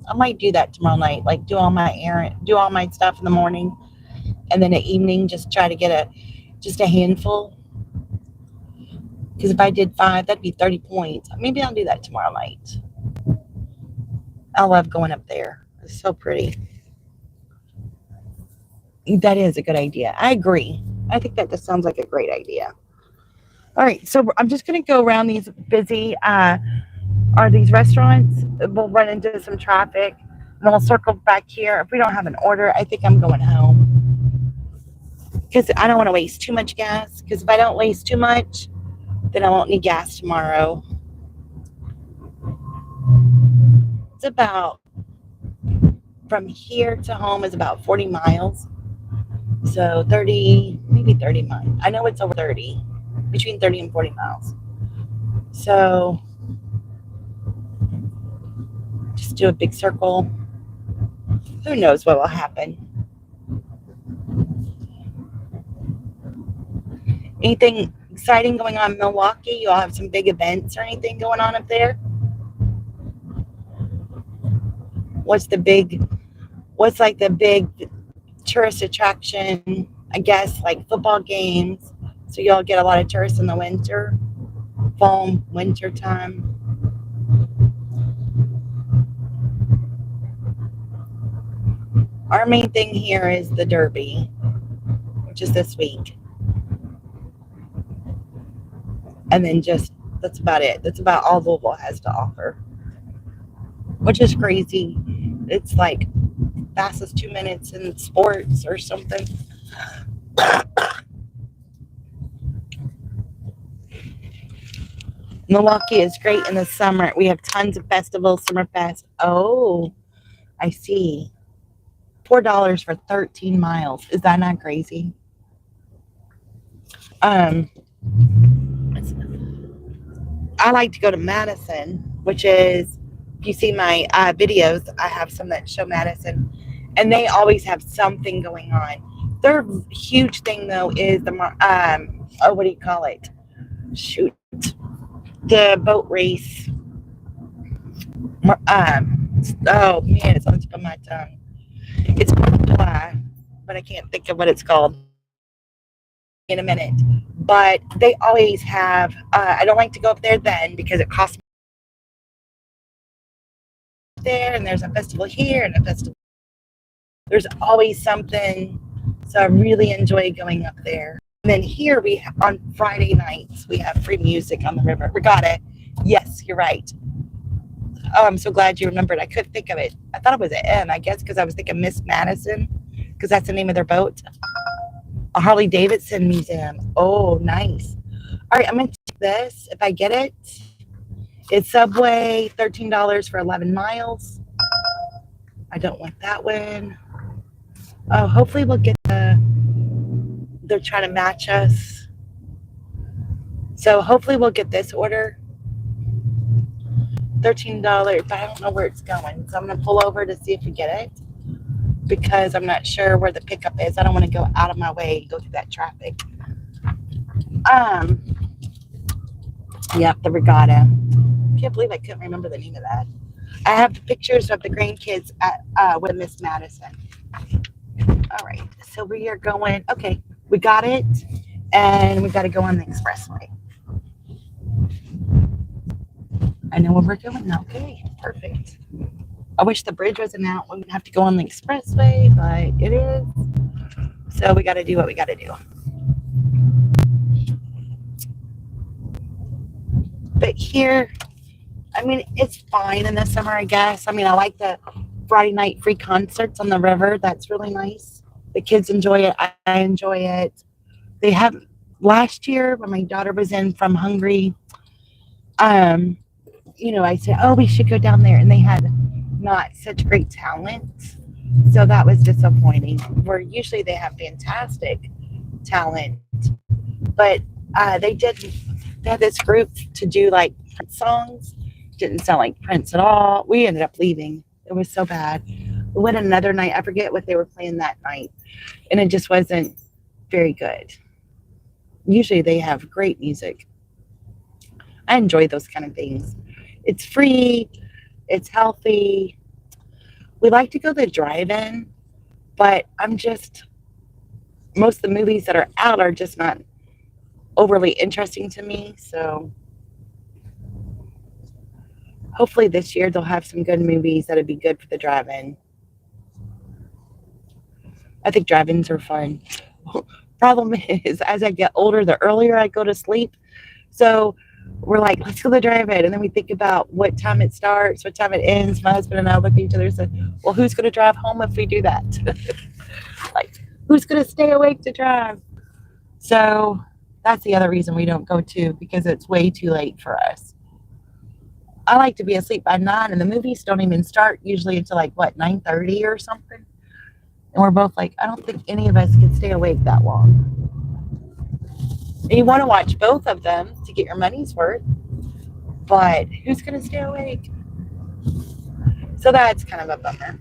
I might do that tomorrow night. Like do all my stuff in the morning, and then at evening just try to get just a handful. Because if I did 5, that'd be 30 points. Maybe I'll do that tomorrow night. I love going up there. It's so pretty. That is a good idea. I agree. I think that just sounds like a great idea. All right, so I'm just going to go around these busy, these restaurants. We'll run into some traffic, and then we'll circle back here. If we don't have an order, I think I'm going home because I don't want to waste too much gas. Because if I don't waste too much, then I won't need gas tomorrow. It's about, from here to home is about 40 miles. So 30, maybe 30 miles. I know it's over 30, between 30 and 40 miles. So just do a big circle. Who knows what will happen? Anything exciting going on in Milwaukee? You all have some big events or anything going on up there? What's like the big tourist attraction? I guess like football games. So y'all get a lot of tourists in the winter, fall, winter time. Our main thing here is the Derby, which is this week. And then that's about it. That's about all Louisville has to offer, which is crazy. It's like fastest 2 minutes in sports or something. Milwaukee is great in the summer. We have tons of festivals, Summerfest. Oh, I see. $4 for 13 miles. Is that not crazy? I like to go to Madison, which is, if you see my videos, I have some that show Madison, and they always have something going on. Their huge thing, though, is the, what do you call it? Shoot. The boat race. Oh, man, it's on the tip of my tongue. It's July, but I can't think of what it's called in a minute. But they always have, I don't like to go up there then because it costs me there, and there's a festival here and a festival. There's always something, so I really enjoy going up there. And then here on Friday nights, we have free music on the river. Regatta. Yes, you're right. Oh, I'm so glad you remembered. I couldn't think of it. I thought it was an M, I guess, because I was thinking Miss Madison, because that's the name of their boat. A Harley Davidson museum. Oh, nice. All right, I'm going to take this. If I get it, it's Subway, $13 for 11 miles. I don't want that one. Oh, hopefully we'll get they're trying to match us. So hopefully we'll get this order. $13, but I don't know where it's going. So I'm going to pull over to see if we get it, because I'm not sure where the pickup is. I don't want to go out of my way and go through that traffic. Yep, the Regatta. Can't believe I couldn't remember the name of that. I have the pictures of the grandkids with Miss Madison. All right, so we are going, okay, we got it, and we got to go on the expressway. I know where we're going now. Okay, perfect. I wish the bridge wasn't out. We wouldn't have to go on the expressway, but it is. So we got to do what we got to do. But here, I mean, it's fine in the summer, I guess. I mean, I like the Friday night free concerts on the river. That's really nice. The kids enjoy it. I enjoy it. They have, last year when my daughter was in from Hungary, you know, I said, oh, we should go down there. And they had not such great talent. So that was disappointing. Where usually they have fantastic talent. But they had this group to do like Prince songs. Didn't sound like Prince at all. We ended up leaving. It was so bad. We went another night. I forget what they were playing that night. And it just wasn't very good. Usually they have great music. I enjoy those kind of things. It's free. It's healthy. We like to go to the drive-in, but most of the movies that are out are just not overly interesting to me. So hopefully this year they'll have some good movies that'll be good for the drive-in. I think drive-ins are fun. Problem is, as I get older, the earlier I go to sleep. So we're like, let's go to the drive-in. And then we think about what time it starts, what time it ends. My husband and I look at each other and say, well, who's going to drive home if we do that? Like, who's going to stay awake to drive? So that's the other reason we don't go to, because it's way too late for us. I like to be asleep by 9, and the movies don't even start usually until like, 9:30 or something? And we're both like, I don't think any of us can stay awake that long. And you want to watch both of them to get your money's worth, but who's going to stay awake? So that's kind of a bummer.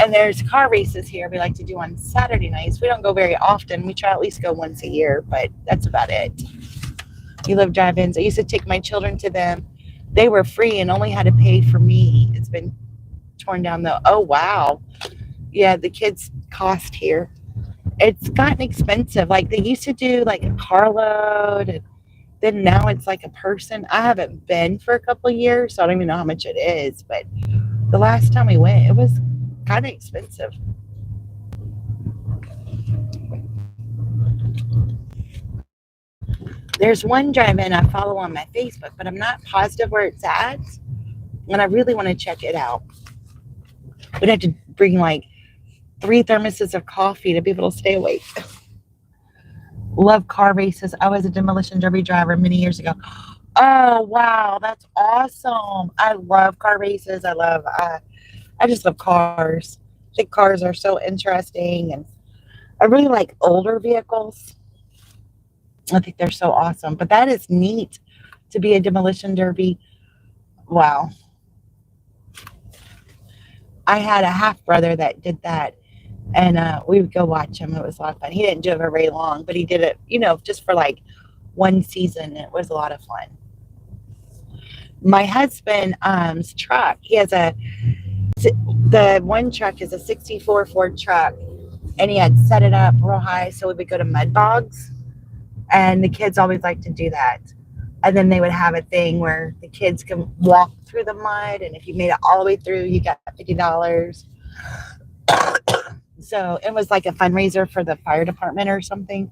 And there's car races here we like to do on Saturday nights. We don't go very often. We try at least go once a year, but that's about it. You love drive-ins. I used to take my children to them. They were free and only had to pay for me. It's been torn down though. Oh, wow. Yeah, the kids cost here. It's gotten expensive. Like they used to do like a carload, and then now it's like a person. I haven't been for a couple of years, so I don't even know how much it is. But the last time we went, it was kind of expensive. There's one drive-in I follow on my Facebook, but I'm not positive where it's at, and I really want to check it out. We'd have to bring like 3 thermoses of coffee to be able to stay awake. Love car races. I was a demolition derby driver many years ago. Oh, wow. That's awesome. I love car races. I just love cars. I think cars are so interesting, and I really like older vehicles. I think they're so awesome. But that is neat to be a demolition derby. Wow. I had a half brother that did that, and we would go watch him. It was a lot of fun. He didn't do it for very long, but he did it, just for like one season. It was a lot of fun. My husband's truck, the one truck is a 64 Ford truck, and he had set it up real high so we would go to mud bogs, and the kids always like to do that. And then they would have a thing where the kids can walk through the mud, and if you made it all the way through, you got $50. So it was like a fundraiser for the fire department or something.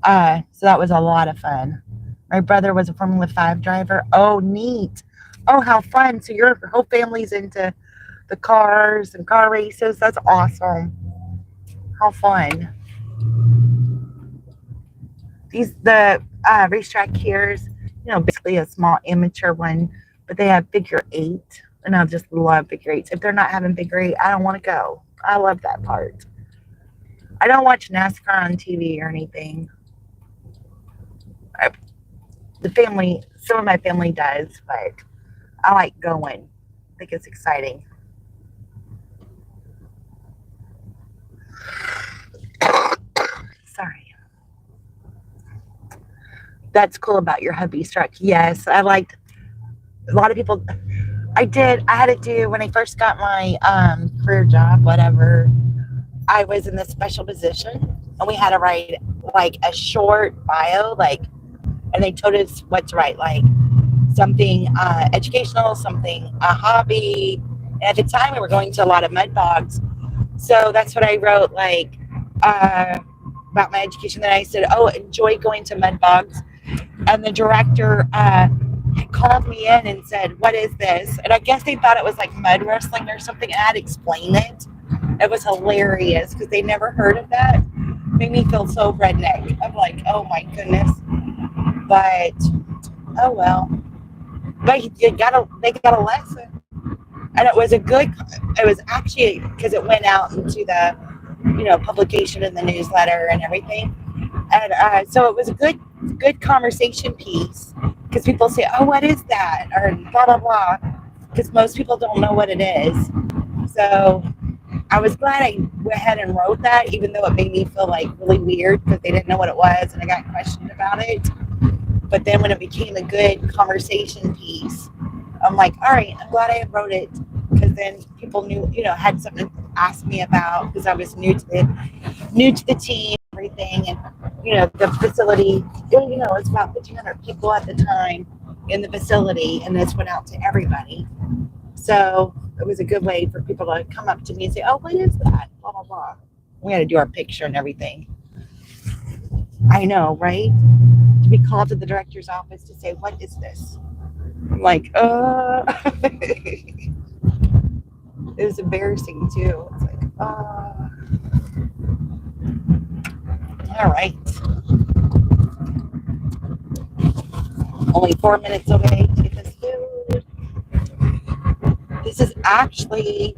So that was a lot of fun. My brother was a Formula 5 driver. Oh, neat. Oh, how fun. So your whole family's into the cars and car races. That's awesome. How fun. The racetrack here is, basically a small amateur one, but they have figure 8, and I just love figure 8s. If they're not having figure 8, I don't want to go. I love that part. I don't watch NASCAR on TV or anything. Some of my family does, but I like going. I think it's exciting. Sorry. That's cool about your hubby's truck. Yes, I liked a lot of people. I had to do, when I first got my career job, whatever, I was in this special position, and we had to write like a short bio, and they told us what to write, like something educational, something a hobby. And at the time we were going to a lot of mud bogs, so that's what I wrote, about my education. Then I said, enjoy going to mud bogs. And the director called me in and said, what is this? And I guess they thought it was like mud wrestling or something, and I had to explain it. It was hilarious because they never heard of that. It made me feel so redneck. I'm like, oh my goodness. But oh well. But they got a lesson. And it was actually, because it went out into the publication in the newsletter and everything. And so it was a good conversation piece, because people say, oh, what is that? Or blah, blah, blah. Because most people don't know what it is. So I was glad I went ahead and wrote that, even though it made me feel like really weird because they didn't know what it was and I got questioned about it. But then when it became a good conversation piece, I'm like, all right, I'm glad I wrote it, because than people knew, had something to ask me about because I was new to the team, everything, and the facility. It's about 1,500 people at the time in the facility, and this went out to everybody. So it was a good way for people to come up to me and say, "Oh, what is that?" Blah blah blah. We had to do our picture and everything. I know, right? To be called to the director's office to say, "What is this?" I'm like, It was embarrassing too. It's like, all right. Only 4 minutes away to get this food. This is actually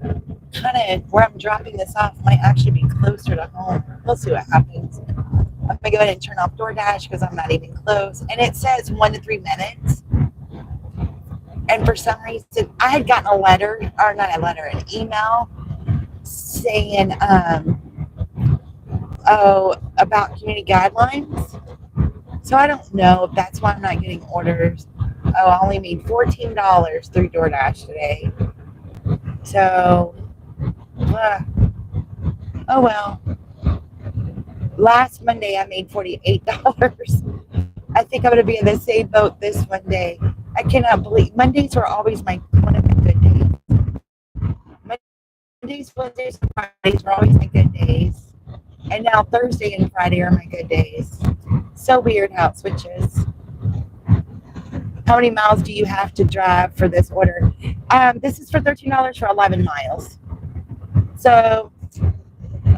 kind of where I'm dropping this off. Might actually be closer to home. We'll see what happens. I'm gonna go ahead and turn off DoorDash because I'm not even close. And it says 1 to 3 minutes. And for some reason, I had gotten an email saying, about community guidelines. So I don't know if that's why I'm not getting orders. I only made $14 through DoorDash today. So, oh well. Last Monday I made $48. I think I'm going to be in the same boat this Monday. I cannot believe Mondays were always one of my good days. Mondays, Wednesdays, and Fridays were always my good days. And now Thursday and Friday are my good days. So weird how it switches. How many miles do you have to drive for this order? This is for $13 for 11 miles. So,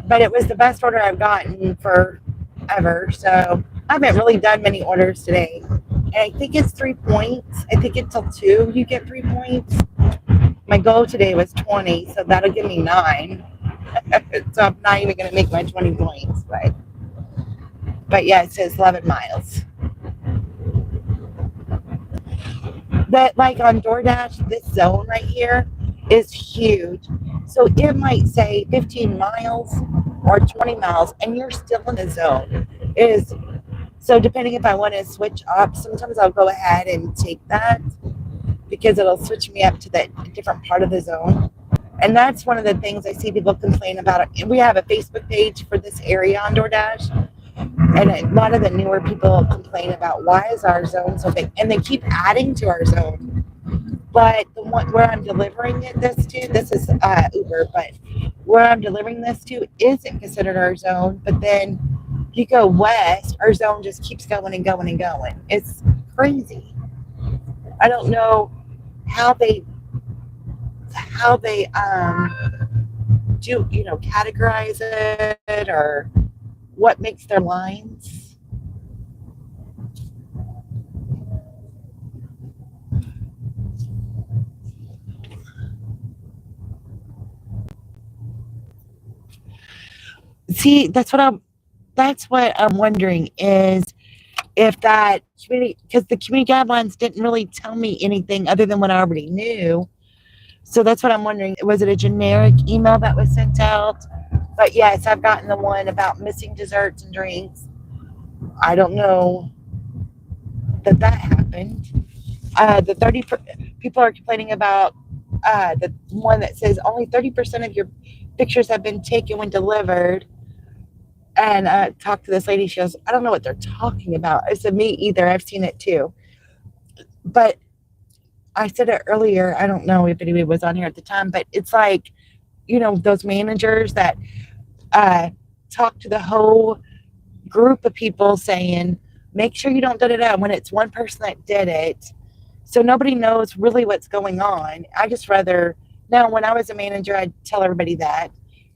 but it was the best order I've gotten forever. So I haven't really done many orders today. And I think it's 3 points. I think until 2 you get 3 points. My goal today was 20, so that'll give me 9. So I'm not even going to make my 20 points. But yeah, it says 11 miles. But like on DoorDash, this zone right here is huge. So it might say 15 miles or 20 miles, and you're still in the zone. So depending if I want to switch up, sometimes I'll go ahead and take that because it'll switch me up to that different part of the zone. And that's one of the things I see people complain about. We have a Facebook page for this area on DoorDash. And a lot of the newer people complain about why is our zone so big? And they keep adding to our zone. But the one where I'm delivering this is Uber, but where I'm delivering this to isn't considered our zone. But then you go west, our zone just keeps going and going and going. It's crazy. I don't know how they do, categorize it or what makes their lines. See, that's what I'm wondering is if that community, because the community guidelines didn't really tell me anything other than what I already knew. So that's what I'm wondering. Was it a generic email that was sent out? But yes, I've gotten the one about missing desserts and drinks. I don't know that happened. The 30 people are complaining about the one that says only 30% of your pictures have been taken when delivered. And talked to this lady. She goes, I don't know what they're talking about. I said, me either. I've seen it too. But I said it earlier. I don't know if anybody was on here at the time, but it's like, those managers that talk to the whole group of people saying, make sure you don't do it when it's one person that did it. So nobody knows really what's going on. I just rather, now when I was a manager, I'd tell everybody that.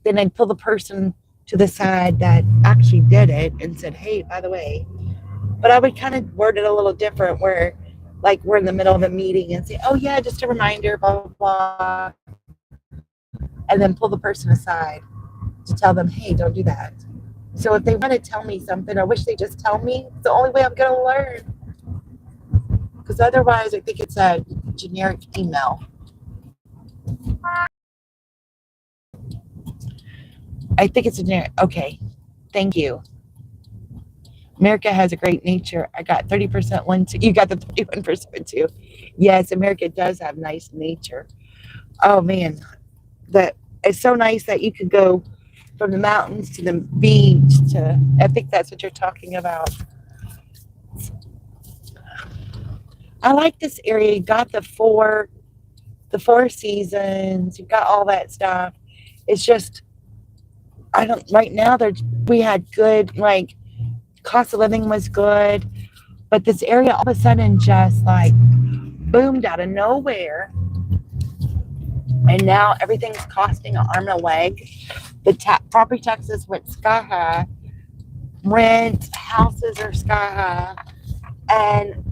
Then I'd pull the person to the side that actually did it and said, hey, by the way. But I would kind of word it a little different where, like, we're in the middle of a meeting and say, oh, yeah, just a reminder, blah, blah, blah. And then pull the person aside to tell them, hey, don't do that. So if they want to tell me something, I wish they just tell me. It's the only way I'm going to learn. Because otherwise, I think it's a generic email. I think it's a generic. Okay. Thank you. America has a great nature. I got 30% one, too. You got the 31% too. Yes, America does have nice nature. Oh, man. that it's so nice that you could go from the mountains to the beach to, I think that's what you're talking about. I like this area. You got the four seasons, you got all that stuff. It's just I don't right now we had good like cost of living was good, but this area all of a sudden just like boomed out of nowhere, and now everything's costing an arm and a leg. The property taxes went sky high, rent houses are sky high, and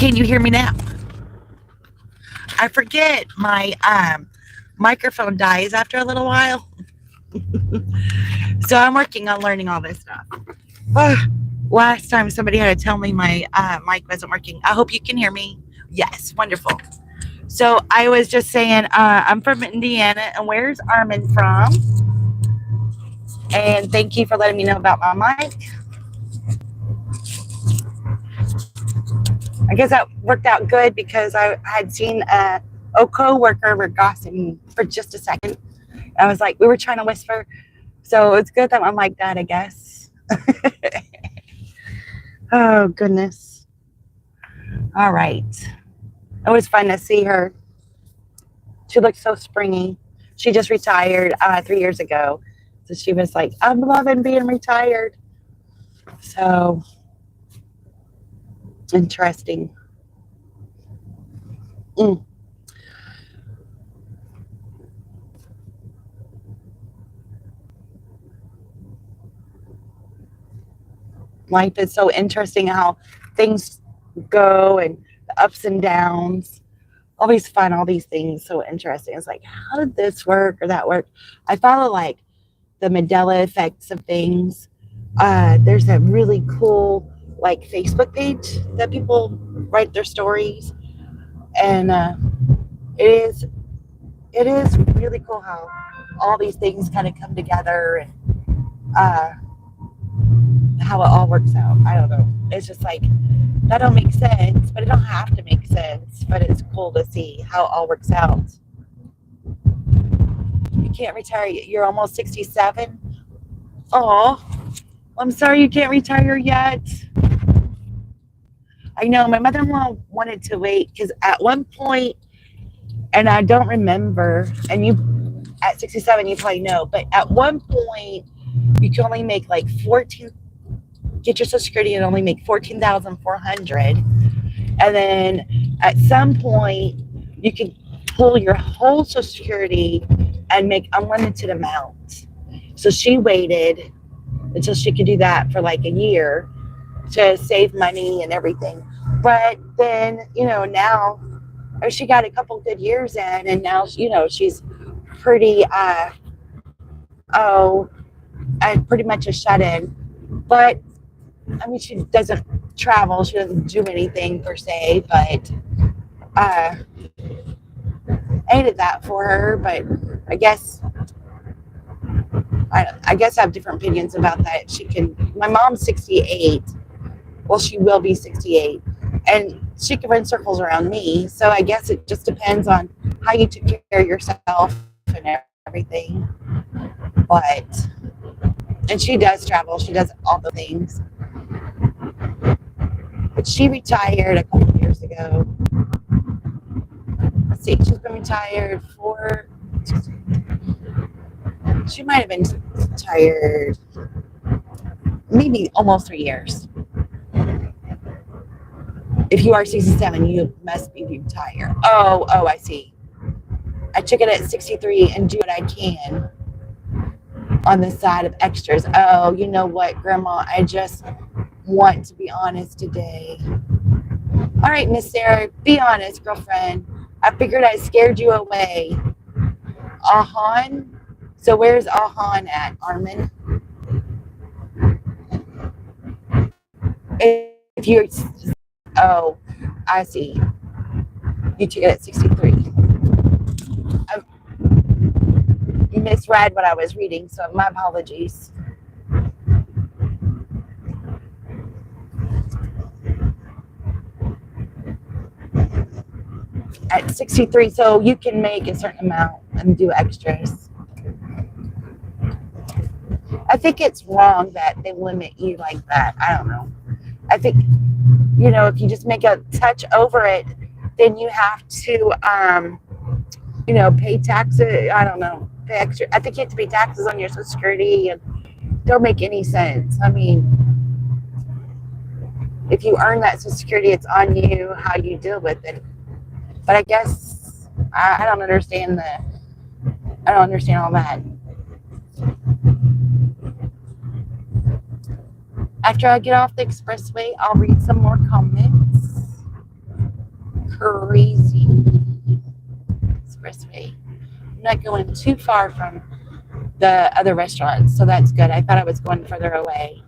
Can you hear me now? I forget my microphone dies after a little while. So I'm working on learning all this stuff. Last time somebody had to tell me my mic wasn't working. I hope you can hear me. Yes, wonderful. So I was just saying, I'm from Indiana, and where's Armin from? And thank you for letting me know about my mic. I guess that worked out good because I had seen a co-worker were gossiping for just a second. I was like, we were trying to whisper. So it's good that my mic died, I guess. Oh, goodness. All right. It was fun to see her. She looked so springy. She just retired 3 years ago. So she was like, I'm loving being retired. So interesting. Life is so interesting how things go and the ups and downs. Always find all these things so interesting. It's like, how did this work or that work? I follow like the Mandela effects of things. There's a really cool like Facebook page that people write their stories, and it is really cool how all these things kind of come together and how it all works out. I don't know. It's just like that don't make sense, but it don't have to make sense. But it's cool to see how it all works out. You can't retire. You're almost 67. Oh, I'm sorry you can't retire yet. I know my mother-in-law wanted to wait because at one point, and I don't remember, and you at 67 you probably know, but at one point you can only make like get your Social Security and only make 14,400, and then at some point you can pull your whole Social Security and make unlimited amount. So she waited until she could do that for like a year to save money and everything. But then, now she got a couple good years in, and now, she's pretty, pretty much a shut-in. But, I mean, she doesn't travel. She doesn't do anything per se, but I hated that for her. But I guess I have different opinions about that. My mom's 68. Well, she will be 68. And she can run circles around me. So I guess it just depends on how you took care of yourself and everything. And she does travel. She does all the things. But she retired a couple of years ago. Let's see, she's been retired she might have been retired maybe almost 3 years. If you are 67, you must be retired. Oh, I see. I took it at 63 and do what I can on the side of extras. Oh, you know what, Grandma? I just want to be honest today. All right, Miss Sarah, be honest, girlfriend. I figured I scared you away. Ahan? So where's Ahan at, Armin? If you're... Oh, I see. You took it at 63. You misread what I was reading, so my apologies. At 63, so you can make a certain amount and do extras. I think it's wrong that they limit you like that. I don't know. I think, if you just make a touch over it, then you have to, pay taxes. I don't know, pay extra. I think you have to pay taxes on your Social Security, and don't make any sense. I mean, if you earn that Social Security, it's on you how you deal with it. But I guess I don't understand all that. After I get off the expressway, I'll read some more comments. crazy. Expressway. I'm not going too far from the other restaurants, so that's good. I thought I was going further away.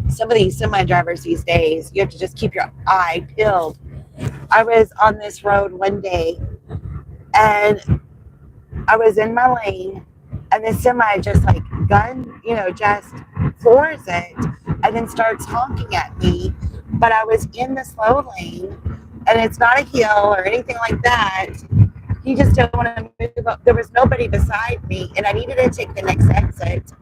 Some of these semi drivers these days, you have to just keep your eye peeled. I was on this road one day and I was in my lane and the semi just like just floors it and then starts honking at me. But I was in the slow lane and it's not a hill or anything like that. He just didn't want to move up. There was nobody beside me and I needed to take the next exit.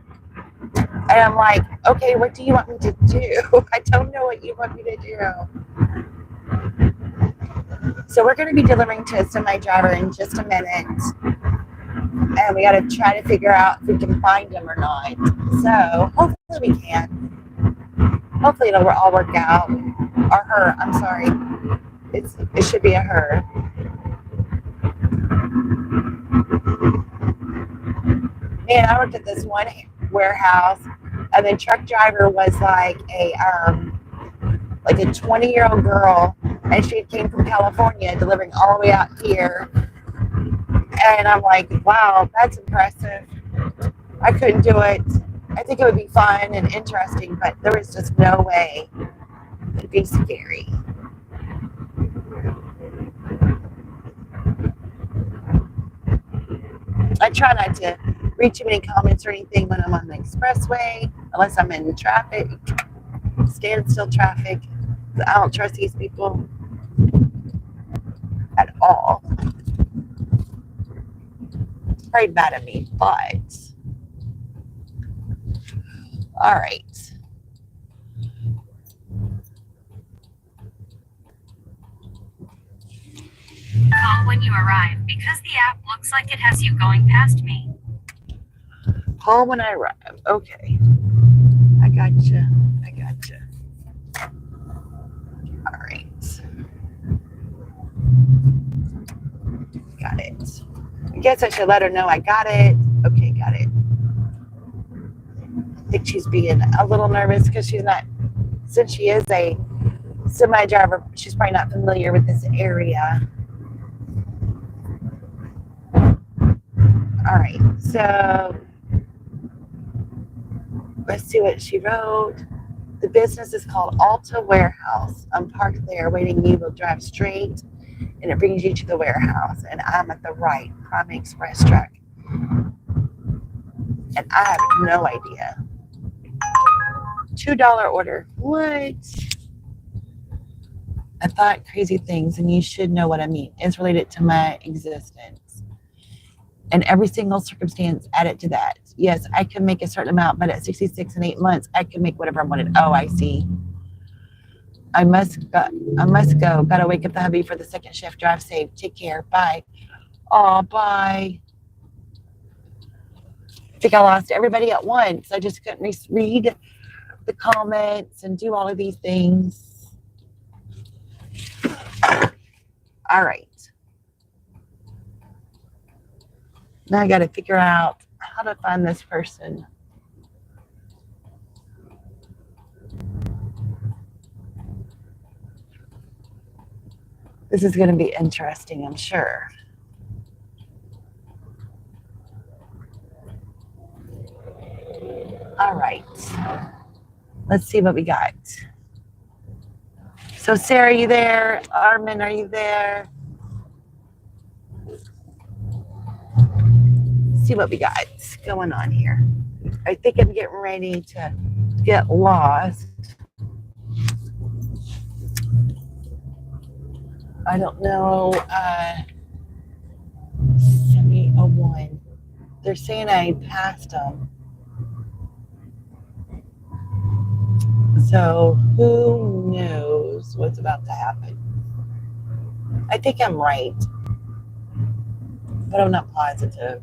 And I'm like, okay, what do you want me to do? I don't know what you want me to do. So we're going to be delivering to a semi driver in just a minute. And we got to try to figure out if we can find him or not. So hopefully we can. Hopefully it'll all work out. Or her, I'm sorry. It should be a her. Man, I worked at this one warehouse and the truck driver was like a 20-year-old girl and she came from California delivering all the way out here. And I'm like, wow, that's impressive. I couldn't do it. I think it would be fun and interesting, but there was just no way. It'd be scary. I try not to read too many comments or anything when I'm on the expressway, unless I'm in traffic, standstill traffic. I don't trust these people at all. Very bad at me, but all right. Call when you arrive because the app looks like it has you going past me. Call when I arrive. Okay. I gotcha. All right. Got it. I guess I should let her know I got it. Okay, got it. I think she's being a little nervous because since she is a semi driver, she's probably not familiar with this area. All right, so let's see what she wrote. The business is called Alta Warehouse. I'm parked there waiting. You will drive straight and it brings you to the warehouse. And I'm at the right, Panda Express truck. And I have no idea. $2 order. What? I thought crazy things, and you should know what I mean. It's related to my existence. And every single circumstance added to that. Yes, I can make a certain amount, but at 66 and 8 months, I can make whatever I wanted. Oh, I see. I must go. Gotta wake up the hubby for the second shift. Drive safe. Take care. Bye. Oh, bye. I think I lost everybody at once. I just couldn't read the comments and do all of these things. All right. Now I got to figure out how to find this person. This is going to be interesting, I'm sure. All right. Let's see what we got. So Sarah, are you there? Armin, are you there? See what we got going on here. I think I'm getting ready to get lost. I don't know. 7801. They're saying I passed them. So who knows what's about to happen? I think I'm right, but I'm not positive.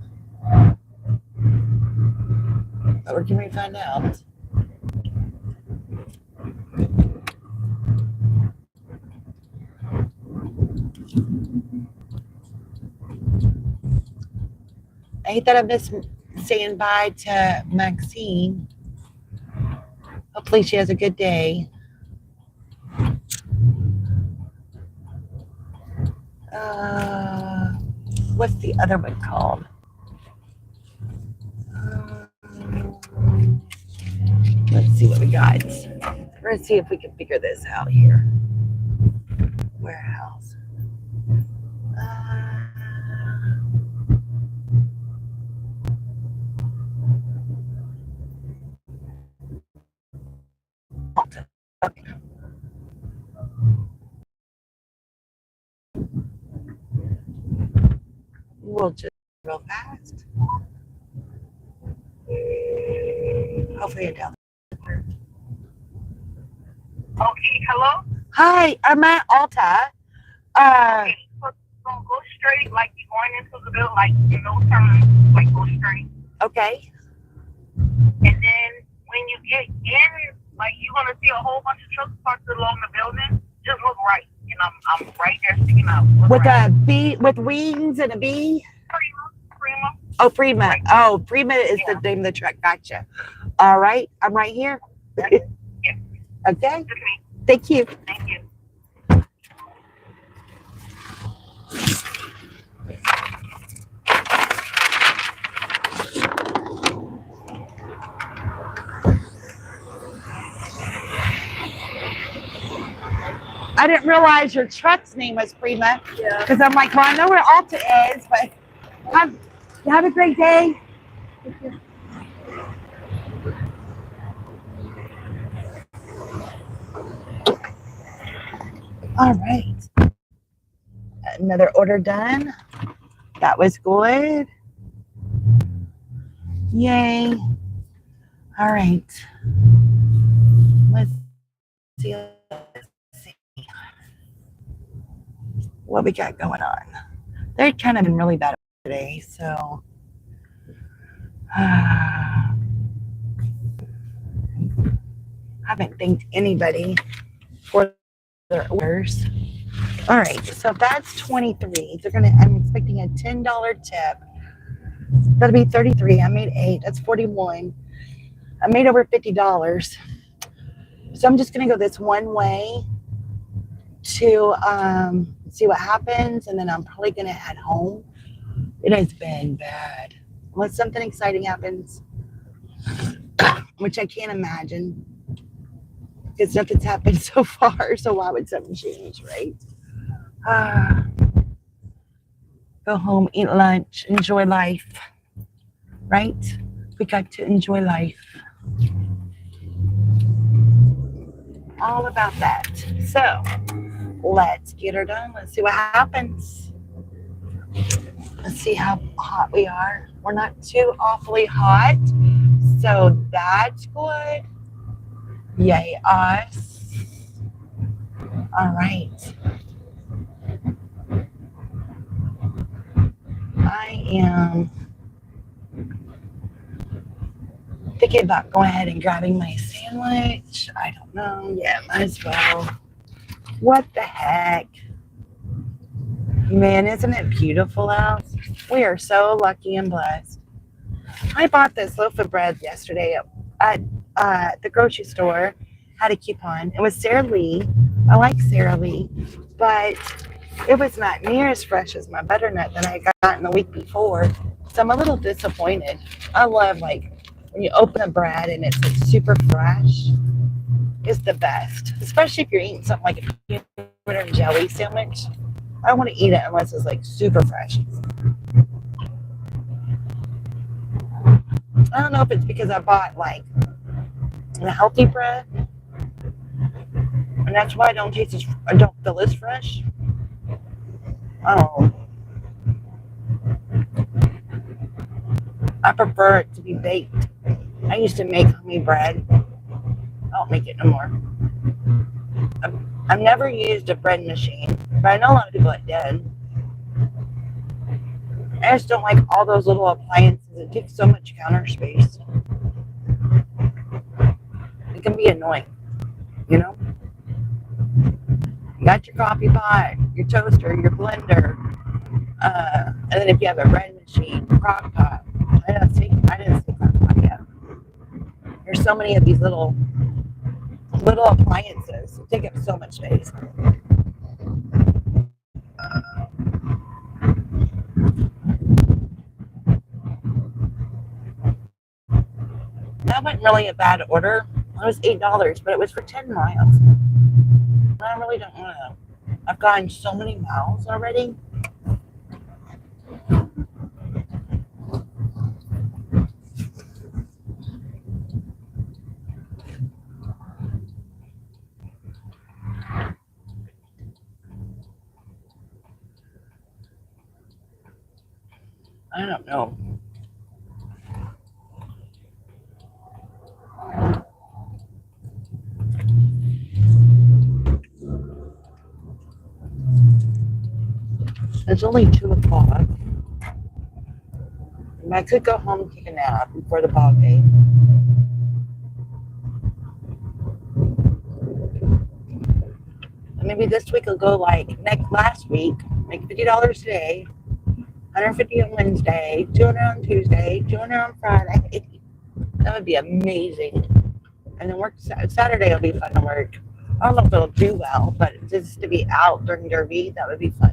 But we're going to find out. I hate that I missed saying bye to Maxine. Hopefully she has a good day. What's the other one called? Let's see what we got. We're gonna see if we can figure this out here. Warehouse. Okay. We'll just real fast. Hopefully it down. Okay, hello? Hi, I'm at Alta. Okay, so go straight, like you're going into the building, like no turn, like go straight. Okay. And then when you get in, like you're gonna see a whole bunch of trucks parked along the building. Just look right, and I'm right there sticking out. Look With right. a B, with wings and a B. Prima. Oh, Prima. Oh, Prima is the name of the truck. Gotcha. All right, I'm right here. Okay. Just me. Thank you. Thank you. I didn't realize your truck's name was Prima. Yeah. Because I'm like, well, I know where Alta is, but have a great day. All right. Another order done. That was good. Yay. All right. Let's see. What we got going on. They've kind of been really bad today, so haven't thanked anybody for their orders. All right, so that's 23. I'm expecting a $10 tip. That'll be 33. I made 8. That's 41. I made over $50. So I'm just gonna go this one way to see what happens, and then I'm probably gonna head home. It has been bad. Unless something exciting happens, which I can't imagine, because nothing's happened so far. So why would something change, right? Go home, eat lunch, enjoy life, right? We got to enjoy life. All about that. So let's get her done. Let's see what happens. Let's see how hot we are. We're not too awfully hot, so that's good. Yay us. All right. I am thinking about going ahead and grabbing my sandwich. I don't know. Yeah, might as well. What the heck? Man, isn't it beautiful out? We are so lucky and blessed. I bought this loaf of bread yesterday at the grocery store. Had a coupon. It was Sara Lee. I like Sara Lee, but it was not near as fresh as my butternut that I got in the week before. So I'm a little disappointed. I love like when you open a bread and it's like super fresh. It's the best, especially if you're eating something like a peanut butter and jelly sandwich. I don't want to eat it unless it's like super fresh. I don't know if it's because I bought like a healthy bread, and that's why I don't feel as fresh. Oh, I prefer it to be baked. I used to make homemade bread. I don't make it no more. I've never used a bread machine, but I know a lot of people that did. I just don't like all those little appliances. It takes so much counter space. It can be annoying, you know? You got your coffee pot, your toaster, your blender, and then if you have a bread machine, crock pot, I know it's taking so many of these little appliances. They take up so much space. That wasn't really a bad order. It was $8, but it was for 10 miles. I really don't want to. I've gone so many miles already. I don't know. It's only 2 o'clock. And I could go home and take a nap before the ball game. And maybe this week will go like last week. Make $50 today, $150 on Wednesday, $200 on Tuesday, $200 on Friday. That would be amazing. And then work Saturday will be fun to work. I don't know if it'll do well, but just to be out during Derby, that would be fun.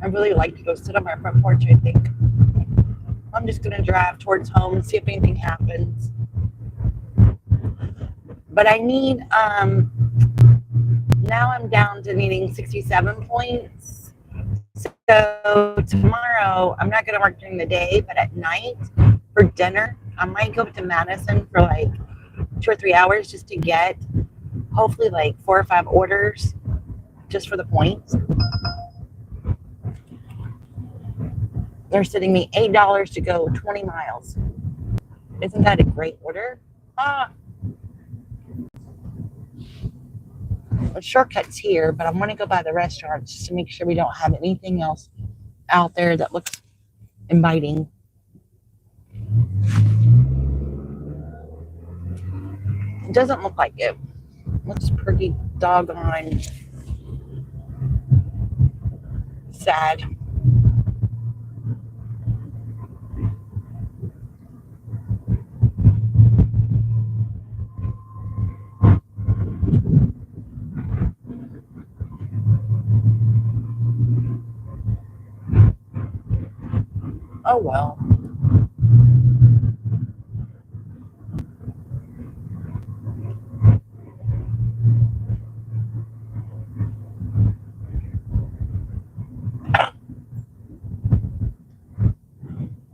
I really like to go sit on my front porch, I think. I'm just going to drive towards home and see if anything happens. But I need, now I'm down to needing 67 points. So tomorrow, I'm not going to work during the day, but at night for dinner, I might go to Madison for like 2 or 3 hours just to get hopefully like 4 or 5 orders just for the points. They're sending me $8 to go 20 miles. Isn't that a great order? The shortcut's here, but I want to go by the restaurants just to make sure we don't have anything else out there that looks inviting. It doesn't look like it. It looks pretty doggone sad. Oh well.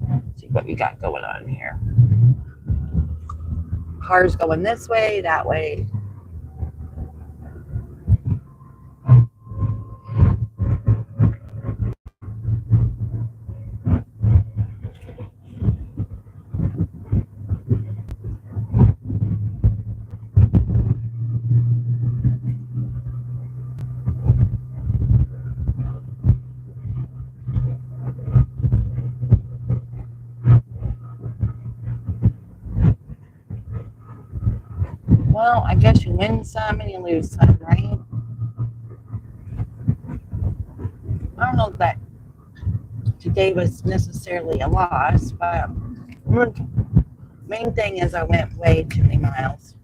Let's see what we got going on here. Cars going this way, that way. Well, I guess you win some and you lose some, right? I don't know that today was necessarily a loss, but main thing is I went way too many miles.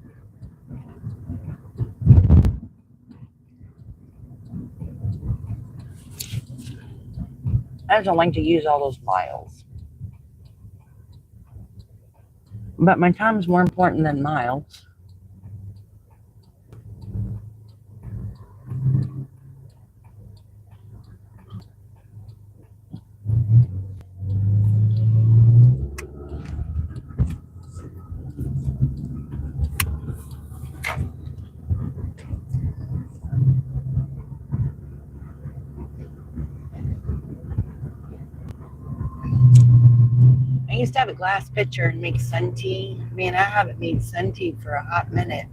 I don't like to use all those miles. But my time's more important than miles. I used to have a glass pitcher and make sun tea. Man, I haven't made sun tea for a hot minute.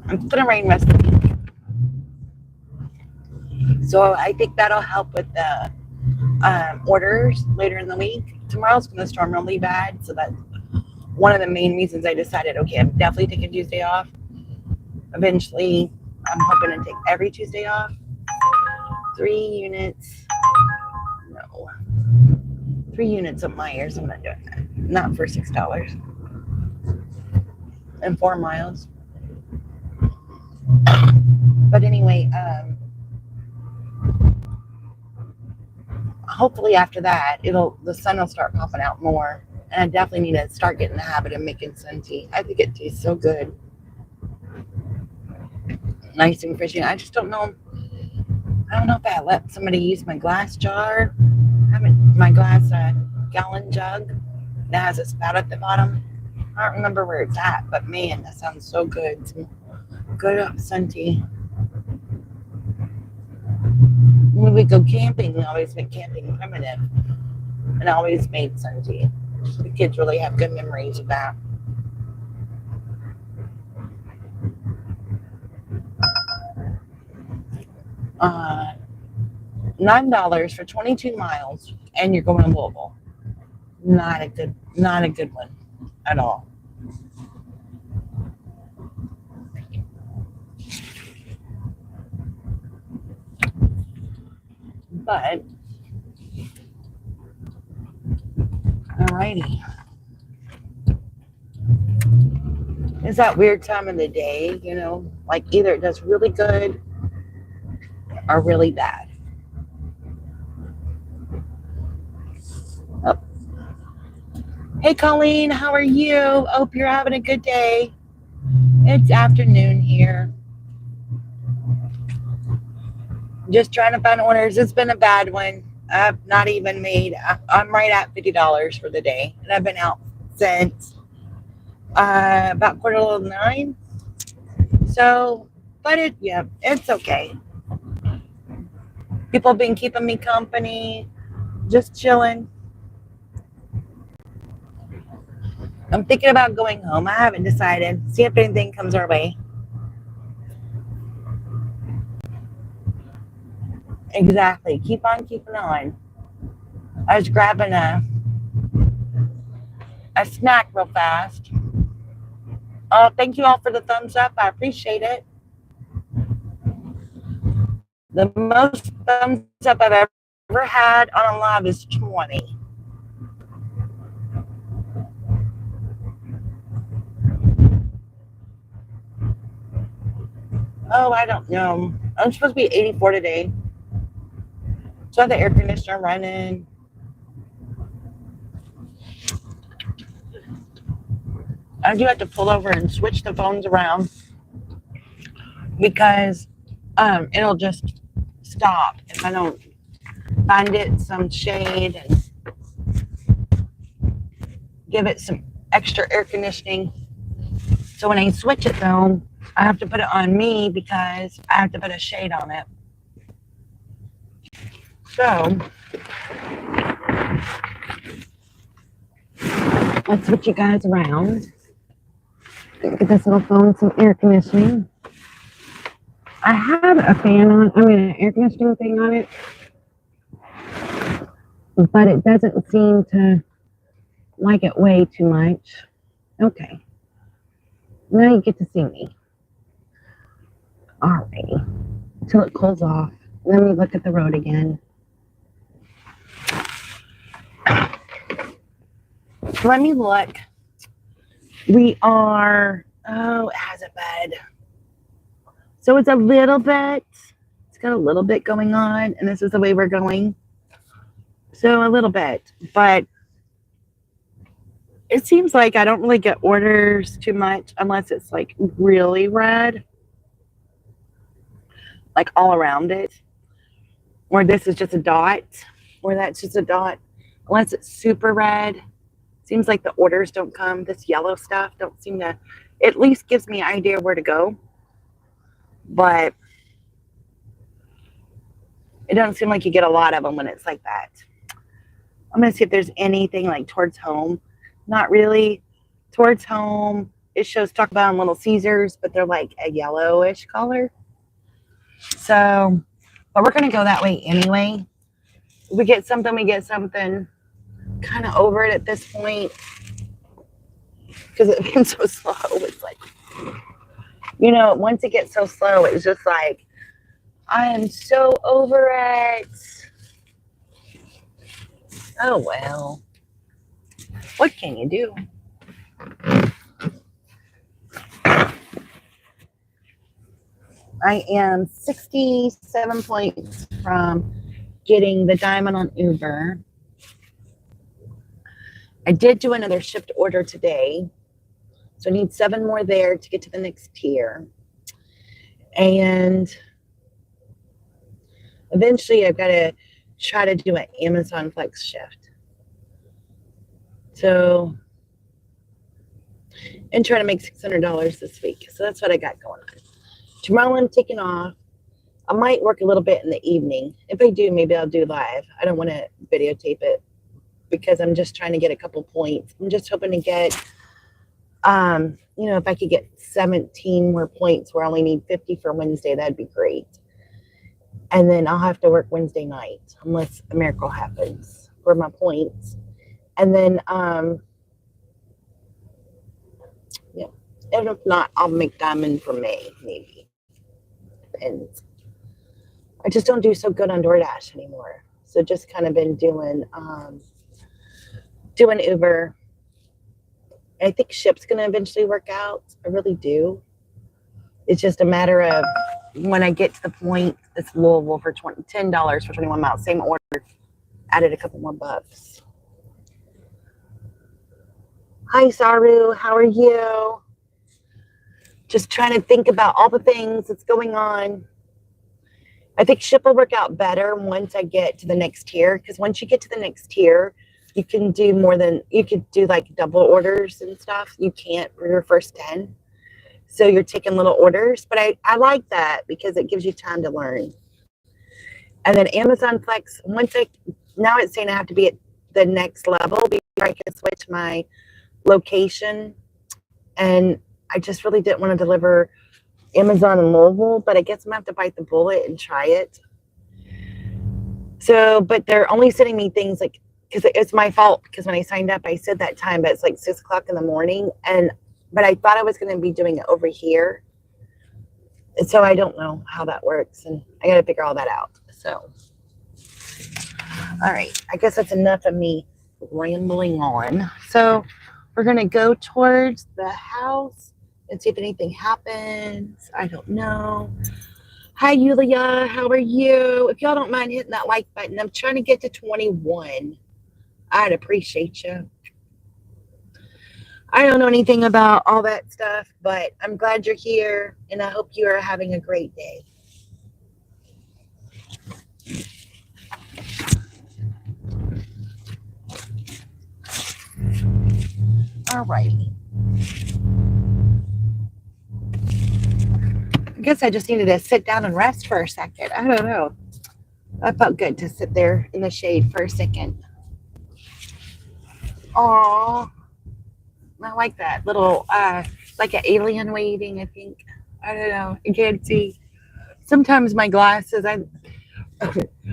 I'm gonna rain recipe. So I think that'll help with the orders later in the week. Tomorrow's going to storm really bad, so that's one of the main reasons I decided, okay, I'm definitely taking Tuesday off. Eventually, I'm hoping to take every Tuesday off. 3 units. No. 3 units of Myers. I'm not doing that. Not for $6. And 4 miles. But anyway, hopefully after that, the sun will start popping out more. And I definitely need to start getting the habit of making sun tea. I think it tastes so good. Nice and refreshing. I just don't know. I don't know if I let somebody use my glass jar. My glass gallon jug that has a spout at the bottom. I don't remember where it's at, but man, that sounds so good. Some good sun tea. When we go camping, we always make camping primitive. And I always made sun tea. The kids really have good memories of that. $9 for 22 miles, and you're going to Louisville. Not a good one at all. But alrighty. It's that weird time of the day, like either it does really good or really bad. Oh. Hey Colleen, how are you? Hope you're having a good day. It's afternoon here. Just trying to find orders. It's been a bad one. I've not even made, I'm right at $50 for the day. And I've been out since about 9:15. So, but it's okay. People have been keeping me company, just chilling. I'm thinking about going home. I haven't decided. See if anything comes our way. Exactly. Keep on keeping on. I was grabbing a snack real fast. Oh, thank you all for the thumbs up. I appreciate it. The most thumbs up I've ever had on a live is 20. Oh, I don't know. I'm supposed to be 84 today. So I have the air conditioner running. I do have to pull over and switch the phones around because it'll just stop if I don't find it some shade and give it some extra air conditioning. So when I switch it though, I have to put it on me because I have to put a shade on it. So let's switch you guys around. Get this little phone some air conditioning. I have a fan on, an air conditioning thing on it, but it doesn't seem to like it way too much. Okay. Now you get to see me. Alrighty. Until it cools off. Then we look at the road again. Let me look. We are, it has a bed. So it's a little bit, it's got a little bit going on, and this is the way we're going. So a little bit, but it seems like I don't really get orders too much unless it's like really red, like all around it, or this is just a dot, or that's just a dot. Unless it's super red, seems like the orders don't come. This yellow stuff don't seem to, at least gives me an idea where to go, but it doesn't seem like you get a lot of them when it's like that. I'm going to see if there's anything like towards home. Not really. Towards home, it shows talk about on Little Caesars, but they're like a yellowish color. So, but we're going to go that way anyway. we get something, we get something. Kind of over it at this point because it's been so slow. It's like, you know, once it gets so slow, it's just like, I am so over it. Oh, well. What can you do? I am 67 points from getting the diamond on Uber. I did do another shipped order today. So I need 7 more there to get to the next tier. And eventually I've got to try to do an Amazon Flex shift. So, and try to make $600 this week. So that's what I got going on. Tomorrow I'm taking off. I might work a little bit in the evening. If I do, maybe I'll do live. I don't want to videotape it because I'm just trying to get a couple points. I'm just hoping to get, you know, if I could get 17 more points where I only need 50 for Wednesday, that'd be great. And then I'll have to work Wednesday night unless a miracle happens for my points. And then, yeah, and if not, I'll make diamond for May, maybe. Depends. I just don't do so good on DoorDash anymore. So just kind of been doing Uber. I think Ship's going to eventually work out. I really do. It's just a matter of when I get to the point, it's Louisville for $10 for 21 miles. Same order. Added a couple more bucks. Hi, Saru. How are you? Just trying to think about all the things that's going on. I think Ship will work out better once I get to the next tier. Because once you get to the next tier, you can do more than, you could do like double orders and stuff. You can't for your first 10. So you're taking little orders. But I like that because it gives you time to learn. And then Amazon Flex, now it's saying I have to be at the next level before I can switch my location. And I just really didn't want to deliver Amazon in Louisville, but I guess I'm going to have to bite the bullet and try it. So, but they're only sending me things like, because it's my fault, because when I signed up, I said that time, but it's like 6 o'clock in the morning. But I thought I was going to be doing it over here. And so I don't know how that works, and I got to figure all that out. So, all right, I guess that's enough of me rambling on. So we're going to go towards the house and see if anything happens. I don't know. Hi, Yulia. How are you? If y'all don't mind hitting that like button, I'm trying to get to 21. I'd appreciate you. I don't know anything about all that stuff, but I'm glad you're here, and I hope you are having a great day. All righty. I guess I just needed to sit down and rest for a second. I don't know. That felt good to sit there in the shade for a second. Aww. I like that little, like an alien waving, I think. I don't know. You can't see. Sometimes my glasses,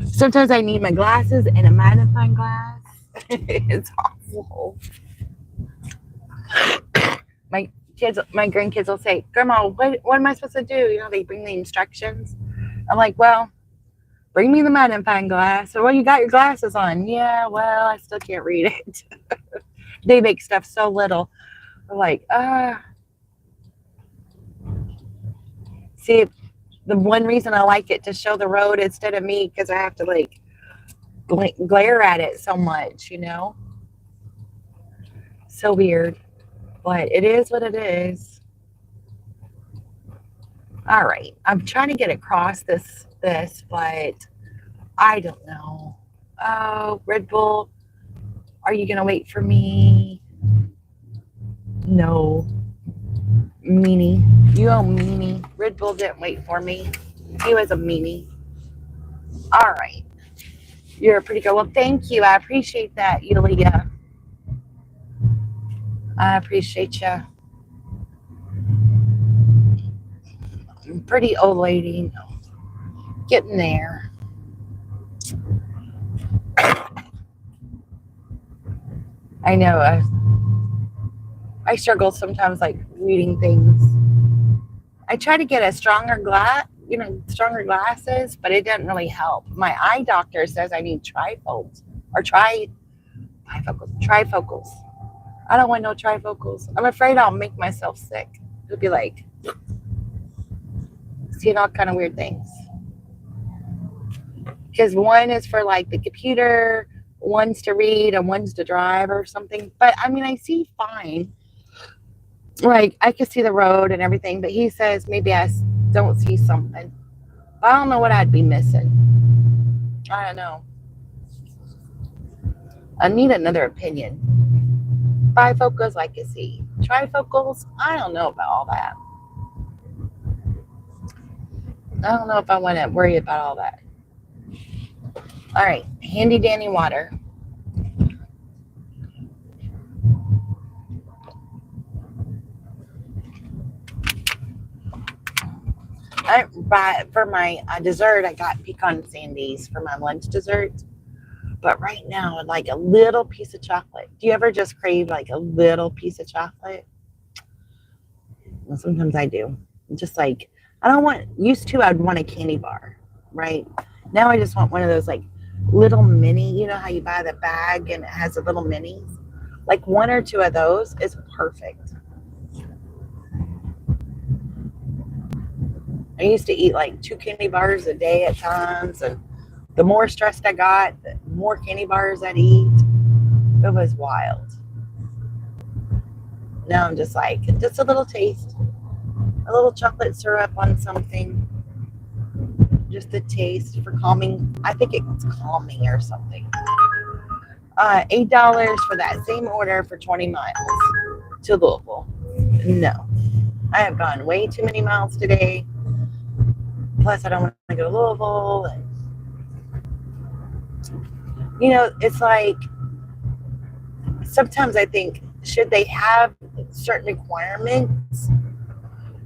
sometimes I need my glasses and a magnifying glass. It's awful. My grandkids will say, Grandma, what am I supposed to do? You know, they bring the instructions. I'm like, well, bring me the magnifying glass. Or, well, you got your glasses on. Yeah, well, I still can't read it. They make stuff so little. We're like, See, the one reason I like it to show the road instead of me, because I have to like glare at it so much, you know? So weird. But it is what it is. All right. I'm trying to get across this, but I don't know. Oh, Red Bull, are you going to wait for me? No. Meanie. You owe meanie. Red Bull didn't wait for me. He was a meanie. All right. You're a pretty girl. Well, thank you. I appreciate that, Yulia. I appreciate you. Pretty old lady. Getting there. I know. I struggle sometimes, like reading things. I try to get a stronger stronger glasses, but it doesn't really help. My eye doctor says I need trifocals or trifocals. I don't want no trifocals. I'm afraid I'll make myself sick. It'll be like seeing all kind of weird things. Because one is for like the computer, one's to read, and one's to drive or something. But I mean, I see fine. Like I can see the road and everything, but he says maybe I don't see something. I don't know what I'd be missing. I don't know. I need another opinion. Bifocals, I can see. Trifocals, I don't know about all that. I don't know if I want to worry about all that. All right, handy dandy water. For my dessert, I got pecan sandies for my lunch dessert. But right now, I'd like a little piece of chocolate. Do you ever just crave like a little piece of chocolate? Well, sometimes I do. Just like, used to, I'd want a candy bar, right? Now I just want one of those like little mini, you know how you buy the bag and it has the little minis? Like one or two of those is perfect. I used to eat like 2 candy bars a day at times, and the more stressed I got, the more candy bars I'd eat. It was wild. Now I'm just like, just a little taste, a little chocolate syrup on something, just a taste for calming. I think it's calming or something. $8 for that same order for 20 miles to Louisville. No, I have gone way too many miles today. Plus, I don't want to go to Louisville. And, you know, it's like, sometimes I think, should they have certain requirements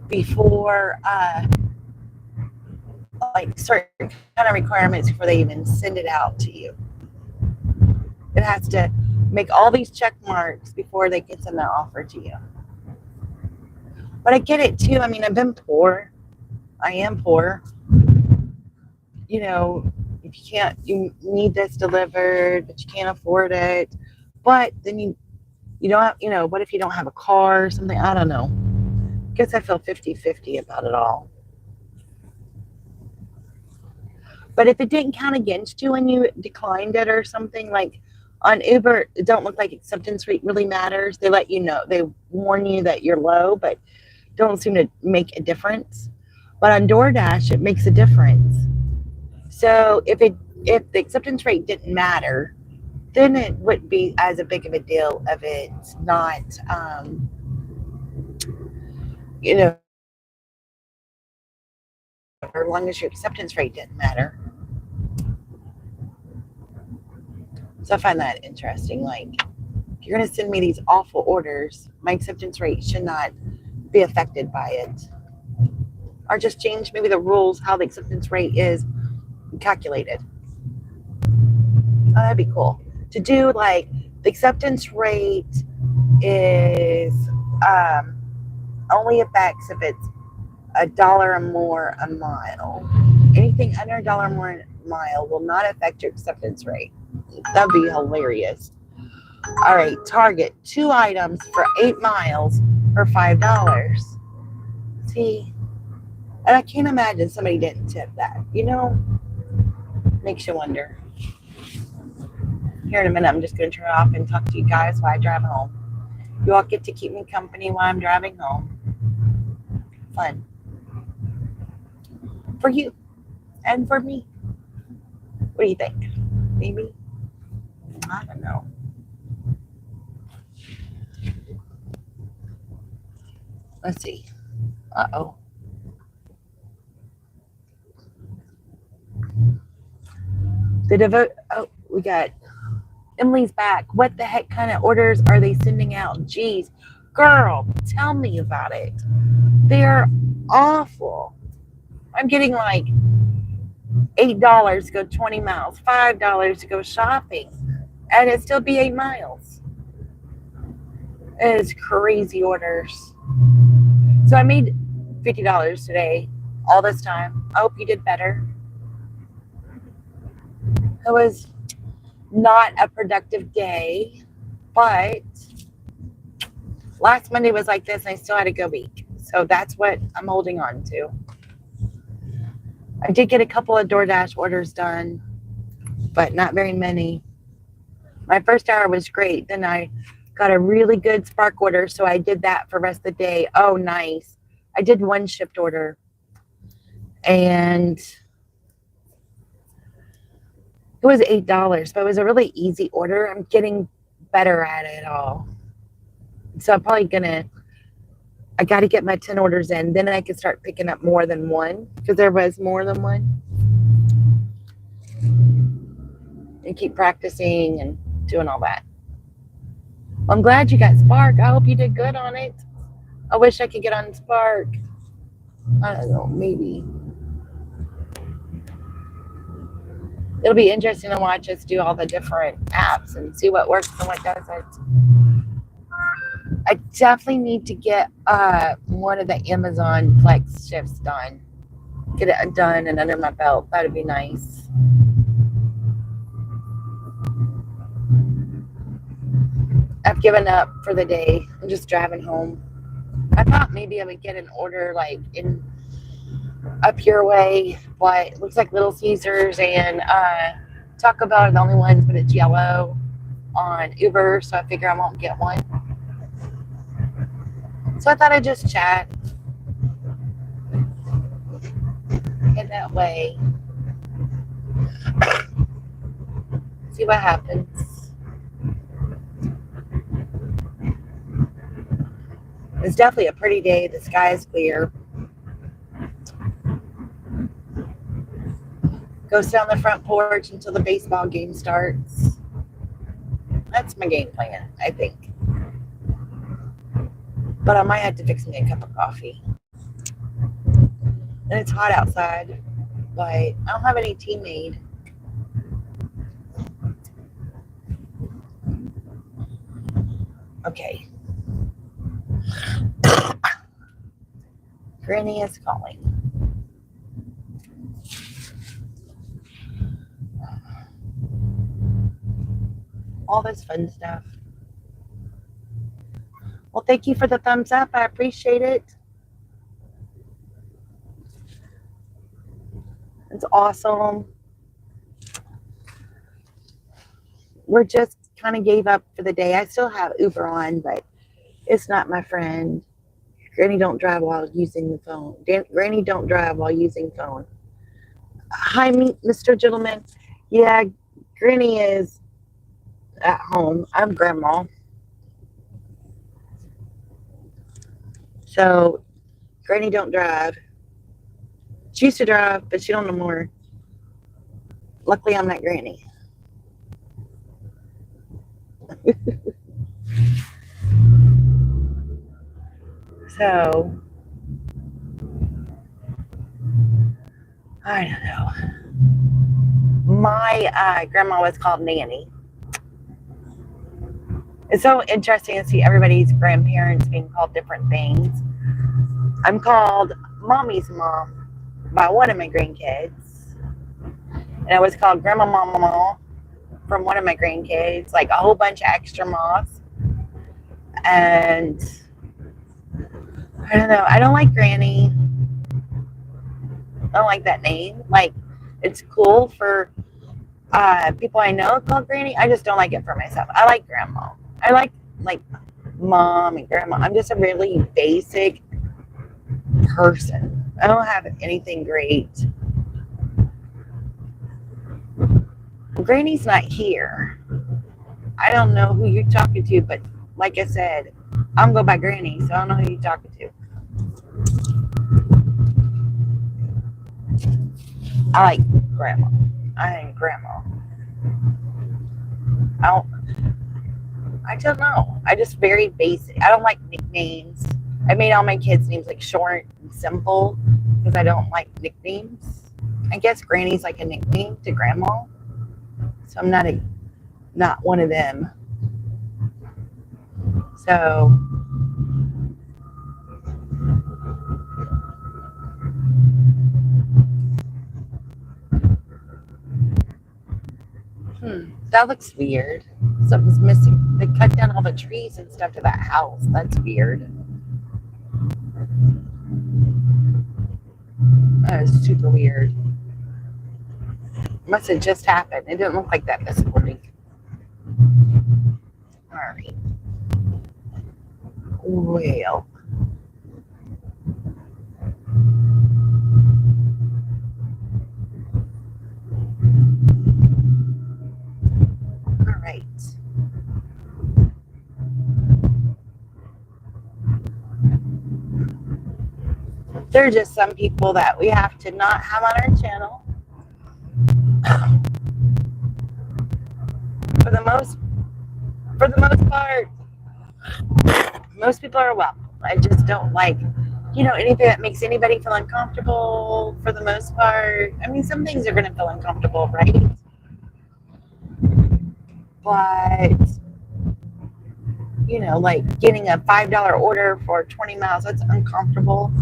before, like certain kind of requirements before they even send it out to you? It has to make all these check marks before they can send that offer to you. But I get it too. I mean, I've been poor. I am poor. You know, if you need this delivered, but you can't afford it. But then you don't have, you know, what if you don't have a car or something? I don't know. I guess I feel 50-50 about it all. But if it didn't count against you and you declined it or something, like on Uber, it don't look like acceptance rate really matters. They let you know, they warn you that you're low, but don't seem to make a difference. But on DoorDash, it makes a difference. So if the acceptance rate didn't matter, then it wouldn't be as a big of a deal if it's not, you know, as long as your acceptance rate didn't matter. So I find that interesting. Like, if you're going to send me these awful orders, my acceptance rate should not be affected by it. Or just change maybe the rules, how the acceptance rate is calculated. Oh, that'd be cool. To do like the acceptance rate is only affects if it's $1 or more a mile. Anything under $1 more a mile will not affect your acceptance rate. That'd be hilarious. All right, Target, 2 items for 8 miles for $5. See, and I can't imagine somebody didn't tip that. You know, makes you wonder. Here in a minute, I'm just going to turn it off and talk to you guys while I drive home. You all get to keep me company while I'm driving home. Fun. For you and for me. What do you think? Maybe? I don't know. Let's see. Uh-oh. Oh, we got Emily's back. What the heck kind of orders are they sending out? Jeez. Girl, tell me about it. They're awful. I'm getting like $8 to go 20 miles, $5 to go shopping, and it'd still be 8 miles. It is crazy orders. So I made $50 today, all this time. I hope you did better. It was not a productive day, but last Monday was like this and I still had a good week. So that's what I'm holding on to. I did get a couple of DoorDash orders done, but not very many. My first hour was great. Then I got a really good Spark order, so I did that for the rest of the day. Oh, nice. I did one shipped order. And it was $8, but it was a really easy order. I'm getting better at it all. So I'm probably I got to get my 10 orders in. Then I can start picking up more than one because there was more than one. And keep practicing and doing all that. Well, I'm glad you got Spark. I hope you did good on it. I wish I could get on Spark. I don't know, maybe. It'll be interesting to watch us do all the different apps and see what works and what doesn't. I definitely need to get one of the Amazon Flex shifts done. Get it done and under my belt. That'd be nice. I've given up for the day. I'm just driving home. I thought maybe I would get an order like up your way, but it looks like Little Caesars and Taco Bell are the only ones, but it's yellow on Uber, so I figure I won't get one. So I thought I'd just chat. Head that way. See what happens. It's definitely a pretty day. The sky is clear. Go sit on the front porch until the baseball game starts. That's my game plan, I think. But I might have to fix me a cup of coffee. And it's hot outside, but I don't have any tea made. Okay. Granny is calling. All this fun stuff. Well, thank you for the thumbs up. I appreciate it. It's awesome. We're just kind of gave up for the day. I still have Uber on, but it's not my friend. Granny don't drive while using the phone. Granny don't drive while using phone. Hi, Mr. Gentleman. Yeah, Granny is at home. I'm grandma. So, Granny don't drive. She used to drive, but she don't no more. Luckily, I'm not Granny. So, I don't know. My grandma was called Nanny. It's so interesting to see everybody's grandparents being called different things. I'm called Mommy's mom by one of my grandkids. And I was called Grandma Mama from one of my grandkids. Like a whole bunch of extra moms. And I don't know. I don't like Granny. I don't like that name. Like, it's cool for people I know called Granny. I just don't like it for myself. I like Grandma. I like Mom and Grandma. I'm just a really basic person. I don't have anything great. Granny's not here. I don't know who you're talking to, but like I said, I'm going by Granny, so I don't know who you're talking to. I like Grandma. I ain't Grandma. I don't know. I just very basic. I don't like nicknames. I made all my kids' names like short and simple because I don't like nicknames. I guess Granny's like a nickname to Grandma. So I'm not one of them. So that looks weird. Something's missing. They cut down all the trees and stuff to that house. That's weird. That is super weird. Must have just happened. It didn't look like that this morning. All right. Well. All right. There are just some people that we have to not have on our channel. For the most part, most people are welcome. I just don't like, anything that makes anybody feel uncomfortable for the most part. I mean, some things are going to feel uncomfortable, right? But, like getting a $5 order for 20 miles, that's uncomfortable.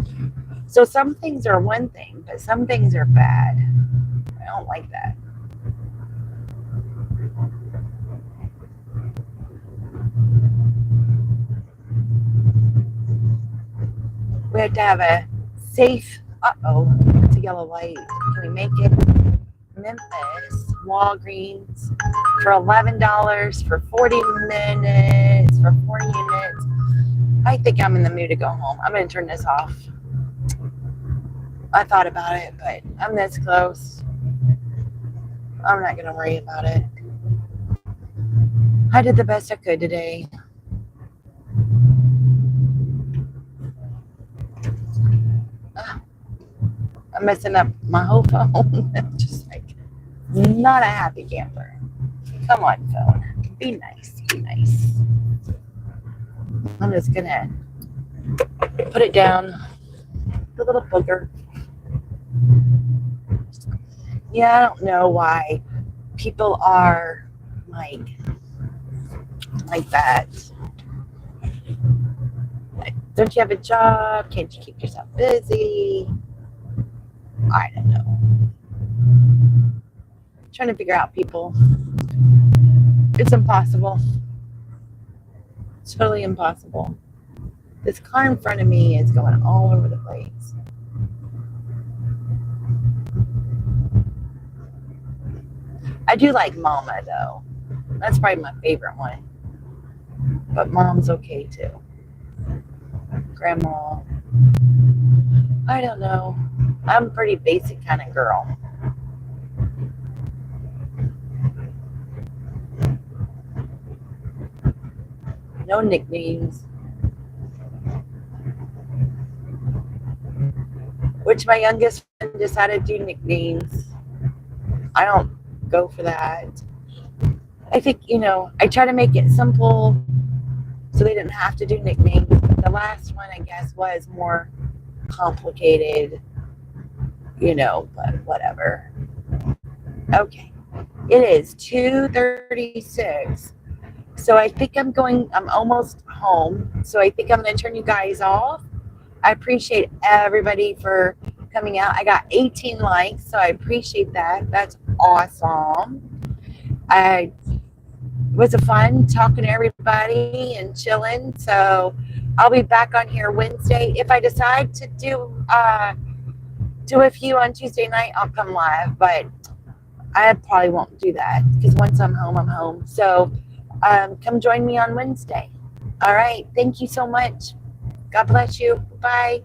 So some things are one thing, but some things are bad. I don't like that. We have to have a safe, it's a yellow light. Can we make it? Memphis, Walgreens for $11 for 40 minutes, for 40 units. I think I'm in the mood to go home. I'm going to turn this off. I thought about it, but I'm this close. I'm not going to worry about it. I did the best I could today. I'm messing up my whole phone. Just like, not a happy camper. Come on, phone. Be nice. Be nice. I'm just going to put it down. The little booger. Yeah, I don't know why people are like that. Like, don't you have a job? Can't you keep yourself busy? I don't know. Trying to figure out people. It's impossible. It's totally impossible. This car in front of me is going all over the place. I do like Mama, though. That's probably my favorite one. But Mom's okay, too. Grandma. I don't know. I'm a pretty basic kind of girl. No nicknames. Which my youngest friend decided to do nicknames. I don't go for that. I think, I try to make it simple so they didn't have to do nicknames. But the last one, I guess, was more complicated, but whatever. Okay. It is 2:36. So I think I'm almost home. So I think I'm going to turn you guys off. I appreciate everybody for coming out. I got 18 likes, so I appreciate that. That's awesome. It was a fun talking to everybody and chilling. So I'll be back on here Wednesday. If I decide to do a few on Tuesday night, I'll come live. But I probably won't do that because once I'm home, I'm home. So come join me on Wednesday. All right. Thank you so much. God bless you. Bye.